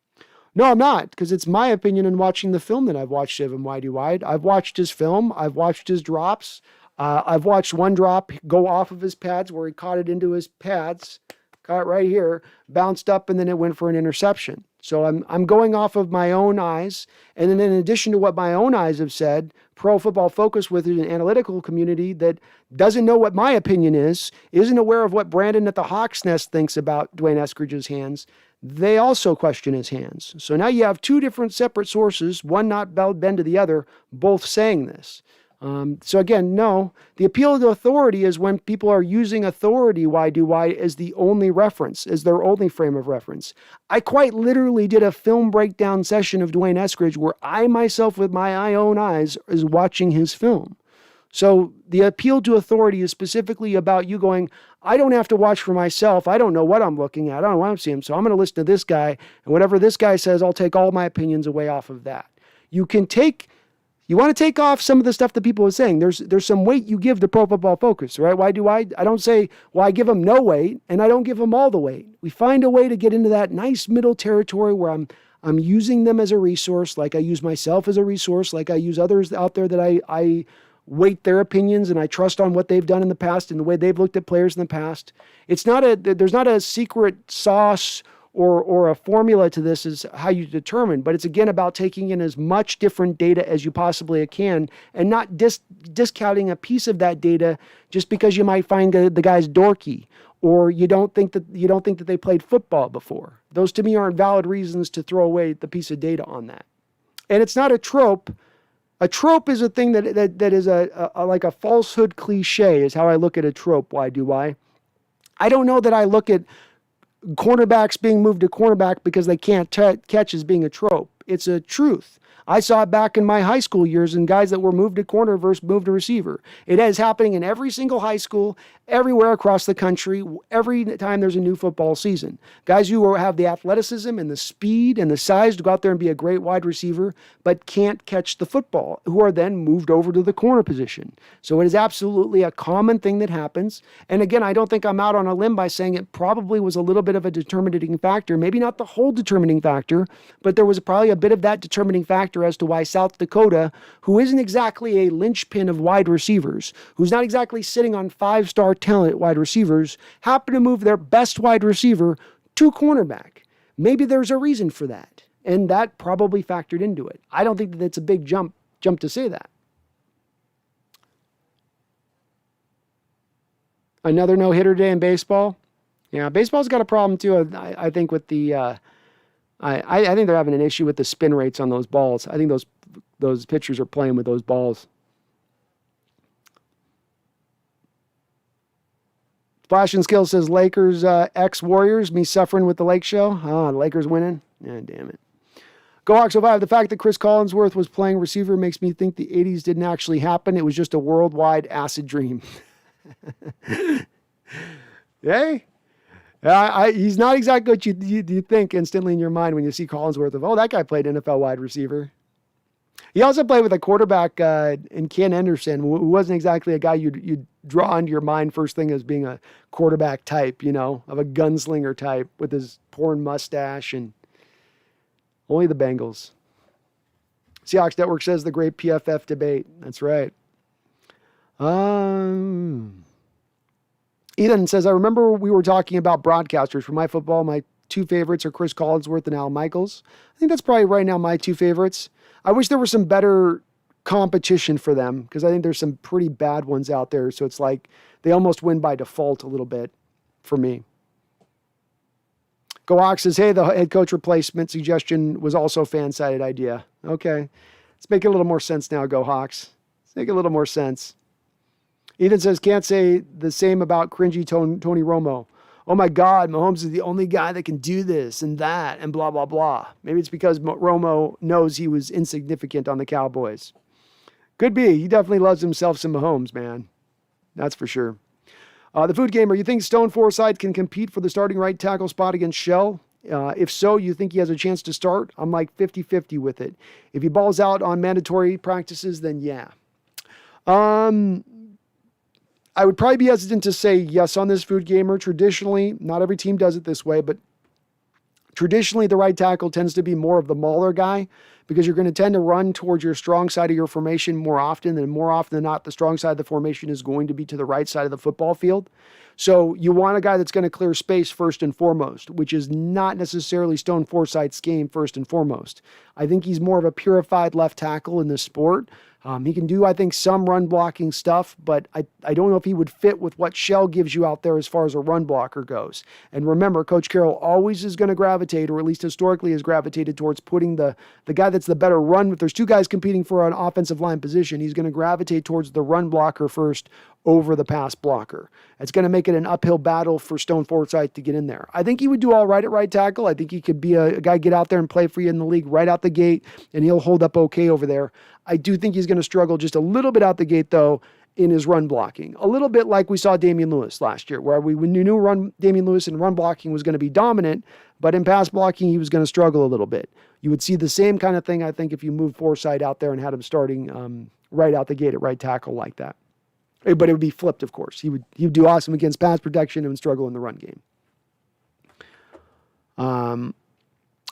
No, I'm not, because it's my opinion in watching the film that I've watched of him, Y2Y. I've watched his film. I've watched his drops. I've watched one drop go off of his pads where he caught it into his pads, caught it right here, bounced up, and then it went for an interception. So I'm going off of my own eyes. And then in addition to what my own eyes have said, Pro Football Focus with an analytical community that doesn't know what my opinion is, isn't aware of what Brandon at the Hawks Nest thinks about Dwayne Eskridge's hands, they also question his hands. So now you have 2 different separate sources, one not bend to the other, both saying this. So again, no, the appeal to authority is when people are using authority, Y as the only reference, as their only frame of reference. I quite literally did a film breakdown session of Dwayne Eskridge where I myself with my own eyes is watching his film. So the appeal to authority is specifically about you going, I don't have to watch for myself. I don't know what I'm looking at. I don't want to see him. So I'm going to listen to this guy. And whatever this guy says, I'll take all my opinions away off of that. You want to take off some of the stuff that people are saying. There's some weight you give to Pro Football Focus, right? Why do I don't say, well, I give them no weight and I don't give them all the weight. We find a way to get into that nice middle territory where I'm using them as a resource, like I use myself as a resource, like I use others out there that I weight their opinions and I trust on what they've done in the past and the way they've looked at players in the past. There's not a secret sauce or a formula to this is how you determine, but it's again about taking in as much different data as you possibly can and not discounting a piece of that data just because you might find the guy's dorky or you don't think that they played football before. Those to me aren't valid reasons to throw away the piece of data on that. And it's not a trope A trope is a thing that is like a falsehood cliche is how I look at a trope. Why do I? I don't know that I look at cornerbacks being moved to cornerback because they can't catch as being a trope. It's a truth. I saw it back in my high school years in guys that were moved to corner versus moved to receiver. It is happening in every single high school, everywhere across the country, every time there's a new football season. Guys who have the athleticism and the speed and the size to go out there and be a great wide receiver, but can't catch the football, who are then moved over to the corner position. So it is absolutely a common thing that happens. And again, I don't think I'm out on a limb by saying it probably was a little bit of a determining factor, maybe not the whole determining factor, but there was probably a bit of that determining factor as to why South Dakota, who isn't exactly a linchpin of wide receivers, who's not exactly sitting on five-star talent wide receivers, happened to move their best wide receiver to cornerback. Maybe there's a reason for that, and that probably factored into it. I don't think that it's a big jump to say that. Another no-hitter day in baseball. Yeah, baseball's got a problem too, I think, with the... I think they're having an issue with the spin rates on those balls. I think those pitchers are playing with those balls. Splash and Skill says Lakers ex-Warriors, me suffering with the Lake Show. Oh, the Lakers winning? Yeah, damn it. Go Hawks 05. The fact that Chris Collinsworth was playing receiver makes me think the 80s didn't actually happen. It was just a worldwide acid dream. Hey? He's not exactly what you think instantly in your mind when you see Collinsworth of, oh, that guy played NFL wide receiver. He also played with a quarterback in Ken Anderson, who wasn't exactly a guy you'd draw into your mind first thing as being a quarterback type, of a gunslinger type with his porn mustache and only the Bengals. Seahawks Network says the great PFF debate. That's right. Ethan says, I remember we were talking about broadcasters. For my football, my two favorites are Chris Collinsworth and Al Michaels. I think that's probably right now my two favorites. I wish there was some better competition for them because I think there's some pretty bad ones out there. So it's like they almost win by default a little bit for me. Go Hawks says, hey, the head coach replacement suggestion was also a fan-sided idea. Okay. Let's make it a little more sense now, Go Hawks. Let's make it a little more sense. Ethan says, can't say the same about cringy Tony Romo. Oh my God, Mahomes is the only guy that can do this and that and blah, blah, blah. Maybe it's because Romo knows he was insignificant on the Cowboys. Could be. He definitely loves himself some Mahomes, man. That's for sure. The Food Gamer, you think Stone Forsythe can compete for the starting right tackle spot against Shell? If so, you think he has a chance to start? I'm like 50-50 with it. If he balls out on mandatory practices, then yeah. I would probably be hesitant to say yes on this, Food Gamer. Traditionally, not every team does it this way, but traditionally the right tackle tends to be more of the mauler guy because you're going to tend to run towards your strong side of your formation more often, and more often than not, the strong side of the formation is going to be to the right side of the football field. So you want a guy that's going to clear space first and foremost, which is not necessarily Stone Forsythe's game first and foremost. I think he's more of a purified left tackle in this sport. He can do, I think, some run blocking stuff, but I don't know if he would fit with what Shell gives you out there as far as a run blocker goes. And remember, Coach Carroll always is going to gravitate, or at least historically has gravitated towards putting the guy that's the better run. If there's two guys competing for an offensive line position, he's going to gravitate towards the run blocker first over the pass blocker. It's going to make it an uphill battle for Stone Forsythe to get in there. I think he would do all right at right tackle. I think he could be a guy get out there and play for you in the league right out the gate, and he'll hold up okay over there. I do think he's going to struggle just a little bit out the gate, though, in his run blocking. A little bit like we saw Damian Lewis last year, where we knew Damian Lewis in run blocking was going to be dominant, but in pass blocking, he was going to struggle a little bit. You would see the same kind of thing, I think, if you moved Forsythe out there and had him starting right out the gate at right tackle like that. But it would be flipped, of course. He would do awesome against pass protection and struggle in the run game.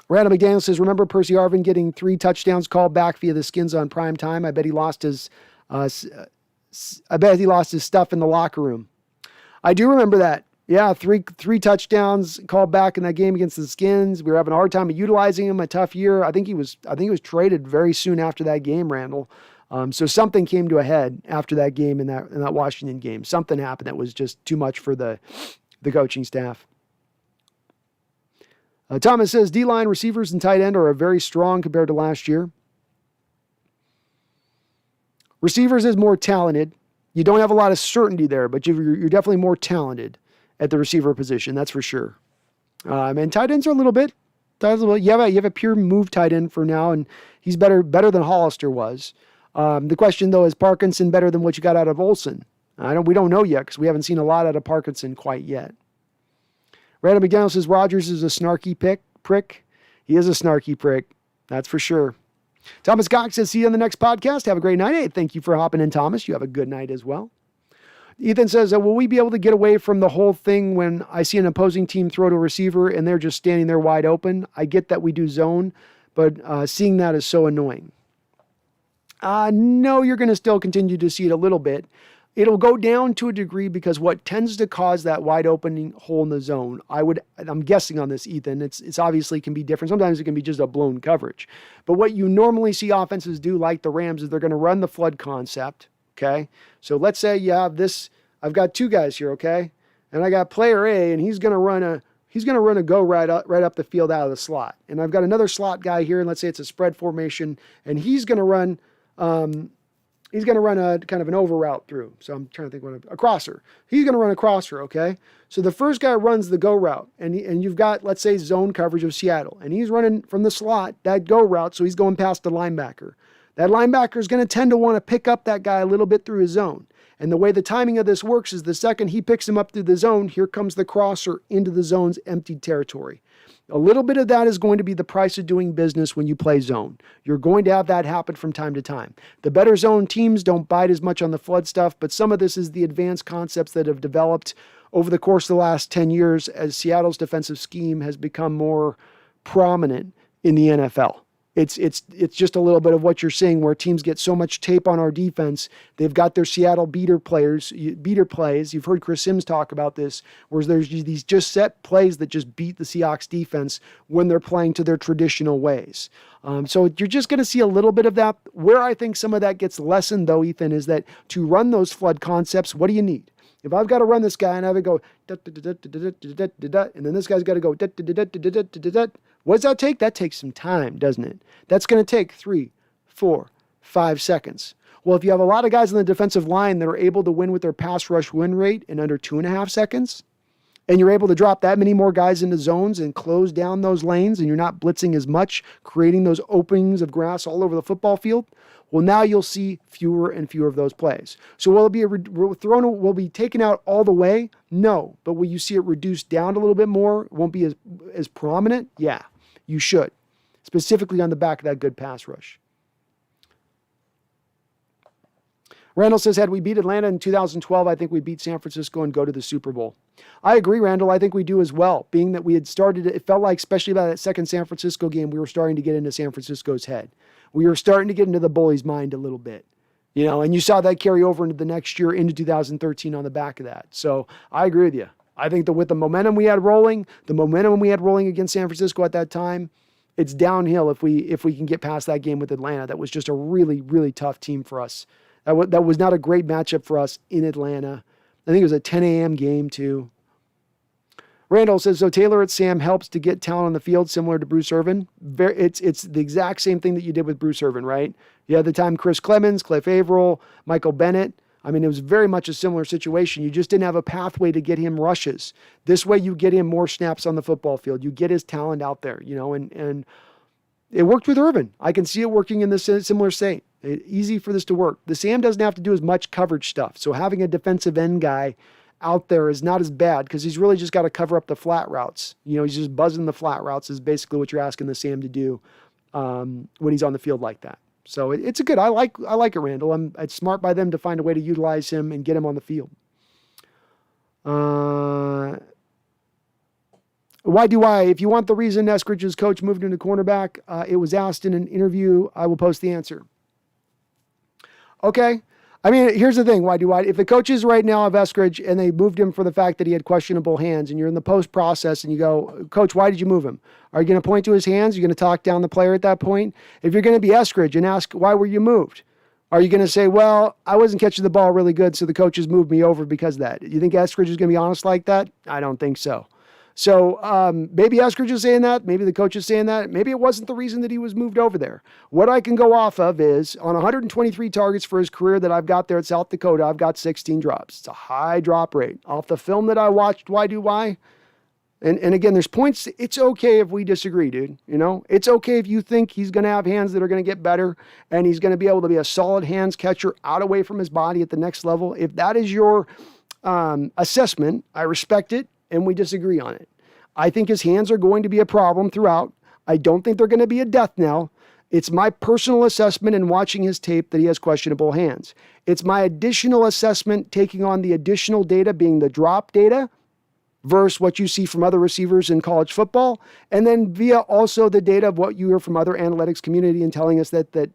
Randall McDaniel says, remember Percy Harvin getting 3 touchdowns called back via the Skins on prime time? I bet he lost his stuff in the locker room. I do remember that. Yeah, three touchdowns called back in that game against the Skins. We were having a hard time utilizing him, a tough year. I think he was traded very soon after that game, Randall. So something came to a head after that game in that Washington game. Something happened that was just too much for the coaching staff. Thomas says D-line receivers and tight end are very strong compared to last year. Receivers is more talented. You don't have a lot of certainty there, but you're definitely more talented at the receiver position. That's for sure. And tight ends are a little bit. You have a pure move tight end for now, and he's better than Hollister was. The question though is Parkinson better than what you got out of Olsen? We don't know yet because we haven't seen a lot out of Parkinson quite yet. Randall McDaniel says Rodgers is a snarky prick. He is a snarky prick, that's for sure. Thomas Cox says, see you on the next podcast. Have a great night. Hey, thank you for hopping in, Thomas. You have a good night as well. Ethan says, will we be able to get away from the whole thing when I see an opposing team throw to a receiver and they're just standing there wide open? I get that we do zone, but seeing that is so annoying. No, you're going to still continue to see it a little bit. It'll go down to a degree because what tends to cause that wide opening hole in the zone, I'm guessing on this, Ethan, it's obviously can be different. Sometimes it can be just a blown coverage. But what you normally see offenses do, like the Rams, is they're going to run the flood concept, okay? So let's say you have this, I've got two guys here, okay? And I got player A, and he's going to run a go right up the field out of the slot. And I've got another slot guy here, and let's say it's a spread formation, and he's going to run a kind of an over route through. So I'm trying to think what a crosser. He's going to run a crosser, okay? So the first guy runs the go route, and you've got, let's say, zone coverage of Seattle, and he's running from the slot, that go route, so he's going past the linebacker. That linebacker is going to tend to want to pick up that guy a little bit through his zone. And the way the timing of this works is the second he picks him up through the zone, here comes the crosser into the zone's empty territory. A little bit of that is going to be the price of doing business when you play zone. You're going to have that happen from time to time. The better zone teams don't bite as much on the flood stuff, but some of this is the advanced concepts that have developed over the course of the last 10 years as Seattle's defensive scheme has become more prominent in the NFL. It's just a little bit of what you're seeing where teams get so much tape on our defense. They've got their Seattle beater plays. You've heard Chris Sims talk about this, where there's these just set plays that just beat the Seahawks defense when they're playing to their traditional ways. So you're just going to see a little bit of that. Where I think some of that gets lessened, though, Ethan, is that to run those flood concepts, what do you need? If I've got to run this guy and I have it go, and then this guy's got to go, what does that take? That takes some time, doesn't it? That's going to take 3, 4, 5 seconds. Well, if you have a lot of guys on the defensive line that are able to win with their pass rush win rate in under 2.5 seconds, and you're able to drop that many more guys into zones and close down those lanes, and you're not blitzing as much, creating those openings of grass all over the football field, well, now you'll see fewer and fewer of those plays. So will it be taken out all the way? No. But will you see it reduced down a little bit more? It won't be as prominent? Yeah, you should. Specifically on the back of that good pass rush. Randall says, had we beat Atlanta in 2012, I think we beat San Francisco and go to the Super Bowl. I agree, Randall. I think we do as well. Being that we had started, it felt like, especially by that second San Francisco game, we were starting to get into San Francisco's head. We were starting to get into the bully's mind a little bit, and you saw that carry over into the next year, into 2013 on the back of that. So I agree with you. I think that with the momentum we had rolling against San Francisco at that time, it's downhill if we can get past that game with Atlanta. That was just a really, really tough team for us. That was not a great matchup for us in Atlanta. I think it was a 10 a.m. game too. Randall says, so Taylor at Sam helps to get talent on the field, similar to Bruce Irvin. It's the exact same thing that you did with Bruce Irvin, right? You had the time Chris Clemens, Cliff Averill, Michael Bennett. I mean, it was very much a similar situation. You just didn't have a pathway to get him rushes. This way you get him more snaps on the football field. You get his talent out there, and it worked with Irvin. I can see it working in this similar state. Easy for this to work. The Sam doesn't have to do as much coverage stuff. So having a defensive end guy out there is not as bad because he's really just got to cover up the flat routes. He's just buzzing the flat routes is basically what you're asking the Sam to do when he's on the field like that. So it's a good. I like it, Randall. It's smart by them to find a way to utilize him and get him on the field. Why do I? If you want the reason Eskridge's coach moved him to cornerback, it was asked in an interview. I will post the answer. Okay. I mean, here's the thing. Why do I? If the coaches right now have Eskridge and they moved him for the fact that he had questionable hands and you're in the post process and you go, Coach, why did you move him? Are you going to point to his hands? Are you going to talk down the player at that point? If you're going to be Eskridge and ask, why were you moved? Are you going to say, well, I wasn't catching the ball really good, so the coaches moved me over because of that? You think Eskridge is going to be honest like that? I don't think so. So maybe Eskridge is saying that. Maybe the coach is saying that. Maybe it wasn't the reason that he was moved over there. What I can go off of is on 123 targets for his career that I've got there at South Dakota, I've got 16 drops. It's a high drop rate. Off the film that I watched, Why Do Why? And again, there's points. It's okay if we disagree, dude. You know, it's okay if you think he's going to have hands that are going to get better and he's going to be able to be a solid hands catcher out away from his body at the next level. If that is your assessment, I respect it. And we disagree on it. I think his hands are going to be a problem throughout. I don't think they're going to be a death knell. It's my personal assessment in watching his tape that he has questionable hands. It's my additional assessment taking on the additional data being the drop data versus what you see from other receivers in college football. And then via also the data of what you hear from other analytics community and telling us that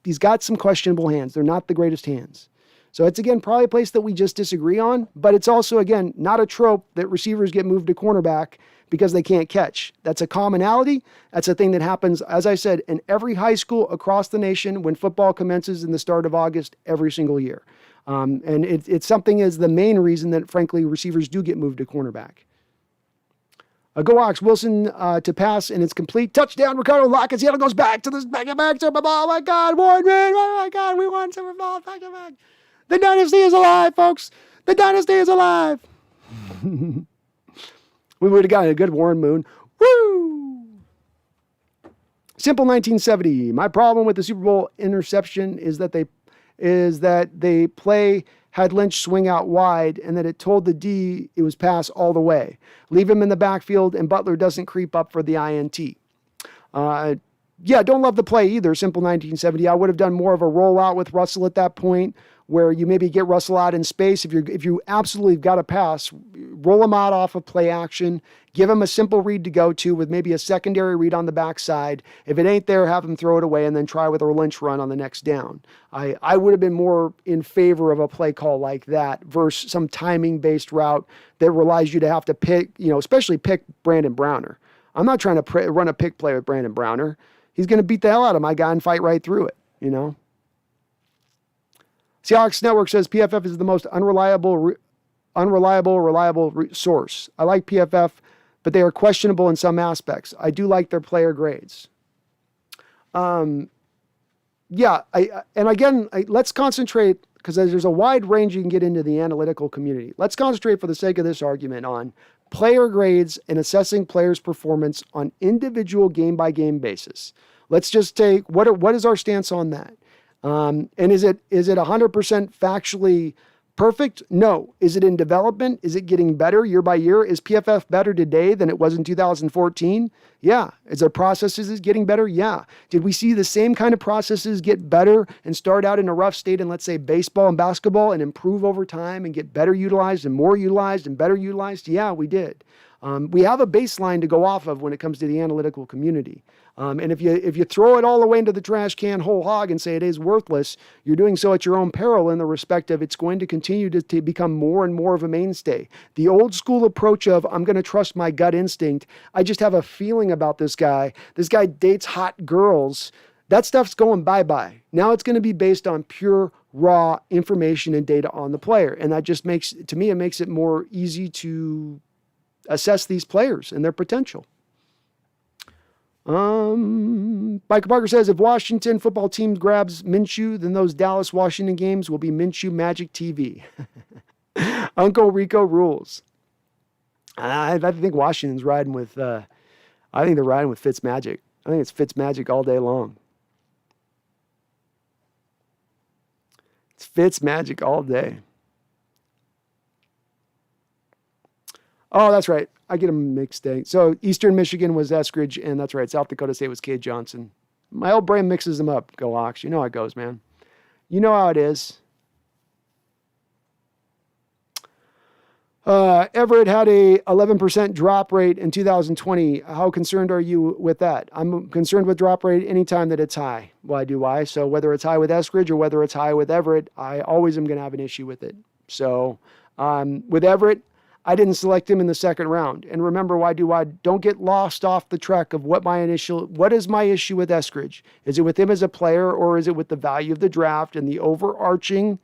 he's got some questionable hands. They're not the greatest hands. So it's, again, probably a place that we just disagree on, but it's also, again, not a trope that receivers get moved to cornerback because they can't catch. That's a commonality. That's a thing that happens, as I said, in every high school across the nation when football commences in the start of August every single year. And it's something is the main reason that, frankly, receivers do get moved to cornerback. Go Hawks. Wilson to pass, and it's complete. Touchdown, Ricardo Lockett. Seattle goes back to this back-to-back Super Bowl. Oh, my God, Warren, oh, my God, we won Super Bowl back-to-back. The dynasty is alive, folks. The dynasty is alive. We would have gotten a good Warren Moon. Woo! Simple 1970. My problem with the Super Bowl interception is that they had Lynch swing out wide and that it told the D it was pass all the way. Leave him in the backfield and Butler doesn't creep up for the INT. Don't love the play either. Simple 1970. I would have done more of a rollout with Russell at that point, where you maybe get Russell out in space. If you absolutely got a pass, roll him out off of play action, give him a simple read to go to with maybe a secondary read on the backside. If it ain't there, have him throw it away and then try with a Lynch run on the next down. I would have been more in favor of a play call like that versus some timing-based route that relies you to have to pick, especially pick Brandon Browner. I'm not trying to run a pick play with Brandon Browner. He's going to beat the hell out of my guy and fight right through it, Seahawks Network says PFF is the most reliable source. I like PFF, but they are questionable in some aspects. I do like their player grades. Let's concentrate, because there's a wide range you can get into the analytical community. Let's concentrate for the sake of this argument on player grades and assessing players' performance on individual game-by-game basis. Let's just take, what is our stance on that? And is it 100% factually perfect? No. Is it in development? Is it getting better year by year? Is PFF better today than it was in 2014? Yeah. Is their processes getting better? Yeah. Did we see the same kind of processes get better and start out in a rough state in, let's say, baseball and basketball and improve over time and get better utilized and more utilized and better utilized? Yeah, we did. We have a baseline to go off of when it comes to the analytical community. And if you throw it all away into the trash can whole hog and say it is worthless, you're doing so at your own peril in the respect of it's going to continue to become more and more of a mainstay. The old school approach of I'm going to trust my gut instinct. I just have a feeling about this guy. This guy dates hot girls. That stuff's going bye-bye. Now it's going to be based on pure, raw information and data on the player. And that just makes it more easy to assess these players and their potential. Michael Parker says, if Washington football team grabs Minshew, then those Dallas-Washington games will be Minshew Magic TV. Uncle Rico rules. I think Washington's riding with, I think they're riding with Fitzmagic. I think it's Fitzmagic all day long. It's Fitzmagic all day. Oh, that's right. I get them mixed. So Eastern Michigan was Eskridge, and that's right. South Dakota State was Cade Johnson. My old brain mixes them up. Go Hawks. You know how it goes, man. You know how it is. Everett had a 11% drop rate in 2020. How concerned are you with that? I'm concerned with drop rate anytime that it's high. Why do I? So whether it's high with Eskridge or whether it's high with Everett, I always am going to have an issue with it. So with Everett, I didn't select him in the second round. And remember, don't get lost off the track of what is my issue with Eskridge? Is it with him as a player, or is it with the value of the draft and the overarching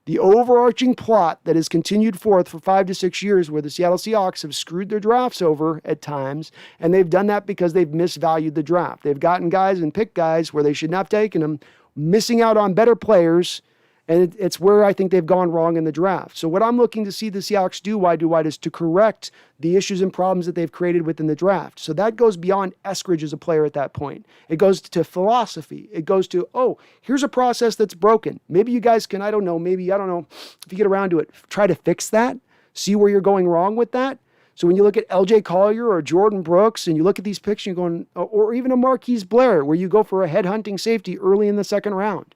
The overarching plot that has continued forth for 5 to 6 years, where the Seattle Seahawks have screwed their drafts over at times, and they've done that because they've misvalued the draft. They've gotten guys and picked guys where they should not have taken them, missing out on better players, and it's where I think they've gone wrong in the draft. So what I'm looking to see the Seahawks do, why do White, is to correct the issues and problems that they've created within the draft. So that goes beyond Eskridge as a player at that point. It goes to philosophy. It goes to, oh, here's a process that's broken. Maybe you guys can, I don't know, if you get around to it, try to fix that, see where you're going wrong with that. So when you look at LJ Collier or Jordan Brooks and you look at these picks and you're going, or even a Marquise Blair, where you go for a headhunting safety early in the second round,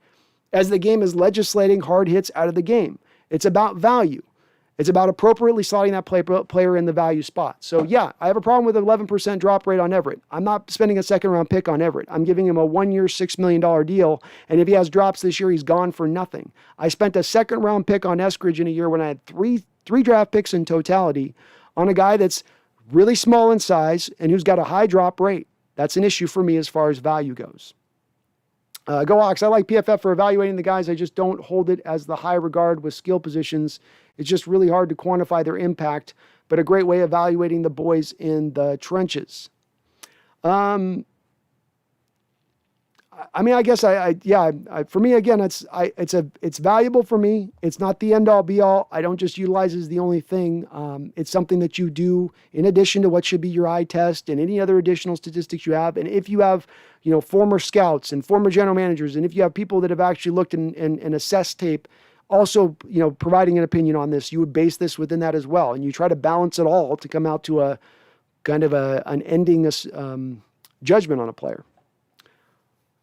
as the game is legislating hard hits out of the game. It's about value. It's about appropriately slotting that player in the value spot. So yeah, I have a problem with 11% drop rate on Everett. I'm not spending a second round pick on Everett. I'm giving him a 1-year, $6 million deal. And if he has drops this year, he's gone for nothing. I spent a second round pick on Eskridge in a year when I had three draft picks in totality on a guy that's really small in size and who's got a high drop rate. That's an issue for me as far as value goes. Go Hawks. I like PFF for evaluating the guys. I just don't hold it as the high regard with skill positions. It's just really hard to quantify their impact, but a great way of evaluating the boys in the trenches. I guess for me, again, it's valuable for me. It's not the end all be all. I don't just utilize it as the only thing. It's something that you do in addition to what should be your eye test and any other additional statistics you have. And if you have, former scouts and former general managers, and if you have people that have actually looked and assessed tape, also, providing an opinion on this, you would base this within that as well. And you try to balance it all to come out to a kind of an ending judgment on a player.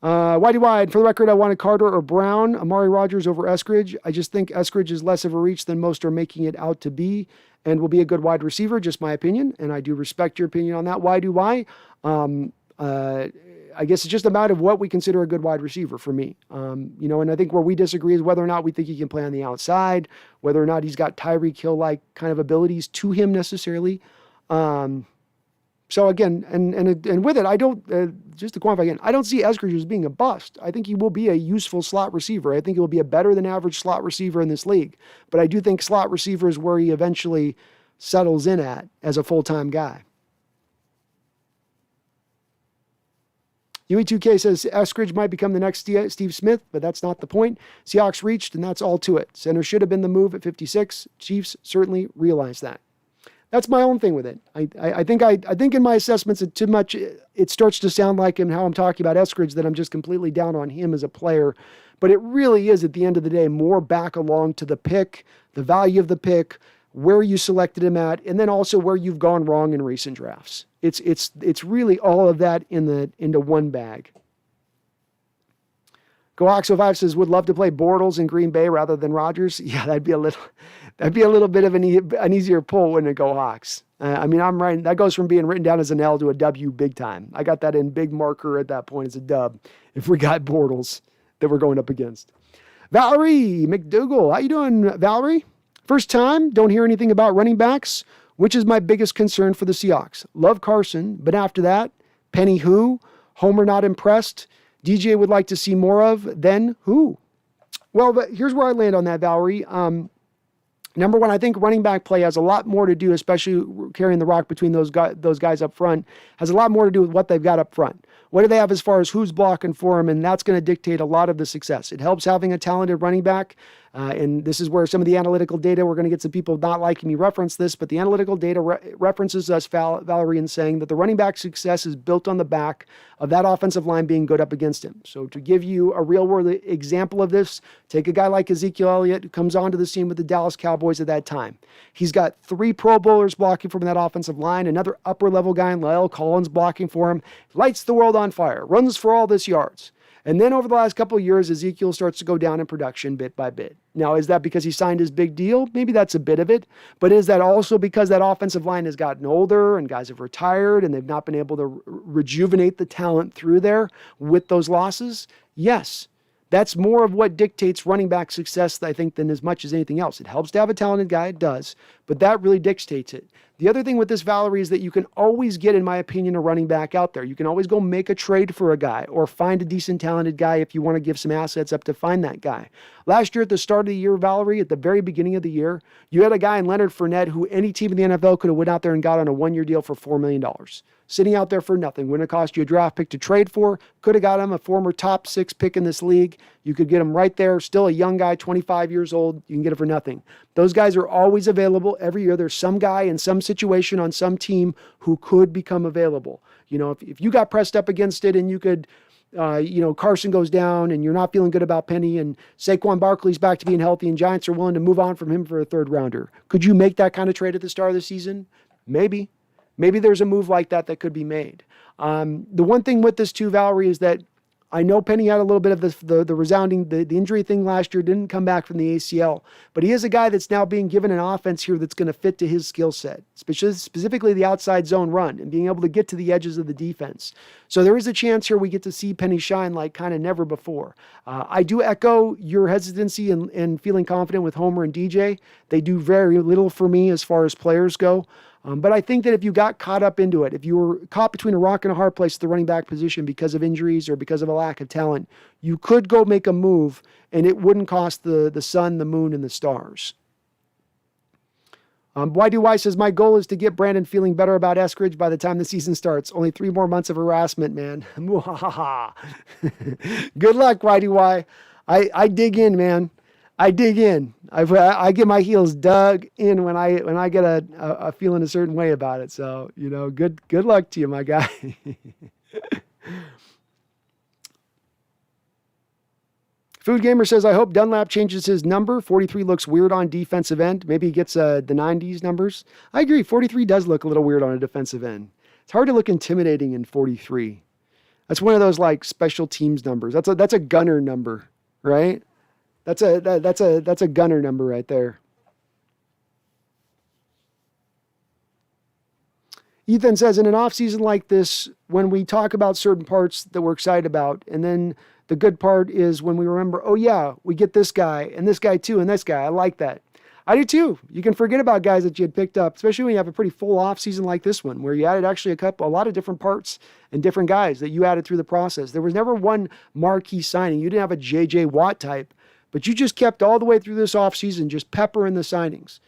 Wide. For the record, I wanted Carter or Brown, Amari Rodgers over Eskridge. I just think Eskridge is less of a reach than most are making it out to be and will be a good wide receiver, just my opinion. And I do respect your opinion on that. Why? I guess it's just a matter of what we consider a good wide receiver for me. And I think where we disagree is whether or not we think he can play on the outside, whether or not he's got Tyreek Hill-like kind of abilities to him necessarily. So again, and with it, I don't, just to quantify again, I don't see Eskridge as being a bust. I think he will be a useful slot receiver. I think he will be a better than average slot receiver in this league. But I do think slot receiver is where he eventually settles in at as a full-time guy. UE2K says Eskridge might become the next Steve Smith, but that's not the point. Seahawks reached, and that's all to it. Center should have been the move at 56. Chiefs certainly realized that. That's my own thing with it. I think in my assessments, it starts to sound like in how I'm talking about Eskridge that I'm just completely down on him as a player. But it really is, at the end of the day, more back along to the pick, the value of the pick, where you selected him at, and then also where you've gone wrong in recent drafts. It's really all of that into one bag. GoHawks05 says, would love to play Bortles in Green Bay rather than Rodgers. Yeah, that'd be a little bit of an easier pull, wouldn't it, Go Hawks? I'm right. That goes from being written down as an L to a W big time. I got that in big marker at that point as a dub if we got Bortles that we're going up against. Valerie McDougall. How you doing, Valerie? First time, don't hear anything about running backs, which is my biggest concern for the Seahawks. Love Carson, but after that, Penny who? Homer not impressed. DJ would like to see more of, then who? Well, but here's where I land on that, Valerie. Number one, I think running back play has a lot more to do, especially carrying the rock between those guys up front, has a lot more to do with what they've got up front. What do they have as far as who's blocking for them? And that's going to dictate a lot of the success. It helps having a talented running back. And this is where some of the analytical data, we're going to get some people not liking me reference this, but the analytical data references us, Valerie, in saying that the running back success is built on the back of that offensive line being good up against him. So to give you a real-world example of this, take a guy like Ezekiel Elliott, who comes onto the scene with the Dallas Cowboys at that time. He's got 3 Pro Bowlers blocking from that offensive line, another upper-level guy in La'el Collins blocking for him, lights the world on fire, runs for all this yards. And then over the last couple of years, Ezekiel starts to go down in production bit by bit. Now, is that because he signed his big deal? Maybe that's a bit of it. But is that also because that offensive line has gotten older and guys have retired and they've not been able to rejuvenate the talent through there with those losses? Yes. That's more of what dictates running back success, I think, than as much as anything else. It helps to have a talented guy, it does, but that really dictates it. The other thing with this, Valerie, is that you can always get, in my opinion, a running back out there. You can always go make a trade for a guy or find a decent, talented guy if you want to give some assets up to find that guy. Last year at the start of the year, Valerie, at the very beginning of the year, you had a guy in Leonard Fournette who any team in the NFL could have went out there and got on a one-year deal for $4 million. Sitting out there for nothing. Wouldn't have cost you a draft pick to trade for. Could have got him a former top 6 pick in this league. You could get him right there. Still a young guy, 25 years old. You can get it for nothing. Those guys are always available every year. There's some guy in some situation on some team who could become available. You know, if you got pressed up against it and you could, Carson goes down and you're not feeling good about Penny and Saquon Barkley's back to being healthy and Giants are willing to move on from him for a third rounder. Could you make that kind of trade at the start of the season? Maybe. Maybe there's a move like that could be made. The one thing with this too, Valerie, is that I know Penny had a little bit of the resounding, the injury thing last year, didn't come back from the ACL, but he is a guy that's now being given an offense here that's going to fit to his skill set, specifically the outside zone run and being able to get to the edges of the defense. So there is a chance here we get to see Penny shine like kind of never before. I do echo your hesitancy and feeling confident with Homer and DJ. They do very little for me as far as players go. But I think that if you got caught up into it, if you were caught between a rock and a hard place at the running back position because of injuries or because of a lack of talent, you could go make a move and it wouldn't cost the sun, the moon, and the stars. YDY says, my goal is to get Brandon feeling better about Eskridge by the time the season starts. Only 3 more months of harassment, man. Good luck, YDY. I dig in, man. I dig in. I get my heels dug in when I get a feeling a certain way about it. So, good luck to you, my guy. Food Gamer says, I hope Dunlap changes his number. 43 looks weird on defensive end. Maybe he gets the 90s numbers. I agree. 43 does look a little weird on a defensive end. It's hard to look intimidating in 43. That's one of those like special teams numbers. That's a gunner number, right? That's a gunner number right there. Ethan says, in an off season like this, when we talk about certain parts that we're excited about, and then the good part is when we remember, oh yeah, we get this guy and this guy too and this guy. I like that. I do too. You can forget about guys that you had picked up, especially when you have a pretty full off season like this one, where you added actually a lot of different parts and different guys that you added through the process. There was never one marquee signing. You didn't have a J.J. Watt type. But you just kept all the way through this offseason just peppering the signings.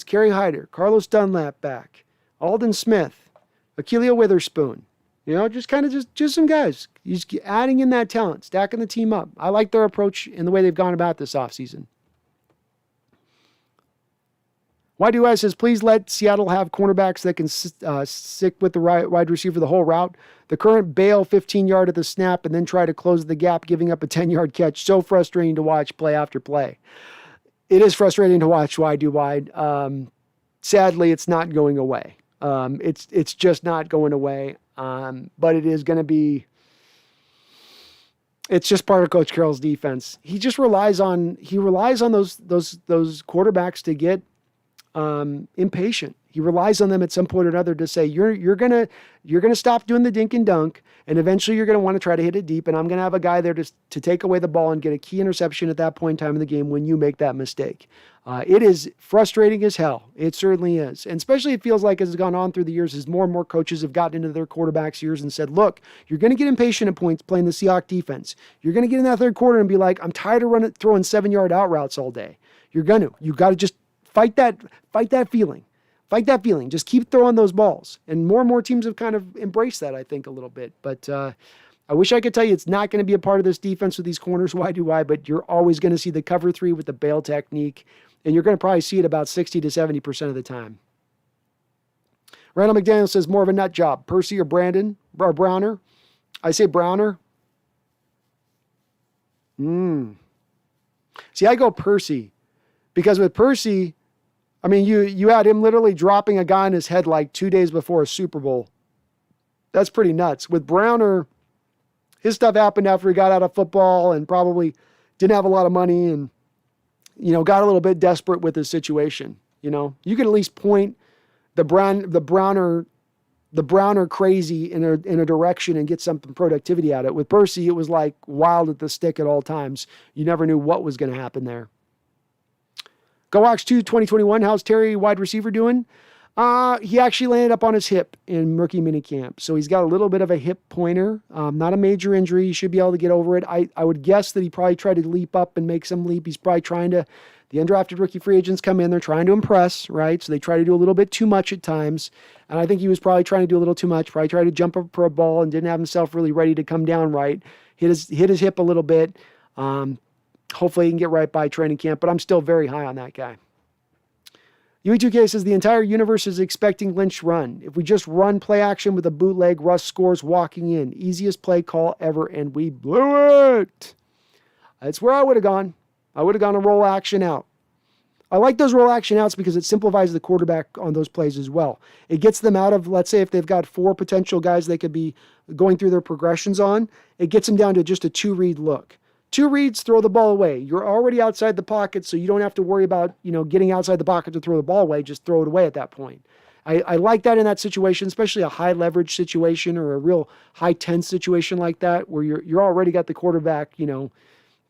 Kerry Hyder, Carlos Dunlap back, Alden Smith, Akilio Witherspoon. Just some guys. You just keep adding in that talent, stacking the team up. I like their approach and the way they've gone about this offseason. YDY says, please let Seattle have cornerbacks that can stick with the wide receiver the whole route. The current bail 15-yard at the snap and then try to close the gap, giving up a 10-yard catch. So frustrating to watch play after play. It is frustrating to watch YDY. Sadly, it's not going away. It's just not going away. But it is going to be. It's just part of Coach Carroll's defense. He just relies on those quarterbacks to get impatient. He relies on them at some point or another to say, you're gonna stop doing the dink and dunk, and eventually you're gonna want to try to hit it deep, and I'm gonna have a guy there to take away the ball and get a key interception at that point in time in the game when you make that mistake. It is frustrating as hell. It certainly is. And especially it feels like as it's gone on through the years, as more and more coaches have gotten into their quarterbacks' ears and said, look, you're going to get impatient at points playing the Seahawks defense. You're going to get in that third quarter and be like, I'm tired of throwing 7-yard out routes all day. You got to just fight that feeling. Fight that feeling. Just keep throwing those balls. And more teams have kind of embraced that, I think, a little bit. But I wish I could tell you it's not going to be a part of this defense with these corners. Why do I? But you're always going to see the cover 3 with the bail technique. And you're going to probably see it about 60 to 70% of the time. Randall McDaniel says more of a nut job. Percy or Browner? I say Browner. See, I go Percy. Because with Percy, I mean, you had him literally dropping a guy on his head like 2 days before a Super Bowl. That's pretty nuts. With Browner, his stuff happened after he got out of football and probably didn't have a lot of money and, got a little bit desperate with his situation. You can at least point the Browner, the Browner crazy in a direction and get some productivity out of it. With Percy, it was like wild at the stick at all times. You never knew what was going to happen there. Go Hawks 2 2021. How's Terry, wide receiver, doing? He actually landed up on his hip in rookie minicamp. So he's got a little bit of a hip pointer. Not a major injury. He should be able to get over it. I would guess that he probably tried to leap up and make some leap. He's probably trying to, the undrafted rookie free agents come in, they're trying to impress, right? So they try to do a little bit too much at times. And I think he was probably trying to do a little too much, probably tried to jump up for a ball and didn't have himself really ready to come down right. Hit his hip a little bit. Hopefully he can get right by training camp, but I'm still very high on that guy. UE2K says the entire universe is expecting Lynch run. If we just run play action with a bootleg, Russ scores walking in. Easiest play call ever, and we blew it. That's where I would have gone. I would have gone a roll action out. I like those roll action outs because it simplifies the quarterback on those plays as well. It gets them out of, let's say if they've got 4 potential guys they could be going through their progressions on, it gets them down to just a 2-read look. 2 reads, throw the ball away. You're already outside the pocket, so you don't have to worry about, getting outside the pocket to throw the ball away. Just throw it away at that point. I like that in that situation, especially a high leverage situation or a real high tense situation like that, where you're already got the quarterback,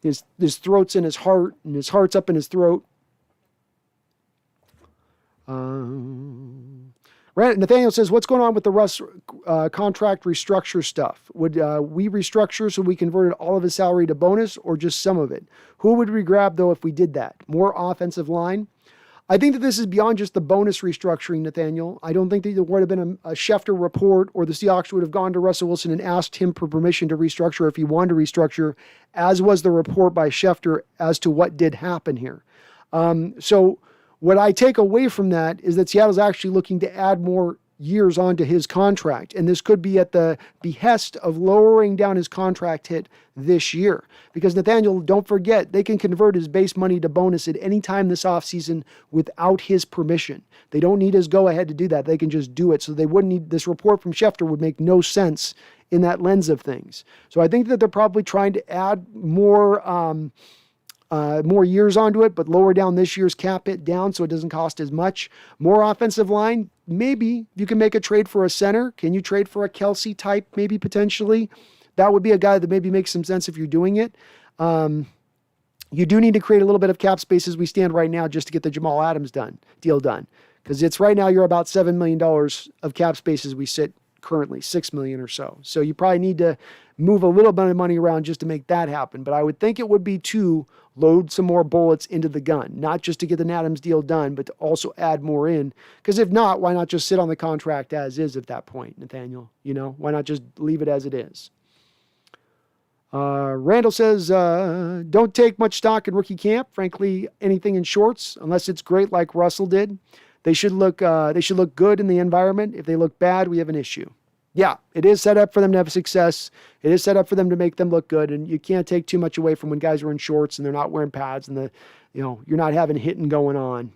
his throat's in his heart and his heart's up in his throat. Nathaniel says, what's going on with the Russ contract restructure stuff? Would we restructure so we converted all of his salary to bonus or just some of it? Who would we grab, though, if we did that? More offensive line? I think that this is beyond just the bonus restructuring, Nathaniel. I don't think that there would have been a Schefter report or the Seahawks would have gone to Russell Wilson and asked him for permission to restructure if he wanted to restructure, as was the report by Schefter as to what did happen here. So what I take away from that is that Seattle's actually looking to add more years onto his contract. And this could be at the behest of lowering down his contract hit this year. Because Nathaniel, don't forget, they can convert his base money to bonus at any time this offseason without his permission. They don't need his go-ahead to do that. They can just do it. So they wouldn't need, this report from Schefter would make no sense in that lens of things. So I think that they're probably trying to add more years onto it, but lower down this year's cap hit down so it doesn't cost as much. More offensive line, maybe you can make a trade for a center. Can you trade for a Kelsey type, maybe potentially? That would be a guy that maybe makes some sense if you're doing it. You do need to create a little bit of cap space as we stand right now just to get the Jamal Adams deal done. Because it's right now you're about $7 million of cap space as we sit currently, $6 million or so. So you probably need to move a little bit of money around just to make that happen. But I would think it would be to load some more bullets into the gun, not just to get the Adams deal done, but to also add more in. Because if not, why not just sit on the contract as is at that point, Nathaniel? Why not just leave it as it is? Randall says, don't take much stock in rookie camp. Frankly, anything in shorts, unless it's great like Russell did. They should look good in the environment. If they look bad, we have an issue. Yeah, it is set up for them to have success. It is set up for them to make them look good. And you can't take too much away from when guys are in shorts and they're not wearing pads and you're not having hitting going on,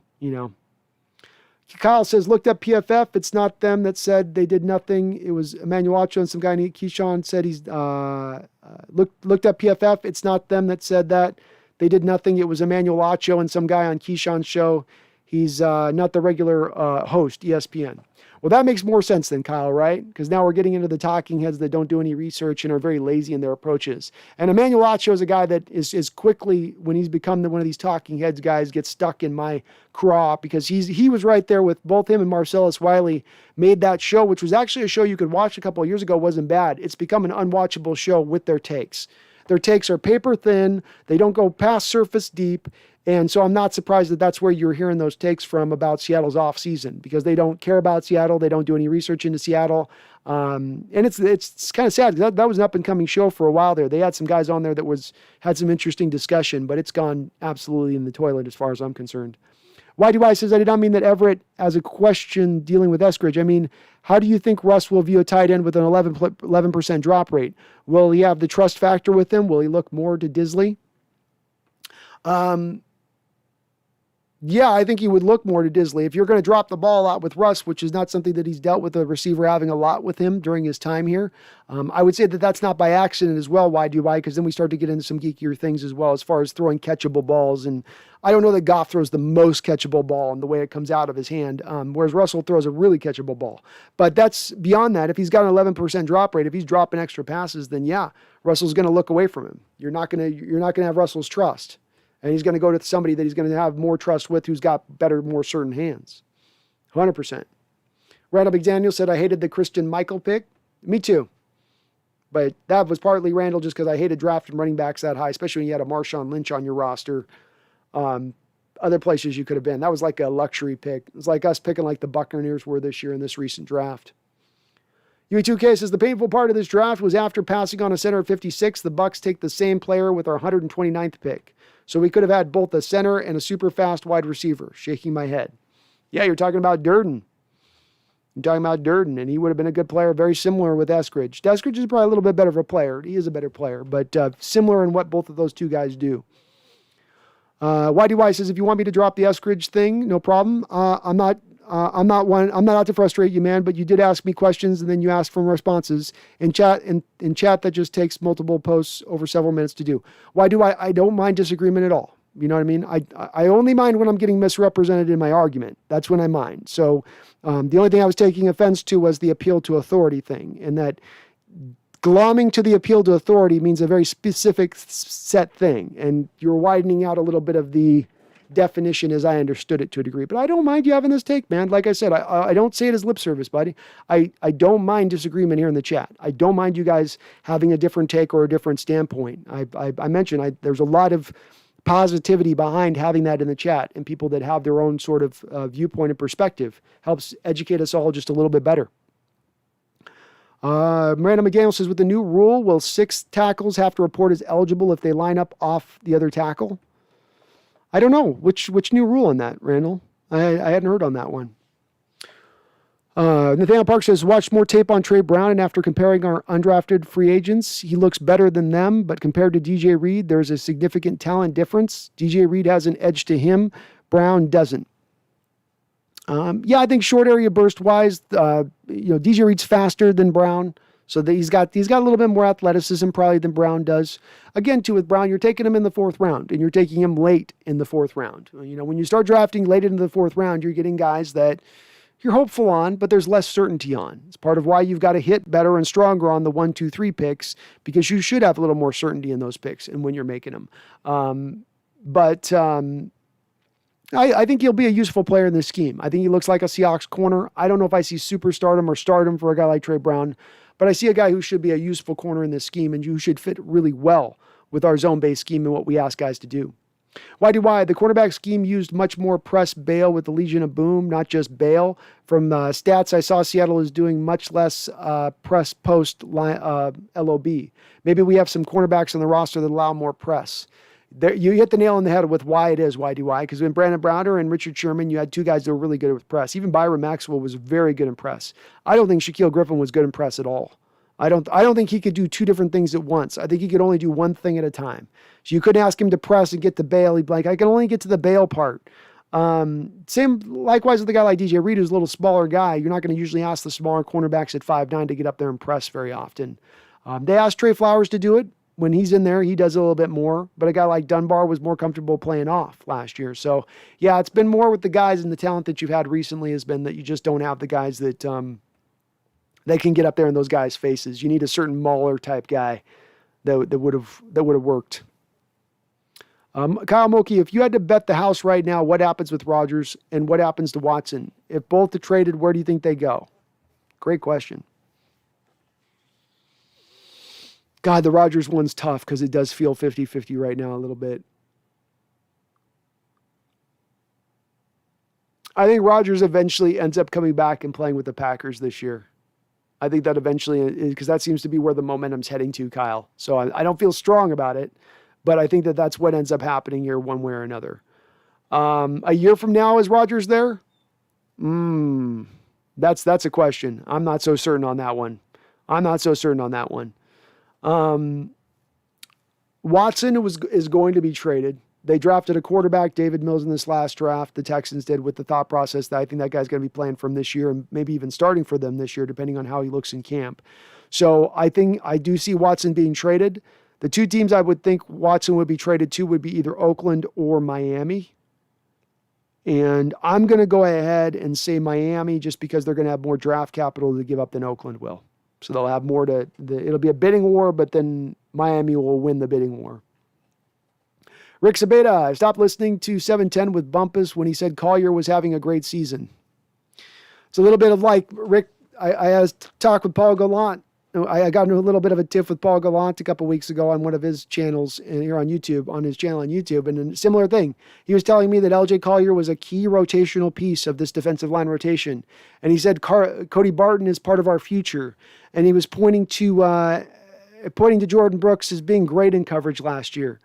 Kyle says, looked up PFF. It's not them that said they did nothing. It was Emmanuel Acho and some guy named Keyshawn said he's looked up PFF. It's not them that said that they did nothing. It was Emmanuel Acho and some guy on Keyshawn's show. He's not the regular host, ESPN. Well, that makes more sense than Kyle, right? Because now we're getting into the talking heads that don't do any research and are very lazy in their approaches. And Emmanuel Acho is a guy that is quickly, when he's become one of these talking heads guys, gets stuck in my craw because he was right there with both him and Marcellus Wiley made that show, which was actually a show you could watch a couple of years ago. Wasn't bad. It's become an unwatchable show with their takes. Their takes are paper thin. They don't go past surface deep. And so I'm not surprised that that's where you're hearing those takes from about Seattle's offseason, because they don't care about Seattle. They don't do any research into Seattle. And it's kind of sad. That was an up-and-coming show for a while there. They had some guys on there that had some interesting discussion, but it's gone absolutely in the toilet as far as I'm concerned. YDY says, I did not mean that Everett as a question dealing with Eskridge. I mean, how do you think Russ will view a tight end with an 11% drop rate? Will he have the trust factor with him? Will he look more to Disley? Yeah, I think he would look more to Disley. If you're going to drop the ball out with Russ, which is not something that he's dealt with a receiver having a lot with him during his time here, I would say that that's not by accident as well. Why do why? Because then we start to get into some geekier things as well as far as throwing catchable balls. And I don't know that Goff throws the most catchable ball in the way it comes out of his hand, whereas Russell throws a really catchable ball. But that's beyond that. If he's got an 11% drop rate, if he's dropping extra passes, then yeah, Russell's going to look away from him. You're not going to have Russell's trust. And he's going to go to somebody that he's going to have more trust with who's got better, more certain hands. 100%. Randall McDaniel said, I hated the Christian Michael pick. Me too. But that was partly Randall just because I hated drafting running backs that high, especially when you had a Marshawn Lynch on your roster. Other places you could have been. That was like a luxury pick. It was like us picking like the Buccaneers were this year in this recent draft. UE2K says, the painful part of this draft was after passing on a center at 56, the Bucs take the same player with our 129th pick. So we could have had both a center and a super fast wide receiver. Shaking my head. Yeah, you're talking about Durden. And he would have been a good player, very similar with Eskridge. Eskridge is probably a little bit better of a player. He is a better player, but similar in what both of those two guys do. YDY says, if you want me to drop the Eskridge thing, no problem. I'm not out to frustrate you, man, but you did ask me questions and then you asked for responses in chat that just takes multiple posts over several minutes to do. Why do I don't mind disagreement at all. You know what I mean? I only mind when I'm getting misrepresented in my argument. That's when I mind. So the only thing I was taking offense to was the appeal to authority thing, and that glomming to the appeal to authority means a very specific set thing. And you're widening out a little bit of the definition as I understood it to a degree. But I don't mind you having this take, man. Like I said, I don't say it as lip service, buddy. I don't mind disagreement here in the chat. I don't mind you guys having a different take or a different standpoint. I mentioned there's a lot of positivity behind having that in the chat, and people that have their own sort of viewpoint and perspective helps educate us all just a little bit better. Miranda McDaniel says, with the new rule, will 6 tackles have to report as eligible if they line up off the other tackle? I don't know. Which new rule on that, Randall? I hadn't heard on that one. Nathaniel Park says, watched more tape on Trey Brown, and after comparing our undrafted free agents, he looks better than them, but compared to DJ Reed, there's a significant talent difference. DJ Reed has an edge to him. Brown doesn't. Yeah, I think short area burst wise, DJ Reed's faster than Brown. So he's got a little bit more athleticism probably than Brown does. Again, too, with Brown, you're taking him in the 4th round, and you're taking him late in the 4th round. When you start drafting late into the 4th round, you're getting guys that you're hopeful on, but there's less certainty on. It's part of why you've got to hit better and stronger on the 1, 2, 3 picks, because you should have a little more certainty in those picks and when you're making them. I think he'll be a useful player in this scheme. I think he looks like a Seahawks corner. I don't know if I see superstardom or stardom for a guy like Trey Brown, but I see a guy who should be a useful corner in this scheme and who should fit really well with our zone-based scheme and what we ask guys to do. Why? The quarterback scheme used much more press bail with the Legion of Boom, not just bail. From stats I saw, Seattle is doing much less press post LOB. Maybe we have some cornerbacks on the roster that allow more press. There, you hit the nail on the head with why it is, because when Brandon Browner and Richard Sherman, you had 2 guys that were really good with press. Even Byron Maxwell was very good in press. I don't think Shaquille Griffin was good in press at all. I don't think he could do 2 different things at once. I think he could only do one thing at a time. So you couldn't ask him to press and get to bail. He'd be like, I can only get to the bail part. Same likewise with a guy like DJ Reed, who's a little smaller guy. You're not going to usually ask the smaller cornerbacks at 5'9" to get up there and press very often. They asked Trey Flowers to do it. When he's in there, he does a little bit more. But a guy like Dunbar was more comfortable playing off last year. So, yeah, it's been more with the guys, and the talent that you've had recently has been that you just don't have the guys that they can get up there in those guys' faces. You need a certain Mauler type guy that would have worked. Kyle Moki, if you had to bet the house right now, what happens with Rodgers and what happens to Watson? If both are traded, where do you think they go? Great question. God, the Rodgers one's tough because it does feel 50-50 right now a little bit. I think Rodgers eventually ends up coming back and playing with the Packers this year. I think that eventually, because that seems to be where the momentum's heading to, Kyle. So I don't feel strong about it, but I think that that's what ends up happening here one way or another. A year from now, is Rodgers there? That's a question. I'm not so certain on that one. Watson is going to be traded. They drafted a quarterback, David Mills, in this last draft. The Texans did, with the thought process that I think that guy's going to be playing for them this year and maybe even starting for them this year, depending on how he looks in camp. So I think I do see Watson being traded. The two teams I would think Watson would be traded to would be either Oakland or Miami. And I'm going to go ahead and say Miami just because they're going to have more draft capital to give up than Oakland will. So they'll have more it'll be a bidding war, but then Miami will win the bidding war. Rick Sabeda, I stopped listening to 710 with Bumpus when he said Collier was having a great season. It's a little bit of like, Rick, I had a talk with Paul Gallant. I got into a little bit of a tiff with Paul Gallant a couple weeks ago on one of his channels here on YouTube, on his channel on YouTube, and a similar thing. He was telling me that LJ Collier was a key rotational piece of this defensive line rotation. And he said Cody Barton is part of our future. And he was pointing to Jordan Brooks as being great in coverage last year.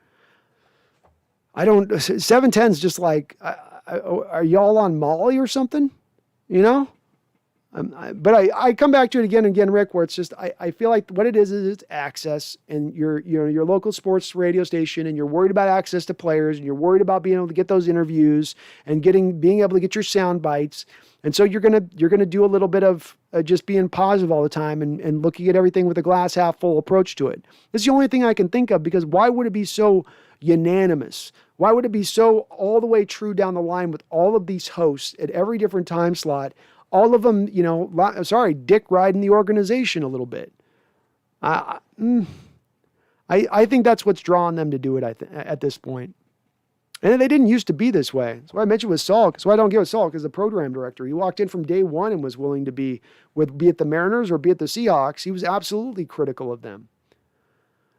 710's just like, are y'all on Molly or something? You know? But I come back to it again and again, Rick, where it's just, I feel like what it is it's access, and your local sports radio station, and you're worried about access to players, and you're worried about being able to get those interviews and being able to get your sound bites. And so you're going to do a little bit of just being positive all the time and looking at everything with a glass half full approach to it. It's the only thing I can think of, because why would it be so unanimous? Why would it be so all the way true down the line with all of these hosts at every different time slot? All of them, dick riding the organization a little bit. I think that's what's drawing them to do it, at this point. And they didn't used to be this way. That's why I mentioned with Salk. That's why I don't get with Salk as the program director. He walked in from day one and was willing to be it the Mariners or be it the Seahawks. He was absolutely critical of them.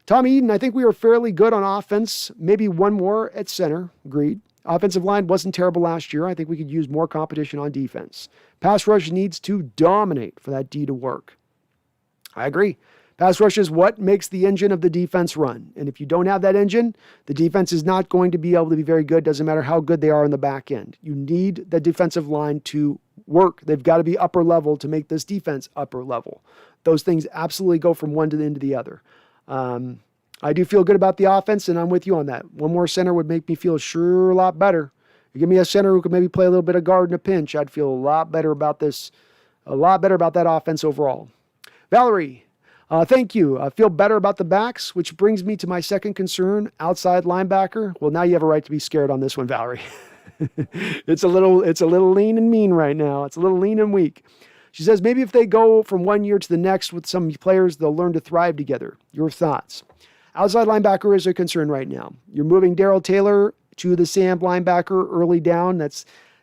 Tom Eden, I think we were fairly good on offense. Maybe one more at center. Agreed. Offensive line wasn't terrible last year. I think we could use more competition on defense. Pass rush needs to dominate for that D to work. I agree. Pass rush is what makes the engine of the defense run. And if you don't have that engine, the defense is not going to be able to be very good. Doesn't matter how good they are on the back end. You need the defensive line to work. They've got to be upper level to make this defense upper level. Those things absolutely go from one to the end of the other. I do feel good about the offense, and I'm with you on that. One more center would make me feel sure a lot better. You give me a center who could maybe play a little bit of guard in a pinch, I'd feel a lot better about this, a lot better about that offense overall. Valerie, thank you. I feel better about the backs, which brings me to my second concern, outside linebacker. Well, now you have a right to be scared on this one, Valerie. It's a little lean and mean right now. It's a little lean and weak. She says, maybe if they go from one year to the next with some players, they'll learn to thrive together. Your thoughts? Outside linebacker is a concern right now. You're moving Daryl Taylor to the Sam linebacker early down.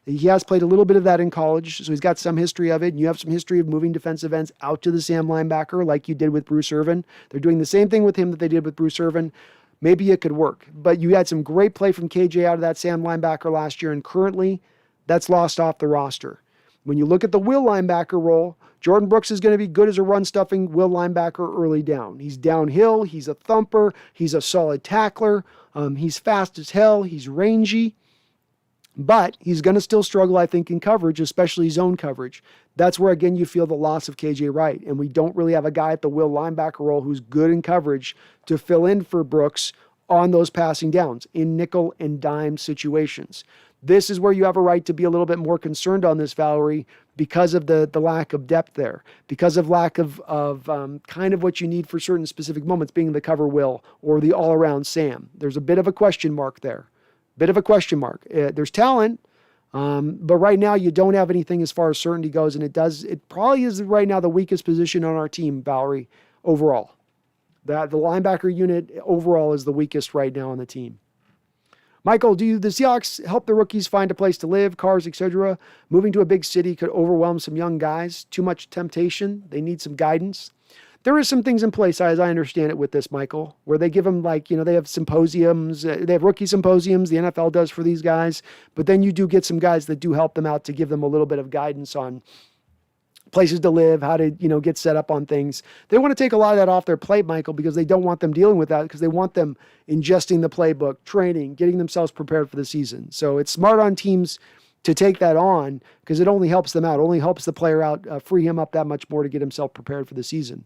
He has played a little bit of that in college, so he's got some history of it. And you have some history of moving defensive ends out to the Sam linebacker like you did with Bruce Irvin. They're doing the same thing with him that they did with Bruce Irvin. Maybe it could work. But you had some great play from KJ out of that Sam linebacker last year, and currently that's lost off the roster. When you look at the will linebacker role, Jordan Brooks is going to be good as a run-stuffing will linebacker early down. He's downhill. He's a thumper. He's a solid tackler. He's fast as hell. He's rangy. But he's going to still struggle, I think, in coverage, especially zone coverage. That's where, again, you feel the loss of KJ Wright. And we don't really have a guy at the will linebacker role who's good in coverage to fill in for Brooks on those passing downs in nickel and dime situations. This is where you have a right to be a little bit more concerned on this, Valerie, because of the lack of depth there, because of lack of kind of what you need for certain specific moments, being the cover will or the all-around Sam. There's a bit of a question mark there. There's talent, but right now you don't have anything as far as certainty goes, and it probably is right now the weakest position on our team, Valerie, overall. The linebacker unit overall is the weakest right now on the team. Michael, do the Seahawks help the rookies find a place to live, cars, etc.? Moving to a big city could overwhelm some young guys. Too much temptation. They need some guidance. There is some things in place, as I understand it, with this, Michael, where they give them, they have symposiums. They have rookie symposiums, the NFL does for these guys. But then you do get some guys that do help them out to give them a little bit of guidance on places to live, how to, get set up on things. They want to take a lot of that off their plate, Michael, because they don't want them dealing with that, because they want them ingesting the playbook, training, getting themselves prepared for the season. So it's smart on teams to take that on, because it only helps them out, only helps the player out, free him up that much more to get himself prepared for the season.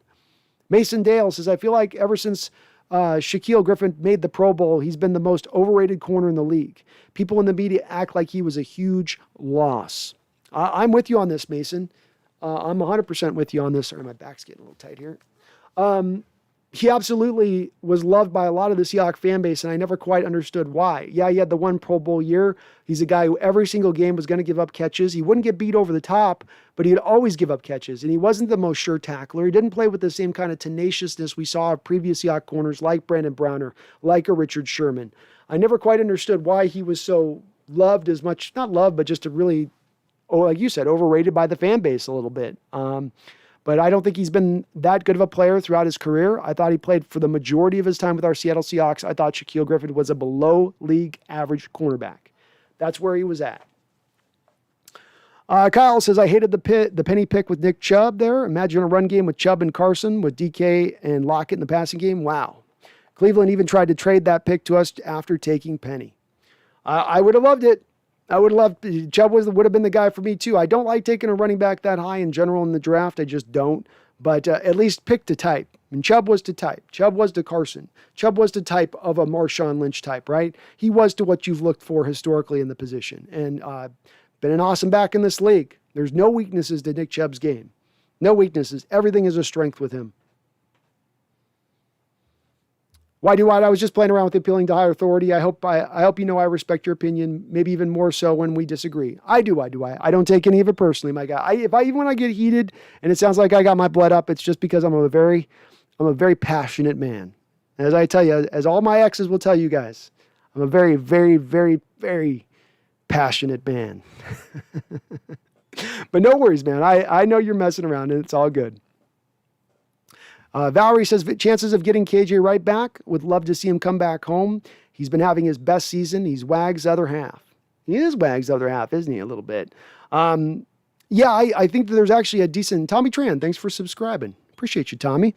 Mason Dale says, I feel like ever since Shaquille Griffin made the Pro Bowl. He's been the most overrated corner in the league. People in the media act like he was a huge loss. I'm with you on this, Mason. I'm 100% with you on this. Sorry, my back's getting a little tight here. He absolutely was loved by a lot of the Seahawks fan base, and I never quite understood why. Yeah, he had the one Pro Bowl year. He's a guy who every single game was going to give up catches. He wouldn't get beat over the top, but he'd always give up catches, and he wasn't the most sure tackler. He didn't play with the same kind of tenaciousness we saw of previous Seahawks corners like Brandon Browner, like a Richard Sherman. I never quite understood why he was so loved as much, not loved, but just a really, like you said, overrated by the fan base a little bit. But I don't think he's been that good of a player throughout his career. I thought he played for the majority of his time with our Seattle Seahawks. I thought Shaquille Griffin was a below league average cornerback. That's where he was at. Kyle says, I hated the penny pick with Nick Chubb there. Imagine a run game with Chubb and Carson with DK and Lockett in the passing game. Wow. Cleveland even tried to trade that pick to us after taking Penny. I would have loved it. I would have loved, Chubb would have been the guy for me too. I don't like taking a running back that high in general in the draft. I just don't. But at least pick to type. And Chubb was to type. Chubb was to Carson. Chubb was the type of a Marshawn Lynch type, right? He was to what you've looked for historically in the position. And been an awesome back in this league. There's no weaknesses to Nick Chubb's game. No weaknesses. Everything is a strength with him. Why do I? I was just playing around with appealing to higher authority. I hope you know I respect your opinion, maybe even more so when we disagree. I do. I don't take any of it personally, my guy. Even when I get heated and it sounds like I got my blood up, it's just because I'm a very passionate man. As I tell you, as all my exes will tell you guys, I'm a very, very, very, very passionate man. But no worries, man. I know you're messing around and it's all good. Valerie says, chances of getting KJ Wright back, would love to see him come back home. He's been having his best season. He's Wag's other half. He is Wag's other half, isn't he? A little bit. Yeah, I think that there's actually a decent, Tommy Tran, thanks for subscribing. Appreciate you, Tommy.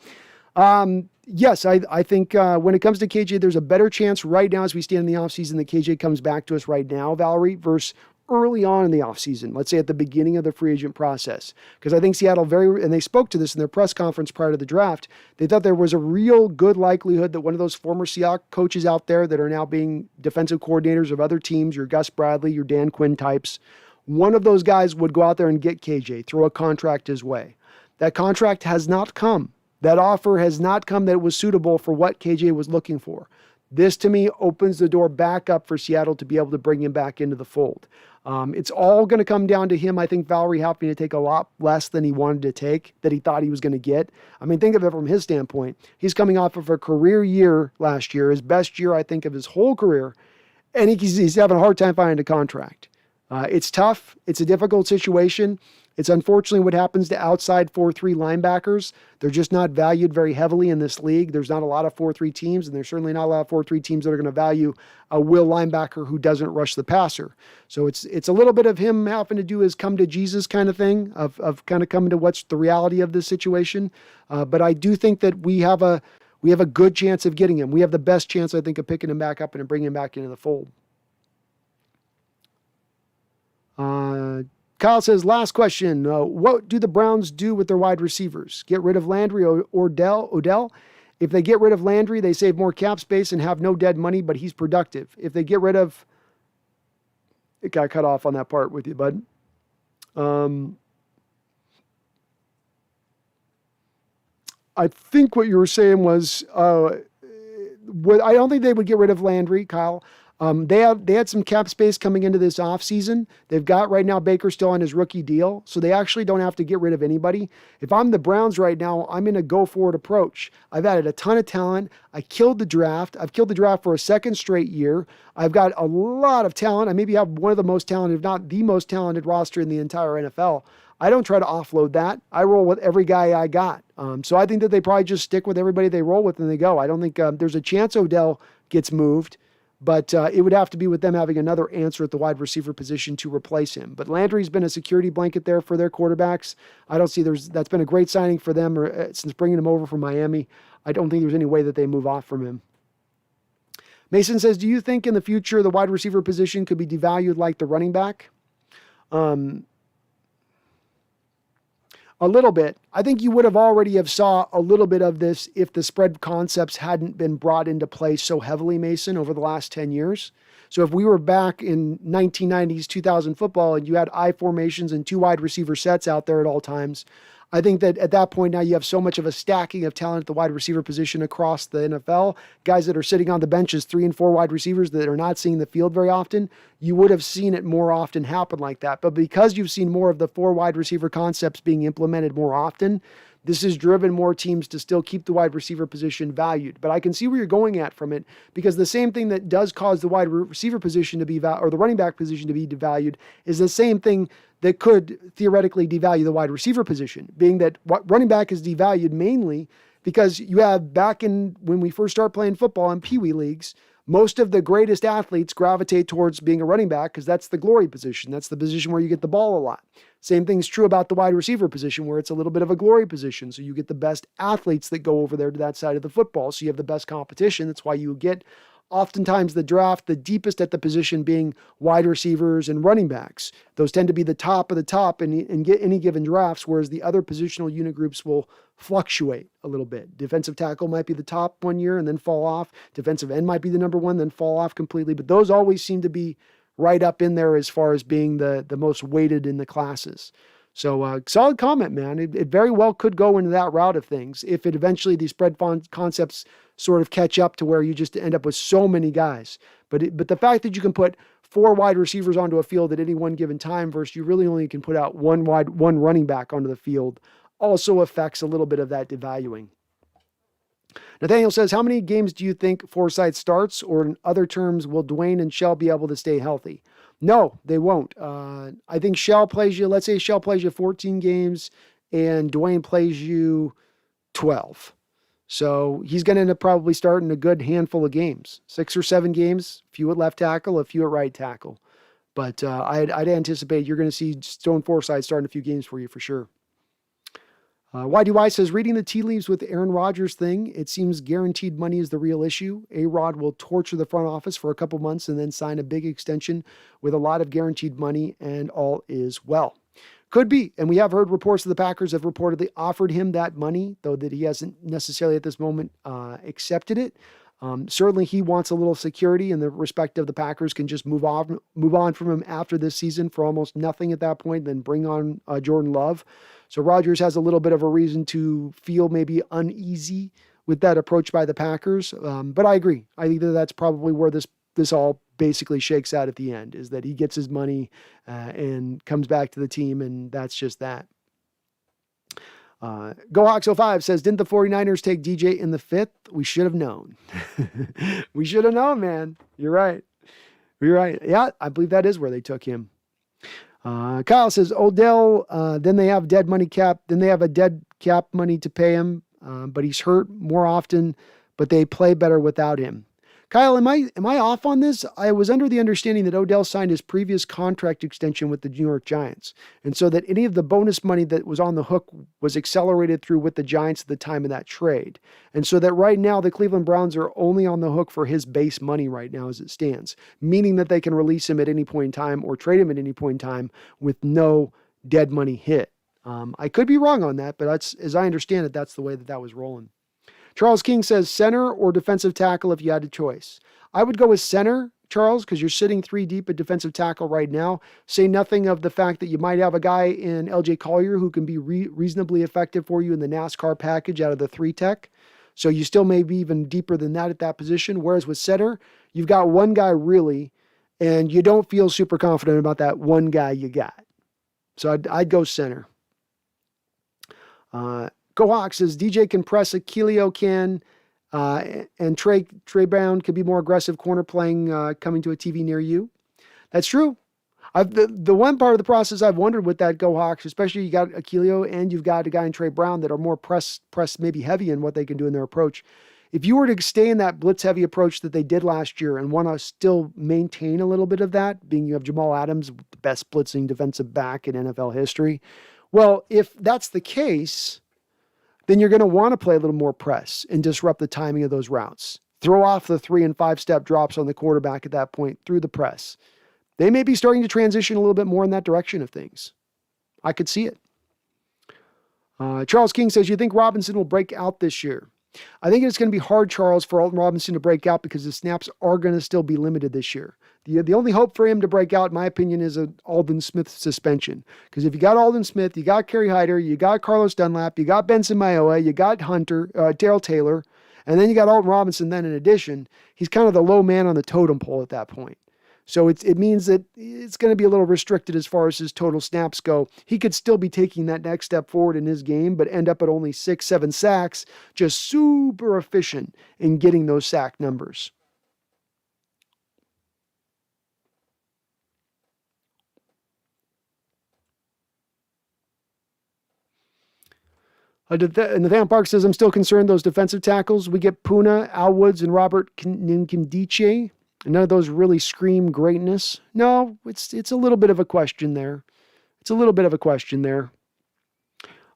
Yes, I think when it comes to KJ, there's a better chance right now as we stand in the offseason that KJ comes back to us right now, Valerie, versus early on in the offseason, let's say at the beginning of the free agent process. Because I think Seattle and they spoke to this in their press conference prior to the draft, they thought there was a real good likelihood that one of those former Seahawks coaches out there that are now being defensive coordinators of other teams, your Gus Bradley, your Dan Quinn types, one of those guys would go out there and get KJ, throw a contract his way. That contract has not come. That offer has not come that was suitable for what KJ was looking for. This, to me, opens the door back up for Seattle to be able to bring him back into the fold. It's all going to come down to him, I think, Valerie, having to take a lot less than he wanted to take, that he thought he was going to get. I mean, think of it from his standpoint. He's coming off of a career year last year, his best year, I think, of his whole career, and he's having a hard time finding a contract. It's tough. It's a difficult situation. It's unfortunately what happens to outside 4-3 linebackers. They're just not valued very heavily in this league. There's not a lot of 4-3 teams, and there's certainly not a lot of 4-3 teams that are going to value a will linebacker who doesn't rush the passer. So it's a little bit of him having to do his come to Jesus kind of thing, of kind of coming to what's the reality of this situation. But I do think that we have a good chance of getting him. We have the best chance, I think, of picking him back up and bringing him back into the fold. Kyle says, last question. What do the Browns do with their wide receivers? Get rid of Landry or Odell? If they get rid of Landry, they save more cap space and have no dead money, but he's productive. If they get rid of... It got cut off on that part with you, bud. I think what you were saying was... I don't think they would get rid of Landry, Kyle. They had some cap space coming into this offseason. They've got right now Baker still on his rookie deal, so they actually don't have to get rid of anybody. If I'm the Browns right now, I'm in a go-forward approach. I've added a ton of talent. I killed the draft. I've killed the draft for a second straight year. I've got a lot of talent. I maybe have one of the most talented, if not the most talented roster in the entire NFL. I don't try to offload that. I roll with every guy I got. So I think that they probably just stick with everybody they roll with and they go. I don't think there's a chance Odell gets moved. But it would have to be with them having another answer at the wide receiver position to replace him. But Landry's been a security blanket there for their quarterbacks. I don't see that's been a great signing for them since bringing him over from Miami. I don't think there's any way that they move off from him. Mason says, do you think in the future the wide receiver position could be devalued like the running back? A little bit. I think you would have already have saw a little bit of this if the spread concepts hadn't been brought into play so heavily, Mason, over the last 10 years. So if we were back in 1990s, 2000 football, and you had I formations and 2 wide receiver sets out there at all times, I think that at that point now you have so much of a stacking of talent at the wide receiver position across the NFL. Guys that are sitting on the bench as 3 and 4 wide receivers that are not seeing the field very often. You would have seen it more often happen like that. But because you've seen more of the 4 wide receiver concepts being implemented more often, this has driven more teams to still keep the wide receiver position valued. But I can see where you're going at from it, because the same thing that does cause the wide receiver position to be or the running back position to be devalued is the same thing that could theoretically devalue the wide receiver position, being that running back is devalued mainly because you have back in when we first start playing football in Pee Wee leagues, most of the greatest athletes gravitate towards being a running back because that's the glory position. That's the position where you get the ball a lot. Same thing's true about the wide receiver position, where it's a little bit of a glory position. So you get the best athletes that go over there to that side of the football. So you have the best competition. That's why you get oftentimes the draft, the deepest at the position being wide receivers and running backs. Those tend to be the top of the top in get any given drafts, whereas the other positional unit groups will fluctuate a little bit. Defensive tackle might be the top one year and then fall off. Defensive end might be the number one, then fall off completely. But those always seem to be right up in there as far as being the most weighted in the classes. So solid comment, man. It very well could go into that route of things if it eventually these spread concepts sort of catch up to where you just end up with so many guys. But the fact that you can put 4 wide receivers onto a field at any one given time versus you really only can put out one running back onto the field also affects a little bit of that devaluing. Nathaniel says, how many games do you think Forsythe starts? Or in other terms, will Dwayne and Shell be able to stay healthy? No, they won't. I think Shell plays you, let's say Shell plays you 14 games and Dwayne plays you 12. So he's going to end up probably starting a good handful of games, 6 or 7 games, a few at left tackle, a few at right tackle. But I'd anticipate you're going to see Stone Forsythe starting a few games for you for sure. YDY says, reading the tea leaves with the Aaron Rodgers thing, it seems guaranteed money is the real issue. A-Rod will torture the front office for a couple months and then sign a big extension with a lot of guaranteed money and all is well. Could be. And we have heard reports that the Packers have reportedly offered him that money, though that he hasn't necessarily at this moment accepted it. Certainly he wants a little security in the respect of the Packers can just move on from him after this season for almost nothing at that point, then bring on Jordan Love. So Rodgers has a little bit of a reason to feel maybe uneasy with that approach by the Packers. But I agree. I think that that's probably where this all basically shakes out at the end, is that he gets his money and comes back to the team, and that's just that. GoHawks05 says, didn't the 49ers take DJ in the 5th? We should have known. We should have known, man. You're right. You're right. Yeah, I believe that is where they took him. Kyle says, Odell, then they have dead money cap. Then they have a dead cap money to pay him, but he's hurt more often, but they play better without him. Kyle, am I off on this? I was under the understanding that Odell signed his previous contract extension with the New York Giants, and so that any of the bonus money that was on the hook was accelerated through with the Giants at the time of that trade. And so that right now the Cleveland Browns are only on the hook for his base money right now as it stands, meaning that they can release him at any point in time or trade him at any point in time with no dead money hit. I could be wrong on that, but that's, as I understand it, that's the way that was rolling. Charles King says center or defensive tackle if you had a choice. I would go with center, Charles, because you're sitting 3 deep at defensive tackle right now. Say nothing of the fact that you might have a guy in LJ Collier who can be reasonably effective for you in the NASCAR package out of the 3 tech. So you still may be even deeper than that at that position. Whereas with center, you've got one guy really, and you don't feel super confident about that one guy you got. So I'd go center. Gohawk says DJ can press, Akilio can, and Trey Brown could be more aggressive corner playing, coming to a TV near you. That's true. The one part of the process I've wondered with that Gohawks, especially you got Akilio and you've got a guy in Trey Brown that are more press maybe heavy in what they can do in their approach. If you were to stay in that blitz heavy approach that they did last year and want to still maintain a little bit of that, being you have Jamal Adams, the best blitzing defensive back in NFL history. Well, if that's the case, then you're going to want to play a little more press and disrupt the timing of those routes. Throw off the 3 and 5 step drops on the quarterback at that point through the press. They may be starting to transition a little bit more in that direction of things. I could see it. Charles King says, you think Robinson will break out this year? I think it's going to be hard, Charles, for Alton Robinson to break out because the snaps are going to still be limited this year. The only hope for him to break out, in my opinion, is an Alden Smith suspension. Because if you got Alden Smith, you got Kerry Hyder, you got Carlos Dunlap, you got Benson Mayowa, you got Daryl Taylor, and then you got Alton Robinson. Then in addition, he's kind of the low man on the totem pole at that point. So it means that it's going to be a little restricted as far as his total snaps go. He could still be taking that next step forward in his game, but end up at only 6-7 sacks, just super efficient in getting those sack numbers. Nathaniel Park says, I'm still concerned those defensive tackles. We get Puna, Al Woods, and Robert Nkemdiche. None of those really scream greatness. No, it's a little bit of a question there. The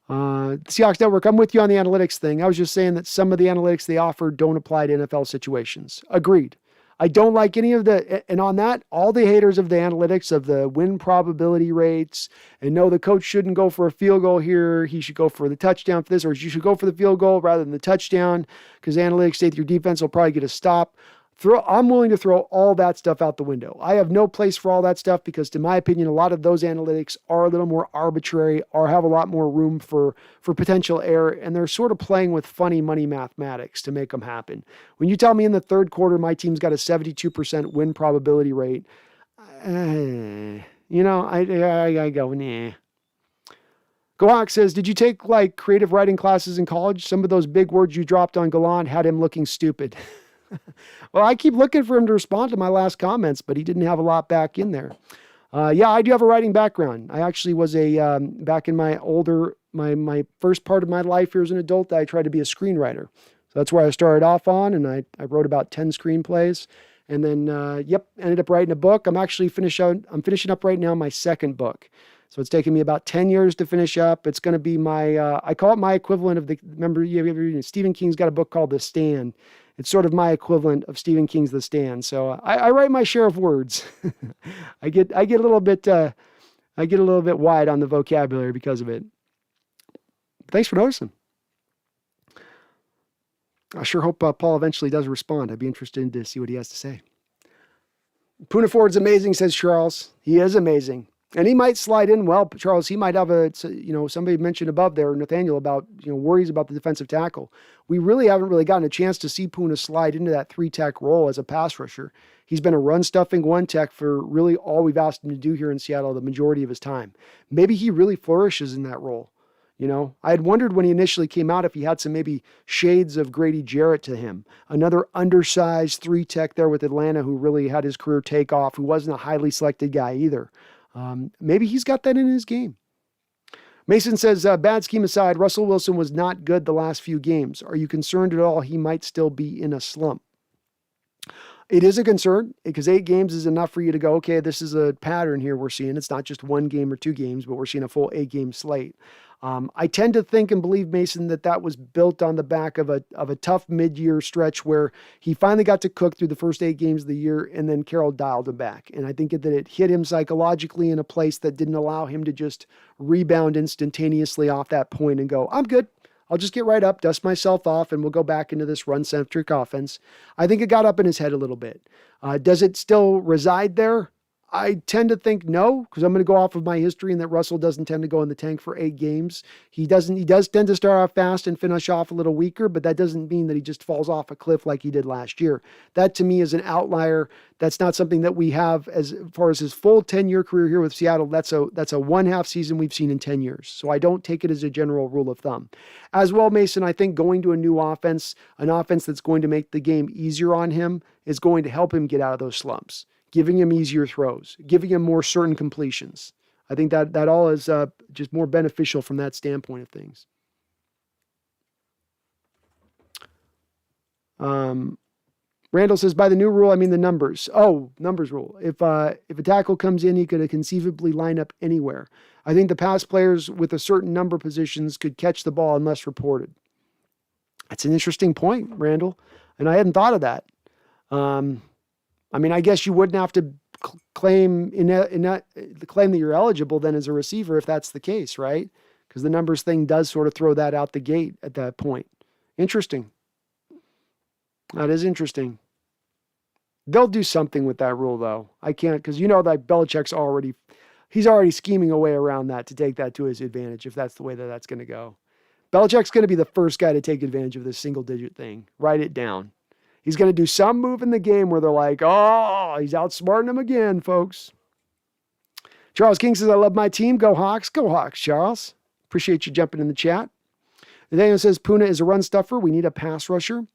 Seahawks Network, I'm with you on the analytics thing. I was just saying that some of the analytics they offer don't apply to NFL situations. Agreed. I don't like any of and on that, all the haters of the analytics of the win probability rates, and no, the coach shouldn't go for a field goal here. He should go for the touchdown for this, or you should go for the field goal rather than the touchdown because analytics say that your defense will probably get a stop. I'm willing to throw all that stuff out the window. I have no place for all that stuff because, to my opinion, a lot of those analytics are a little more arbitrary or have a lot more room for potential error, and they're sort of playing with funny money mathematics to make them happen. When you tell me in the third quarter my team's got a 72% win probability rate, I go, nah. Gohawk says, did you take creative writing classes in college? Some of those big words you dropped on Gallant had him looking stupid. Well, I keep looking for him to respond to my last comments, but he didn't have a lot back in there. Yeah, I do have a writing background. I actually was back in my first part of my life here as an adult, I tried to be a screenwriter. So that's where I started off on, and I wrote about 10 screenplays. And then, ended up writing a book. I'm finishing up right now my second book. So it's taken me about 10 years to finish up. It's going to be I call it my equivalent of Stephen King's got a book called The Stand. It's sort of my equivalent of Stephen King's The Stand. So I write my share of words. I get a little bit wide on the vocabulary because of it. Thanks for noticing. I sure hope Paul eventually does respond. I'd be interested to see what he has to say. Puna Ford's amazing, says Charles. He is amazing. And he might slide in well, Charles. He might have somebody mentioned above there, Nathaniel, about worries about the defensive tackle. We really haven't gotten a chance to see Puna slide into that 3-tech role as a pass rusher. He's been a run stuffing 1-tech for really all we've asked him to do here in Seattle the majority of his time. Maybe he really flourishes in that role. I had wondered when he initially came out if he had some maybe shades of Grady Jarrett to him. Another undersized 3-tech there with Atlanta who really had his career take off, who wasn't a highly selected guy either. Maybe he's got that in his game. Mason says, bad scheme aside, Russell Wilson was not good the last few games. Are you concerned at all he might still be in a slump? It is a concern because 8 games is enough for you to go, okay, this is a pattern here we're seeing. It's not just 1 game or 2 games, but we're seeing a full 8-game slate. I tend to think and believe, Mason, that was built on the back of a tough mid-year stretch where he finally got to cook through the first 8 games of the year, and then Carroll dialed him back. And I think that it hit him psychologically in a place that didn't allow him to just rebound instantaneously off that point and go, I'm good. I'll just get right up, dust myself off, and we'll go back into this run-centric offense. I think it got up in his head a little bit. Does it still reside there? I tend to think no, because I'm going to go off of my history and that Russell doesn't tend to go in the tank for 8 games. He does tend to start off fast and finish off a little weaker, but that doesn't mean that he just falls off a cliff like he did last year. That to me is an outlier. That's not something that we have as far as his full 10-year career here with Seattle. That's a 1/2 season we've seen in 10 years. So I don't take it as a general rule of thumb. As well, Mason, I think going to a new offense, an offense that's going to make the game easier on him, is going to help him get out of those slumps. Giving him easier throws, giving him more certain completions. I think that all is just more beneficial from that standpoint of things. Randall says, by the new rule, I mean the numbers. Oh, numbers rule. If a tackle comes in, he could conceivably line up anywhere. I think the pass players with a certain number of positions could catch the ball unless reported. That's an interesting point, Randall. And I hadn't thought of that. I guess you wouldn't have to claim that you're eligible then as a receiver if that's the case, right? because the numbers thing does sort of throw that out the gate at that point. Interesting. That is interesting. They'll do something with that rule, though. I can't, because that Belichick's he's already scheming a way around that to take that to his advantage if that's the way that's going to go. Belichick's going to be the first guy to take advantage of this single-digit thing. Write it down. He's going to do some move in the game where they're like, oh, he's outsmarting them again, folks. Charles King says, I love my team. Go Hawks. Go Hawks, Charles. Appreciate you jumping in the chat. Nathaniel says, Puna is a run stuffer. We need a pass rusher.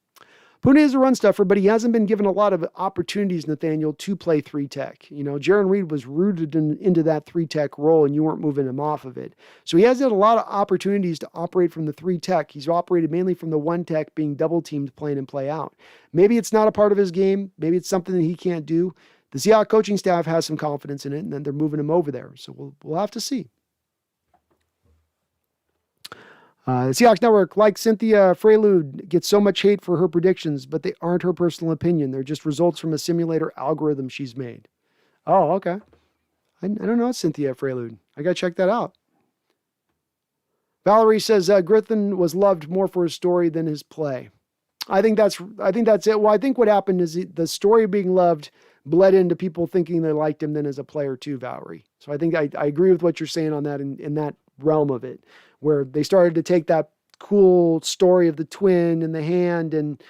Puna is a run stuffer, but he hasn't been given a lot of opportunities, Nathaniel, to play 3-tech. Jaron Reed was rooted into that 3-tech role, and you weren't moving him off of it. So he has had a lot of opportunities to operate from the 3-tech. He's operated mainly from the 1-tech, being double-teamed, playing and play out. Maybe it's not a part of his game. Maybe it's something that he can't do. The Seahawks coaching staff has some confidence in it, and then they're moving him over there. So we'll have to see. The Seahawks Network, like Cynthia Freylood, gets so much hate for her predictions, but they aren't her personal opinion. They're just results from a simulator algorithm she's made. Oh, okay. I don't know Cynthia Freylood. I got to check that out. Valerie says Griffin was loved more for his story than his play. I think that's it. Well, I think what happened is the story being loved bled into people thinking they liked him then as a player too, Valerie. So I think I agree with what you're saying on that in that realm of it, where they started to take that cool story of the twin and the hand, and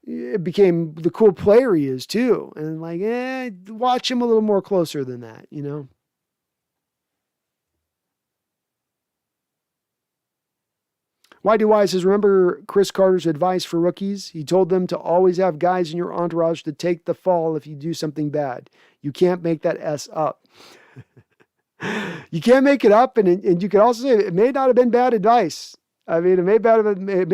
it became the cool player he is too. And watch him a little more closer than that, YDY says, remember Chris Carter's advice for rookies? He told them to always have guys in your entourage to take the fall if you do something bad. You can't make that S up. You can't make it up, and you can also say it may not have been bad advice. I mean, it may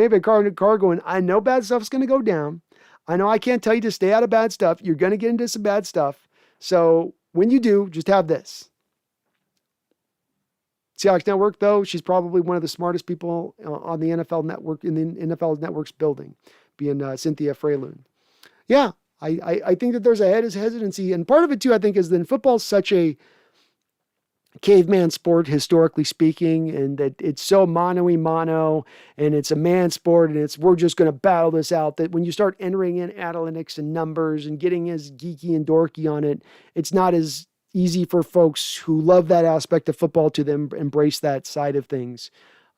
have been Carter going, I know bad stuff's going to go down. I know I can't tell you to stay out of bad stuff. You're going to get into some bad stuff. So when you do, just have this. Seahawks Network, though, she's probably one of the smartest people on the NFL Network, in the NFL Network's building, being Cynthia Freyloon. Yeah, I think that there's a hesitancy. And part of it, too, I think, is that football's such a caveman sport, historically speaking, and that it's so mano-y-mano, and it's a man sport, and we're just going to battle this out, that when you start entering in analytics and numbers and getting as geeky and dorky on it, it's not as easy for folks who love that aspect of football to them embrace that side of things.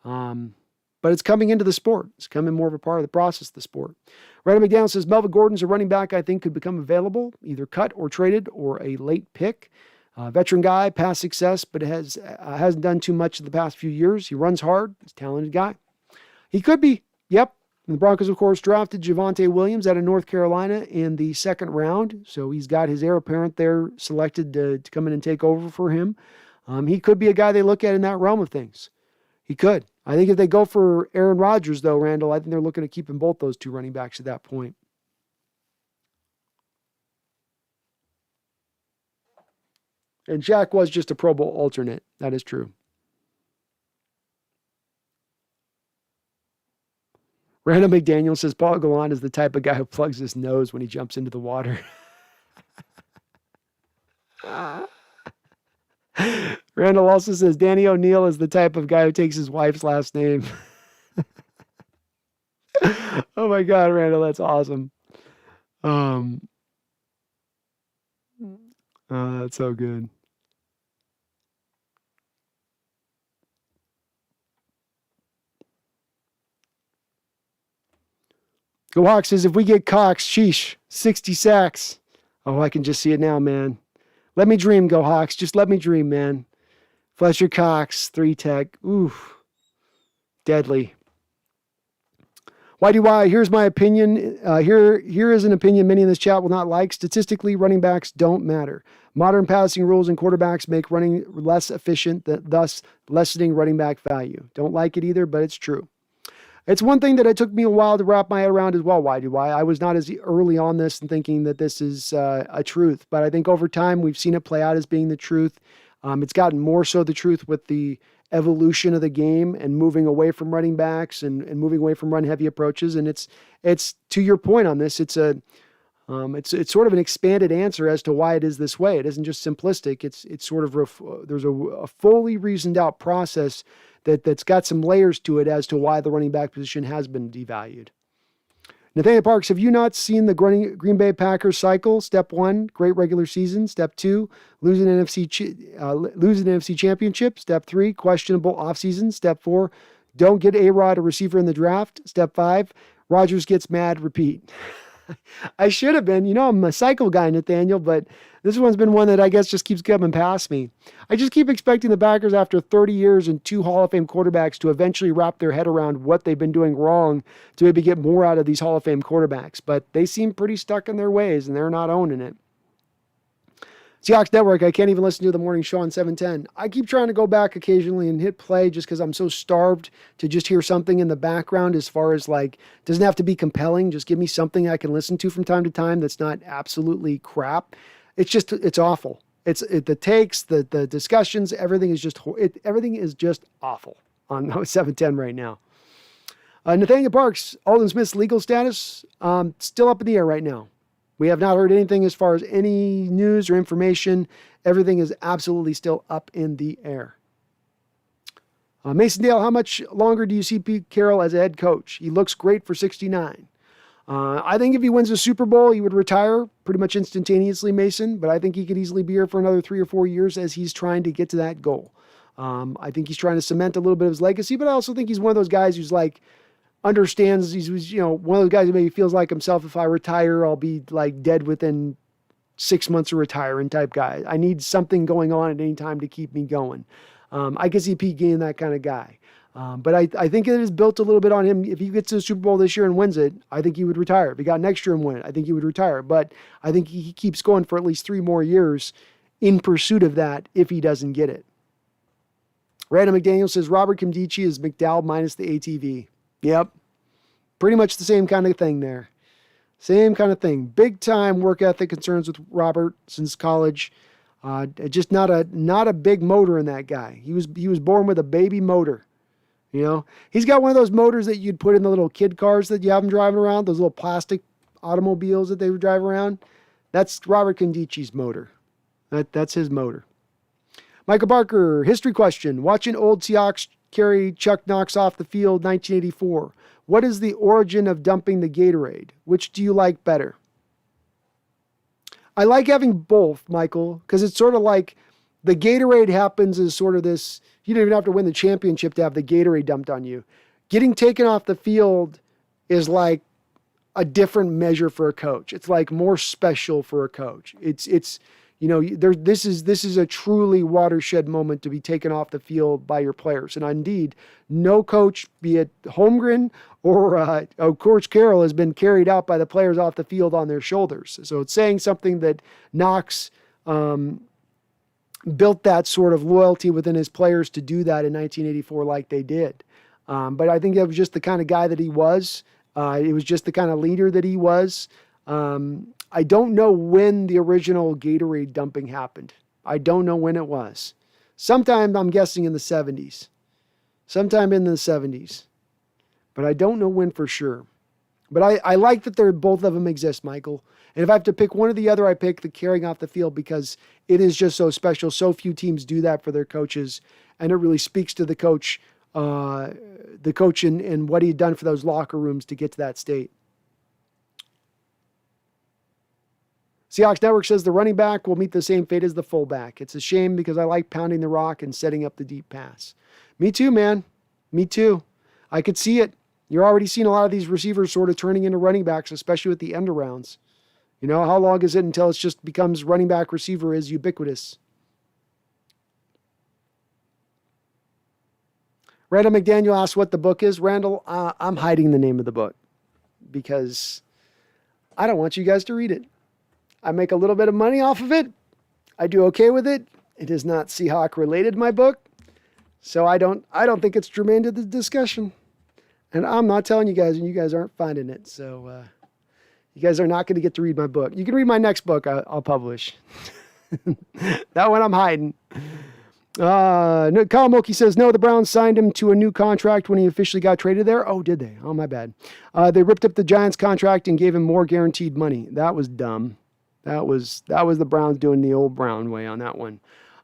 But it's coming into the sport. It's coming more of a part of the process of the sport. Randall McDowell says, Melvin Gordon's a running back I think could become available, either cut or traded or a late pick. Veteran guy, past success, but hasn't done too much in the past few years. He runs hard. He's a talented guy. He could be. Yep. And the Broncos, of course, drafted Javonte Williams out of North Carolina in the second round. So he's got his heir apparent there selected to come in and take over for him. He could be a guy they look at in that realm of things. He could. I think if they go for Aaron Rodgers, though, Randall, I think they're looking at keeping both those two running backs at that point. And Shaq was just a Pro Bowl alternate. That is true. Randall McDaniel says, Paul Gallant is the type of guy who plugs his nose when he jumps into the water. Randall also says, Danny O'Neal is the type of guy who takes his wife's last name. Oh my God, Randall, that's awesome. That's so good. Go Hawks says, if we get Cox, sheesh, 60 sacks. Oh, I can just see it now, man. Let me dream, Go Hawks. Just let me dream, man. Fletcher Cox, 3-tech. Oof. Deadly. YDY, here's my opinion. Here is an opinion many in this chat will not like. Statistically, running backs don't matter. Modern passing rules and quarterbacks make running less efficient, thus lessening running back value. Don't like it either, but it's true. It's one thing that it took me a while to wrap my head around as well, YDY. I was not as early on this and thinking that this is a truth, but I think over time we've seen it play out as being the truth. It's gotten more so the truth with the evolution of the game and moving away from running backs and moving away from run-heavy approaches. And it's to your point on this, it's a It's sort of an expanded answer as to why it is this way. It isn't just simplistic. It's sort of there's a fully reasoned out process that's got some layers to it as to why the running back position has been devalued. Nathaniel Parks, have you not seen the Green Bay Packers cycle? Step 1, great regular season. Step 2, losing an NFC championship. Step 3, questionable offseason. Step 4, don't get A-Rod a receiver in the draft. Step 5, Rodgers gets mad, repeat. I should have been. I'm a cycle guy, Nathaniel, but this one's been one that I guess just keeps coming past me. I just keep expecting the Packers, after 30 years and 2 Hall of Fame quarterbacks, to eventually wrap their head around what they've been doing wrong to maybe get more out of these Hall of Fame quarterbacks. But they seem pretty stuck in their ways, and they're not owning it. Seahawks Network, I can't even listen to the morning show on 710. I keep trying to go back occasionally and hit play just because I'm so starved to just hear something in the background, as far as doesn't have to be compelling. Just give me something I can listen to from time to time that's not absolutely crap. It's awful. The takes, the discussions, everything is just awful on 710 right now. Nathaniel Parks, Alden Smith's legal status, still up in the air right now. We have not heard anything as far as any news or information. Everything is absolutely still up in the air. Mason Dale, how much longer do you see Pete Carroll as a head coach? He looks great for 69. I think if he wins the Super Bowl, he would retire pretty much instantaneously, Mason, but I think he could easily be here for another 3 or 4 years as he's trying to get to that goal. I think he's trying to cement a little bit of his legacy, but I also think he's one of those guys who's understands he's one of those guys who maybe feels like himself, if I retire, I'll be dead within 6 months of retiring type guy. I need something going on at any time to keep me going. I can see Pete being that kind of guy. But I think it is built a little bit on him. If he gets to the Super Bowl this year and wins it, I think he would retire. If he got next year and win it, I think he would retire. But I think he keeps going for at least 3 more years in pursuit of that if he doesn't get it. Random McDaniel says, Robert Kimdichie is McDowell minus the ATV. Yep. Pretty much the same kind of thing there. Same kind of thing. Big time work ethic concerns with Robert since college. Just not a big motor in that guy. He was born with a baby motor. He's got one of those motors that you'd put in the little kid cars that you have them driving around, those little plastic automobiles that they would drive around. That's Robert Kimdichie's motor. That's his motor. Michael Barker, history question. Watching old Seahawks carry Chuck Knox off the field 1984. What is the origin of dumping the Gatorade? Which do you like better? I like having both, Michael, because it's sort of like the Gatorade happens as sort of this, you don't even have to win the championship to have the Gatorade dumped on you. Getting taken off the field is like a different measure for a coach. It's more special for a coach. This is a truly watershed moment to be taken off the field by your players. And indeed, no coach, be it Holmgren or Coach Carroll, has been carried out by the players off the field on their shoulders. So it's saying something that Knox built that sort of loyalty within his players to do that in 1984 like they did. But I think that was just the kind of guy that he was. It was just the kind of leader that he was. I don't know when the original Gatorade dumping happened. I don't know when it was. Sometime, I'm guessing, in the 70s. Sometime in the 70s. But I don't know when for sure. But I like that both of them exist, Michael. And if I have to pick one or the other, I pick the carrying off the field because it is just so special. So few teams do that for their coaches. And it really speaks to the coach and what he had done for those locker rooms to get to that state. Seahawks Network says the running back will meet the same fate as the fullback. It's a shame because I like pounding the rock and setting up the deep pass. Me too, man. Me too. I could see it. You're already seeing a lot of these receivers sort of turning into running backs, especially with the end arounds. How long is it until it just becomes running back receiver is ubiquitous? Randall McDaniel asks what the book is. Randall, I'm hiding the name of the book because I don't want you guys to read it. I make a little bit of money off of it. I do okay with it. It is not Seahawk related, my book. So I don't think it's germane to the discussion. And I'm not telling you guys, and you guys aren't finding it. So you guys are not going to get to read my book. You can read my next book I'll publish. That one I'm hiding. Kyle Mulkey says, no, the Browns signed him to a new contract when he officially got traded there. Oh, did they? Oh, my bad. They ripped up the Giants contract and gave him more guaranteed money. That was dumb. That was the Browns doing the old Brown way on that one.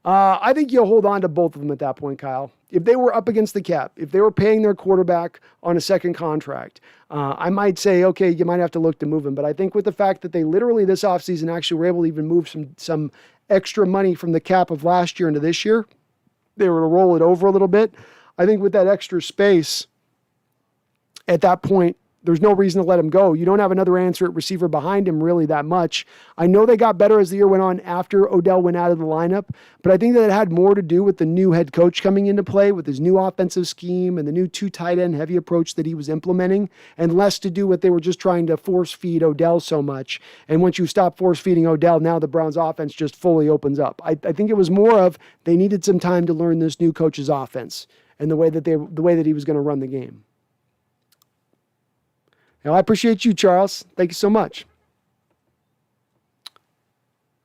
I think you'll hold on to both of them at that point, Kyle. If they were up against the cap, if they were paying their quarterback on a second contract, I might say, okay, you might have to look to move him. But I think with the fact that they literally this offseason actually were able to even move some extra money from the cap of last year into this year, they were to roll it over a little bit. I think with that extra space, at that point, there's no reason to let him go. You don't have another answer at receiver behind him really that much. I know they got better as the year went on after Odell went out of the lineup, but I think that it had more to do with the new head coach coming into play with his new offensive scheme and the new 2 tight end heavy approach that he was implementing, and less to do with they were just trying to force feed Odell so much. And once you stop force feeding Odell, now the Browns offense just fully opens up. I think it was more of they needed some time to learn this new coach's offense and the way that he was going to run the game. Now, I appreciate you, Charles. Thank you so much.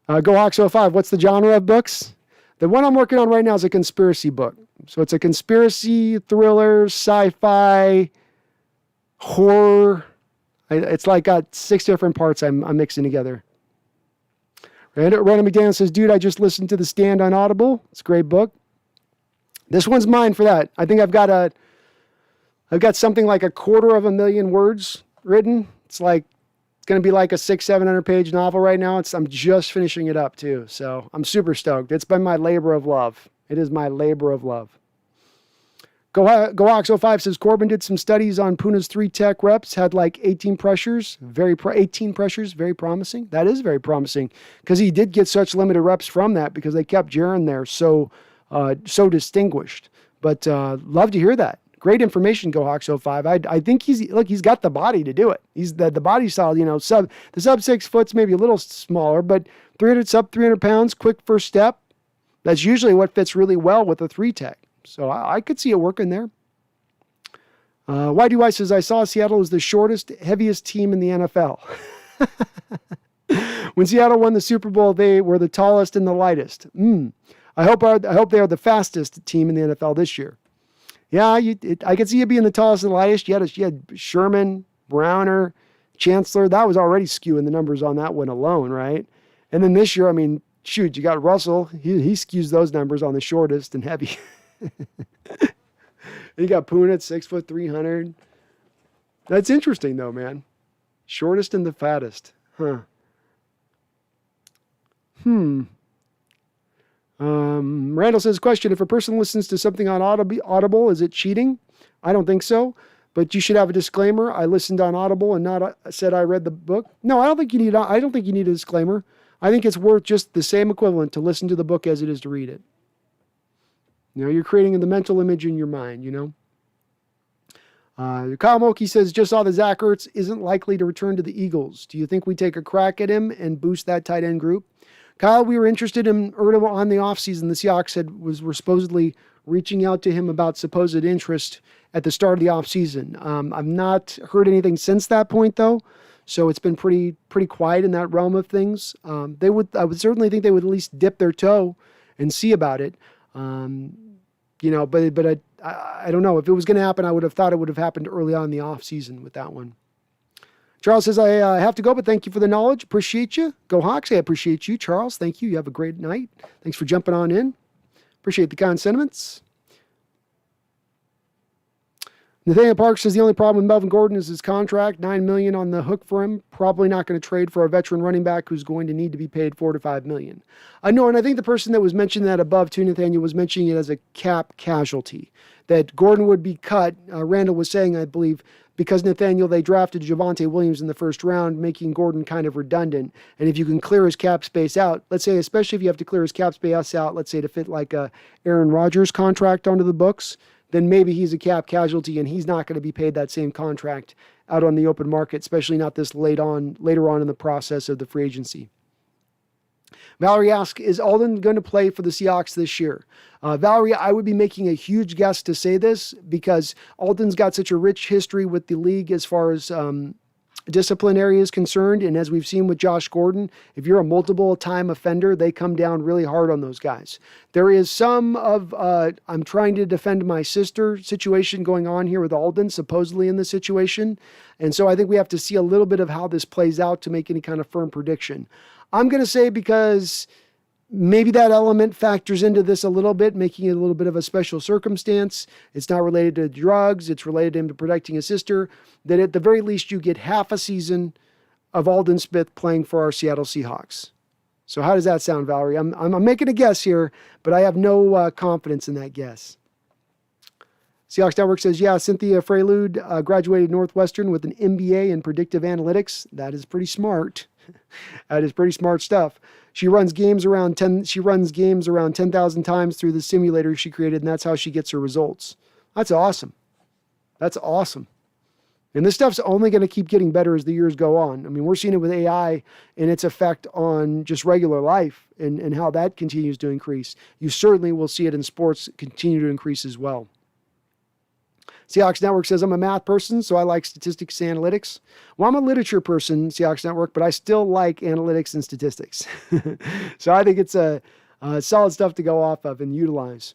Go Hawks 05. What's the genre of books? The one I'm working on right now is a conspiracy book. So it's a conspiracy, thriller, sci-fi, horror. It's like got 6 different parts I'm mixing together. Randall McDaniel says, dude, I just listened to The Stand on Audible. It's a great book. This one's mine for that. I think I've got something like 250,000 words written. It's going to be like a 600-700 page novel right now. I'm just finishing it up too. So I'm super stoked. It's been my labor of love. It is my labor of love. Go Hawks 05 says Corbin did some studies on Puna's 3 tech reps, had like 18 pressures, 18 pressures, very promising. That is very promising because he did get such limited reps from that because they kept Jaron there so distinguished. But love to hear that. Great information, Go Hawks 05. I think he's got the body to do it. He's the body style, the sub 6 foot's maybe a little smaller, but 300 pounds, quick first step. That's usually what fits really well with a 3 tech. So I could see it working there. YDY says, I saw Seattle was the shortest, heaviest team in the NFL. When Seattle won the Super Bowl, they were the tallest and the lightest. I hope they are the fastest team in the NFL this year. Yeah, I could see you being the tallest and the lightest. You had Sherman, Browner, Chancellor. That was already skewing the numbers on that one alone, right? And then this year, I mean, shoot, you got Russell. He skews those numbers on the shortest and heavy. You got Poon at 6 foot 300. That's interesting though, man. Shortest and the fattest. Huh. Randall says, question, if a person listens to something on Audible, is it cheating? I don't think so, but you should have a disclaimer. I listened on Audible and not said I read the book. No, I don't think you need a disclaimer. I think it's worth just the same equivalent to listen to the book as it is to read it. You're creating the mental image in your mind, Kyle Mulkey says, just saw that Zach Ertz isn't likely to return to the Eagles. Do you think we take a crack at him and boost that tight end group? Kyle, we were interested in Ertz on the offseason. The Seahawks were supposedly reaching out to him about supposed interest at the start of the offseason. I've not heard anything since that point, though, so it's been pretty quiet in that realm of things. I would certainly think they would at least dip their toe and see about it. But I don't know. If it was going to happen, I would have thought it would have happened early on in the offseason with that one. Charles says, I have to go, but thank you for the knowledge. Appreciate you. Go Hawks. I appreciate you, Charles. Thank you. You have a great night. Thanks for jumping on in. Appreciate the kind sentiments. Nathaniel Park says the only problem with Melvin Gordon is his contract, $9 million on the hook for him. Probably not going to trade for a veteran running back who's going to need to be paid $4 to $5 million. I know, and I think the person that was mentioning that above too, Nathaniel, was mentioning it as a cap casualty, that Gordon would be cut. Randall was saying, I believe, because Nathaniel, they drafted Javonte Williams in the first round, making Gordon kind of redundant. And if you can clear his cap space out, let's say, especially if you have to clear his cap space out, let's say to fit like a Aaron Rodgers contract onto the books, then maybe he's a cap casualty and he's not going to be paid that same contract out on the open market, especially not this later on in the process of the free agency. Valerie asks, is Alden going to play for the Seahawks this year? Valerie, I would be making a huge guess to say this because Alden's got such a rich history with the league as far as disciplinary is concerned, and as we've seen with Josh Gordon, if you're a multiple-time offender, they come down really hard on those guys. There is some of, I'm trying to defend my sister situation going on here with Alden, supposedly in this situation. And so I think we have to see a little bit of how this plays out to make any kind of firm prediction. I'm going to say because maybe that element factors into this a little bit, making it a little bit of a special circumstance. It's not related to drugs. It's related to him to protecting his sister. That at the very least, you get half a season of Alden Smith playing for our Seattle Seahawks. So how does that sound, Valerie? I'm making a guess here, but I have no confidence in that guess. Seahawks Network says, yeah, Cynthia Freylude graduated Northwestern with an MBA in predictive analytics. That is pretty smart. That is pretty smart stuff. She runs games around 10,000 times through the simulator she created, and that's how she gets her results. That's awesome. That's awesome. And this stuff's only going to keep getting better as the years go on. I mean, we're seeing it with AI and its effect on just regular life and how that continues to increase. You certainly will see it in sports continue to increase as well. Seahawks Network says, I'm a math person, so I like statistics and analytics. Well, I'm a literature person, Seahawks Network, but I still like analytics and statistics. So I think it's a solid stuff to go off of and utilize.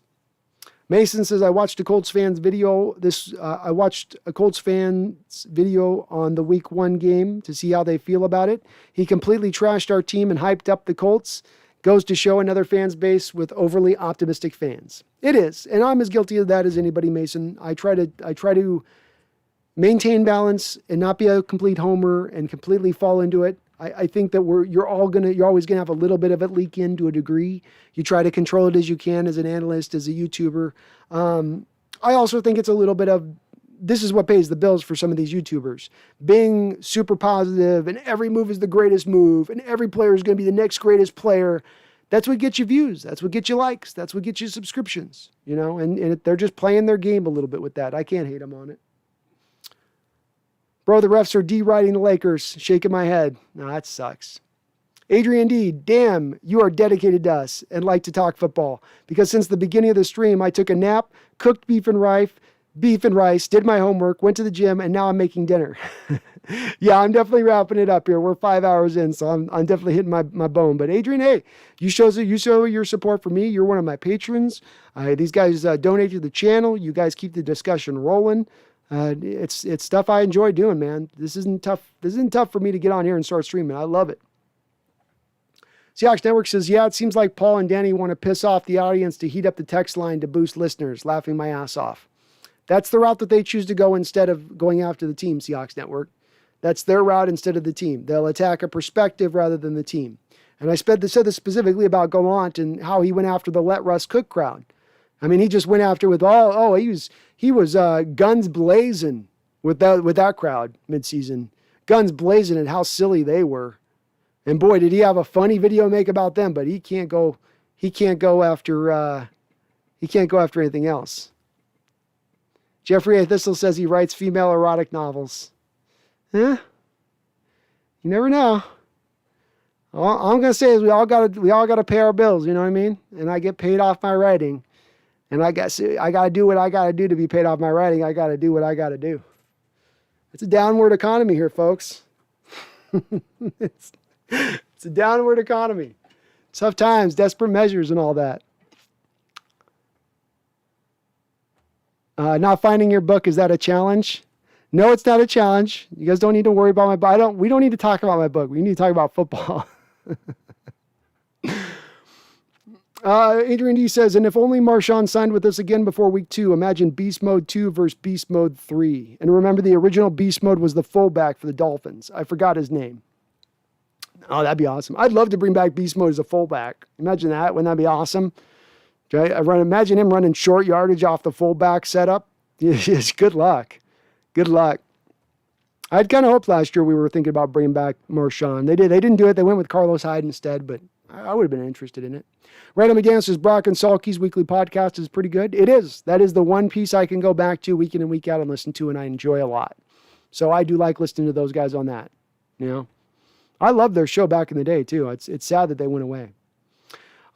Mason says, I watched a Colts fan's video. I watched a Colts fan's video on the Week 1 game to see how they feel about it. He completely trashed our team and hyped up the Colts. Goes to show another fans base with overly optimistic fans. It is, and I'm as guilty of that as anybody, Mason. I try to maintain balance and not be a complete homer and completely fall into it. I think that you're always gonna have a little bit of it leak in to a degree. You try to control it as you can as an analyst, as a YouTuber. I also think it's a little bit of, this is what pays the bills for some of these YouTubers. Being super positive and every move is the greatest move and every player is going to be the next greatest player. That's what gets you views. That's what gets you likes. That's what gets you subscriptions, and they're just playing their game a little bit with that. I can't hate them on it. Bro, the refs are deriding the Lakers. Shaking my head. No, that sucks. Adrian D, damn, you are dedicated to us and like to talk football. Because since the beginning of the stream, I took a nap, cooked beef and rice, did my homework, went to the gym, and now I'm making dinner. Yeah, I'm definitely wrapping it up here. We're 5 hours in, so I'm definitely hitting my bone. But Adrian, hey, you show your support for me. You're one of my patrons. These guys donate to the channel. You guys keep the discussion rolling. It's stuff I enjoy doing, man. This isn't tough. This isn't tough for me to get on here and start streaming. I love it. Seahawks Network says, yeah, it seems like Paul and Danny want to piss off the audience to heat up the text line to boost listeners. Laughing my ass off. That's the route that they choose to go instead of going after the team, Seahawks Network. That's their route instead of the team. They'll attack a perspective rather than the team. And I said this specifically about Gallant and how he went after the Let Russ Cook crowd. I mean, he just went after with he was guns blazing with that crowd midseason. Guns blazing at how silly they were. And boy, did he have a funny video to make about them, but he can't go after anything else. Jeffrey A. Thistle says he writes female erotic novels. You never know. All I'm gonna say is we all gotta pay our bills. You know what I mean? And I get paid off my writing, and I guess I gotta do what I gotta do to be paid off my writing. I gotta do what I gotta do. It's a downward economy here, folks. It's a downward economy. Tough times, desperate measures, and all that. Not finding your book, is that a challenge? No, it's not a challenge. You guys don't need to worry about my book. We don't need to talk about my book. We need to talk about football. Adrian D says, and if only Marshawn signed with us again before week 2, imagine Beast Mode 2 versus Beast Mode 3. And remember, the original Beast Mode was the fullback for the Dolphins. I forgot his name. Oh, that'd be awesome. I'd love to bring back Beast Mode as a fullback. Imagine that. Wouldn't that be awesome? Okay, imagine him running short yardage off the fullback setup. Yes, good luck. Good luck. I'd kind of hoped last year we were thinking about bringing back Marshawn. They did. They didn't do it. They went with Carlos Hyde instead, but I would have been interested in it. Random McGann says, Brock and Salky's weekly podcast is pretty good. It is. That is the one piece I can go back to week in and week out and listen to, and I enjoy a lot. So I do like listening to those guys on that. I loved their show back in the day, too. It's sad that they went away.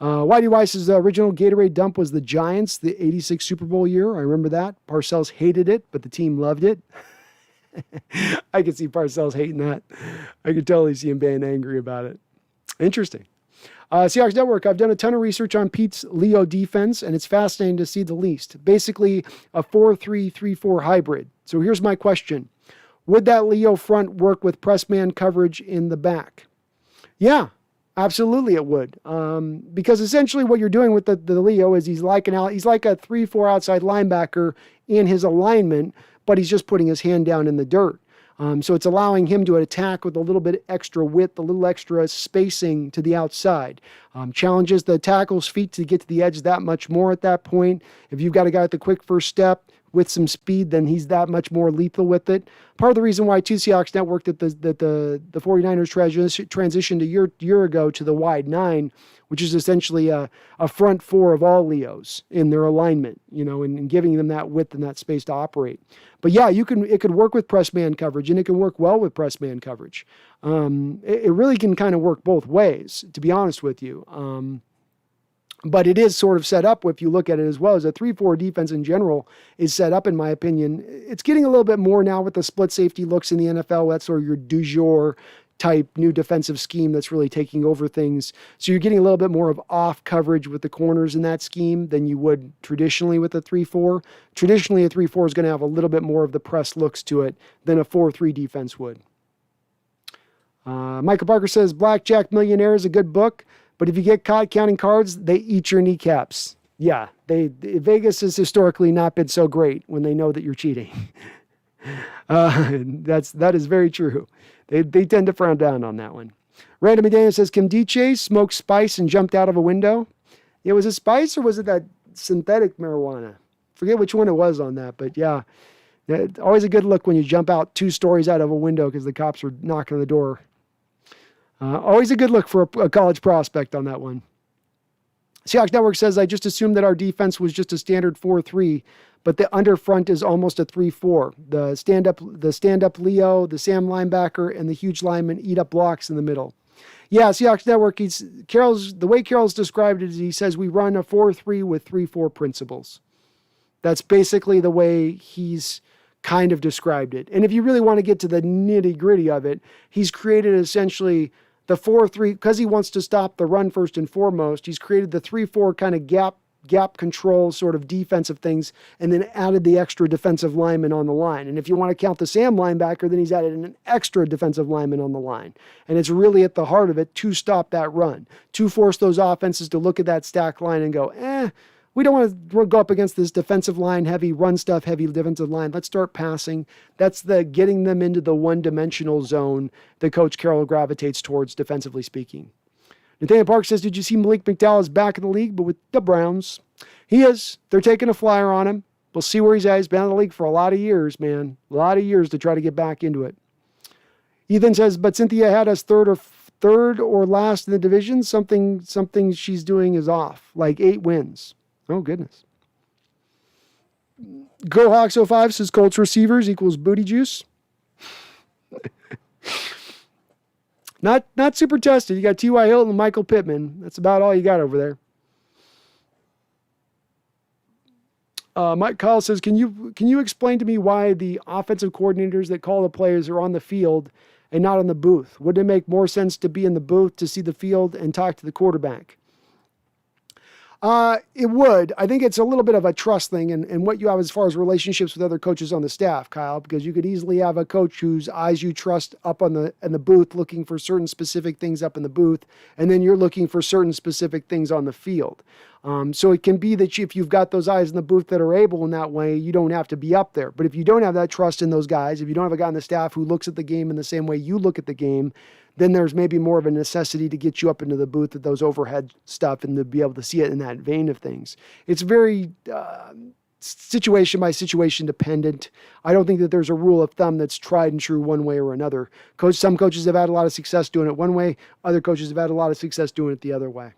Whitey Weiss's original Gatorade dump was the Giants, the 86 Super Bowl year. I remember that. Parcells hated it, but the team loved it. I could see Parcells hating that. I could totally see him being angry about it. Interesting. Seahawks Network, I've done a ton of research on Pete's Leo defense, and it's fascinating to see the least. Basically, a 4-3-3-4 hybrid. So here's my question. Would that Leo front work with press man coverage in the back? Yeah, absolutely it would. Because essentially what you're doing with the Leo is he's like a 3-4 outside linebacker in his alignment, but he's just putting his hand down in the dirt. So it's allowing him to attack with a little bit extra width, a little extra spacing to the outside. Challenges the tackle's feet to get to the edge that much more at that point. If you've got a guy with the quick first step with some speed, then he's that much more lethal with it. Part of the reason why Seahawks Network that the 49ers transitioned a year ago to the wide 9, which is essentially a front 4 of all Leos in their alignment, and giving them that width and that space to operate. But yeah, it could work with press man coverage, and it can work well with press man coverage. It really can kind of work both ways, to be honest with you. But it is sort of set up, if you look at it as well, as a 3-4 defense in general is set up, in my opinion. It's getting a little bit more now with the split safety looks in the NFL. That's sort of your du jour type new defensive scheme that's really taking over things. So you're getting a little bit more of off coverage with the corners in that scheme than you would traditionally with a 3-4. Traditionally, a 3-4 is going to have a little bit more of the press looks to it than a 4-3 defense would. Michael Parker says, Blackjack Millionaire is a good book, but if you get caught counting cards, they eat your kneecaps. Yeah, Vegas has historically not been so great when they know that you're cheating. That is very true. They tend to frown down on that one. Random Medina says, Kim DJ smoked spice and jumped out of a window. Yeah, was it spice or was it that synthetic marijuana? Forget which one it was on that, but yeah. Always a good look when you jump out 2 stories out of a window because the cops are knocking on the door. Always a good look for a college prospect on that one. Seahawks Network says, I just assumed that our defense was just a standard 4-3, but the underfront is almost a 3-4. The stand-up Leo, the Sam linebacker, and the huge lineman eat up blocks in the middle. Yeah, Seahawks Network, the way Carroll's described it is he says we run a 4-3 with 3-4 principles. That's basically the way he's kind of described it. And if you really want to get to the nitty-gritty of it, he's created essentially the 4-3, because he wants to stop the run first and foremost, he's created the 3-4 kind of gap control sort of defensive things, and then added the extra defensive lineman on the line. And if you want to count the Sam linebacker, then he's added an extra defensive lineman on the line. And it's really at the heart of it to stop that run, to force those offenses to look at that stack line and go, we don't want to go up against this defensive line, heavy run stuff, heavy defensive line. Let's start passing. That's the getting them into the one-dimensional zone that Coach Carroll gravitates towards, defensively speaking. Nathaniel Park says, did you see Malik McDowell is back in the league, but with the Browns? He is. They're taking a flyer on him. We'll see where he's at. He's been in the league for a lot of years, man. A lot of years to try to get back into it. Ethan says, but Cynthia had us third or last in the division. Something she's doing is off, like 8 wins. Oh, goodness. Go Hawks 05 says Colts receivers equals booty juice. Not super tested. You got T.Y. Hilton and Michael Pittman. That's about all you got over there. Mike Kyle says, can you explain to me why the offensive coordinators that call the players are on the field and not in the booth? Wouldn't it make more sense to be in the booth to see the field and talk to the quarterback? It would. I think it's a little bit of a trust thing and what you have as far as relationships with other coaches on the staff, Kyle, because you could easily have a coach whose eyes you trust up in the booth looking for certain specific things up in the booth, and then you're looking for certain specific things on the field. So it can be that if you've got those eyes in the booth that are able in that way, you don't have to be up there. But if you don't have that trust in those guys, if you don't have a guy on the staff who looks at the game in the same way you look at the game, then there's maybe more of a necessity to get you up into the booth at those overhead stuff and to be able to see it in that vein of things. It's very situation by situation dependent. I don't think that there's a rule of thumb that's tried and true one way or another. Some coaches have had a lot of success doing it one way. Other coaches have had a lot of success doing it the other way.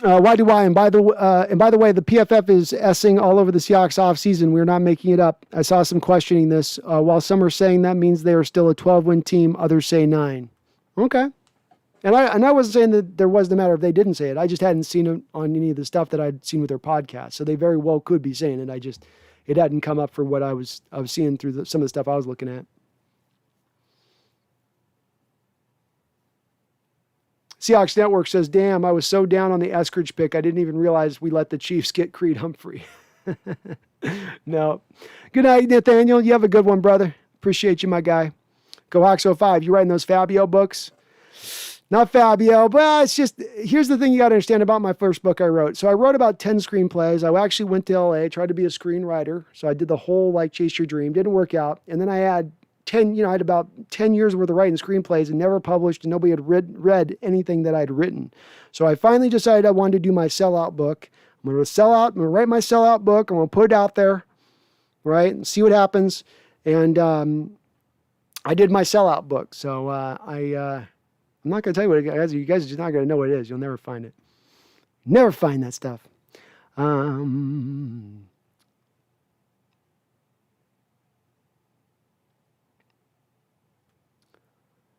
Why do I? And by the way, the PFF is S-ing all over the Seahawks offseason. We're not making it up. I saw some questioning this. While some are saying that means they are still a 12-win team, others say 9. Okay. And I wasn't saying that there was no matter if they didn't say it. I just hadn't seen it on any of the stuff that I'd seen with their podcast. So they very well could be saying it. It hadn't come up for what I was seeing through some of the stuff I was looking at. Seahawks Network says, damn, I was so down on the Eskridge pick, I didn't even realize we let the Chiefs get Creed Humphrey. No. Good night, Nathaniel. You have a good one, brother. Appreciate you, my guy. Go Hawks 05. You writing those Fabio books? Not Fabio, but it's just, here's the thing you got to understand about my first book I wrote. So I wrote about 10 screenplays. I actually went to LA, tried to be a screenwriter. So I did the whole Chase Your Dream. Didn't work out. And then I had I had about 10 years worth of writing screenplays and never published, and nobody had read anything that I'd written. So I finally decided I wanted to do my sellout book. I'm going to sell out. I'm going to write my sellout book. I'm going to put it out there, right, and see what happens. And I did my sellout book. So I'm not going to tell you what it is. You guys are just not going to know what it is. You'll never find it. Never find that stuff.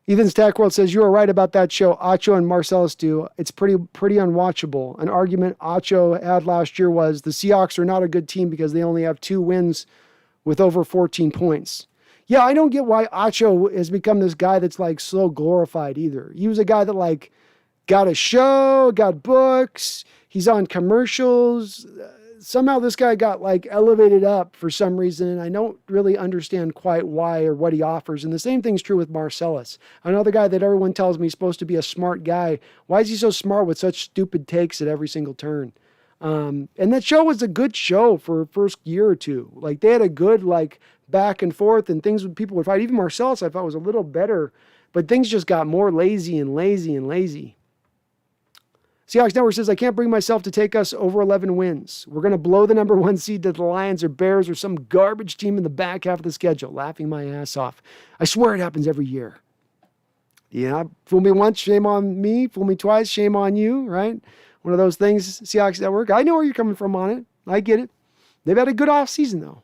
Ethan's Tech World says, you were right about that show Acho and Marcellus do. It's pretty unwatchable. An argument Acho had last year was the Seahawks are not a good team because they only have 2 wins with over 14 points. Yeah, I don't get why Acho has become this guy that's so glorified either. He was a guy that got a show, got books, he's on commercials. Somehow this guy got elevated up for some reason, and I don't really understand quite why or what he offers. And the same thing's true with Marcellus. Another guy that everyone tells me is supposed to be a smart guy. Why is he so smart with such stupid takes at every single turn? And that show was a good show for the first year or two. They had a good back and forth and things with people would fight. Even Marcellus I thought was a little better, but things just got more lazy and lazy and lazy. Seahawks Network says, I can't bring myself to take us over 11 wins. We're going to blow the number 1 seed to the Lions or Bears or some garbage team in the back half of the schedule. Laughing my ass off. I swear it happens every year. Yeah, fool me once, shame on me. Fool me twice, shame on you, right? One of those things, Seahawks Network. I know where you're coming from on it. I get it. They've had a good offseason, though.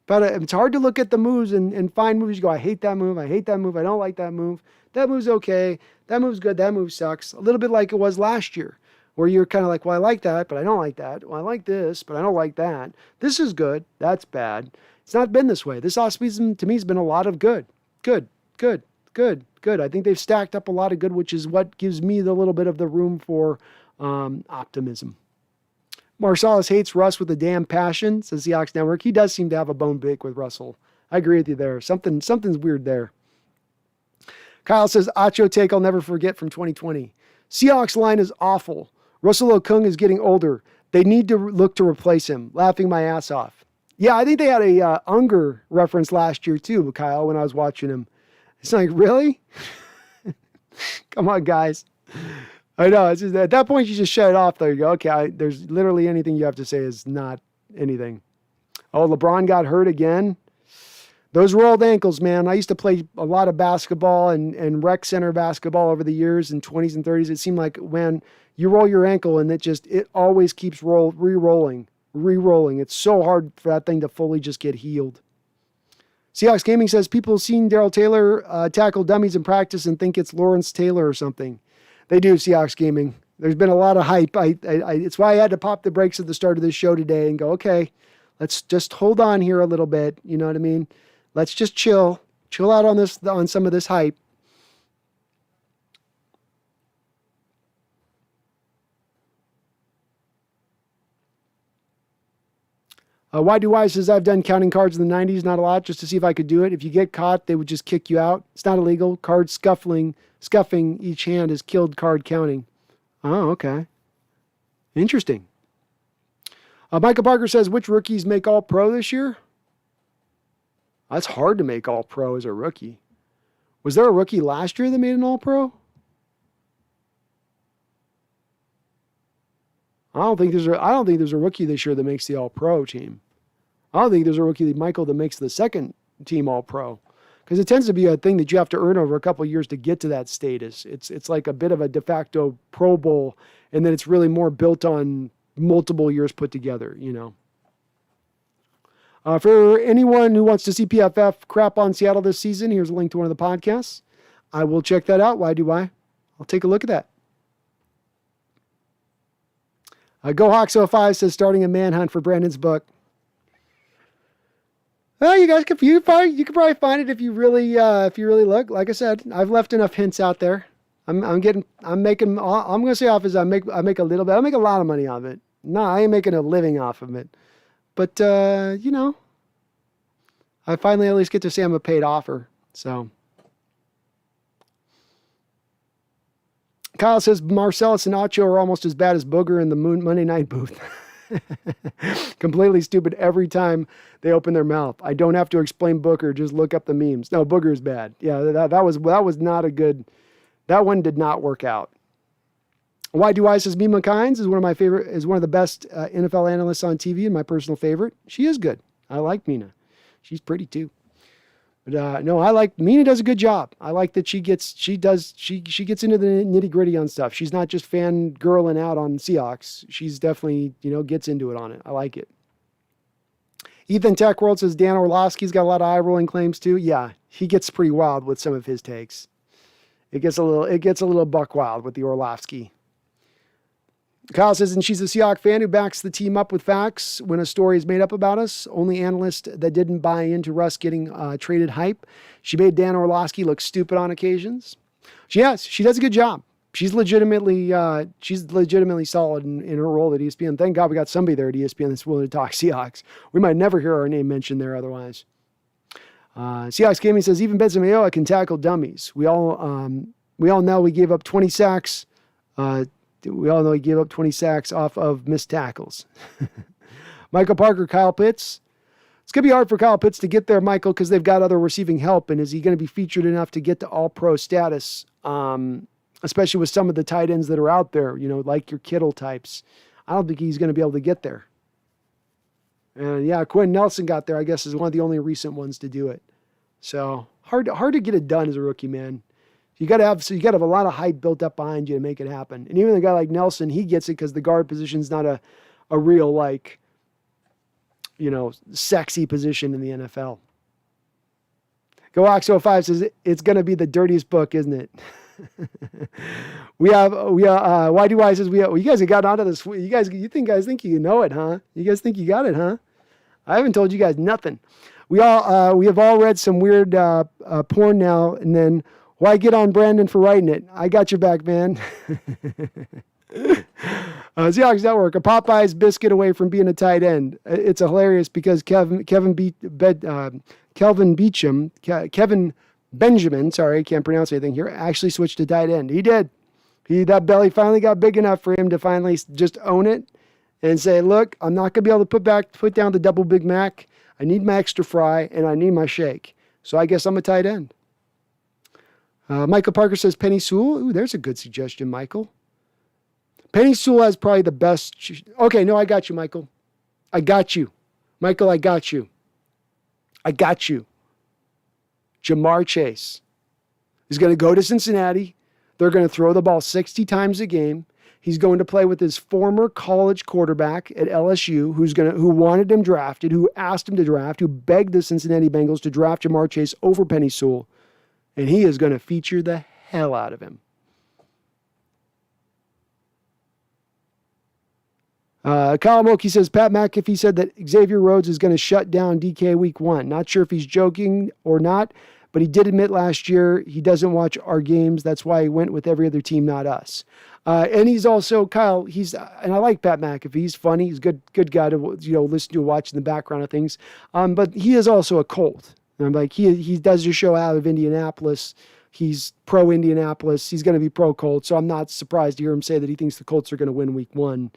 But it's hard to look at the moves and find moves. You go, I hate that move. I hate that move. I don't like that move. That move's okay. That move's good. That move sucks. A little bit like it was last year, where you're kind of well, I like that, but I don't like that. Well, I like this, but I don't like that. This is good. That's bad. It's not been this way. This offseason, to me, has been a lot of good. Good, good, good, good. I think they've stacked up a lot of good, which is what gives me the little bit of the room for optimism. Marcellus hates Russ with a damn passion, says the Seahawks Network. He does seem to have a bone to pick with Russell. I agree with you there. Something's weird there. Kyle says, Acho take I'll never forget from 2020. Seahawks line is awful. Russell Okung is getting older. They need to look to replace him. Laughing my ass off. Yeah, I think they had a Unger reference last year too, Kyle, when I was watching him. It's really? Come on, guys. I know. It's just, at that point, you just shut it off, though. You go, okay, there's literally anything you have to say is not anything. Oh, LeBron got hurt again. Those rolled ankles, man. I used to play a lot of basketball and rec center basketball over the years in 20s and 30s. It seemed like when you roll your ankle and it always keeps re-rolling. It's so hard for that thing to fully just get healed. Seahawks Gaming says people seen Daryl Taylor tackle dummies in practice and think it's Lawrence Taylor or something. They do, Seahawks Gaming. There's been a lot of hype. It's why I had to pop the brakes at the start of this show today and go, okay, let's just hold on here a little bit. You know what I mean? Let's just chill out on some of this hype. Y2Y says, I've done counting cards in the 90s, not a lot, just to see if I could do it. If you get caught, they would just kick you out. It's not illegal. Card scuffing each hand is killed card counting. Oh, okay. Interesting. Michael Parker says, which rookies make all pro this year? That's hard to make all pro as a rookie. Was there a rookie last year that made an all pro? I don't think there's a rookie this year that makes the all pro team. I don't think there's a rookie, Michael, that makes the second team all pro. Because it tends to be a thing that you have to earn over a couple of years to get to that status. It's like a bit of a de facto Pro Bowl, and then it's really more built on multiple years put together, you know. For anyone who wants to see PFF crap on Seattle this season, here's a link to one of the podcasts. I will check that out. Why do I? I'll take a look at that. GoHawks05 says starting a manhunt for Brandon's book. Well, you guys could probably find it if you really look. Like I said, I've left enough hints out there. I'm going to say off as I make a little bit. I make a lot of money off it. No, I ain't making a living off of it. But I finally at least get to say I'm a paid offer. So Kyle says Marcellus and Acho are almost as bad as Booger in the Monday Night booth. Completely stupid every time they open their mouth. I don't have to explain Booker, just look up the memes. No, Booger is bad. Yeah, that was not a good. That one did not work out. Why Do I says Mima Kynes is one of the best NFL analysts on TV and my personal favorite. She is good. I like Mina. She's pretty too. But no, I like Mina does a good job. I like that she gets into the nitty gritty on stuff. She's not just fangirling out on Seahawks. She's definitely, gets into it on it. I like it. Ethan Tech World says Dan Orlovsky's got a lot of eye rolling claims too. Yeah, he gets pretty wild with some of his takes. It gets a little buck wild with the Orlovsky. Kyle says, and she's a Seahawks fan who backs the team up with facts when a story is made up about us. Only analyst that didn't buy into Russ getting traded hype. She made Dan Orlovsky look stupid on occasions. She does a good job. She's legitimately solid in her role at ESPN. Thank God we got somebody there at ESPN that's willing to talk Seahawks. We might never hear our name mentioned there otherwise. Seahawks Gaming says, even Benson Mayoa can tackle dummies. We all know we gave up 20 sacks. We all know he gave up 20 sacks off of missed tackles. Michael Parker, Kyle Pitts. It's going to be hard for Kyle Pitts to get there, Michael, because they've got other receiving help. And is he going to be featured enough to get to all-pro status, especially with some of the tight ends that are out there, like your Kittle types? I don't think he's going to be able to get there. And, yeah, Quinn Nelson got there, I guess, is one of the only recent ones to do it. So hard to get it done as a rookie, man. You got to have a lot of hype built up behind you to make it happen. And even a guy like Nelson, he gets it because the guard position is not a real sexy position in the NFL. GoOx05 says it's going to be the dirtiest book, isn't it? Why Do I says you guys have gotten onto this. You guys think you know it, huh? You guys think you got it, huh? I haven't told you guys nothing. We have all read some weird porn now, and then. Why get on Brandon for writing it? I got your back, man. Seahawks Network, a Popeye's biscuit away from being a tight end. It's hilarious because Kevin Benjamin, sorry, I can't pronounce anything here, actually switched to tight end. He did. That belly finally got big enough for him to finally just own it and say, look, I'm not going to be able to put down the double Big Mac. I need my extra fry and I need my shake. So I guess I'm a tight end. Michael Parker says Penny Sewell. Ooh, there's a good suggestion, Michael. Penny Sewell has probably the best. Okay, no, I got you, Michael. I got you. Michael, I got you. I got you. Jamar Chase is going to go to Cincinnati. They're going to throw the ball 60 times a game. He's going to play with his former college quarterback at LSU, who wanted him drafted, who asked him to draft, who begged the Cincinnati Bengals to draft Jamar Chase over Penny Sewell. And he is going to feature the hell out of him. Kyle Moki says, Pat McAfee said that Xavier Rhodes is going to shut down DK week 1. Not sure if he's joking or not, but he did admit last year he doesn't watch our games. That's why he went with every other team, not us. And he's also, Kyle, and I like Pat McAfee. He's funny. He's a good guy to listen to, watch in the background of things. But he is also a Colt. He does your show out of Indianapolis. He's pro Indianapolis. He's going to be pro Colts. So I'm not surprised to hear him say that he thinks the Colts are going to win week 1.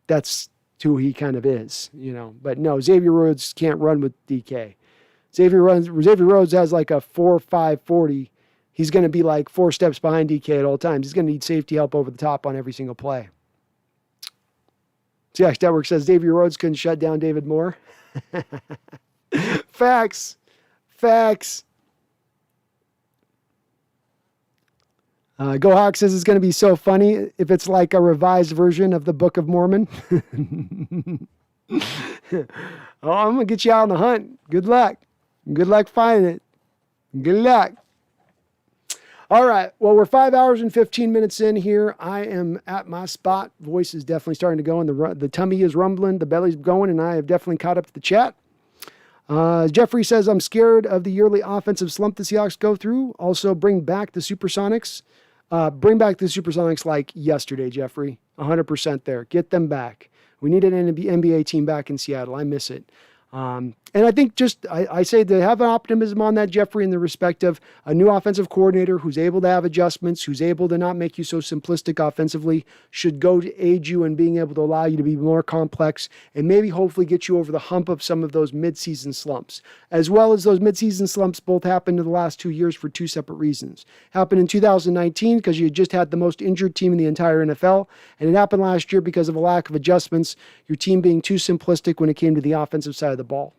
That's who he kind of is, But no, Xavier Rhodes can't run with DK. Xavier Rhodes has like a 4.5 40. He's going to be like 4 steps behind DK at all times. He's going to need safety help over the top on every single play. Seahawks Network says Xavier Rhodes couldn't shut down David Moore. Facts. Go Hawk says it's going to be so funny if it's like a revised version of the Book of Mormon. I'm going to get you out on the hunt. Good luck. Good luck finding it. Good luck. All right. Well, we're 5 hours and 15 minutes in here. I am at my spot. Voice is definitely starting to go, and the tummy is rumbling, the belly's going, and I have definitely caught up to the chat. Jeffrey says, I'm scared of the yearly offensive slump the Seahawks go through. Also, bring back the Supersonics. Bring back the Supersonics like yesterday, Jeffrey. 100% there. Get them back. We need an NBA team back in Seattle. I miss it. And I think I say to have an optimism on that, Jeffrey, in the respect of a new offensive coordinator who's able to have adjustments, who's able to not make you so simplistic offensively, should go to aid you in being able to allow you to be more complex and maybe hopefully get you over the hump of some of those midseason slumps. As well as those midseason slumps both happened in the last 2 years for two separate reasons. Happened in 2019 because you just had the most injured team in the entire NFL, and it happened last year because of a lack of adjustments, your team being too simplistic when it came to the offensive side of the ball.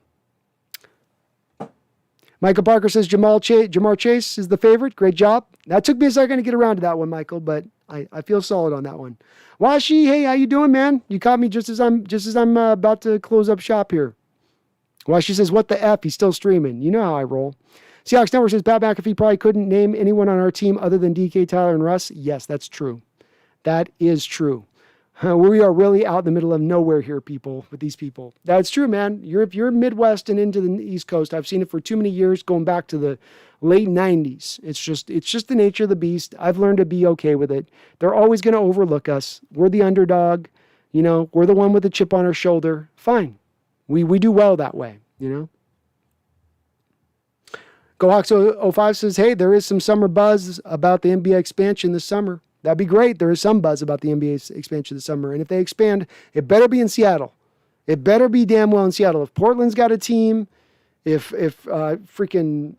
Michael Parker says Jamar Chase is the favorite. Great job. That took me a second to get around to that one, Michael, but I feel solid on that one. Washi, hey, how you doing, man? You caught me just as I'm about to close up shop here. Washi says, what the F? He's still streaming. You know how I roll. Seahawks Network says Pat McAfee probably couldn't name anyone on our team other than DK, Tyler, and Russ. Yes, that's true. That is true. We are really out in the middle of nowhere here, people, with these people. That's true, man. If you're Midwest and into the East Coast, I've seen it for too many years, going back to the late 90s. It's just the nature of the beast. I've learned to be okay with it. They're always going to overlook us. We're the underdog. We're the one with the chip on our shoulder. Fine. We do well that way, GoHawks05 says, hey, there is some summer buzz about the NBA expansion this summer. That'd be great. There is some buzz about the NBA expansion this summer. And if they expand, it better be in Seattle. It better be damn well in Seattle. If Portland's got a team, if freaking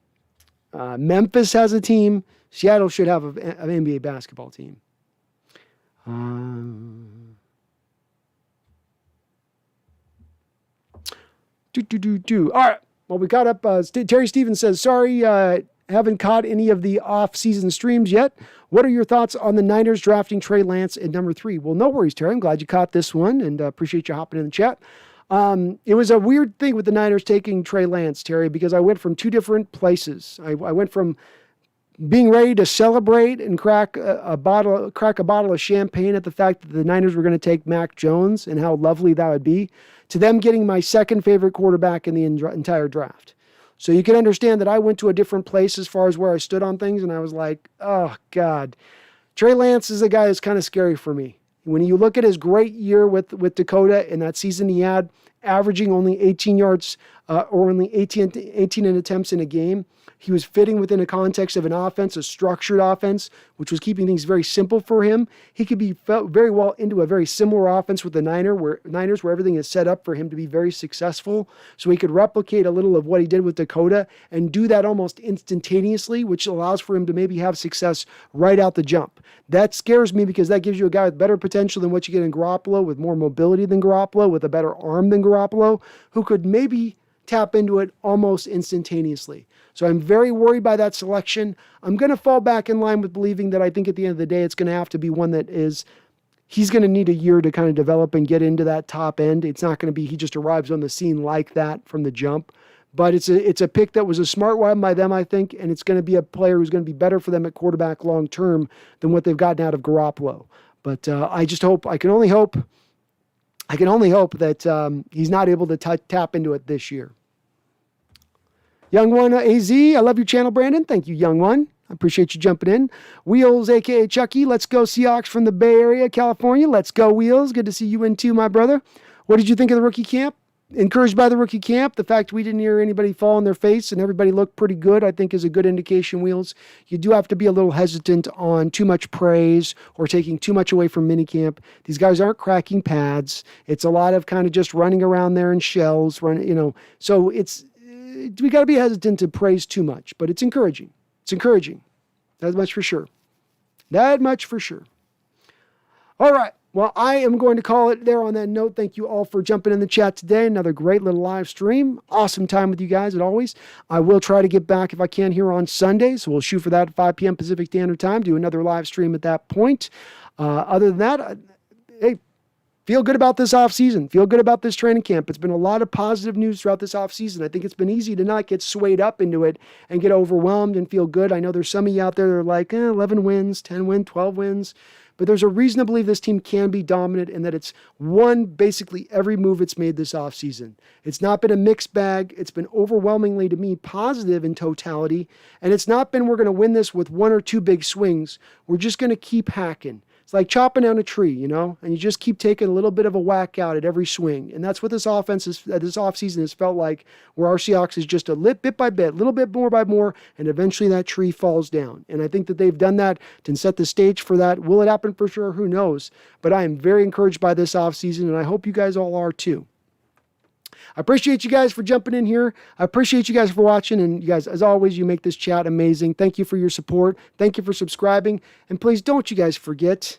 Memphis has a team, Seattle should have an NBA basketball team. All right. Well, we got up. Terry Stevens says, sorry, haven't caught any of the off-season streams yet. What are your thoughts on the Niners drafting Trey Lance at number 3? Well, no worries, Terry. I'm glad you caught this one, and appreciate you hopping in the chat. It was a weird thing with the Niners taking Trey Lance, Terry, because I went from two different places. I went from being ready to celebrate and crack a bottle of champagne at the fact that the Niners were going to take Mac Jones and how lovely that would be, to them getting my second favorite quarterback in the entire draft. So you can understand that I went to a different place as far as where I stood on things, and I was like, oh, God. Trey Lance is a guy that's kind of scary for me. When you look at his great year with Dakota and that season he had, averaging only 18 yards or only 18 attempts in a game, he was fitting within a context of an offense, a structured offense, which was keeping things very simple for him. He could be felt very well into a very similar offense with the Niners, where everything is set up for him to be very successful. So he could replicate a little of what he did with Dakota and do that almost instantaneously, which allows for him to maybe have success right out the jump. That scares me because that gives you a guy with better potential than what you get in Garoppolo, with more mobility than Garoppolo, with a better arm than Garoppolo, who could maybe tap into it almost instantaneously. So I'm very worried by that selection. I'm going to fall back in line with believing that I think at the end of the day, it's going to have to be one that he's going to need a year to kind of develop and get into that top end. It's not going to be, he just arrives on the scene like that from the jump. But it's a pick that was a smart one by them, I think, and it's going to be a player who's going to be better for them at quarterback long term than what they've gotten out of Garoppolo. But I can only hope that he's not able to tap into it this year. Young One AZ, I love your channel, Brandon. Thank you, Young One. I appreciate you jumping in. Wheels, a.k.a. Chucky, let's go Seahawks from the Bay Area, California. Let's go, Wheels. Good to see you in too, my brother. What did you think of the rookie camp? Encouraged by the rookie camp. The fact we didn't hear anybody fall on their face and everybody looked pretty good, I think, is a good indication, Wheels. You do have to be a little hesitant on too much praise or taking too much away from minicamp. These guys aren't cracking pads. It's a lot of kind of just running around there in shells, So we got to be hesitant to praise too much, but it's encouraging. It's encouraging. That much for sure. That much for sure. All right. Well, I am going to call it there on that note. Thank you all for jumping in the chat today. Another great little live stream. Awesome time with you guys, as always. I will try to get back if I can here on Sunday. So we'll shoot for that at 5 p.m. Pacific Standard Time. Do another live stream at that point. Other than that, hey, feel good about this offseason. Feel good about this training camp. It's been a lot of positive news throughout this offseason. I think it's been easy to not get swayed up into it and get overwhelmed and feel good. I know there's some of you out there that are like, 11 wins, 10 wins, 12 wins. But there's a reason to believe this team can be dominant and that it's won basically every move it's made this offseason. It's not been a mixed bag. It's been overwhelmingly, to me, positive in totality. And it's not been we're going to win this with one or two big swings. We're just going to keep hacking. It's like chopping down a tree, and you just keep taking a little bit of a whack out at every swing. And that's what this offense is, this offseason has felt like, where our Seahawks is just a bit by bit, a little bit more by more, and eventually that tree falls down. And I think that they've done that to set the stage for that. Will it happen for sure? Who knows? But I am very encouraged by this offseason, and I hope you guys all are too. I appreciate you guys for jumping in here. I appreciate you guys for watching. And you guys, as always, you make this chat amazing. Thank you for your support. Thank you for subscribing. And please don't you guys forget,